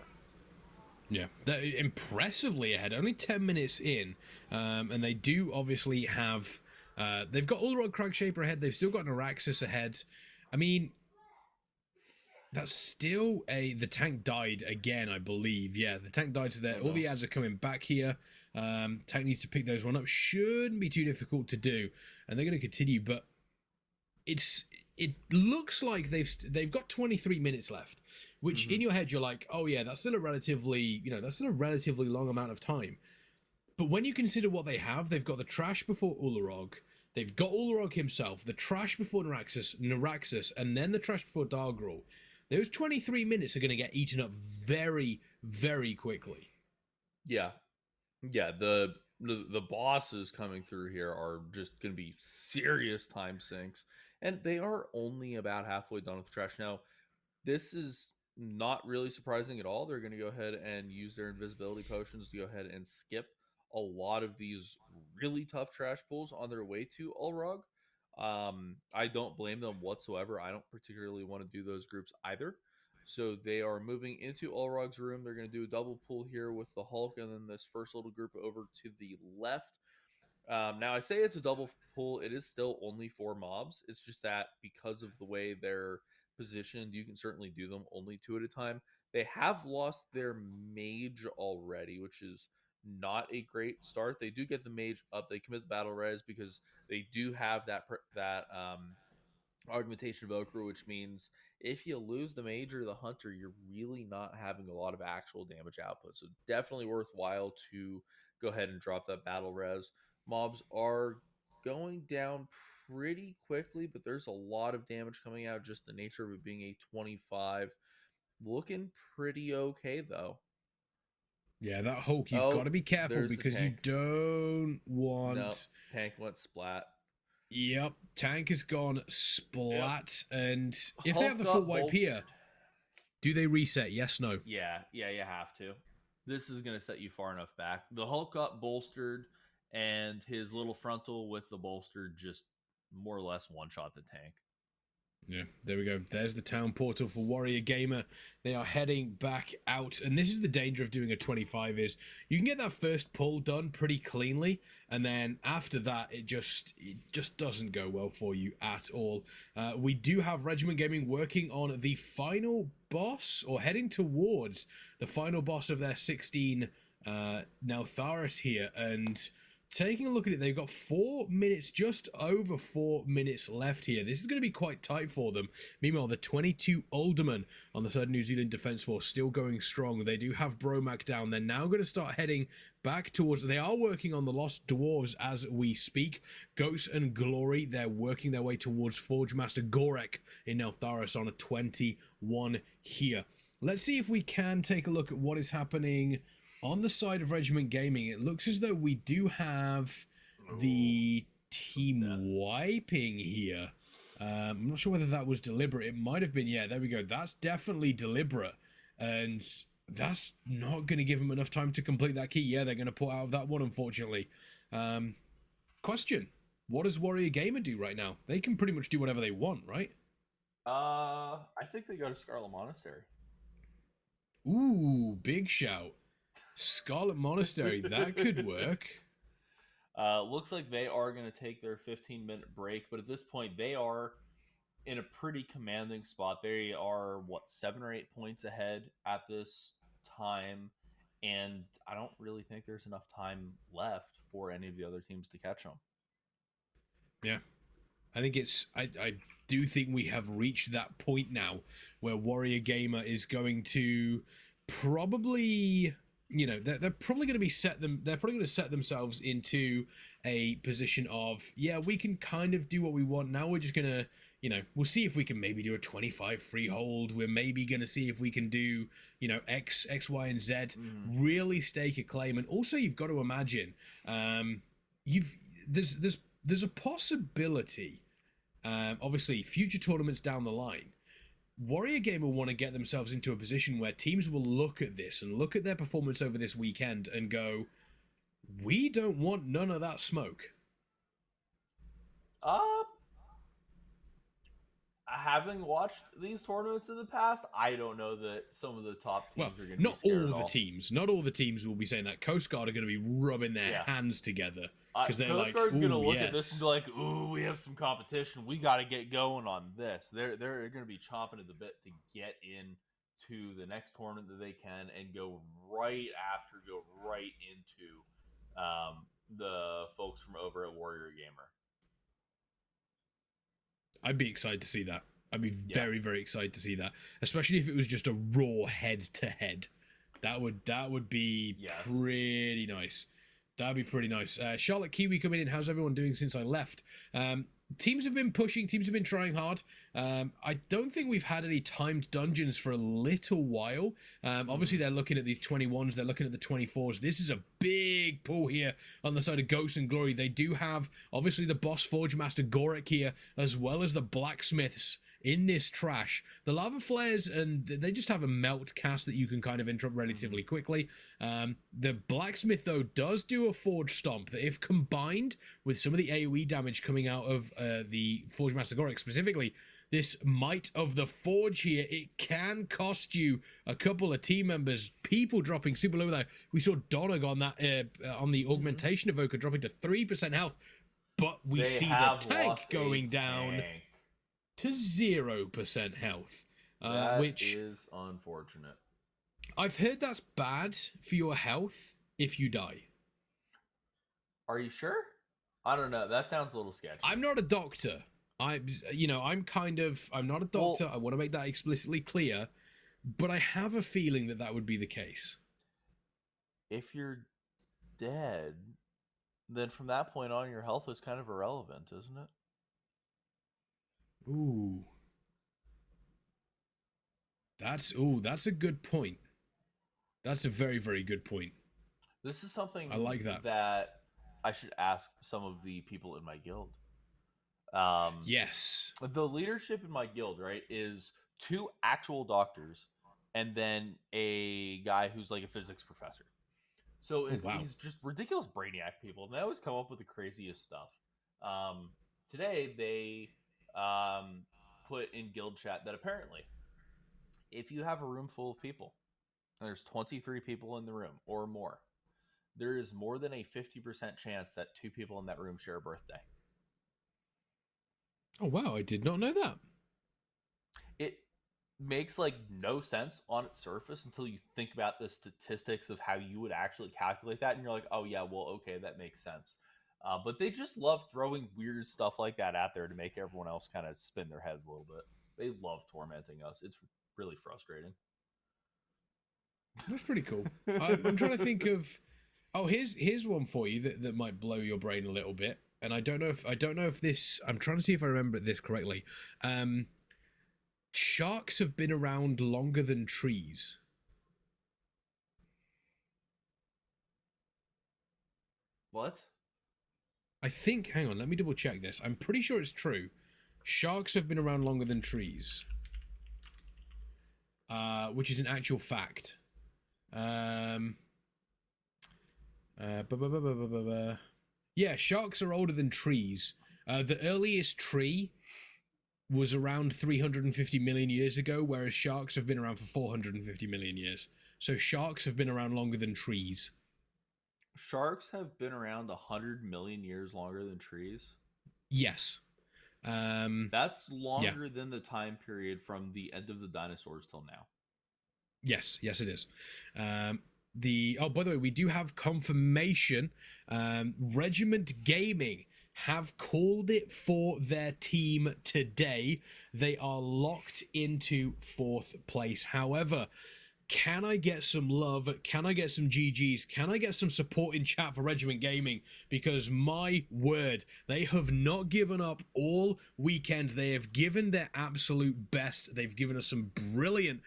Yeah, they're impressively ahead. Only 10 minutes in, and they do obviously have. They've got Ularog Cragshaper ahead. They've still got Neuraxis ahead. I mean. That's still the tank died again, I believe. Yeah, the tank died to there. All the ads are coming back here. Tank needs to pick those one up. Shouldn't be too difficult to do, and they're going to continue. But it looks like they've got 23 minutes left, which in your head you're like, oh yeah, that's still a relatively long amount of time. But when you consider what they have, they've got the trash before Ularog. They've got Ularog himself, the trash before Neuraxis, and then the trash before Dargrul. Those 23 minutes are going to get eaten up very, very quickly. Yeah. The bosses coming through here are just going to be serious time sinks, and they are only about halfway done with the trash. Now, this is not really surprising at all. They're going to go ahead and use their invisibility potions to go ahead and skip a lot of these really tough trash pulls on their way to Ulrog. I don't blame them whatsoever. I don't particularly want to do those groups either. So they are moving into Ulrog's room. They're going to do a double pull here with the Hulk and then this first little group over to the left. Now, I say it's a double pull. It is still only 4 mobs. It's just that because of the way they're positioned, you can certainly do them only 2 at a time. They have lost their mage already, which is not a great start. They do get the mage up. They commit the battle res because they do have that augmentation of Okra, which means if you lose the mage or the hunter, you're really not having a lot of actual damage output. So definitely worthwhile to go ahead and drop that battle res. Mobs are going down pretty quickly, but there's a lot of damage coming out. Just the nature of it being a 25. Looking pretty okay, though. Yeah, that Hulk, you've got to be careful because you don't want... No, tank went splat. Yep, tank has gone splat, and if Hulk they have the full wipe bolstered. here, do they reset? Yes, no? Yeah, you have to. This is going to set you far enough back. The Hulk got bolstered, and his little frontal with the bolster just more or less one-shot the tank. Yeah, there we go. There's the town portal for Warrior Gamer. They are heading back out, and this is the danger of doing a 25 is you can get that first pull done pretty cleanly, and then after that it just doesn't go well for you at all. We do have Regiment Gaming working on the final boss, or heading towards the final boss of their 16 Neltharis here, and taking a look at it, they've got 4 minutes, just over 4 minutes left here. This is going to be quite tight for them. Meanwhile, the 22 Aldermen on the side of New Zealand Defence Force still going strong. They do have Bromac down. They're now going to start heading back towards... They are working on the Lost Dwarves as we speak. Ghosts and Glory, they're working their way towards Forge Master Gorek in Neltharis on a 21 here. Let's see if we can take a look at what is happening on the side of Regiment Gaming. It looks as though we do have the team wiping here. I'm not sure whether that was deliberate. It might have been. Yeah, there we go. That's definitely deliberate. And that's not going to give them enough time to complete that key. Yeah, they're going to put out of that one, unfortunately. Question. What does Warrior Gamer do right now? They can pretty much do whatever they want, right? I think they go to Scarlet Monastery. Ooh, big shout. Scarlet Monastery, that could work. Looks like they are going to take their 15-minute break, but at this point they are in a pretty commanding spot. They are, what, 7 or 8 points ahead at this time. And I don't really think there's enough time left for any of the other teams to catch them. Yeah. I think I do think we have reached that point now where Warrior Gamer is going to probably, they're probably going to they're probably going to set themselves into a position of, yeah, we can kind of do what we want. Now we're just going to, we'll see if we can maybe do a 25 freehold. We're maybe going to see if we can do, X, Y, and Z, really stake a claim. And also you've got to imagine, there's a possibility, obviously, future tournaments down the line, Warrior Gamer will want to get themselves into a position where teams will look at this and look at their performance over this weekend and go, we don't want none of that smoke. Having watched these tournaments in the past, I don't know that some of the top teams are going to be not scared all the teams. Not all the teams will be saying that. Coast Guard are going to be rubbing their hands together because they're Coast like, Guard's going to look yes. at this and be like, "Ooh, we have some competition. We got to get going on this." They're going to be chomping at the bit to get into the next tournament that they can and go right into the folks from over at Warrior Gamer. I'd be excited to see that. I'd be very, very excited to see that, especially if it was just a raw head-to-head. That would be pretty nice. That'd be pretty nice. Charlotte Kiwi coming in. How's everyone doing since I left? Teams have been pushing. Teams have been trying hard. I don't think we've had any timed dungeons for a little while. Obviously, they're looking at these 21s. They're looking at the 24s. This is a big pull here on the side of Ghosts and Glory. They do have, obviously, the boss Forge Master Gorek here, as well as the blacksmiths in this trash. The lava flares, and they just have a melt cast that you can kind of interrupt relatively quickly. The blacksmith, though, does do a forge stomp that, if combined with some of the AoE damage coming out of the Forge Master Gorek specifically, this Might of the Forge here, it can cost you a couple of team members. People dropping super low there. We saw Donag on that on the Augmentation Evoker dropping to 3% health, but we see the tank going down to 0% health, which is unfortunate. I've heard that's bad for your health if you die. Are you sure? I don't know. That sounds a little sketchy. I'm not a doctor. I'm not a doctor. I want to make that explicitly clear, but I have a feeling that would be the case. If you're dead, then from that point on, your health is kind of irrelevant, isn't it? Ooh, that's a good point. That's a very, very good point. This is something I like that I should ask some of the people in my guild. Yes. The leadership in my guild, right, is 2 actual doctors and then a guy who's like a physics professor. So it's these just ridiculous brainiac people, and they always come up with the craziest stuff. Today they put in guild chat that apparently if you have a room full of people and there's 23 people in the room or more, there is more than a 50% chance that 2 people in that room share a birthday. Oh wow, I did not know that. It makes like no sense on its surface until you think about the statistics of how you would actually calculate that, and you're like, oh yeah, well, okay, that makes sense. But they just love throwing weird stuff like that out there to make everyone else kind of spin their heads a little bit. They love tormenting us. It's really frustrating. That's pretty cool. I'm trying to think of. Oh, here's one for you that might blow your brain a little bit. And I don't know if this. I'm trying to see if I remember this correctly. Sharks have been around longer than trees. What? I think. Hang on, let me double check this. I'm pretty sure it's true. Sharks have been around longer than trees, which is an actual fact. Yeah, sharks are older than trees. The earliest tree was around 350 million years ago, whereas sharks have been around for 450 million years. So sharks have been around longer than trees. Sharks have been around 100 million years longer than trees? Yes. That's Yeah. longer than the time period from the end of the dinosaurs till now. Yes, it is. By the way, we do have confirmation. Regiment Gaming have called it for their team today. They are locked into 4th place. However, can I get some love? Can I get some GGs? Can I get some support in chat for Regiment Gaming? Because my word, they have not given up all weekend. They have given their absolute best. They've given us some brilliant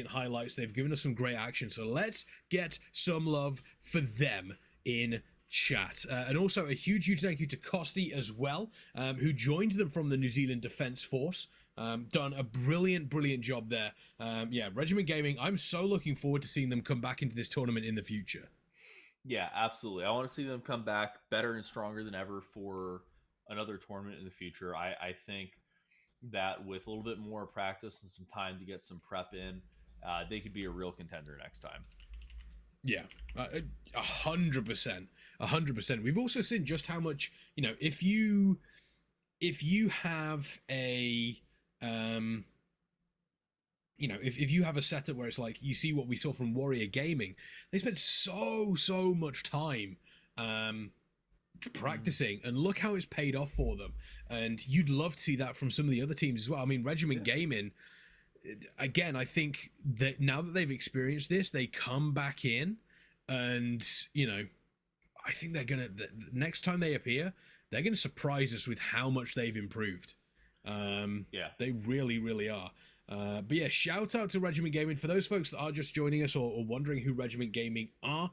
highlights. They've given us some great action. So let's get some love for them in chat. And also a huge thank you to Costi as well, who joined them from the New Zealand Defence Force. Done a brilliant job there. Yeah, Regiment Gaming, I'm so looking forward to seeing them come back into this tournament in the future. Yeah, absolutely. I want to see them come back better and stronger than ever for another tournament in the future. I think that with a little bit more practice and some time to get some prep in, they could be a real contender next time. Yeah, 100%, 100%. We've also seen just how much, if you have a if you have a setup where it's like, you see what we saw from Warrior Gaming, they spent so much time practicing, and look how it's paid off for them. And you'd love to see that from some of the other teams as well. I mean, Regiment Gaming, again, I think that now that they've experienced this, they come back in, and I think they're gonna, next time they appear, they're gonna surprise us with how much they've improved. They really are. But yeah, shout out to Regiment Gaming. For those folks that are just joining us or wondering who Regiment Gaming are,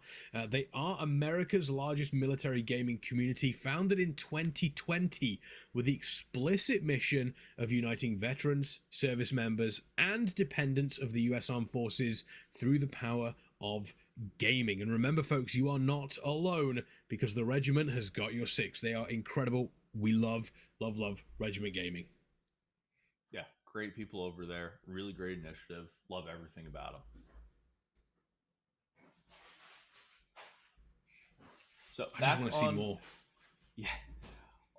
they are America's largest military gaming community, founded in 2020 with the explicit mission of uniting veterans, service members, and dependents of the US Armed Forces through the power of gaming. And remember, folks, you are not alone, because the Regiment has got your six. They are incredible. We love Regiment Gaming. Yeah, great people over there. Really great initiative. Love everything about them. So I just want to see more. Yeah,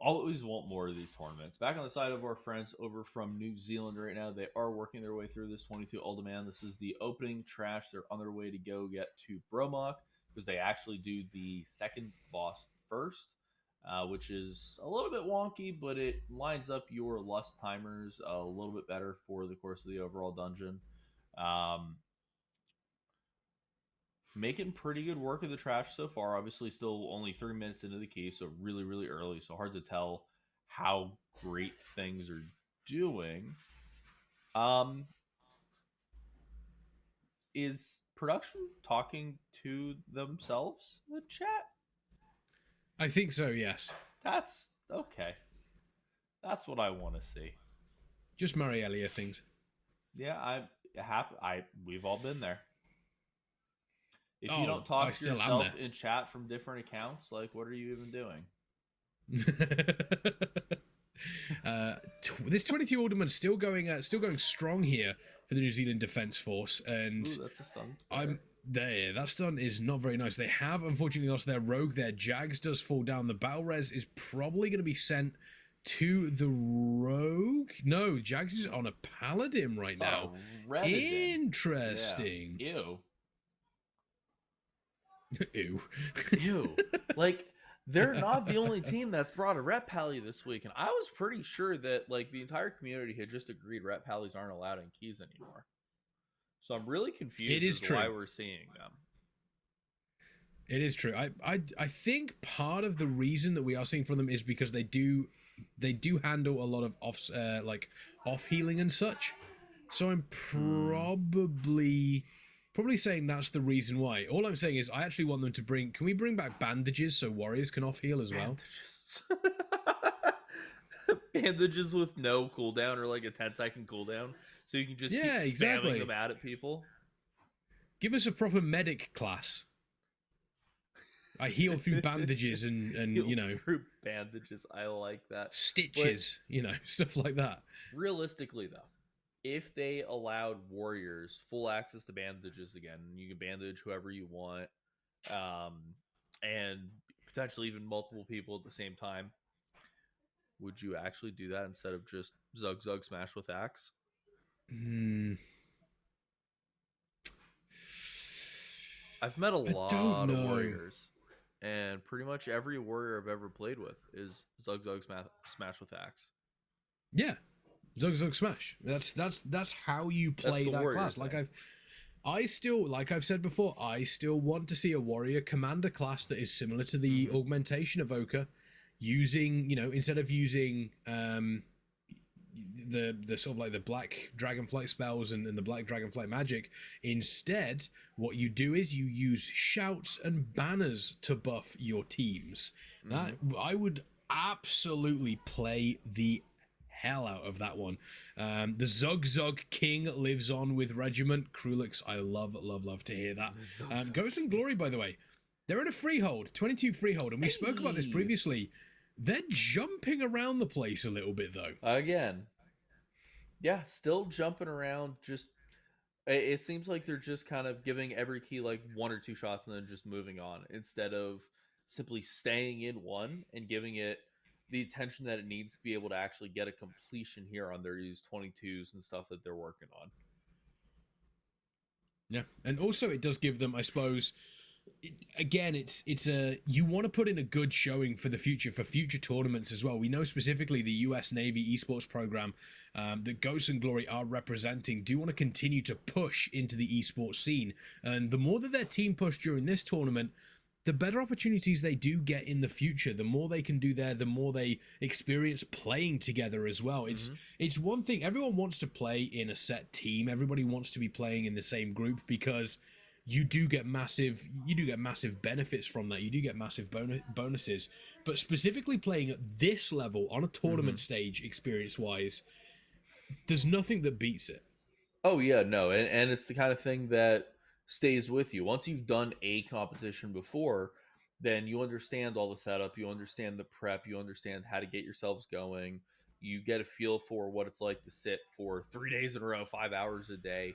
always want more of these tournaments. Back on the side of our friends over from New Zealand right now, they are working their way through this 22 Ultiman. This is the opening trash. They're on their way to go get to Bromok, because they actually do the second boss first. Which is a little bit wonky, but it lines up your lust timers a little bit better for the course of the overall dungeon. Making pretty good work of the trash so far. Obviously, still only 3 minutes into the key, so really early. So hard to tell how great things are doing. Is production talking to themselves in the chat? I think so, yes. That's okay. That's what I want to see. Just Marielia things. Yeah, we've all been there. If you don't talk to yourself in chat from different accounts, like, what are you even doing? This 22 Alderman still going strong here for the New Zealand Defence Force, and ooh, that's a stun. That stun is not very nice. They have unfortunately lost their rogue. Their Jags does fall down. The battle res is probably going to be sent to the rogue. No, Jags is on a paladin right now. Interesting. Yeah. Ew. Ew. Like, they're not the only team that's brought a rep pally this week, and I was pretty sure that like the entire community had just agreed rep pallies aren't allowed in keys anymore. So I'm really confused as to why we're seeing them. It is true. I think part of the reason that we are seeing from them is because they do handle a lot of off healing and such. So I'm probably saying that's the reason why. All I'm saying is I actually want them to bring. Can we bring back bandages so warriors can off heal as well? Bandages with no cooldown, or like a 10-second cooldown, so you can just keep spamming them out at people. Give us a proper medic class. I heal through bandages and through bandages. I like that. Stitches, but, stuff like that. Realistically, though, if they allowed warriors full access to bandages again, you can bandage whoever you want, and potentially even multiple people at the same time, Would you actually do that instead of just Zug Zug smash with axe? I've met a I don't lot of know. warriors, and pretty much every warrior I've ever played with is Zug Zug smash with axe. Yeah, Zug Zug Smash. That's how you That's play the that warrior class. thing. I still, like I've said before, I still want to see a warrior commander class that is similar to the augmentation evoker, using, instead of using the sort of like the black dragonflight spells and the black dragonflight magic. Instead, what you do is you use shouts and banners to buff your teams. That I would absolutely play the hell out of that one. The Zug Zug King lives on with Regiment. Krulix, I love to hear that. Ghost and Glory, by the way, they're in a freehold, 22 freehold, and we spoke about this previously. They're jumping around the place a little bit, though. Again, yeah, still jumping around. Just it seems like they're just kind of giving every key like one or two shots and then just moving on instead of simply staying in one and giving it the attention that it needs to be able to actually get a completion here on their used 22s and stuff that they're working on. Yeah, and also it does give them, I suppose, again, it's a, you want to put in a good showing for the future, for future tournaments as well. We know specifically the US Navy esports program that Ghosts and Glory are representing do want to continue to push into the esports scene, and the more that their team push during this tournament, the better opportunities they do get in the future. The more they can do there, the more they experience playing together as well. It's one thing, everyone wants to play in a set team, everybody wants to be playing in the same group, because you do get massive benefits from that. You do get massive bonuses, but specifically playing at this level on a tournament stage, experience wise, there's nothing that beats it. Oh yeah, no, and it's the kind of thing that stays with you. Once you've done a competition before, then you understand all the setup, you understand the prep, you understand how to get yourselves going. You get a feel for what it's like to sit for 3 days in a row, 5 hours a day,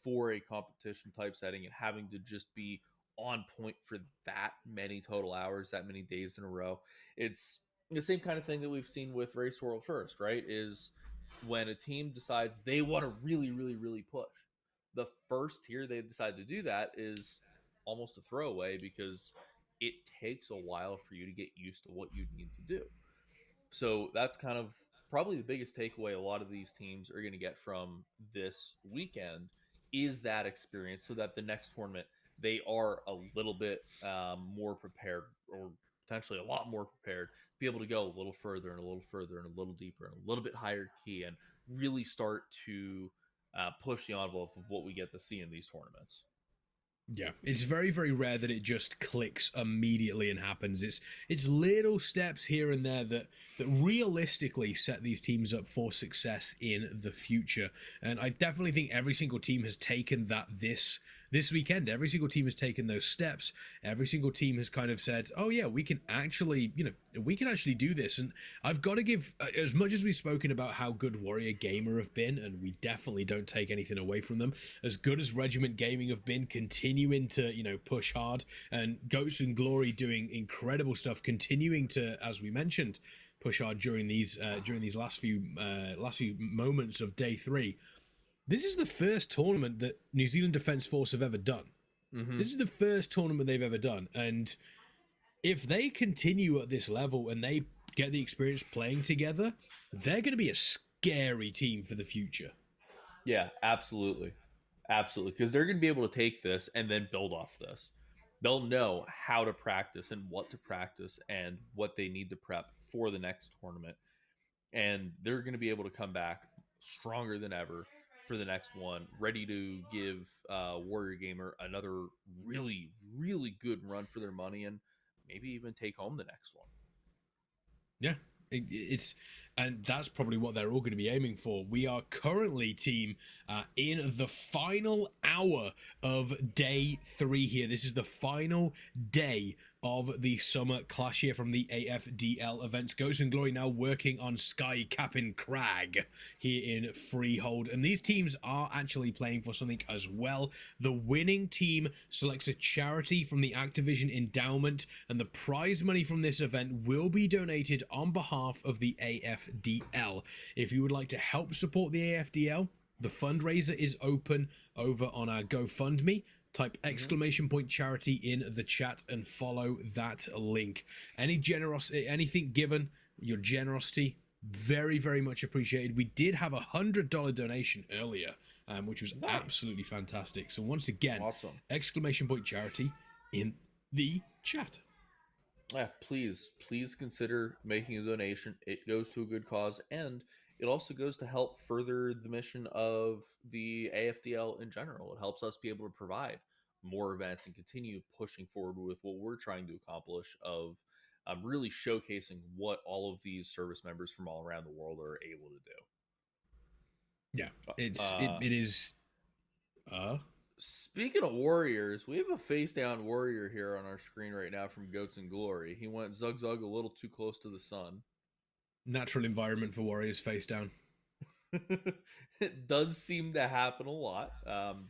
for a competition type setting, and having to just be on point for that many total hours, that many days in a row. It's the same kind of thing that we've seen with Race World First, right? Is when a team decides they want to really push. The first tier they decide to do that is almost a throwaway because it takes a while for you to get used to what you need to do. So that's kind of probably the biggest takeaway a lot of these teams are going to get from this weekend is that experience, so that the next tournament they are a little bit more prepared, or potentially a lot more prepared, to be able to go a little further and a little further and a little deeper and a little bit higher key and really start to push the envelope of what we get to see in these tournaments. Yeah, it's very rare that it just clicks immediately and happens. It's little steps here and there that realistically set these teams up for success in the future. And I definitely think every single team has taken that this weekend. Every single team has taken those steps. Every single team has kind of said, "Oh yeah, we can actually do this." And I've got to give, as much as we've spoken about how good Warrior Gamer have been, and we definitely don't take anything away from them, as good as Regiment Gaming have been, continuing to push hard, and Ghosts and Glory doing incredible stuff, continuing to, as we mentioned, push hard during these last few moments of day 3. This is the first tournament that New Zealand Defence Force have ever done. This is the first tournament they've ever done, and if they continue at this level and they get the experience playing together, they're going to be a scary team for the future. Yeah, absolutely. Absolutely. Because they're going to be able to take this and then build off this. They'll know how to practice and what to practice and what they need to prep for the next tournament. And they're going to be able to come back stronger than ever for the next one, ready to give Warrior Gamer another really good run for their money and maybe even take home the next one. Yeah, and that's probably what they're all going to be aiming for. We are currently, team, in the final hour of day 3 here. This is the final day of the summer clash here from the AFDL events. Ghost and Glory now working on Sky Cap'n Crag here in Freehold. And these teams are actually playing for something as well. The winning team selects a charity from the Activision endowment, and the prize money from this event will be donated on behalf of the AFDL. If you would like to help support the AFDL, the fundraiser is open over on our GoFundMe. Type exclamation point charity in the chat and follow that link. Any generosity, anything given, your generosity, very, very much appreciated. We did have $100 donation earlier, which was absolutely fantastic. So once again, Awesome. Exclamation point charity in the chat. Yeah, please consider making a donation. It goes to a good cause, and it also goes to help further the mission of the AFDL in general. It helps us be able to provide more events and continue pushing forward with what we're trying to accomplish of really showcasing what all of these service members from all around the world are able to do. Yeah, it is. Speaking of warriors, we have a face down warrior here on our screen right now from Goats and Glory. He went zug zug a little too close to the sun. Natural environment for warriors face down. It does seem to happen a lot.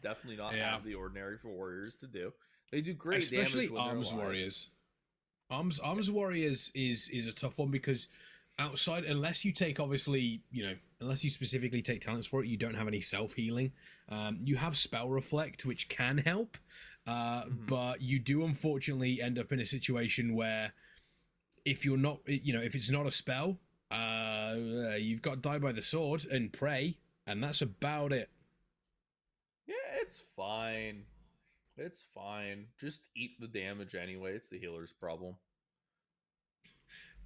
Definitely not out of the ordinary for warriors to do. They do great especially damage when arms they're alive. warriors. Arms warriors is a tough one because outside, unless you take unless you specifically take talents for it, you don't have any self healing. You have spell reflect, which can help, but you do unfortunately end up in a situation where if you're not, if it's not a spell, you've got die by the sword and pray, and that's about it. Yeah, it's fine. It's fine. Just eat the damage anyway. It's the healer's problem.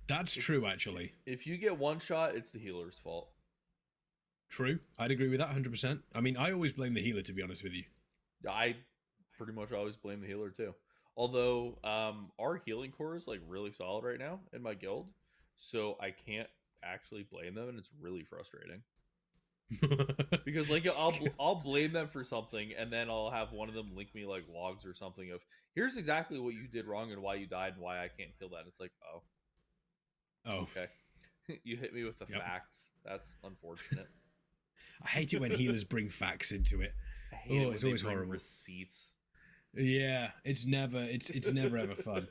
That's true, actually. If you get one shot, it's the healer's fault. True. I'd agree with that 100%. I mean, I always blame the healer, to be honest with you. I pretty much always blame the healer too. Although our healing core is like really solid right now in my guild, so I can't actually blame them, and it's really frustrating. Because like I'll blame them for something, and then I'll have one of them link me like logs or something of here's exactly what you did wrong and why you died and why I can't kill that. It's like, oh, okay. You hit me with the facts. That's unfortunate. I hate it when healers bring facts into it. I hate it when it's they always bring horrible. Receipts. Yeah, it's never ever fun.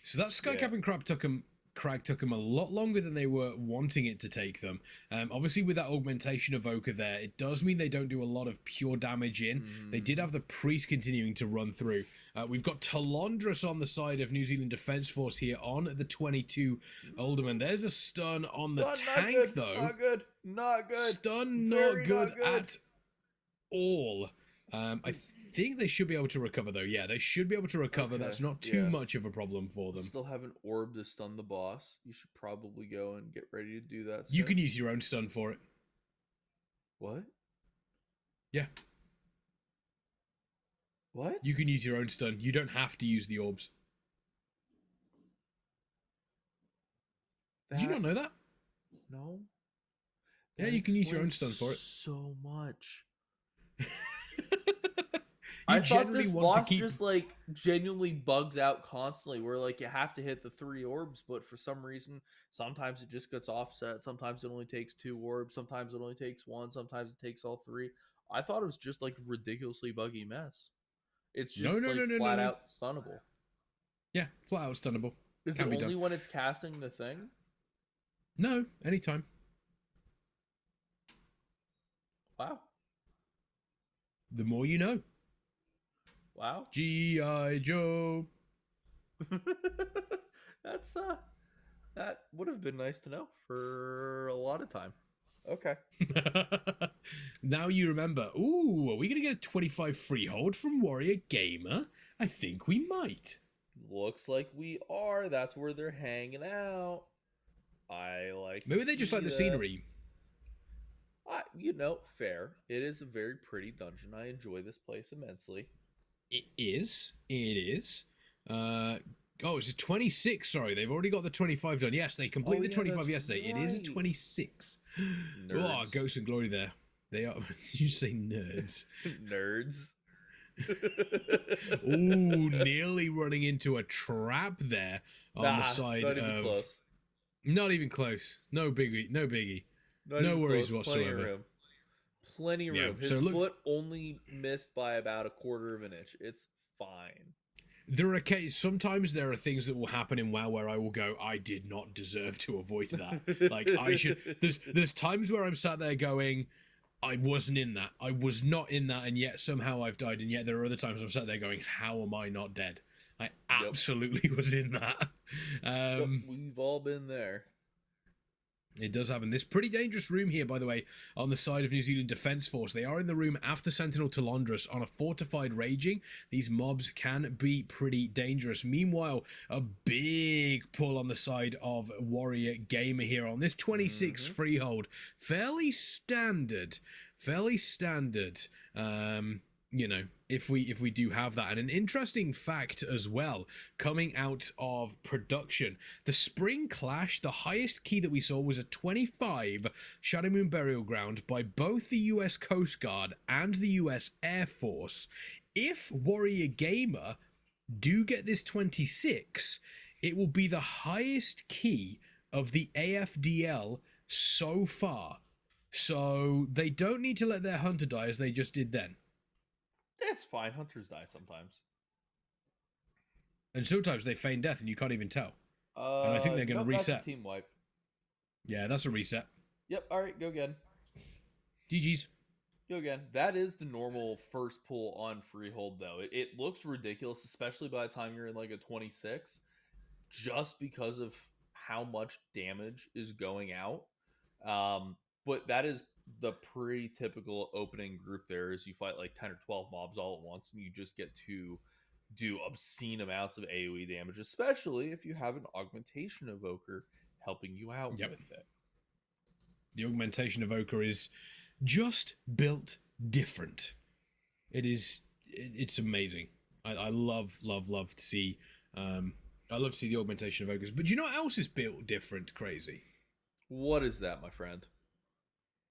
So that Sky Cap'n Crag took them a lot longer than they were wanting it to take them. Obviously, with that augmentation evoker there, it does mean they don't do a lot of pure damage in. They did have the priest continuing to run through. We've got Talondras on the side of New Zealand Defence Force here on the 22 Alderman. There's a stun on the tank, though. Not good. Not good. Stun not good at all. I think they should be able to recover, though. Yeah, they should be able to recover. Okay, that's not too much of a problem for them. Still have an orb to stun the boss. You should probably go and get ready to do that. You can use your own stun for it. What? Yeah. What? You can use your own stun. You don't have to use the orbs. Did you not know that? No. Yeah, you can use your own stun for it. So much. I thought this boss just like genuinely bugs out constantly where like you have to hit the 3 orbs, but for some reason sometimes it just gets offset, sometimes it only takes 2 orbs, sometimes it only takes 1, sometimes it takes all 3. I thought it was just like a ridiculously buggy mess. It's just flat out stunnable. Yeah, flat out stunnable. Is it only when it's casting the thing? No, anytime. Wow. The more you know. Wow. G.I. Joe. That's that would have been nice to know for a lot of time. Okay. Now you remember. Ooh, are we gonna get a 25 freehold from Warrior Gamer? I think we might. Looks like we are. That's where they're hanging out. I like. Maybe they just like the scenery. Fair. It is a very pretty dungeon. I enjoy this place immensely. It is. It's a 26. Sorry, they've already got the 25 done. Yes, they completed the 25 yesterday. Right. It is a 26. Oh, Ghost and Glory there. They are. Did you say nerds? Nerds. Ooh, nearly running into a trap there on the Nah, side not even of. close. Not even close. No biggie. No biggie. Not No even worries close. Plenty of whatsoever. room. Plenty of Yeah. room. His So look, foot only missed by about a quarter of an inch. It's fine. there are sometimes there are things that will happen in WoW where I will go, I did not deserve to avoid that. Like I should. There's times where I'm sat there going, I wasn't in that. I was not in that, and yet somehow I've died. And yet there are other times I'm sat there going, how am I not dead? I absolutely was in that. Yep, we've all been there. It does happen. This pretty dangerous room here, by the way, on the side of New Zealand Defence Force. They are in the room after Sentinel Talondras on a fortified raging. These mobs can be pretty dangerous. Meanwhile, a big pull on the side of Warrior Gamer here on this 26 freehold. Fairly standard. Fairly standard. You know, if we do have that. And an interesting fact as well, coming out of production, the Spring Clash, the highest key that we saw was a 25 Shadow Moon Burial Ground by both the US Coast Guard and the US Air Force. If Warrior Gamer do get this 26, it will be the highest key of the AFDL so far. So they don't need to let their hunter die as they just did then. That's fine. Hunters die sometimes. And sometimes they feign death and you can't even tell. And I think they're going to reset. That's a team wipe. Yeah, that's a reset. Yep. All right. Go again. GG's. Go again. That is the normal first pull on freehold, though. It looks ridiculous, especially by the time you're in like a 26, just because of how much damage is going out. But that is the pretty typical opening group there is you fight like 10 or 12 mobs all at once and you just get to do obscene amounts of AoE damage, especially if you have an augmentation evoker helping you out with it. The augmentation evoker is just built different. It's amazing. I love to see I love to see the augmentation evokers. But do you know what else is built different, Crazy? What is that, my friend?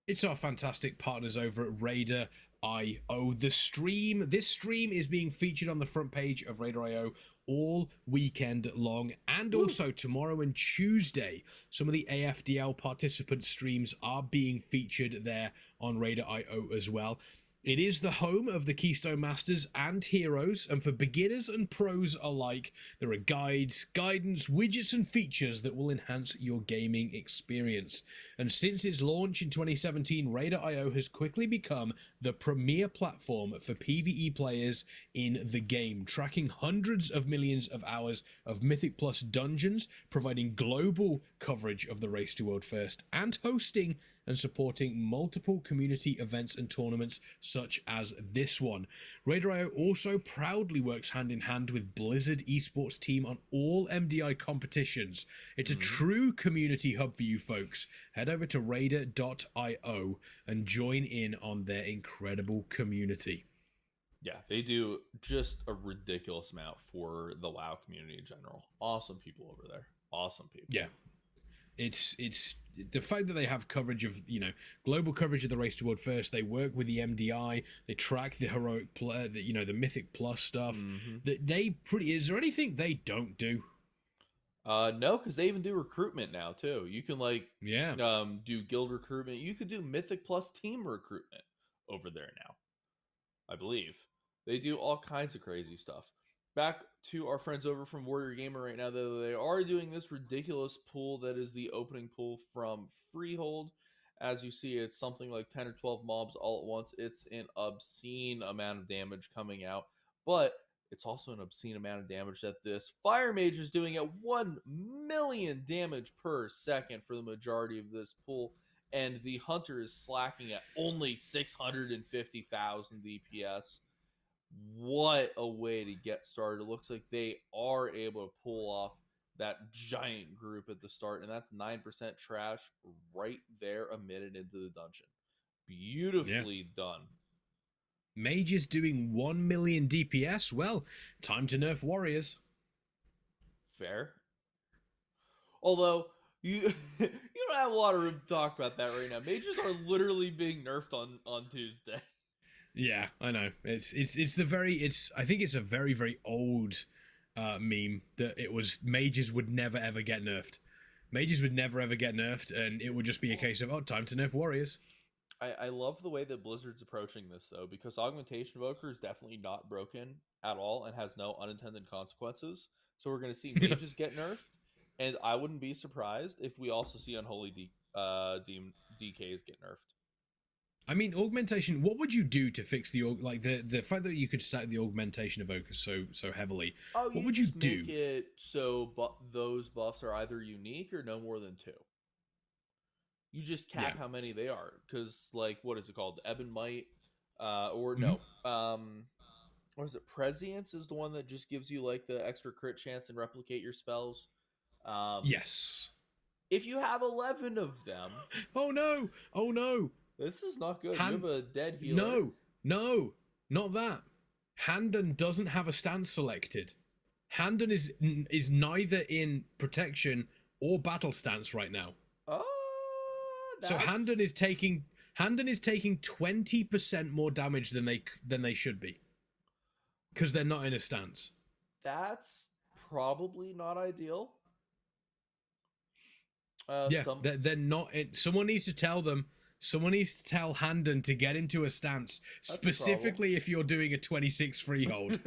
It's our fantastic partners over at Raider.io. This stream is being featured on the front page of Raider.io all weekend long, and also tomorrow and Tuesday. Some of the AFDL participant streams are being featured there on Raider.io as well. It is the home of the Keystone Masters and Heroes, and for beginners and pros alike, there are guides, guidance, widgets, and features that will enhance your gaming experience. And since its launch in 2017, Raider.io has quickly become the premier platform for PvE players in the game, tracking hundreds of millions of hours of Mythic Plus dungeons, providing global coverage of the Race to World First, and hosting and supporting multiple community events and tournaments such as this one. Raider.io also proudly works hand in hand with Blizzard Esports team on all MDI competitions. It's a true community hub for you folks. Head over to Raider.io and join in on their incredible community. Yeah, they do just a ridiculous amount for the WoW community in general. Awesome people over there. Awesome people. Yeah. It's the fact that they have coverage of, global coverage of the Race to World First. They work with the MDI. They track the heroic, the Mythic Plus stuff. Is there anything they don't do? No, because they even do recruitment now too. You can do guild recruitment. You could do Mythic Plus team recruitment over there now. I believe they do all kinds of crazy stuff. Back to our friends over from Warrior Gamer right now, though, they are doing this ridiculous pool that is the opening pool from Freehold. As you see, it's something like 10 or 12 mobs all at once. It's an obscene amount of damage coming out, but it's also an obscene amount of damage that this Fire Mage is doing at 1 million damage per second for the majority of this pool, and the Hunter is slacking at only 650,000 DPS. What a way to get started. It looks like they are able to pull off that giant group at the start, and that's 9% trash right there emitted into the dungeon. Beautifully done. Mage is doing 1 million DPS. Well, time to nerf warriors. Fair. Although, you don't have a lot of room to talk about that right now. Mages are literally being nerfed on Tuesday. Yeah, I know. I think it's a very, very old meme that it was mages would never ever get nerfed. Mages would never ever get nerfed, and it would just be a case of, oh, time to nerf warriors. I love the way that Blizzard's approaching this though, because Augmentation Evoker is definitely not broken at all and has no unintended consequences. So we're going to see mages get nerfed, and I wouldn't be surprised if we also see Unholy DKs get nerfed. I mean, augmentation. What would you do to fix the fact that you could stack the augmentation evokers so heavily? Oh, what would you do? Make it so those buffs are either unique or no more than 2. You just cap how many they are, because like, what is it called? Ebb and Might, or no, what is it? Prescience is the one that just gives you like the extra crit chance and replicate your spells. Yes. If you have 11 of them, oh no, this is not good. You have a dead healer. No, not that. Handon doesn't have a stance selected. Handon is neither in protection or battle stance right now. Oh. So Handon is taking 20% more damage than they should be, because they're not in a stance. That's probably not ideal. They're not. Someone needs to tell them. Someone needs to tell Handon to get into a stance, specifically if you're doing a 26 freehold.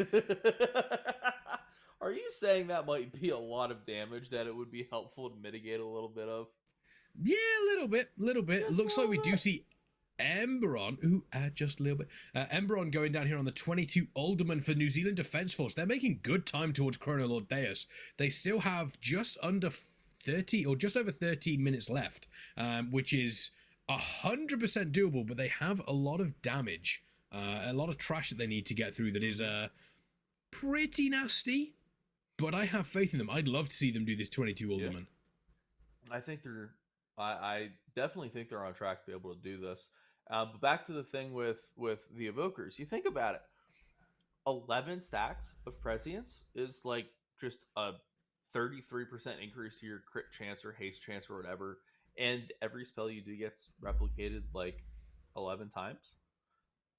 Are you saying that might be a lot of damage that it would be helpful to mitigate a little bit of? Yeah, a little bit. Looks like we do see Emberon, just a little bit. Emberon going down here on the 22 Alderman for New Zealand Defence Force. They're making good time towards Chrono Lord Deus. They still have just under 30 or just over 13 minutes left, which is 100% doable, but they have a lot of damage, a lot of trash that they need to get through that is pretty nasty, but I have faith in them. I'd love to see them do this 22 Alderman. Yeah. I think I definitely think they're on track to be able to do this. But back to the thing with the evokers, you think about it, 11 stacks of prescience is like just a 33% increase to your crit chance or haste chance or whatever, and every spell you do gets replicated like 11 times.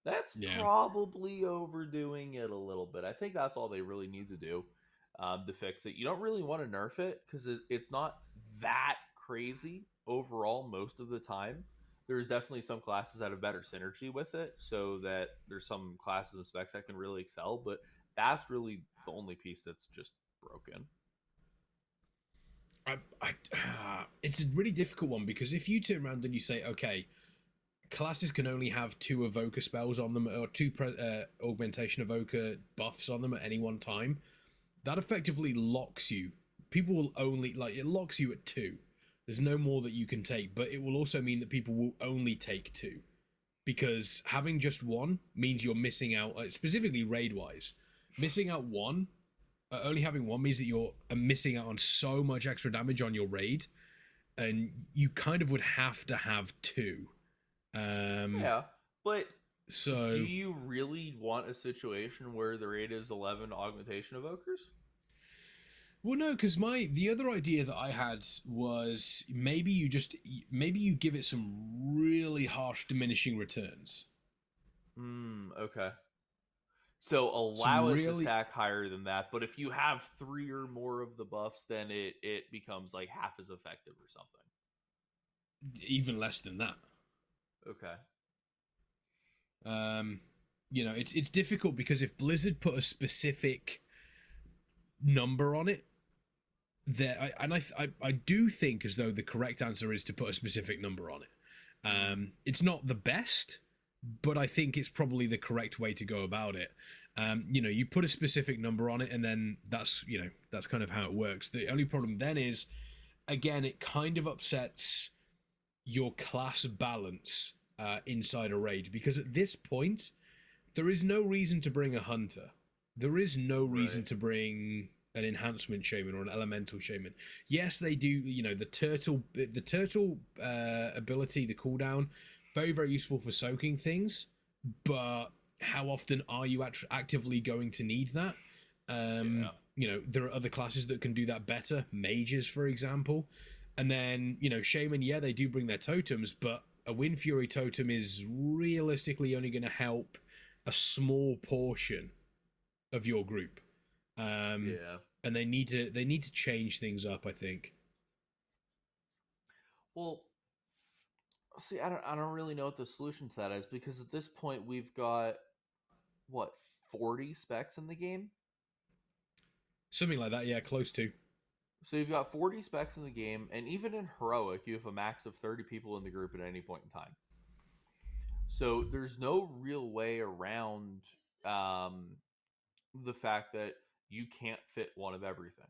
That's probably overdoing it a little bit. I think that's all they really need to do to fix it. You don't really want to nerf it because it's not that crazy overall most of the time. There's definitely some classes that have better synergy with it, so that there's some classes and specs that can really excel, but that's really the only piece that's just broken. It's a really difficult one, because if you turn around and you say, okay, classes can only have 2 evoker spells on them, or 2 augmentation evoker buffs on them at any one time, that effectively locks you. People will only, it locks you at 2. There's no more that you can take, but it will also mean that people will only take 2, because having just 1 means you're missing out, specifically raid-wise. Missing out 1, only having 1 means that you're missing out on so much extra damage on your raid, and you kind of would have to have 2. But so do you really want a situation where the raid is 11 augmentation evokers? Well, no, because the other idea that I had was maybe you give it some really harsh diminishing returns. Okay. So allow it to stack higher than that, but if you have 3 or more of the buffs, then it becomes like half as effective or something. Even less than that. Okay. It's difficult, because if Blizzard put a specific number on it, I do think as though the correct answer is to put a specific number on it. It's not the best, but I think it's probably the correct way to go about it. You put a specific number on it, and then that's kind of how it works. The only problem then is, again, it kind of upsets your class balance inside a raid, because at this point there is no reason to bring a hunter. There is no reason to bring an enhancement shaman or an elemental shaman. Yes, they do, the turtle ability, the cooldown, very, very useful for soaking things, but how often are you actively going to need that? There are other classes that can do that better, mages, for example. And then, shaman, yeah, they do bring their totems, but a Wind Fury totem is realistically only going to help a small portion of your group. Yeah. And they need to change things up, I think. Well, see, I don't really know what the solution to that is, because at this point we've got what, 40 specs in the game? Something like that, yeah, close to. So you've got 40 specs in the game, and even in heroic, you have a max of 30 people in the group at any point in time. So there's no real way around the fact that you can't fit one of everything.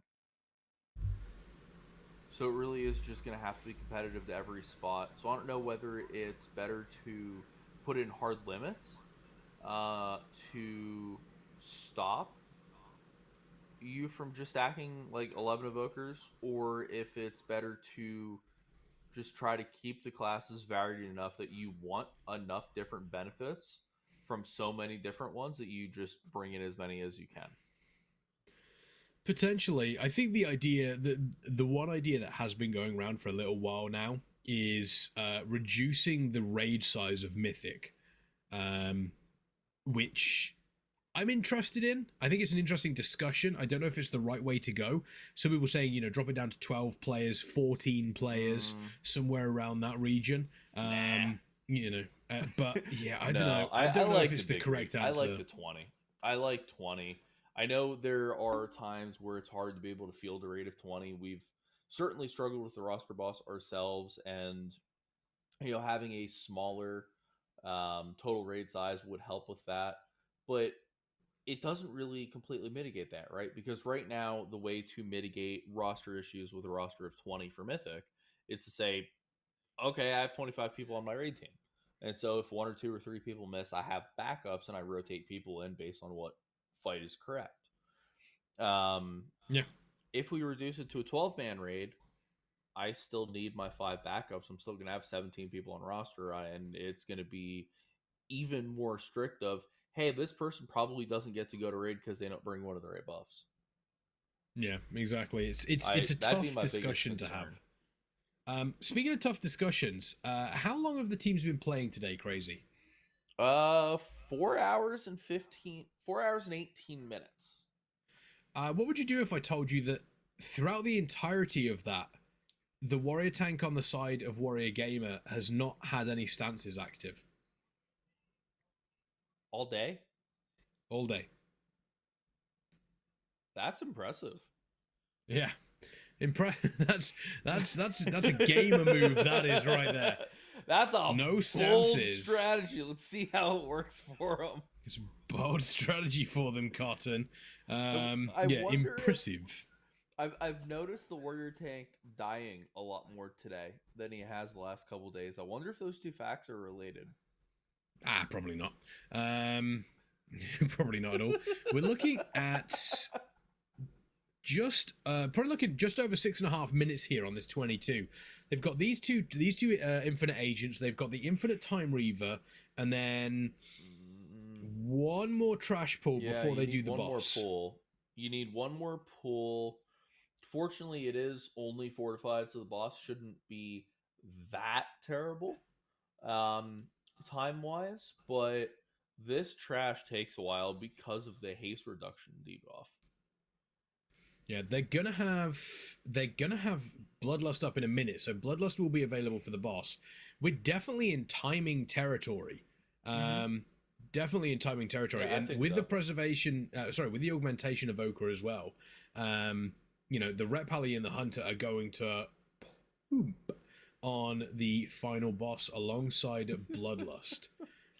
So it really is just going to have to be competitive to every spot. So I don't know whether it's better to put in hard limits to stop you from just stacking like 11 evokers, or if it's better to just try to keep the classes varied enough that you want enough different benefits from so many different ones that you just bring in as many as you can. Potentially, I think the one idea that has been going around for a little while now is reducing the raid size of Mythic, which I'm interested in. I think it's an interesting discussion. I don't know if it's the right way to go. Some people saying, drop it down to 12 players, 14 players, somewhere around that region. But yeah, I don't know. I don't know if it's the correct answer. I like the 20. I like 20. I know there are times where it's hard to be able to field a raid of 20. We've certainly struggled with the roster boss ourselves, and having a smaller total raid size would help with that. But it doesn't really completely mitigate that, right? Because right now, the way to mitigate roster issues with a roster of 20 for Mythic is to say, okay, I have 25 people on my raid team. And so if 1 or 2 or 3 people miss, I have backups and I rotate people in based on what fight is correct. Yeah. If we reduce it to a 12-man raid, I still need my 5 backups. I'm still going to have 17 people on roster, and it's going to be even more strict of, hey, this person probably doesn't get to go to raid because they don't bring one of the raid buffs. Yeah, exactly. It's a tough discussion to have. Speaking of tough discussions, how long have the teams been playing today, Crazy? 4 hours and 18 minutes. What would you do if I told you that throughout the entirety of that, the warrior tank on the side of Warrior Gamer has not had any stances active? All day? All day. That's impressive. Yeah. That's a gamer move, that is, right there. That's a no bold strategy. Let's see how it works for them. It's a bold strategy for them, Cotton. Impressive. I've noticed the warrior tank dying a lot more today than he has the last couple days. I wonder if those two facts are related. Probably not. Probably not at all. We're looking at just over 6.5 minutes here on this 22. They've got these two infinite agents. They've got the infinite time reaver, and then one more trash pull before they do the boss. You need one more pull. Fortunately, it is only fortified, so the boss shouldn't be that terrible time-wise, but this trash takes a while because of the haste reduction debuff. Yeah, they're gonna have Bloodlust up in a minute, so Bloodlust will be available for the boss. We're definitely in timing territory. Definitely in timing territory, yeah, and with the preservation, with the augmentation of Ochre as well. The Ret Pally and the Hunter are going to poop on the final boss alongside Bloodlust.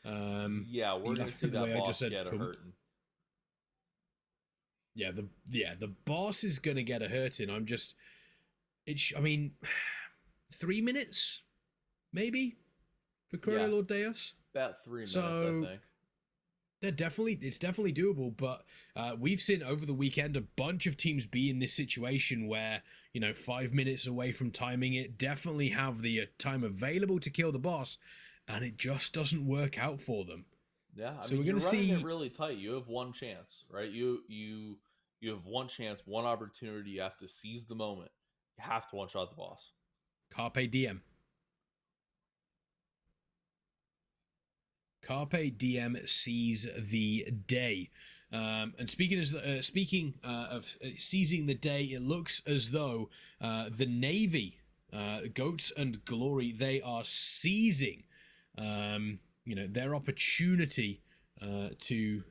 Yeah, we're going to see that boss get a hurting. Yeah, the boss is going to get a hurting. 3 minutes, maybe, for Chrono Lord Deus? About 3 minutes, I think. It's definitely doable, but we've seen over the weekend a bunch of teams be in this situation where 5 minutes away from timing it, definitely have the time available to kill the boss, and it just doesn't work out for them. Yeah, we're going to see it really tight. You have one chance, right? You have one chance, one opportunity. You have to seize the moment. You have to one-shot the boss. Carpe diem. Carpe Diem seize the day. And speaking of seizing the day, it looks as though the Navy, Goats and Glory, they are seizing, their opportunity to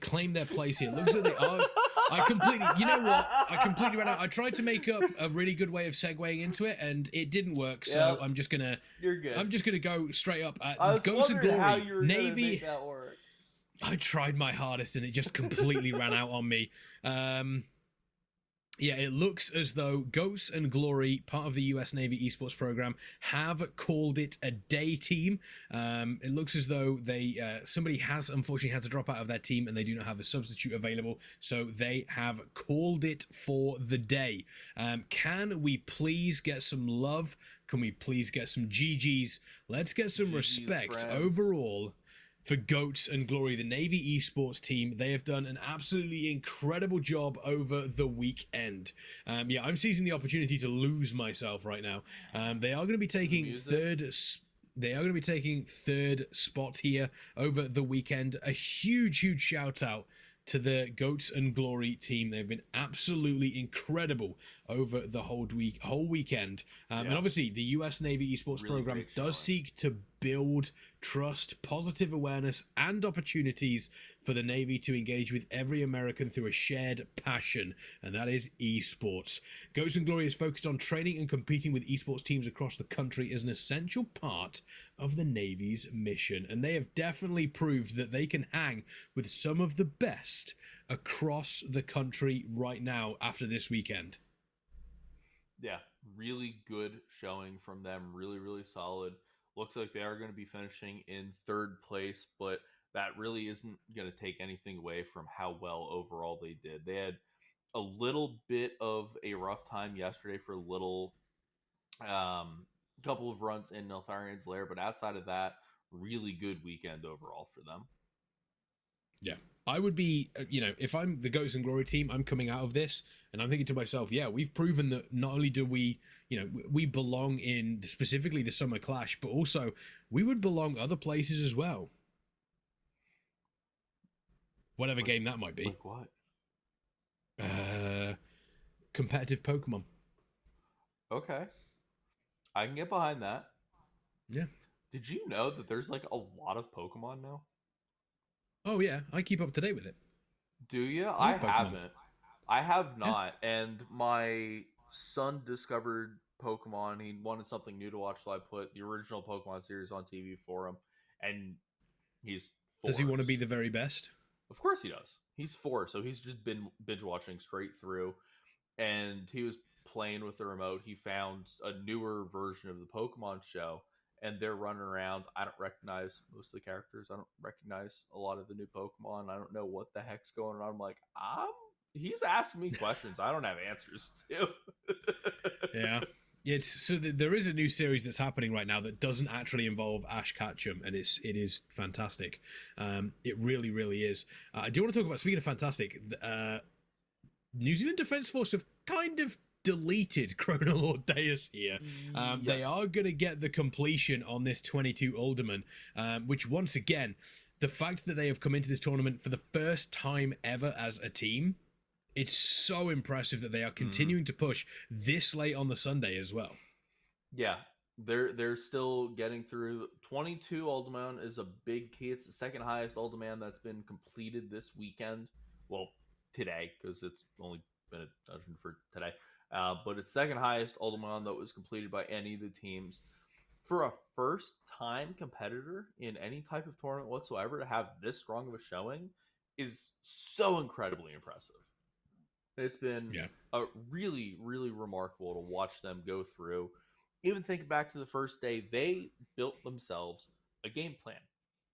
claim their place here. It looks like they are. You know what? I completely ran out. I tried to make up a really good way of segueing into it, and it didn't work. So I'm just gonna. You're good. I'm just gonna go straight up at I was Ghosts and Glory. how you were Navy. Make that work. I tried my hardest, and it just completely ran out on me. Yeah, it looks as though Ghosts and Glory, part of the US Navy Esports program, have called it a day team. It looks as though somebody has unfortunately had to drop out of their team and they do not have a substitute available, so they have called it for the day. Can we please get some love? Can we please get some GGs? Let's get some respect friends. Overall for Goats and Glory, the Navy Esports team. They have done an absolutely incredible job over the weekend. I'm seizing the opportunity to lose myself right now. They are going to be taking third. They are going to be taking third spot here over the weekend. A huge shout out to the Goats and Glory team. They've been absolutely incredible over the whole weekend. And obviously, the US Navy Esports program does seek to build trust, positive awareness, and opportunities for the Navy to engage with every American through a shared passion, and that is esports. Goats and Glory is focused on training and competing with esports teams across the country as an essential part of the Navy's mission, and they have definitely proved that they can hang with some of the best across the country right now after this weekend. Yeah, really good showing from them. Really solid. Looks like they are going to be finishing in third place, but that really isn't going to take anything away from how well overall they did. They had a little bit of a rough time yesterday for a little couple of runs in Neltharian's Lair, but outside of that, really good weekend overall for them. Yeah, I would be, if I'm the Ghosts and Glory team, I'm coming out of this and I'm thinking to myself, yeah, we've proven that not only do we, we belong in specifically the Summer Clash, but also we would belong other places as well. Whatever game that might be. Like what? Competitive Pokemon. Okay. I can get behind that. Yeah. Did you know that there's like a lot of Pokemon now? Oh yeah, I keep up to date with it. Do you? I haven't. I have not. Yeah. And my son discovered Pokemon. He wanted something new to watch, so I put the original Pokemon series on TV for him. And he's 4. Does he want to be the very best? Of course he does. He's 4, so he's just been binge watching straight through. And he was playing with the remote. He found a newer version of the Pokemon show, and they're running around. I don't recognize most of the characters. I don't recognize a lot of the new Pokemon. I don't know what the heck's going on. I'm like, he's asking me questions I don't have answers to. Yeah. There is a new series that's happening right now that doesn't actually involve Ash Ketchum, and it is fantastic. It really is. I do want to talk about, speaking of fantastic, New Zealand Defence Force have kind of deleted Chronolord Deus here. Yes. They are going to get the completion on this 22 Alderman, which once again, the fact that they have come into this tournament for the first time ever as a team, it's so impressive that they are continuing to push this late on the Sunday as well. Yeah, they're still getting through. 22 Alderman is a big key. It's the second highest Alderman that's been completed this weekend. Well, today, because it's only been a dungeon for today. But it's second highest Alderman that was completed by any of the teams. For a first-time competitor in any type of tournament whatsoever to have this strong of a showing is so incredibly impressive. It's been really remarkable to watch them go through. Even thinking back to the first day, they built themselves a game plan.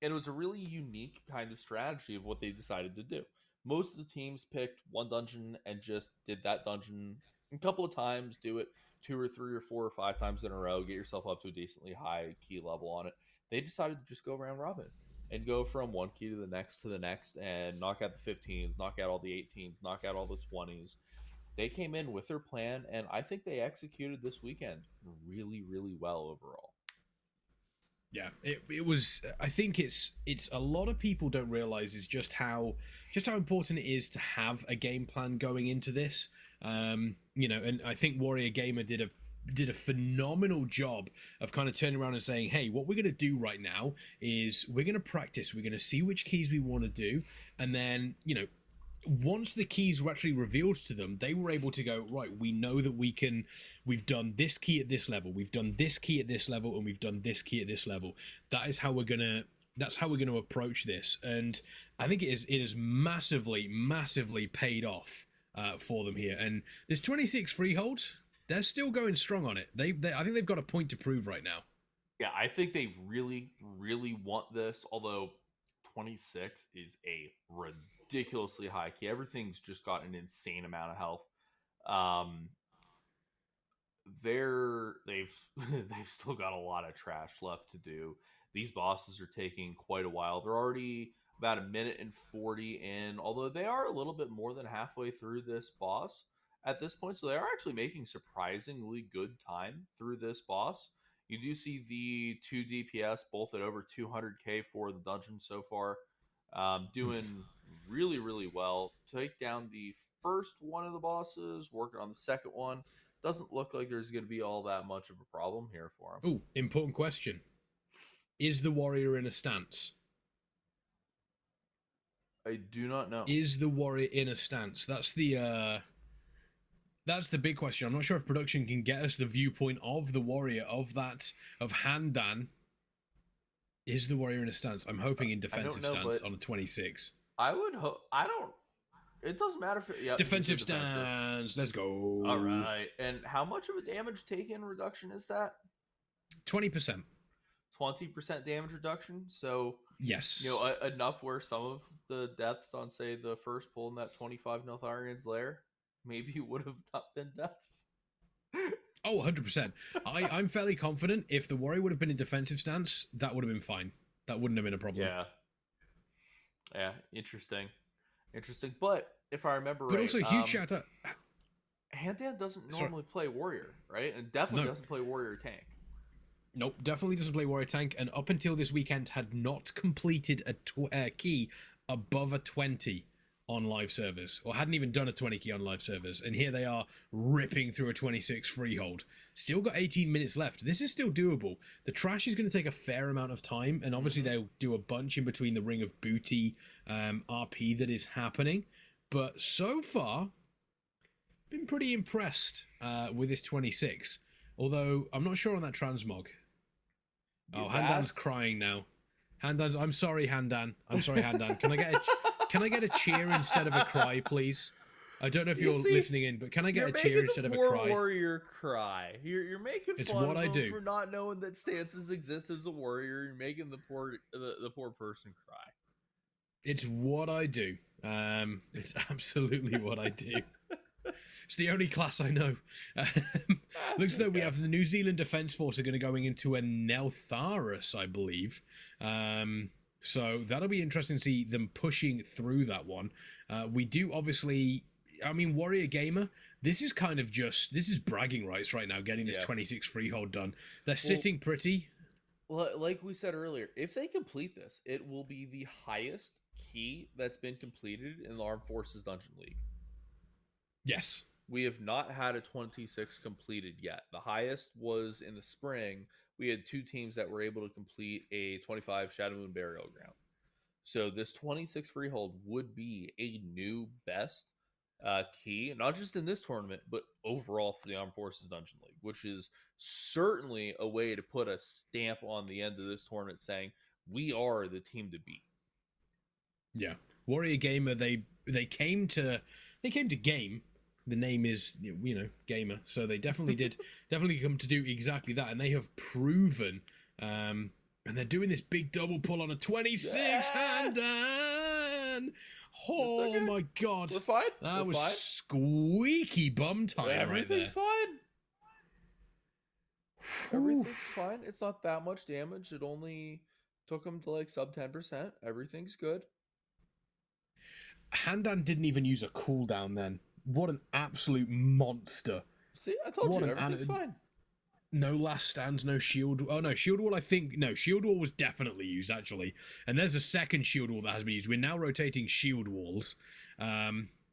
And it was a really unique kind of strategy of what they decided to do. Most of the teams picked one dungeon and just did that dungeon a couple of times, do it 2 or 3 or 4 or 5 times in a row, get yourself up to a decently high key level on it. They decided to just go round robin and go from one key to the next and knock out the 15s, knock out all the 18s, knock out all the 20s. They came in with their plan, and I think they executed this weekend really well overall. Yeah, it was. I think it's a lot of people don't realize is just how important it is to have a game plan going into this. You know, and I think Warrior Gamer did a phenomenal job of kind of turning around and saying, hey, what we're going to do right now is we're going to practice, we're going to see which keys we want to do, and then, you know, once the keys were actually revealed to them, they were able to go, right, we know that we've done this key at this level, we've done this key at this level, and we've done this key at this level. That's how we're gonna approach this. And I think it is massively paid off for them here. And this 26 freehold, they're still going strong on it. I think they've got a point to prove right now. Yeah, I think they really want this, although 26 is a ridiculously high key. Everything's just got an insane amount of health. They've still got a lot of trash left to do. These bosses are taking quite a while. They're already about 1:40 in, although they are a little bit more than halfway through this boss at this point. So they are actually making surprisingly good time through this boss. You do see the 2 DPS both at over 200k for the dungeon so far, doing really well. Take down the first one of the bosses, working on the second one. Doesn't look like there's going to be all that much of a problem here for him. Oh, important question. Is the warrior in a stance? I do not know. Is the warrior in a stance? That's the big question. I'm not sure if production can get us the viewpoint of the warrior, of Handan. Is the warrior in a stance? I'm hoping in defensive stance on a 26. I would hope. I don't. It doesn't matter if defensive stance. Let's go. All right. And how much of a damage taken reduction is that? 20%. 20% damage reduction. So yes, you know, enough where some of the deaths on, say, the first pull in that 25 Neltharian's lair maybe would have not been deaths. Oh, 100%. I'm fairly confident if the warrior would have been in defensive stance, that would have been fine. That wouldn't have been a problem. Yeah. Interesting. But if I remember right, but also huge shout out. Handan doesn't normally play warrior, right? And definitely doesn't play warrior tank. Nope, definitely doesn't play warrior tank. And up until this weekend, had not completed a key above a 20 on live servers, or hadn't even done a 20 key on live servers. And here they are ripping through a 26 freehold. Still got 18 minutes left. This is still doable. The trash is going to take a fair amount of time, and obviously they'll do a bunch in between the ring of booty RP that is happening. But so far, been pretty impressed with this 26. Although I'm not sure on that transmog. Oh, Handan's crying now. I'm sorry, Handan. Can I get a cheer instead of a cry, please? I don't know if you're listening in, but can I get a cheer instead of a cry? Warrior cry. You're making it's fun what of I him do. for not knowing that stances exist as a warrior. You're making the poor person cry. It's what I do. It's absolutely what I do. It's the only class I know. Looks like we have the New Zealand Defence Force are going to going into a Neltharis, I believe. So that'll be interesting to see them pushing through that one. We do obviously, I mean, Warrior Gamer, this is bragging rights right now, getting this 26 freehold done. They're sitting pretty. Like we said earlier, if they complete this, it will be the highest key that's been completed in the Armed Forces Dungeon League. Yes. We have not had a 26 completed yet. The highest was in the spring. We had 2 teams that were able to complete a 25 Shadow Moon Burial Ground. So this 26 freehold would be a new best key, not just in this tournament, but overall for the Armed Forces Dungeon League, which is certainly a way to put a stamp on the end of this tournament saying, we are the team to beat. Yeah. Warrior Gamer, they came to game. The name is, you know, Gamer, so they definitely definitely come to do exactly that, and they have proven, and they're doing this big double pull on a 26 Handan. Oh okay. My god, we're fine. That was fine. Squeaky bum time. Everything's right there. Fine. Everything's fine. It's not that much damage. It only took them to like sub 10%. Everything's good. Handan didn't even use a cooldown then. What an absolute monster. See, I told you, everything's fine. No last stands, no shield. Oh no, shield wall. I think no shield wall was definitely used actually, and there's a second shield wall that has been used. We're now rotating shield walls,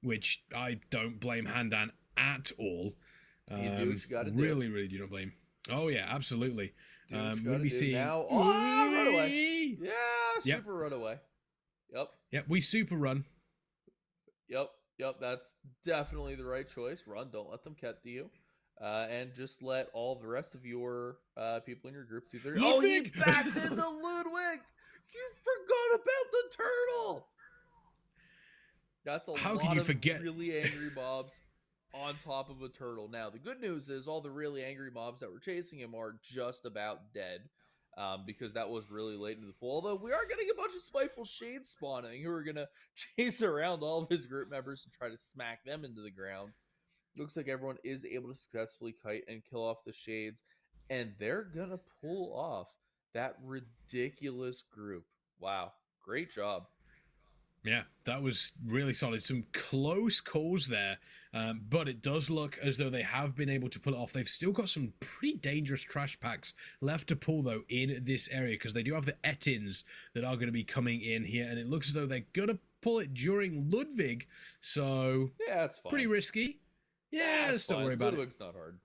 which I don't blame Handan at all. You do what you got to do. Really do not blame. Oh yeah, absolutely. Would be seeing now. Oh, run away! Yeah, super run away. Yep. We super run. Yep. That's definitely the right choice. Run. Don't let them get to you. And just let all the rest of your people in your group do their. Ludwig! Oh, he backed into Ludwig. You forgot about the turtle. That's a lot of really angry mobs on top of a turtle. Now, the good news is all the really angry mobs that were chasing him are just about dead. Because that was really late into the pool. Although we are getting a bunch of spiteful shades spawning who are going to chase around all of his group members and try to smack them into the ground. Looks like everyone is able to successfully kite and kill off the shades. And they're going to pull off that ridiculous group. Wow. Great job. Yeah, that was really solid. Some close calls there, but it does look as though they have been able to pull it off. They've still got some pretty dangerous trash packs left to pull, though, in this area, because they do have the Ettins that are going to be coming in here, and it looks as though they're going to pull it during Ludwig, so yeah, it's fine. Pretty risky. Yeah, let's don't worry about it. Ludwig's not hard.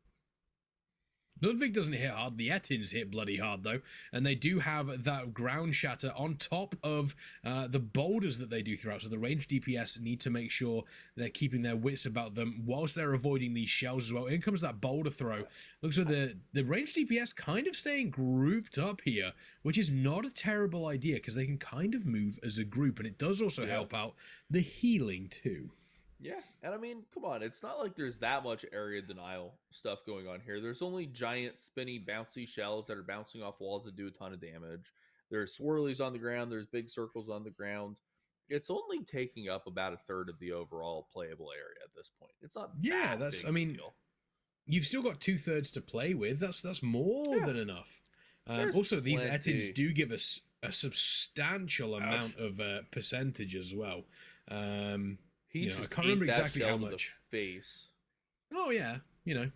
Ludwig doesn't hit hard. The Ettins hit bloody hard, though. And they do have that ground shatter on top of the boulders that they do throughout. So the range DPS need to make sure they're keeping their wits about them whilst they're avoiding these shells as well. In comes that boulder throw. Looks like the range DPS kind of staying grouped up here, which is not a terrible idea because they can kind of move as a group. And it does also help out the healing, too. Yeah, and I mean, come on, it's not like there's that much area denial stuff going on here. There's only giant, spinny, bouncy shells that are bouncing off walls that do a ton of damage. There's swirlies on the ground. There's big circles on the ground. It's only taking up about a third of the overall playable area at this point. It's not that's, I mean, deal. You've still got 2/3 to play with. That's more than enough. Also, these Ettins do give us a substantial amount of percentage as well. I can't remember exactly how much. Face. Oh yeah, you don't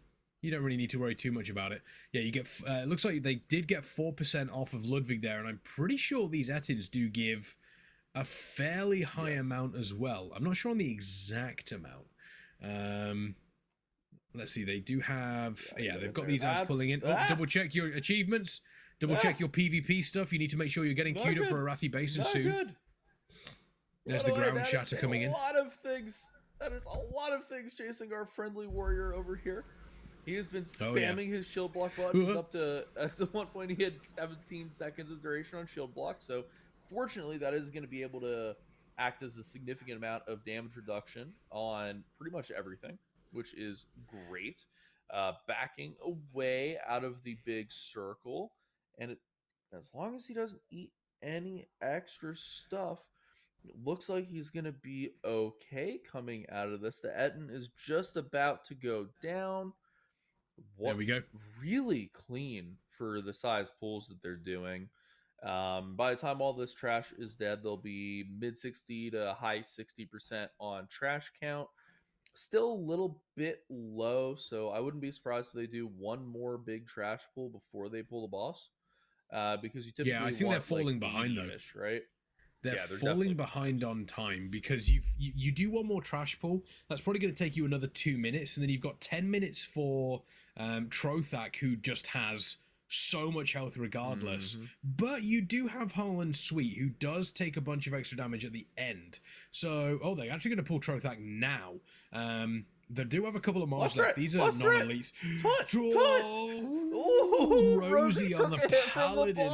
really need to worry too much about it. Yeah, you get. It looks like they did get 4% off of Ludwig there, and I'm pretty sure these Ettins do give a fairly high amount as well. I'm not sure on the exact amount. Let's see. They do have. Yeah, they've got these ads pulling in. Oh, double check your achievements. Double check your PvP stuff. You need to make sure you're getting queued up for Arathi Basin soon. Good. There's the ground shatter coming in. That is a lot of things chasing our friendly warrior over here. He has been spamming his shield block button. He's up to, at one point, he had 17 seconds of duration on shield block. So, fortunately, that is going to be able to act as a significant amount of damage reduction on pretty much everything, which is great. Backing away out of the big circle. And as long as he doesn't eat any extra stuff, it looks like he's going to be okay coming out of this. The Ettin is just about to go down. There we go. Really clean for the size pulls that they're doing. By the time all this trash is dead, they'll be mid 60 to high 60% on trash count. Still a little bit low, so I wouldn't be surprised if they do one more big trash pull before they pull the boss. Because you typically I think they're falling behind though, right? They're falling behind on time because you do one more trash pull. That's probably going to take you another 2 minutes, and then you've got 10 minutes for Trothak, who just has so much health regardless. But you do have Harlan Sweet, who does take a bunch of extra damage at the end. So, they're actually going to pull Trothak now. They do have a couple of mobs left. These are non-elites. Rosie on the Paladin.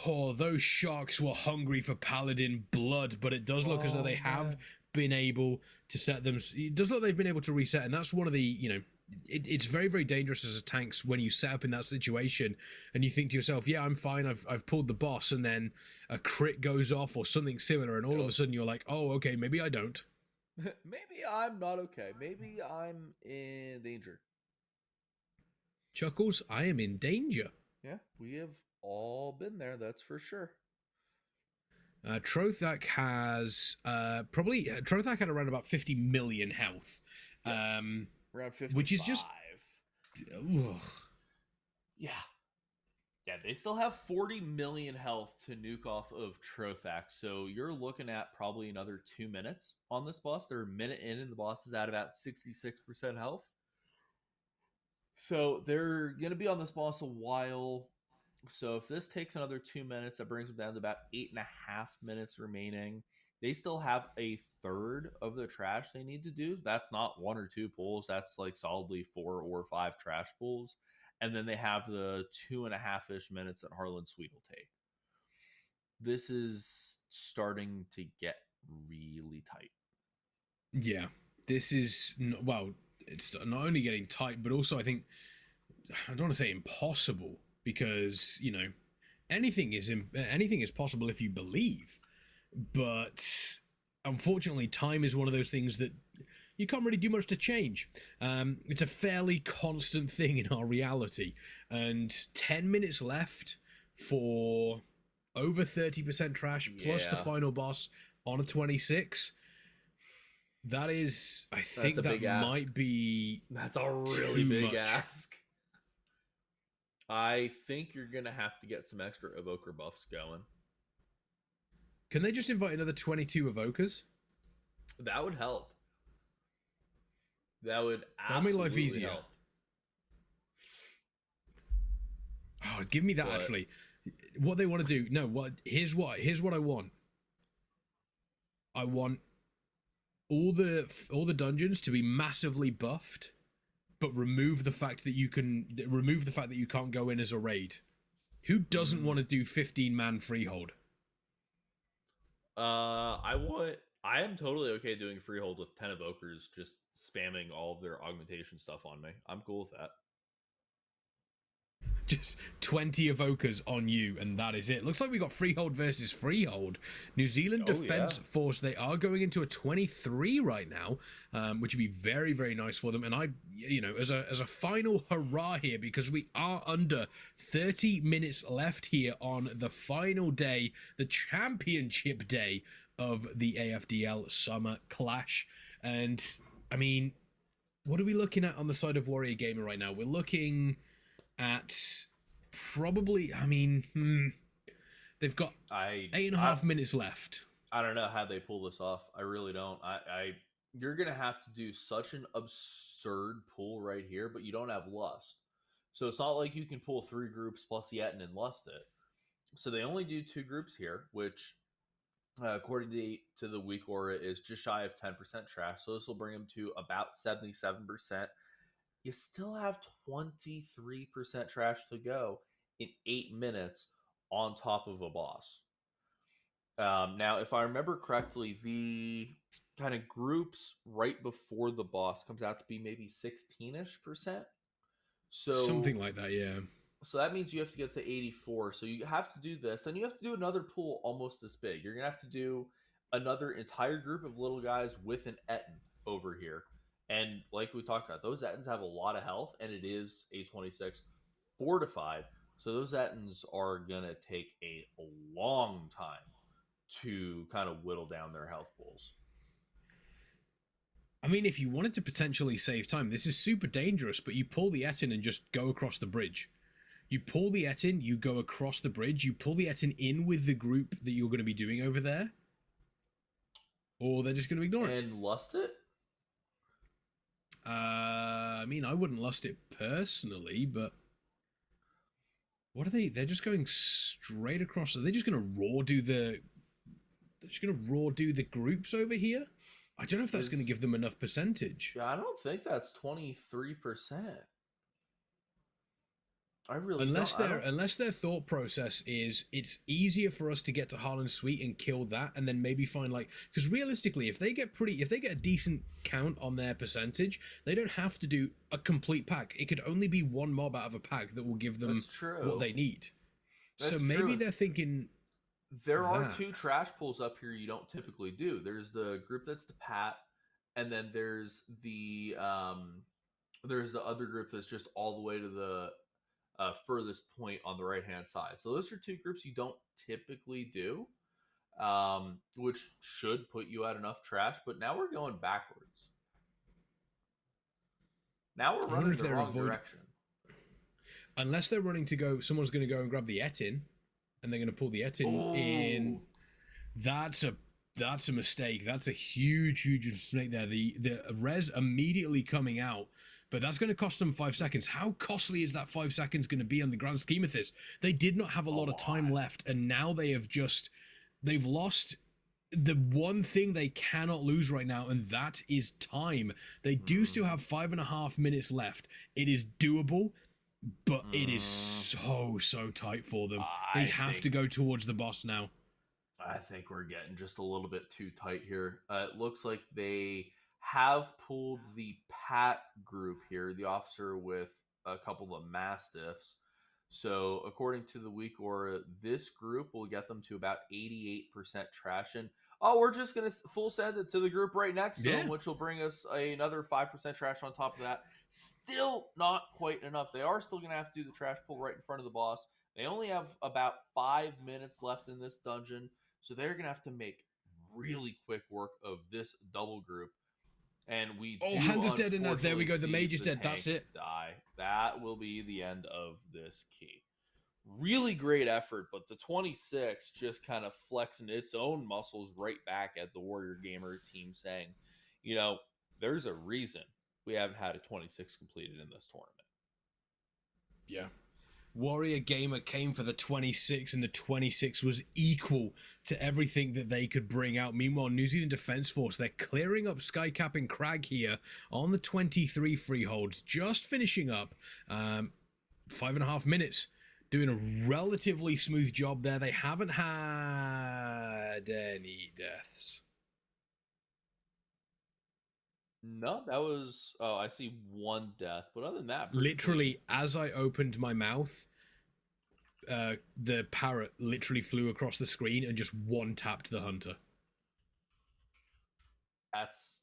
Oh, those sharks were hungry for Paladin blood, but it does look as though they have been able to set them. It does look like they've been able to reset, and that's one of the, it's very, very dangerous as a tank when you set up in that situation and you think to yourself, yeah, I'm fine, I've pulled the boss, and then a crit goes off or something similar, and all of a sudden you're like, oh, okay, maybe I don't. Maybe I'm not okay. Maybe I'm in danger. Chuckles, I am in danger. Yeah, we have all been there, that's for sure. Trothak has Trothak had around about 50 million health. Around 55. Which is just Yeah. Yeah, they still have 40 million health to nuke off of Trothac, so you're looking at probably another 2 minutes on this boss. They're a minute in, and the boss is at about 66% health. So they're going to be on this boss a while. So if this takes another 2 minutes, that brings them down to about 8.5 minutes remaining. They still have a third of the trash they need to do. That's not 1 or 2 pulls. That's like solidly 4 or 5 trash pulls. And then they have the 2.5-ish minutes that Harlan Sweet will take. This is starting to get really tight. Yeah, this is, well, it's not only getting tight, but also I think, I don't want to say impossible, because, you know, anything is possible if you believe. But unfortunately, time is one of those things that you can't really do much to change. It's a fairly constant thing in our reality. And 10 minutes left for over 30% trash plus the final boss on a 26. That is, I think that might be... That's a really big ask. I think you're going to have to get some extra evoker buffs going. Can they just invite another 22 evokers? That would help. That would absolutely make life easier. Help. Oh, give me that, actually. What they want to do... No, here's what I want. I want all the dungeons to be massively buffed, but remove the fact that you can't go in as a raid. Who doesn't want to do 15-man freehold? I am totally okay doing freehold with 10 evokers just spamming all of their augmentation stuff on me. I'm cool with that. Just 20 evokers on you, and that is it. Looks like we got freehold versus freehold. New Zealand Defense Force, they are going into a 23 right now, which would be very, very nice for them. And I, you know, as a final hurrah here, because we are under 30 minutes left here on the final day, the championship day of the AFDL Summer Clash. And, I mean, what are we looking at on the side of Warrior Gamer right now? We're looking at probably, I mean, they've got 8.5 minutes left. I don't know how they pull this off. I really don't. You're gonna have to do such an absurd pull right here, but you don't have Lust, so it's not like you can pull 3 groups plus Yetin and Lust it. So they only do 2 groups here, which according to the weak aura is just shy of 10% trash. So this will bring them to about 77%. You still have 23% trash to go in 8 minutes on top of a boss. Now, if I remember correctly, the kind of groups right before the boss comes out to be maybe 16-ish%. So something like that, yeah. So that means you have to get to 84. So you have to do this, and you have to do another pool almost this big. You're going to have to do another entire group of little guys with an Etten over here. And like we talked about, those Ettins have a lot of health, and it is a 26 fortified. So those Ettins are going to take a long time to kind of whittle down their health pools. I mean, if you wanted to potentially save time, this is super dangerous, but you pull the Ettin and just go across the bridge. You pull the Ettin, you go across the bridge, you pull the Ettin in with the group that you're going to be doing over there, or they're just going to ignore it. And lust it? I mean, I wouldn't lust it personally, but what are they? They're just going straight across. Are they just going to raw do the? They're just going to raw do the groups over here. I don't know if that's going to give them enough percentage. Yeah, I don't think that's 23%. I really unless their thought process is it's easier for us to get to Harlan Sweet and kill that, and then maybe find because realistically, if they get a decent count on their percentage, they don't have to do a complete pack. It could only be one mob out of a pack that will give them what they need. So maybe they're thinking there are 2 trash pulls up here you don't typically do. There's the group that's the Pat, and then there's the other group that's just all the way to the furthest point on the right hand side. So those are 2 groups you don't typically do, which should put you at enough trash. But now we're going backwards. Now we're running the wrong direction. unless they're running to go, someone's going to go and grab the Etin, and they're going to pull the Etin in. That's a mistake. That's a huge mistake there. The res immediately coming out, but that's going to cost them 5 seconds. How costly is that 5 seconds going to be on the grand scheme of this? They did not have a lot of time left, and now they've lost the one thing they cannot lose right now, and that is time. They do still have 5.5 minutes left. It is doable, but it is so tight for them. They have to go towards the boss now. I think we're getting just a little bit too tight here. It looks like they have pulled the Pat group here, the officer with a couple of Mastiffs. So according to the week aura, this group will get them to about 88% trash. And we're just going to full send it to the group right next to them, which will bring us another 5% trash on top of that. Still not quite enough. They are still going to have to do the trash pull right in front of the boss. They only have about 5 minutes left in this dungeon. So they're going to have to make really quick work of this double group. And we Hand is dead in that. There we go. The mage is dead. That's it. Die. That will be the end of this key. Really great effort, but the 26 just kind of flexing its own muscles right back at the Warrior Gamer team saying, there's a reason we haven't had a 26 completed in this tournament. Yeah. Warrior Gamer came for the 26, and the 26 was equal to everything that they could bring out. Meanwhile, New Zealand Defence Force, they're clearing up Skycap and Crag here on the 23 freeholds, just finishing up 5.5 minutes, doing a relatively smooth job there. They haven't had any deaths. No, that was... Oh, I see one death. But other than that... Literally, as I opened my mouth, the parrot literally flew across the screen and just one-tapped the hunter. That's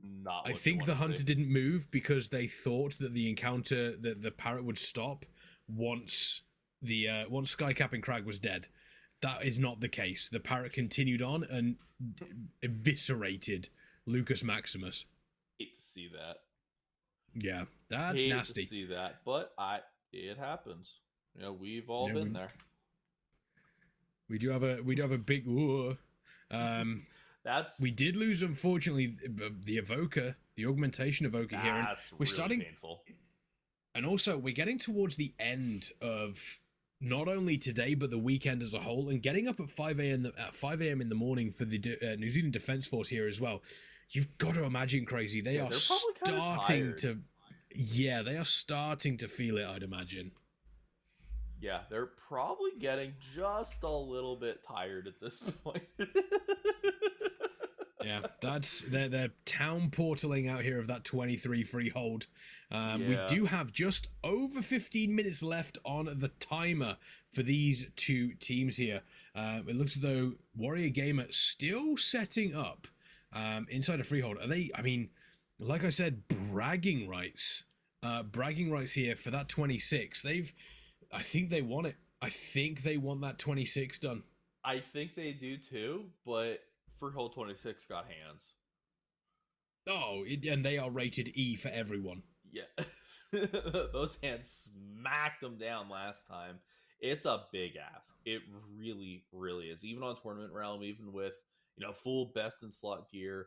not what I think the hunter didn't move because they thought that the encounter, that the parrot would stop once Skycap and Crag was dead. That is not the case. The parrot continued on and eviscerated Lucas Maximus. Hate to see that. Yeah, that's nasty. To see that, but it happens. We've all been there. We do have a big. We did lose, unfortunately, the evoker, the augmentation evoker here, and we're really starting. Painful. And also, we're getting towards the end of not only today but the weekend as a whole, and getting up at 5 a.m. in the morning for the New Zealand Defence Force here as well. You've got to imagine, Crazy. They are starting to. Yeah, they are starting to feel it, I'd imagine. Yeah, they're probably getting just a little bit tired at this point. Yeah, they're town portaling out here of that 23 freehold. We do have just over 15 minutes left on the timer for these two teams here. It looks as though Warrior Gamer still setting up inside a freehold. Are they, like I said, bragging rights here for that 26. I think they want it. I think they want that 26 done. I think they do too, but Freehold 26 got hands. Oh, and they are rated E for everyone. Yeah. Those hands smacked them down last time. It's a big ask. It really, really is. Even on Tournament Realm, even with, full best in slot gear,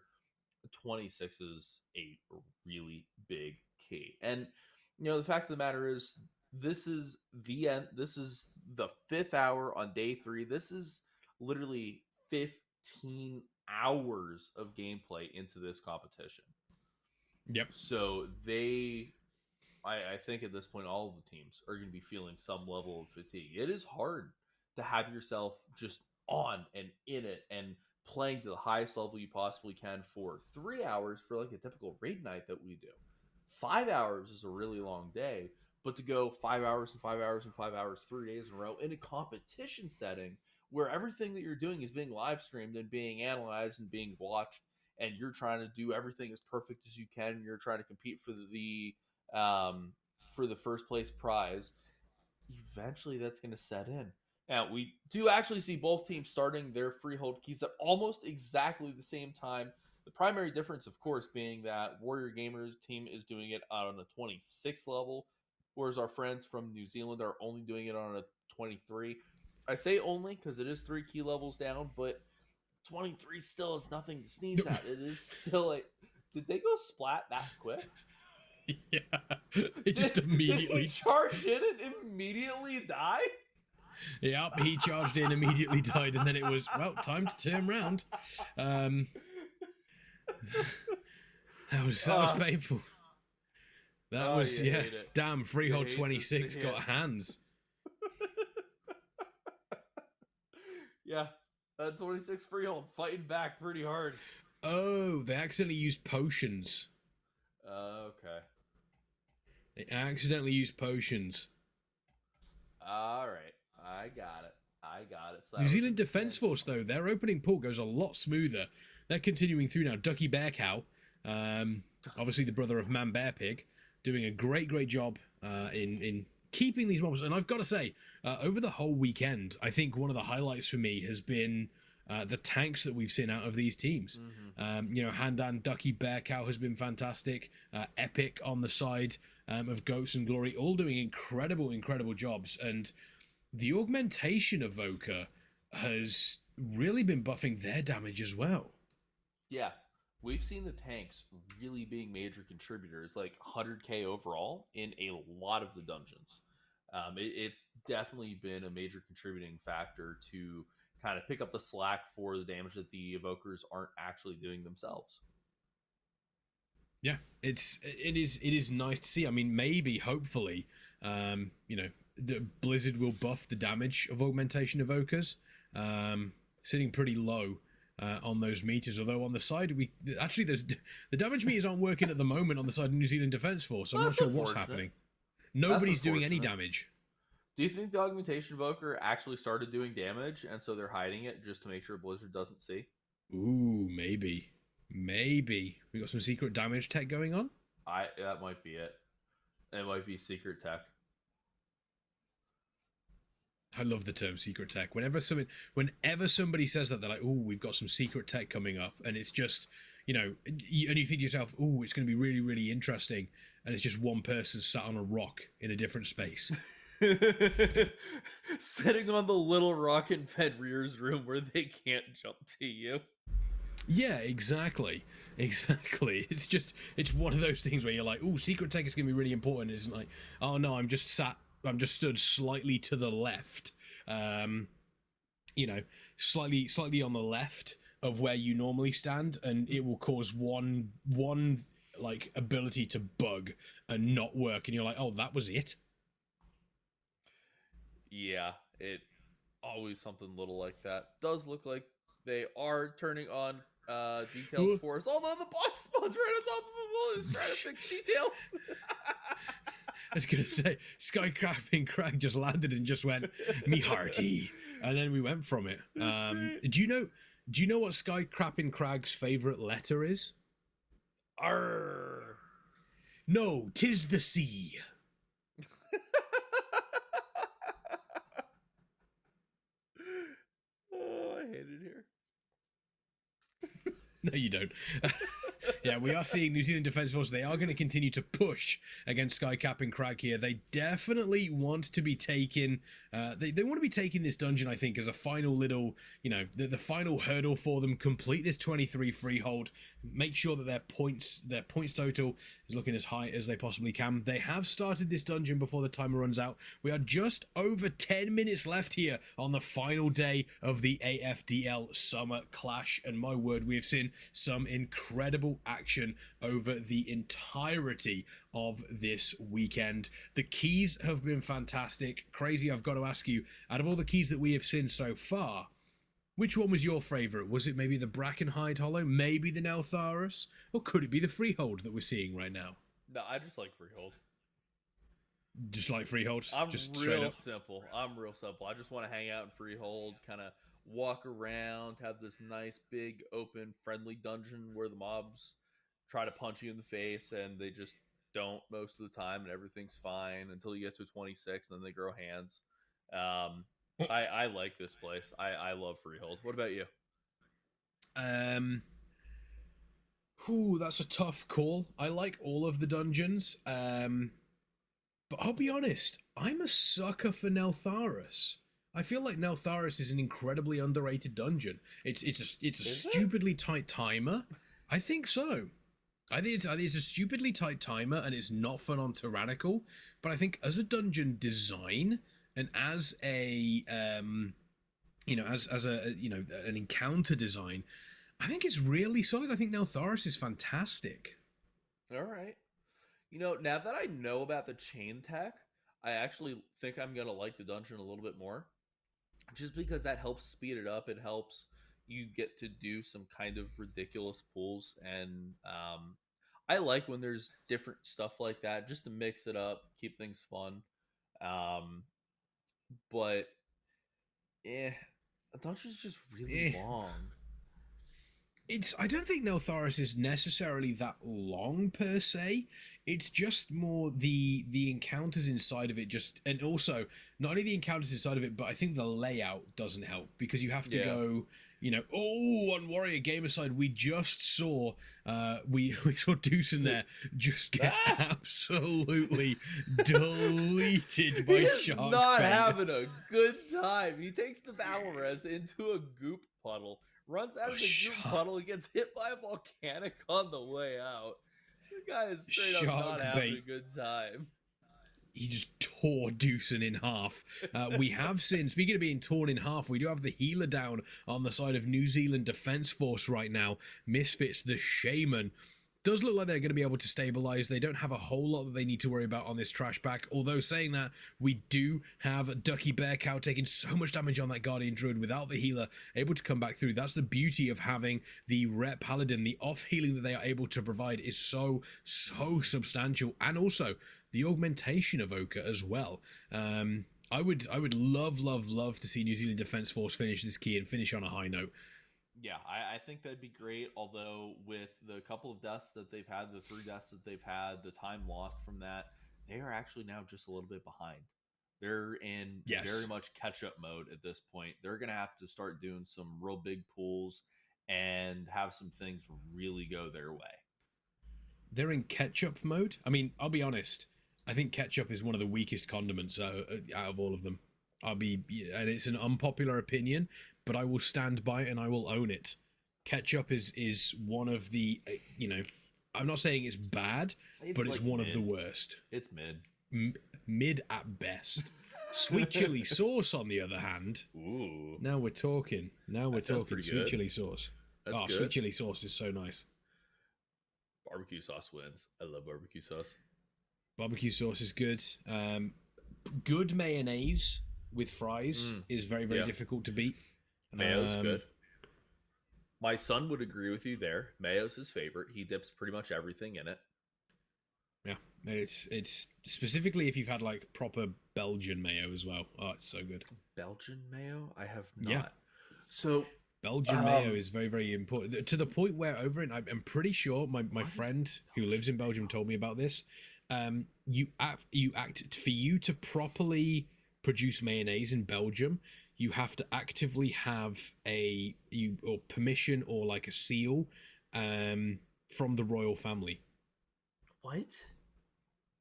26 is a really big key. And, the fact of the matter is, this is the end. This is the 5th hour on day 3. This is literally 15 hours of gameplay into this competition. Yep. So I think at this point, all of the teams are going to be feeling some level of fatigue. It is hard to have yourself just on and in it and playing to the highest level you possibly can for 3 hours for like a typical raid night that we do. 5 hours is a really long day. But to go 5 hours and 5 hours and 5 hours, 3 days in a row in a competition setting where everything that you're doing is being live streamed and being analyzed and being watched, and you're trying to do everything as perfect as you can, and you're trying to compete for the first place prize, eventually that's going to set in. Now, we do actually see both teams starting their freehold keys at almost exactly the same time. The primary difference, of course, being that Warrior Gamer's team is doing it on the 26th level. whereas our friends from New Zealand are only doing it on a 23. I say only because it is 3 key levels down, but 23 still is nothing to sneeze at. It is still like, did they go splat that quick? Yeah, it just immediately did he charge in and immediately die? Yep, he charged in, immediately died, and then it was, well, time to turn round. That was painful. That was, yeah. Damn, Freehold 26 got hands. Yeah, that 26 Freehold fighting back pretty hard. Oh, they accidentally used potions. Okay. They accidentally used potions. All right. I got it. So New Zealand Defence Force, though, their opening pull goes a lot smoother. They're continuing through now. Ducky Bear Cow, obviously the brother of Man Bear Pig, doing a great job in keeping these mobs. And I've got to say, over the whole weekend, I think one of the highlights for me has been the tanks that we've seen out of these teams. Handan Ducky Bear Cow has been fantastic. Epic on the side of Goats and Glory, all doing incredible jobs. And the augmentation of Voka has really been buffing their damage as well. Yeah, we've seen the tanks really being major contributors, like 100k overall in a lot of the dungeons. It's definitely been a major contributing factor to kind of pick up the slack for the damage that the evokers aren't actually doing themselves. Yeah, it is nice to see. I mean, maybe, hopefully, the Blizzard will buff the damage of augmentation evokers, sitting pretty low on those meters. Although on the side, the damage meters aren't working at the moment on the side of New Zealand Defence Force. I'm not sure what's happening. Nobody's doing any damage. Do you think the augmentation evoker actually started doing damage, and so they're hiding it just to make sure Blizzard doesn't see? Ooh, maybe. We got some secret damage tech going on. That might be it. It might be secret tech. I love the term secret tech. Whenever somebody says that, they're like, "Oh, we've got some secret tech coming up," and it's just, and you think to yourself, "Oh, it's going to be really interesting," and it's just one person sat on a rock in a different space, sitting on the little rock in Fenrir's room where they can't jump to you. Yeah, exactly. It's one of those things where you're like, "Oh, secret tech is going to be really important." It isn't like, "Oh no, I'm just stood slightly to the left, slightly on the left of where you normally stand, and it will cause one like ability to bug and not work, and you're like, oh, that was it." Yeah, it always something little like that. Does look like they are turning on details for us, although the boss spawns right on top of them while he's trying to fix details. I was gonna say, Skycrapping Crag just landed and just went, "Me hearty," and then we went from it. Do you know what Skycrapping Crag's favorite letter is? Arr. No, 'tis the C. Oh, I hate it here. No, you don't. Yeah, we are seeing New Zealand Defence Force. They are going to continue to push against Skycap and Crag here. They definitely want to be taking... They want to be taking this dungeon, I think, as a final little... the final hurdle for them. Complete this 23 freehold. Make sure that their points total is looking as high as they possibly can. They have started this dungeon before the timer runs out. We are just over 10 minutes left here on the final day of the AFDL Summer Clash. And my word, we have seen some incredible action over the entirety of this weekend. The keys have been fantastic. Crazy, I've got to ask you, out of all the keys that we have seen so far, which one was your favourite? Was it maybe the Brackenhide Hollow, maybe the Neltharus, or could it be the Freehold that we're seeing right now? No, I just like Freehold. Just like Freehold? I'm just real simple. I just want to hang out in Freehold, kind of walk around, have this nice, big, open, friendly dungeon where the mobs try to punch you in the face, and they just don't most of the time, and everything's fine until you get to 26, and then they grow hands. I like this place. I love Freehold. What about you? That's a tough call. I like all of the dungeons, but But I'll be honest, I'm a sucker for Neltharis. I feel like Neltharis is an incredibly underrated dungeon. It's a stupidly tight timer. I think so. I think it's a stupidly tight timer, and it's not fun on Tyrannical. But I think as a dungeon design and as a as a an encounter design, I think it's really solid. I think Neltharis is fantastic. All right. Now that I know about the chain tech, I actually think I'm going to like the dungeon a little bit more. Just because that helps speed it up. It helps you get to do some kind of ridiculous pulls. And I like when there's different stuff like that, just to mix it up, keep things fun. But, the dungeon's just really long. I don't think Neltharis is necessarily that long per se. It's just more the encounters inside of it, and also not only the encounters inside of it, but I think the layout doesn't help, because you have to go, on Warrior Gamer side, we just saw we saw Deucen there just get absolutely deleted by Shark. Not having a good time. He takes the battle res into a goop puddle, runs out of the goop puddle, and gets hit by a volcanic on the way out. The guy is straight up not having a good time. He just tore Deucen in half. We have seen, speaking of being torn in half, we do have the healer down on the side of New Zealand Defence Force right now. Misfits, the Shaman. Does look like they're going to be able to stabilize. They don't have a whole lot that they need to worry about on this trash pack. Although saying that, we do have Ducky Bear Cow taking so much damage on that Guardian Druid without the healer able to come back through. That's the beauty of having the Ret Paladin. The off healing that they are able to provide is so substantial, and also the augmentation of Oka as well. I would love to see New Zealand Defence Force finish this key and finish on a high note. Yeah, I think that'd be great. Although with the couple of deaths that they've had, the 3 deaths that they've had, the time lost from that, they are actually now just a little bit behind. They're in very much catch-up mode at this point. They're going to have to start doing some real big pulls and have some things really go their way. They're in catch-up mode? I mean, I'll be honest. I think ketchup is one of the weakest condiments out of all of them. And it's an unpopular opinion, but I will stand by it and I will own it. Ketchup is one of the, I'm not saying it's bad, but it's like one of the worst. It's mid. Mid at best. Sweet chili sauce, on the other hand. Ooh. Now we're talking. Sweet good. Chili sauce. That's good. Sweet chili sauce is so nice. Barbecue sauce wins. I love barbecue sauce. Barbecue sauce is good. Good mayonnaise with fries is very difficult to beat. Mayo's good. My son would agree with you there. Mayo's his favorite. He dips pretty much everything in it. Yeah, it's specifically if you've had like proper Belgian mayo as well. Oh, it's so good. Belgian mayo? I have not. Yeah. So Belgian mayo is very important, to the point where over in, I'm pretty sure my friend who lives in Belgium told me about this. You act for you to properly produce mayonnaise in Belgium, you have to actively have or permission or like a seal from the royal family. What?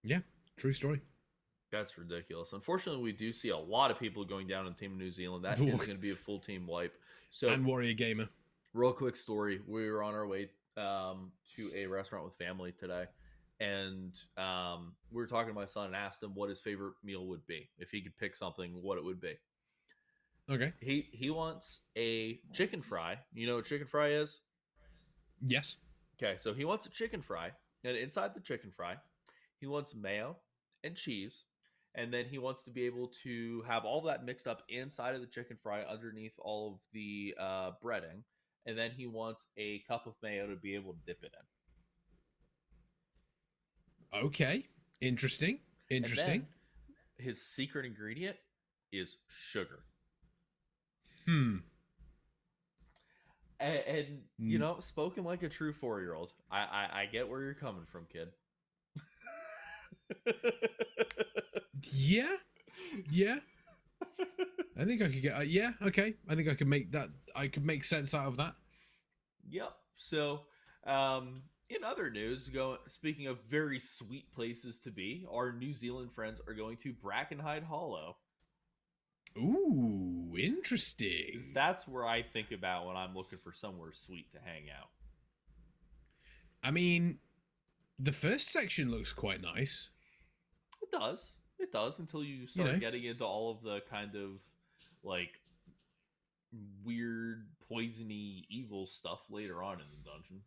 Yeah, true story. That's ridiculous. Unfortunately, we do see a lot of people going down in Team New Zealand. That is going to be a full team wipe. So, and Warrior Gamer. Real quick story. We were on our way to a restaurant with family today. And we were talking to my son and asked him what his favorite meal would be. If he could pick something, what it would be. Okay. He wants a chicken fry. You know what chicken fry is? Yes. Okay, so he wants a chicken fry. And inside the chicken fry, he wants mayo and cheese. And then he wants to be able to have all that mixed up inside of the chicken fry underneath all of the breading. And then he wants a cup of mayo to be able to dip it in. Okay. Interesting. And then his secret ingredient is sugar. And you know, spoken like a true 4-year-old. I get where you're coming from, kid. Yeah. I think I could get. Okay. I think I could make that. I could make sense out of that. Yep. So, In other news, speaking of very sweet places to be, our New Zealand friends are going to Brackenhide Hollow. Ooh, interesting. That's where I think about when I'm looking for somewhere sweet to hang out. I mean, the first section looks quite nice. It does. It does until you start getting into all of the kind of like weird, poisony, evil stuff later on in the dungeon.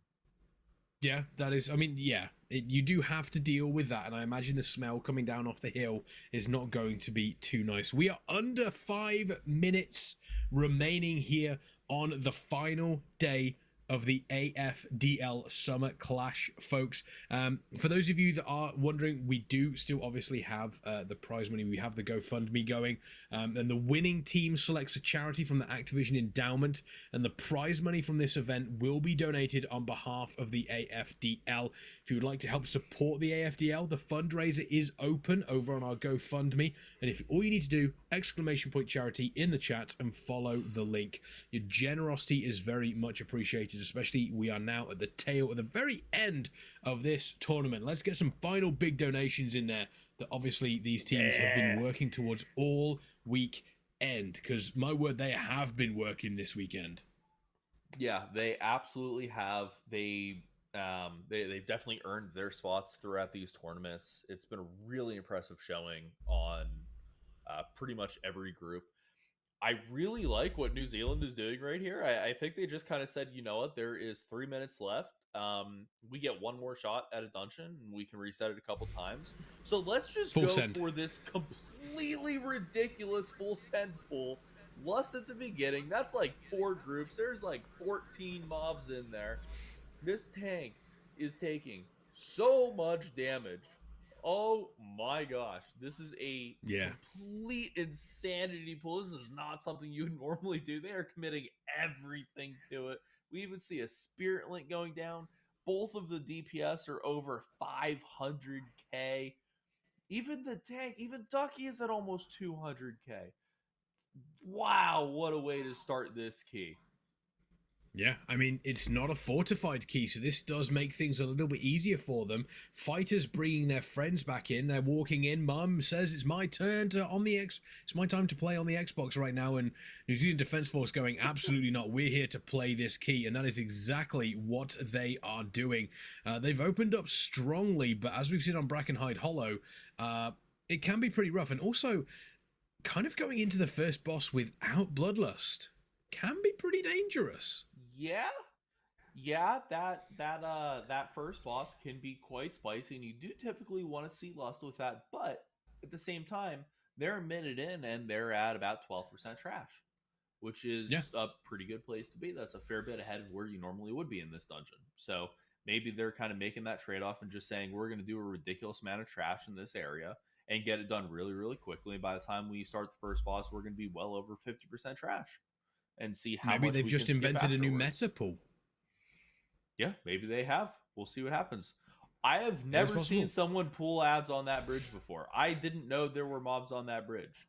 Yeah, that is. I mean, yeah, you do have to deal with that, and I imagine the smell coming down off the hill is not going to be too nice. We are under 5 minutes remaining here on the final day of the AFDL Summer Clash, folks. For those of you that are wondering, we do still obviously have the prize money. We have the GoFundMe going, and the winning team selects a charity from the Activision endowment, and the prize money from this event will be donated on behalf of the AFDL. If you would like to help support the AFDL, the fundraiser is open over on our GoFundMe, and if all you need to do, !charity in the chat and follow the link. Your generosity is very much appreciated, especially we are now at the very end of this tournament. Let's get some final big donations in there that obviously these teams have been working towards all weekend, because my word, they have been working this weekend. Yeah, they absolutely have. They've definitely earned their spots throughout these tournaments. It's been a really impressive showing on pretty much every group. I really like what New Zealand is doing right here. I think they just kind of said, you know what, there is 3 minutes left. We get one more shot at a dungeon, and we can reset it a couple times. So let's just go for this completely ridiculous full send pool. Lust at the beginning. That's like 4 groups. There's like 14 mobs in there. This tank is taking so much damage. Oh my gosh, this is a complete insanity pool. This is not something you would normally do. They are committing everything to it. We even see a spirit link going down. Both of the DPS are over 500k. Even the tank, even Ducky is at almost 200k. Wow, what a way to start this key. Yeah, I mean, it's not a fortified key, so this does make things a little bit easier for them. Fighters bringing their friends back in. They're walking in. Mum says it's my turn it's my time to play on the Xbox right now, and New Zealand Defence Force going, absolutely not. We're here to play this key, and that is exactly what they are doing. They've opened up strongly, but as we've seen on Brackenhide Hollow, it can be pretty rough, and also kind of going into the first boss without Bloodlust can be pretty dangerous. Yeah, that first boss can be quite spicy, and you do typically want to see Lust with that, but at the same time, they're a minute in and they're at about 12% trash, which is a pretty good place to be. That's a fair bit ahead of where you normally would be in this dungeon. So maybe they're kind of making that trade-off and just saying, we're going to do a ridiculous amount of trash in this area and get it done really, really quickly. And by the time we start the first boss, we're going to be well over 50% trash. And see how maybe much they've just invented a new meta pool. Yeah, maybe they have. We'll see what happens. I have never seen someone pull ads on that bridge before. I didn't know there were mobs on that bridge.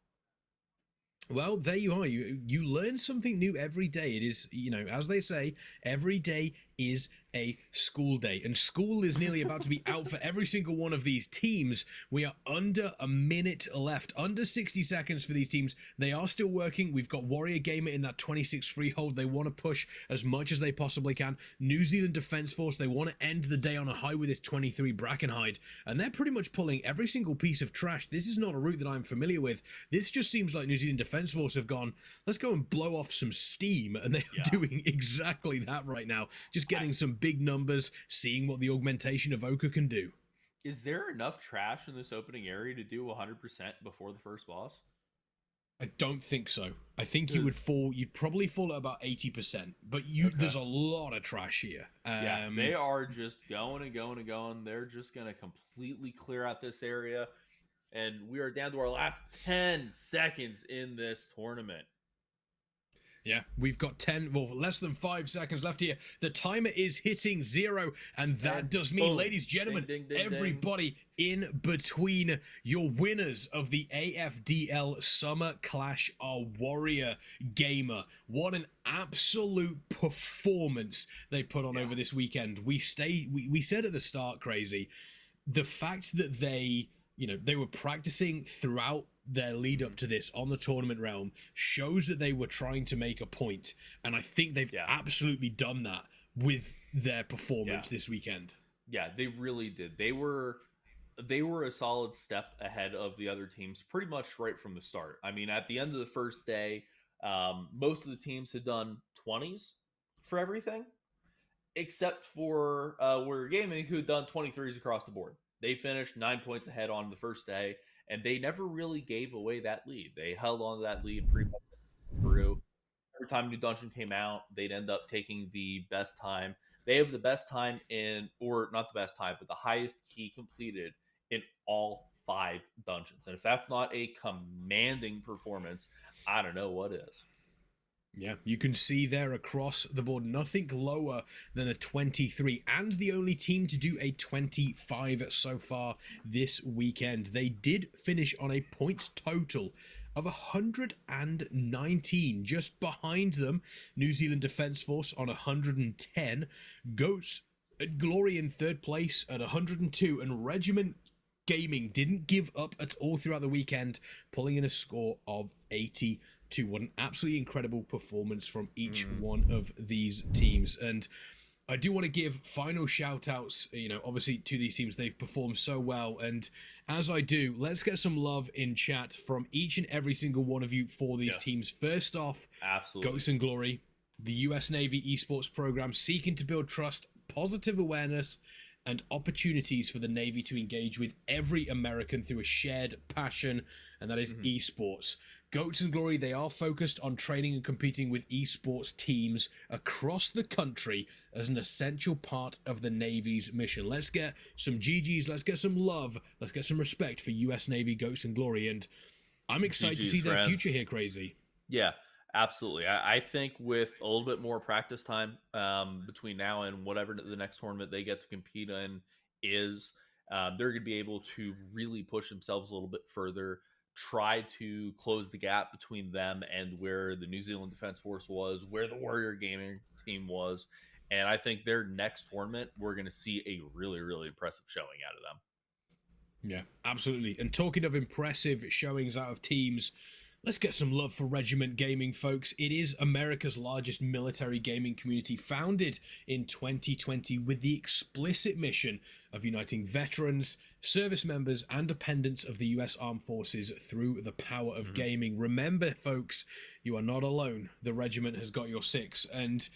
Well, there you are. You learn something new every day. It is, as they say, every day is a school day, and school is nearly about to be out for every single one of these teams. We are under a minute left, under 60 seconds for these teams. They are still working. We've got Warrior Gamer in that 26 freehold. They want to push as much as they possibly can. New Zealand Defence Force, they want to end the day on a high with this 23 Brackenhide, and they're pretty much pulling every single piece of trash. This is not a route that I'm familiar with. This just seems like New Zealand Defence Force have gone, let's go and blow off some steam, and they're doing exactly that right now. Just getting some big numbers, seeing what the augmentation of Oka can do. Is there enough trash in this opening area to do 100% before the first boss? I don't think so. I think you'd probably fall at about 80%, but there's a lot of trash here. They are just going and going and going. They're just going to completely clear out this area, and we are down to our last 10 seconds in this tournament. Yeah, we've got less than 5 seconds left here. The timer is hitting 0, and that does mean, boom. ladies and gentlemen, Ding, ding, ding, everybody in between, your winners of the AFDL Summer Clash are Warrior Gamer. What an absolute performance they put on over this weekend. We said at the start, Crazy, the fact that they were practicing throughout their lead up to this on the tournament realm shows that they were trying to make a point, and I think they've absolutely done that with their performance this weekend. Yeah, they really did. They were a solid step ahead of the other teams pretty much right from the start. I mean, at the end of the first day, most of the teams had done 20s for everything, except for Warrior Gaming, who had done 23s across the board. They finished 9 points ahead on the first day, and they never really gave away that lead. They held on to that lead pretty much through. Every time a new dungeon came out, they'd end up taking the best time. They have the best time or not the best time, but the highest key completed in all 5 dungeons. And if that's not a commanding performance, I don't know what is. Yeah, you can see there across the board, nothing lower than a 23, and the only team to do a 25 so far this weekend. They did finish on a points total of 119. Just behind them, New Zealand Defence Force on 110, Goats at Glory in third place at 102, and Regiment Gaming didn't give up at all throughout the weekend, pulling in a score of 82. What an absolutely incredible performance from each one of these teams. And I do want to give final shout outs, obviously to these teams. They've performed so well. And as I do, let's get some love in chat from each and every single one of you for these teams. First off, absolutely, Goats and Glory, the US Navy Esports program, seeking to build trust, positive awareness, and opportunities for the Navy to engage with every American through a shared passion, and that is esports. Goats and Glory, they are focused on training and competing with esports teams across the country as an essential part of the Navy's mission. Let's get some GGs, let's get some love, let's get some respect for US Navy Goats and Glory, and I'm excited to see their future here, Crazy. Yeah, absolutely. I think with a little bit more practice time between now and whatever the next tournament they get to compete in is, they're going to be able to really push themselves a little bit further, try to close the gap between them and where the New Zealand Defence Force was, where the Warrior Gaming team was. And I think their next tournament, we're going to see a really, really impressive showing out of them. Yeah, absolutely. And talking of impressive showings out of teams, let's get some love for Regiment Gaming, folks. It is America's largest military gaming community, founded in 2020 with the explicit mission of uniting veterans, service members, and dependents of the U.S. Armed Forces through the power of gaming. Remember, folks, you are not alone. The regiment has got your 6. And,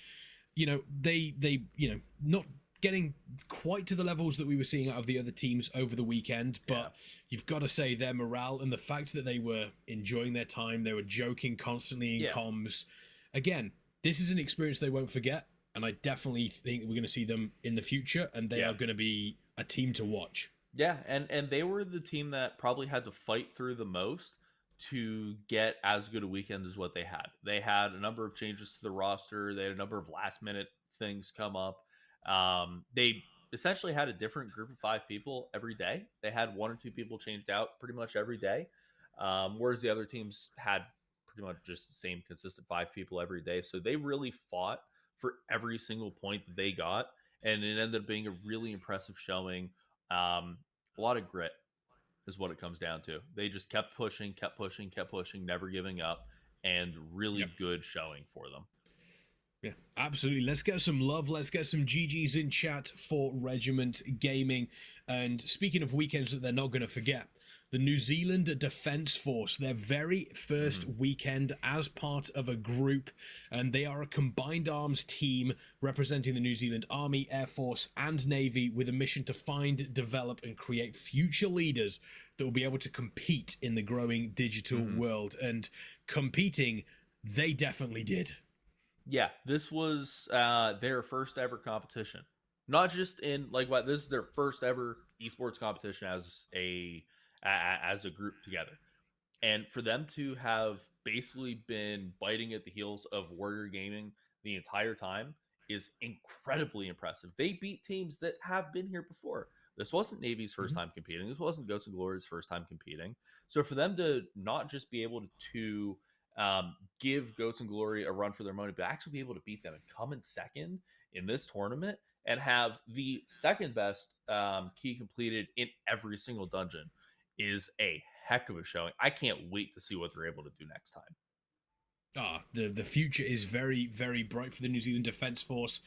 they not getting quite to the levels that we were seeing out of the other teams over the weekend, but you've got to say their morale and the fact that they were enjoying their time, they were joking constantly in comms. Again, this is an experience they won't forget, and I definitely think we're going to see them in the future, and they are going to be a team to watch. Yeah, and they were the team that probably had to fight through the most to get as good a weekend as what they had. They had a number of changes to the roster. They had a number of last-minute things come up. They essentially had a different group of 5 people every day. They had 1 or 2 people changed out pretty much every day, whereas the other teams had pretty much just the same consistent 5 people every day. So they really fought for every single point that they got, and it ended up being a really impressive showing. A lot of grit is what it comes down to. They just kept pushing, never giving up, and really good showing for them. Yeah, absolutely. Let's get some love. Let's get some GGs in chat for Regiment Gaming. And speaking of weekends that they're not going to forget, the New Zealand Defence Force, their very first weekend as part of a group, and they are a combined arms team representing the New Zealand Army, Air Force, and Navy with a mission to find, develop, and create future leaders that will be able to compete in the growing digital world. And competing, they definitely did. Yeah, this was their first ever competition. Not just in this is their first ever esports competition as a group together. And for them to have basically been biting at the heels of Warrior Gaming the entire time is incredibly impressive. They beat teams that have been here before. This wasn't Navy's first time competing. This wasn't Goats and Glory's first time competing. So for them to not just be able to give Goats and Glory a run for their money, but actually be able to beat them and come in second in this tournament and have the second best key completed in every single dungeon is a heck of a showing. I can't wait to see what they're able to do next time. The future is very, very bright for the New Zealand Defence Force.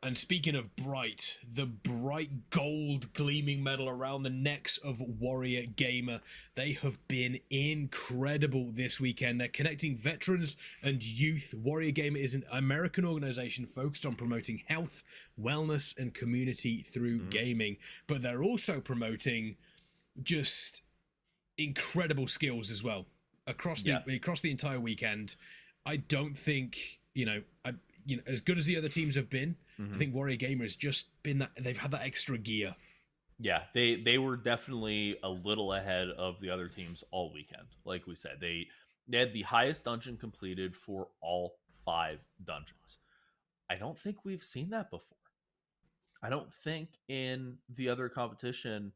And speaking of bright, the bright gold gleaming medal around the necks of Warrior Gamer. They have been incredible this weekend. They're connecting veterans and youth. Warrior Gamer is an American organization focused on promoting health, wellness, and community through gaming. But they're also promoting just incredible skills as well across the entire weekend. I don't think, as good as the other teams have been, I think Warrior Gamer has just been that they've had that extra gear. Yeah, they were definitely a little ahead of the other teams all weekend. Like we said, they had the highest dungeon completed for all 5 dungeons. I don't think we've seen that before. I don't think in the other competition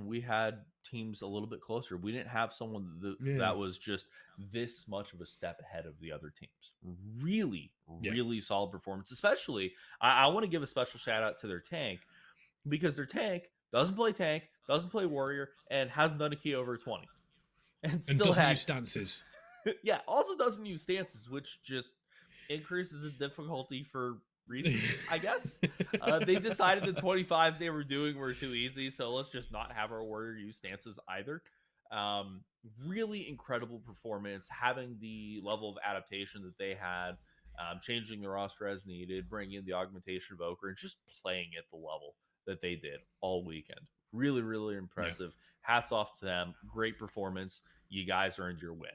we had teams a little bit closer. We didn't have someone that was just this much of a step ahead of the other teams. Really solid performance. Especially, I want to give a special shout out to their tank, because their tank doesn't play warrior, and hasn't done a key over 20. And still doesn't use stances. Yeah, also doesn't use stances, which just increases the difficulty for reasons, I guess. They decided the 25s they were doing were too easy, so let's just not have our warrior use stances either. Really incredible performance, having the level of adaptation that they had, changing the roster as needed, bringing in the augmentation of Ochre, and just playing at the level that they did all weekend. Really, really impressive. Hats off to them. Great performance. You guys earned your win.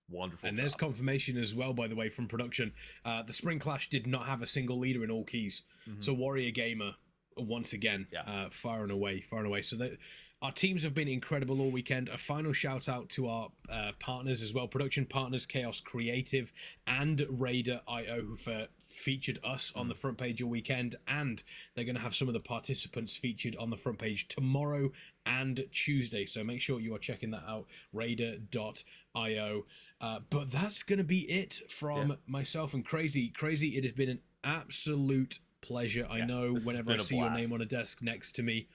Wonderful. And there's confirmation as well, by the way, from production. The Spring Clash did not have a single leader in all keys. So Warrior Gamer, once again, far and away. So our teams have been incredible all weekend. A final shout out to our partners as well, production partners, Chaos Creative and Raider.io, who featured us on the front page all weekend. And they're going to have some of the participants featured on the front page tomorrow and Tuesday. So make sure you are checking that out, Raider.io. But that's going to be it from myself and Crazy. It has been an absolute pleasure. I know whenever I see your name on a desk next to me,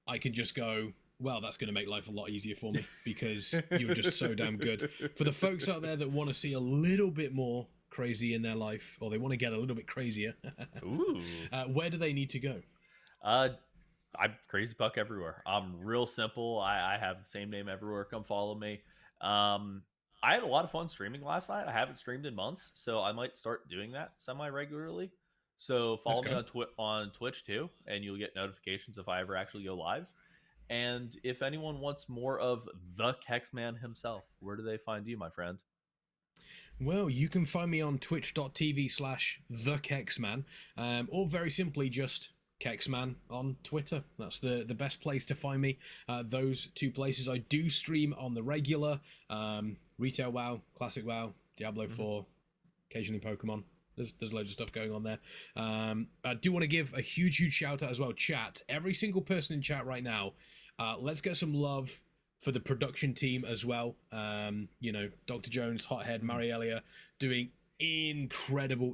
I can just go, well, that's going to make life a lot easier for me, because you're just so damn good. For the folks out there that want to see a little bit more crazy in their life, or they want to get a little bit crazier, where do they need to go? I'm Crazy Puck everywhere. I'm real simple. I have the same name everywhere. Come follow me. I had a lot of fun streaming last night. I haven't streamed in months, so I might start doing that semi-regularly. So follow me on Twitch too, and you'll get notifications if I ever actually go live. And if anyone wants more of the Kexman himself, where do they find you, my friend? Well, you can find me on twitch.tv/thekexman, or very simply just Kexman on Twitter. That's the best place to find me. Those 2 places. I do stream on the regular, Retail WoW, Classic WoW, Diablo 4, occasionally Pokemon. There's loads of stuff going on there. I do want to give a huge shout out as well. Chat, every single person in chat right now, let's get some love for the production team as well. Dr. Jones, Hothead, Marielia doing incredible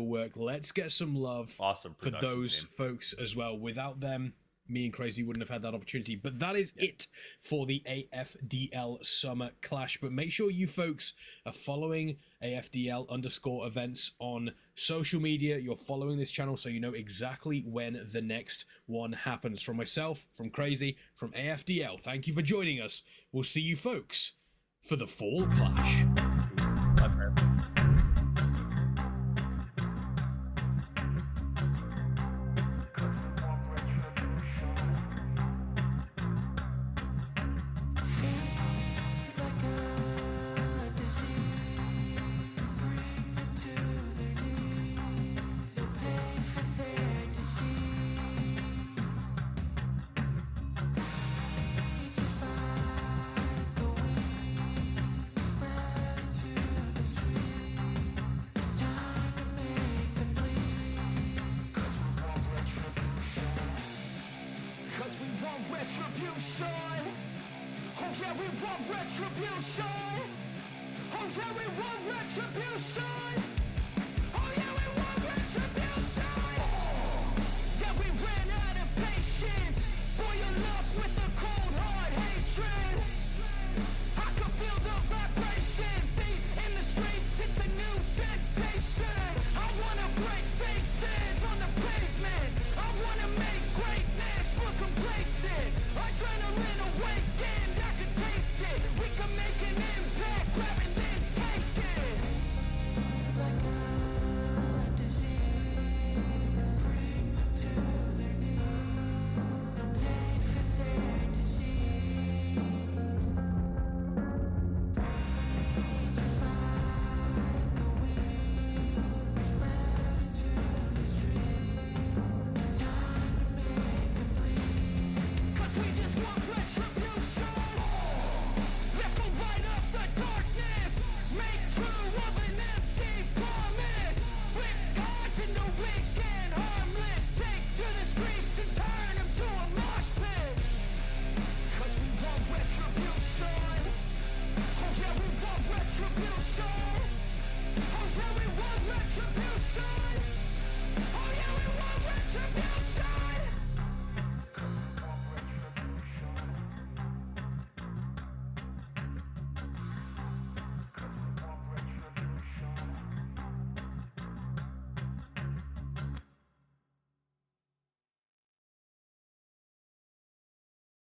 work. Let's get some love for those folks as well. Without them, me and Crazy wouldn't have had that opportunity. But that is it for the AFDL Summer Clash. But make sure you folks are following AFDL_events on social media. You're following this channel so you know exactly when the next one happens. From myself, from Crazy, from AFDL, thank you for joining us. We'll see you folks for the Fall Clash. Bye, friend. yeah, we want retribution. Oh yeah, we want retribution.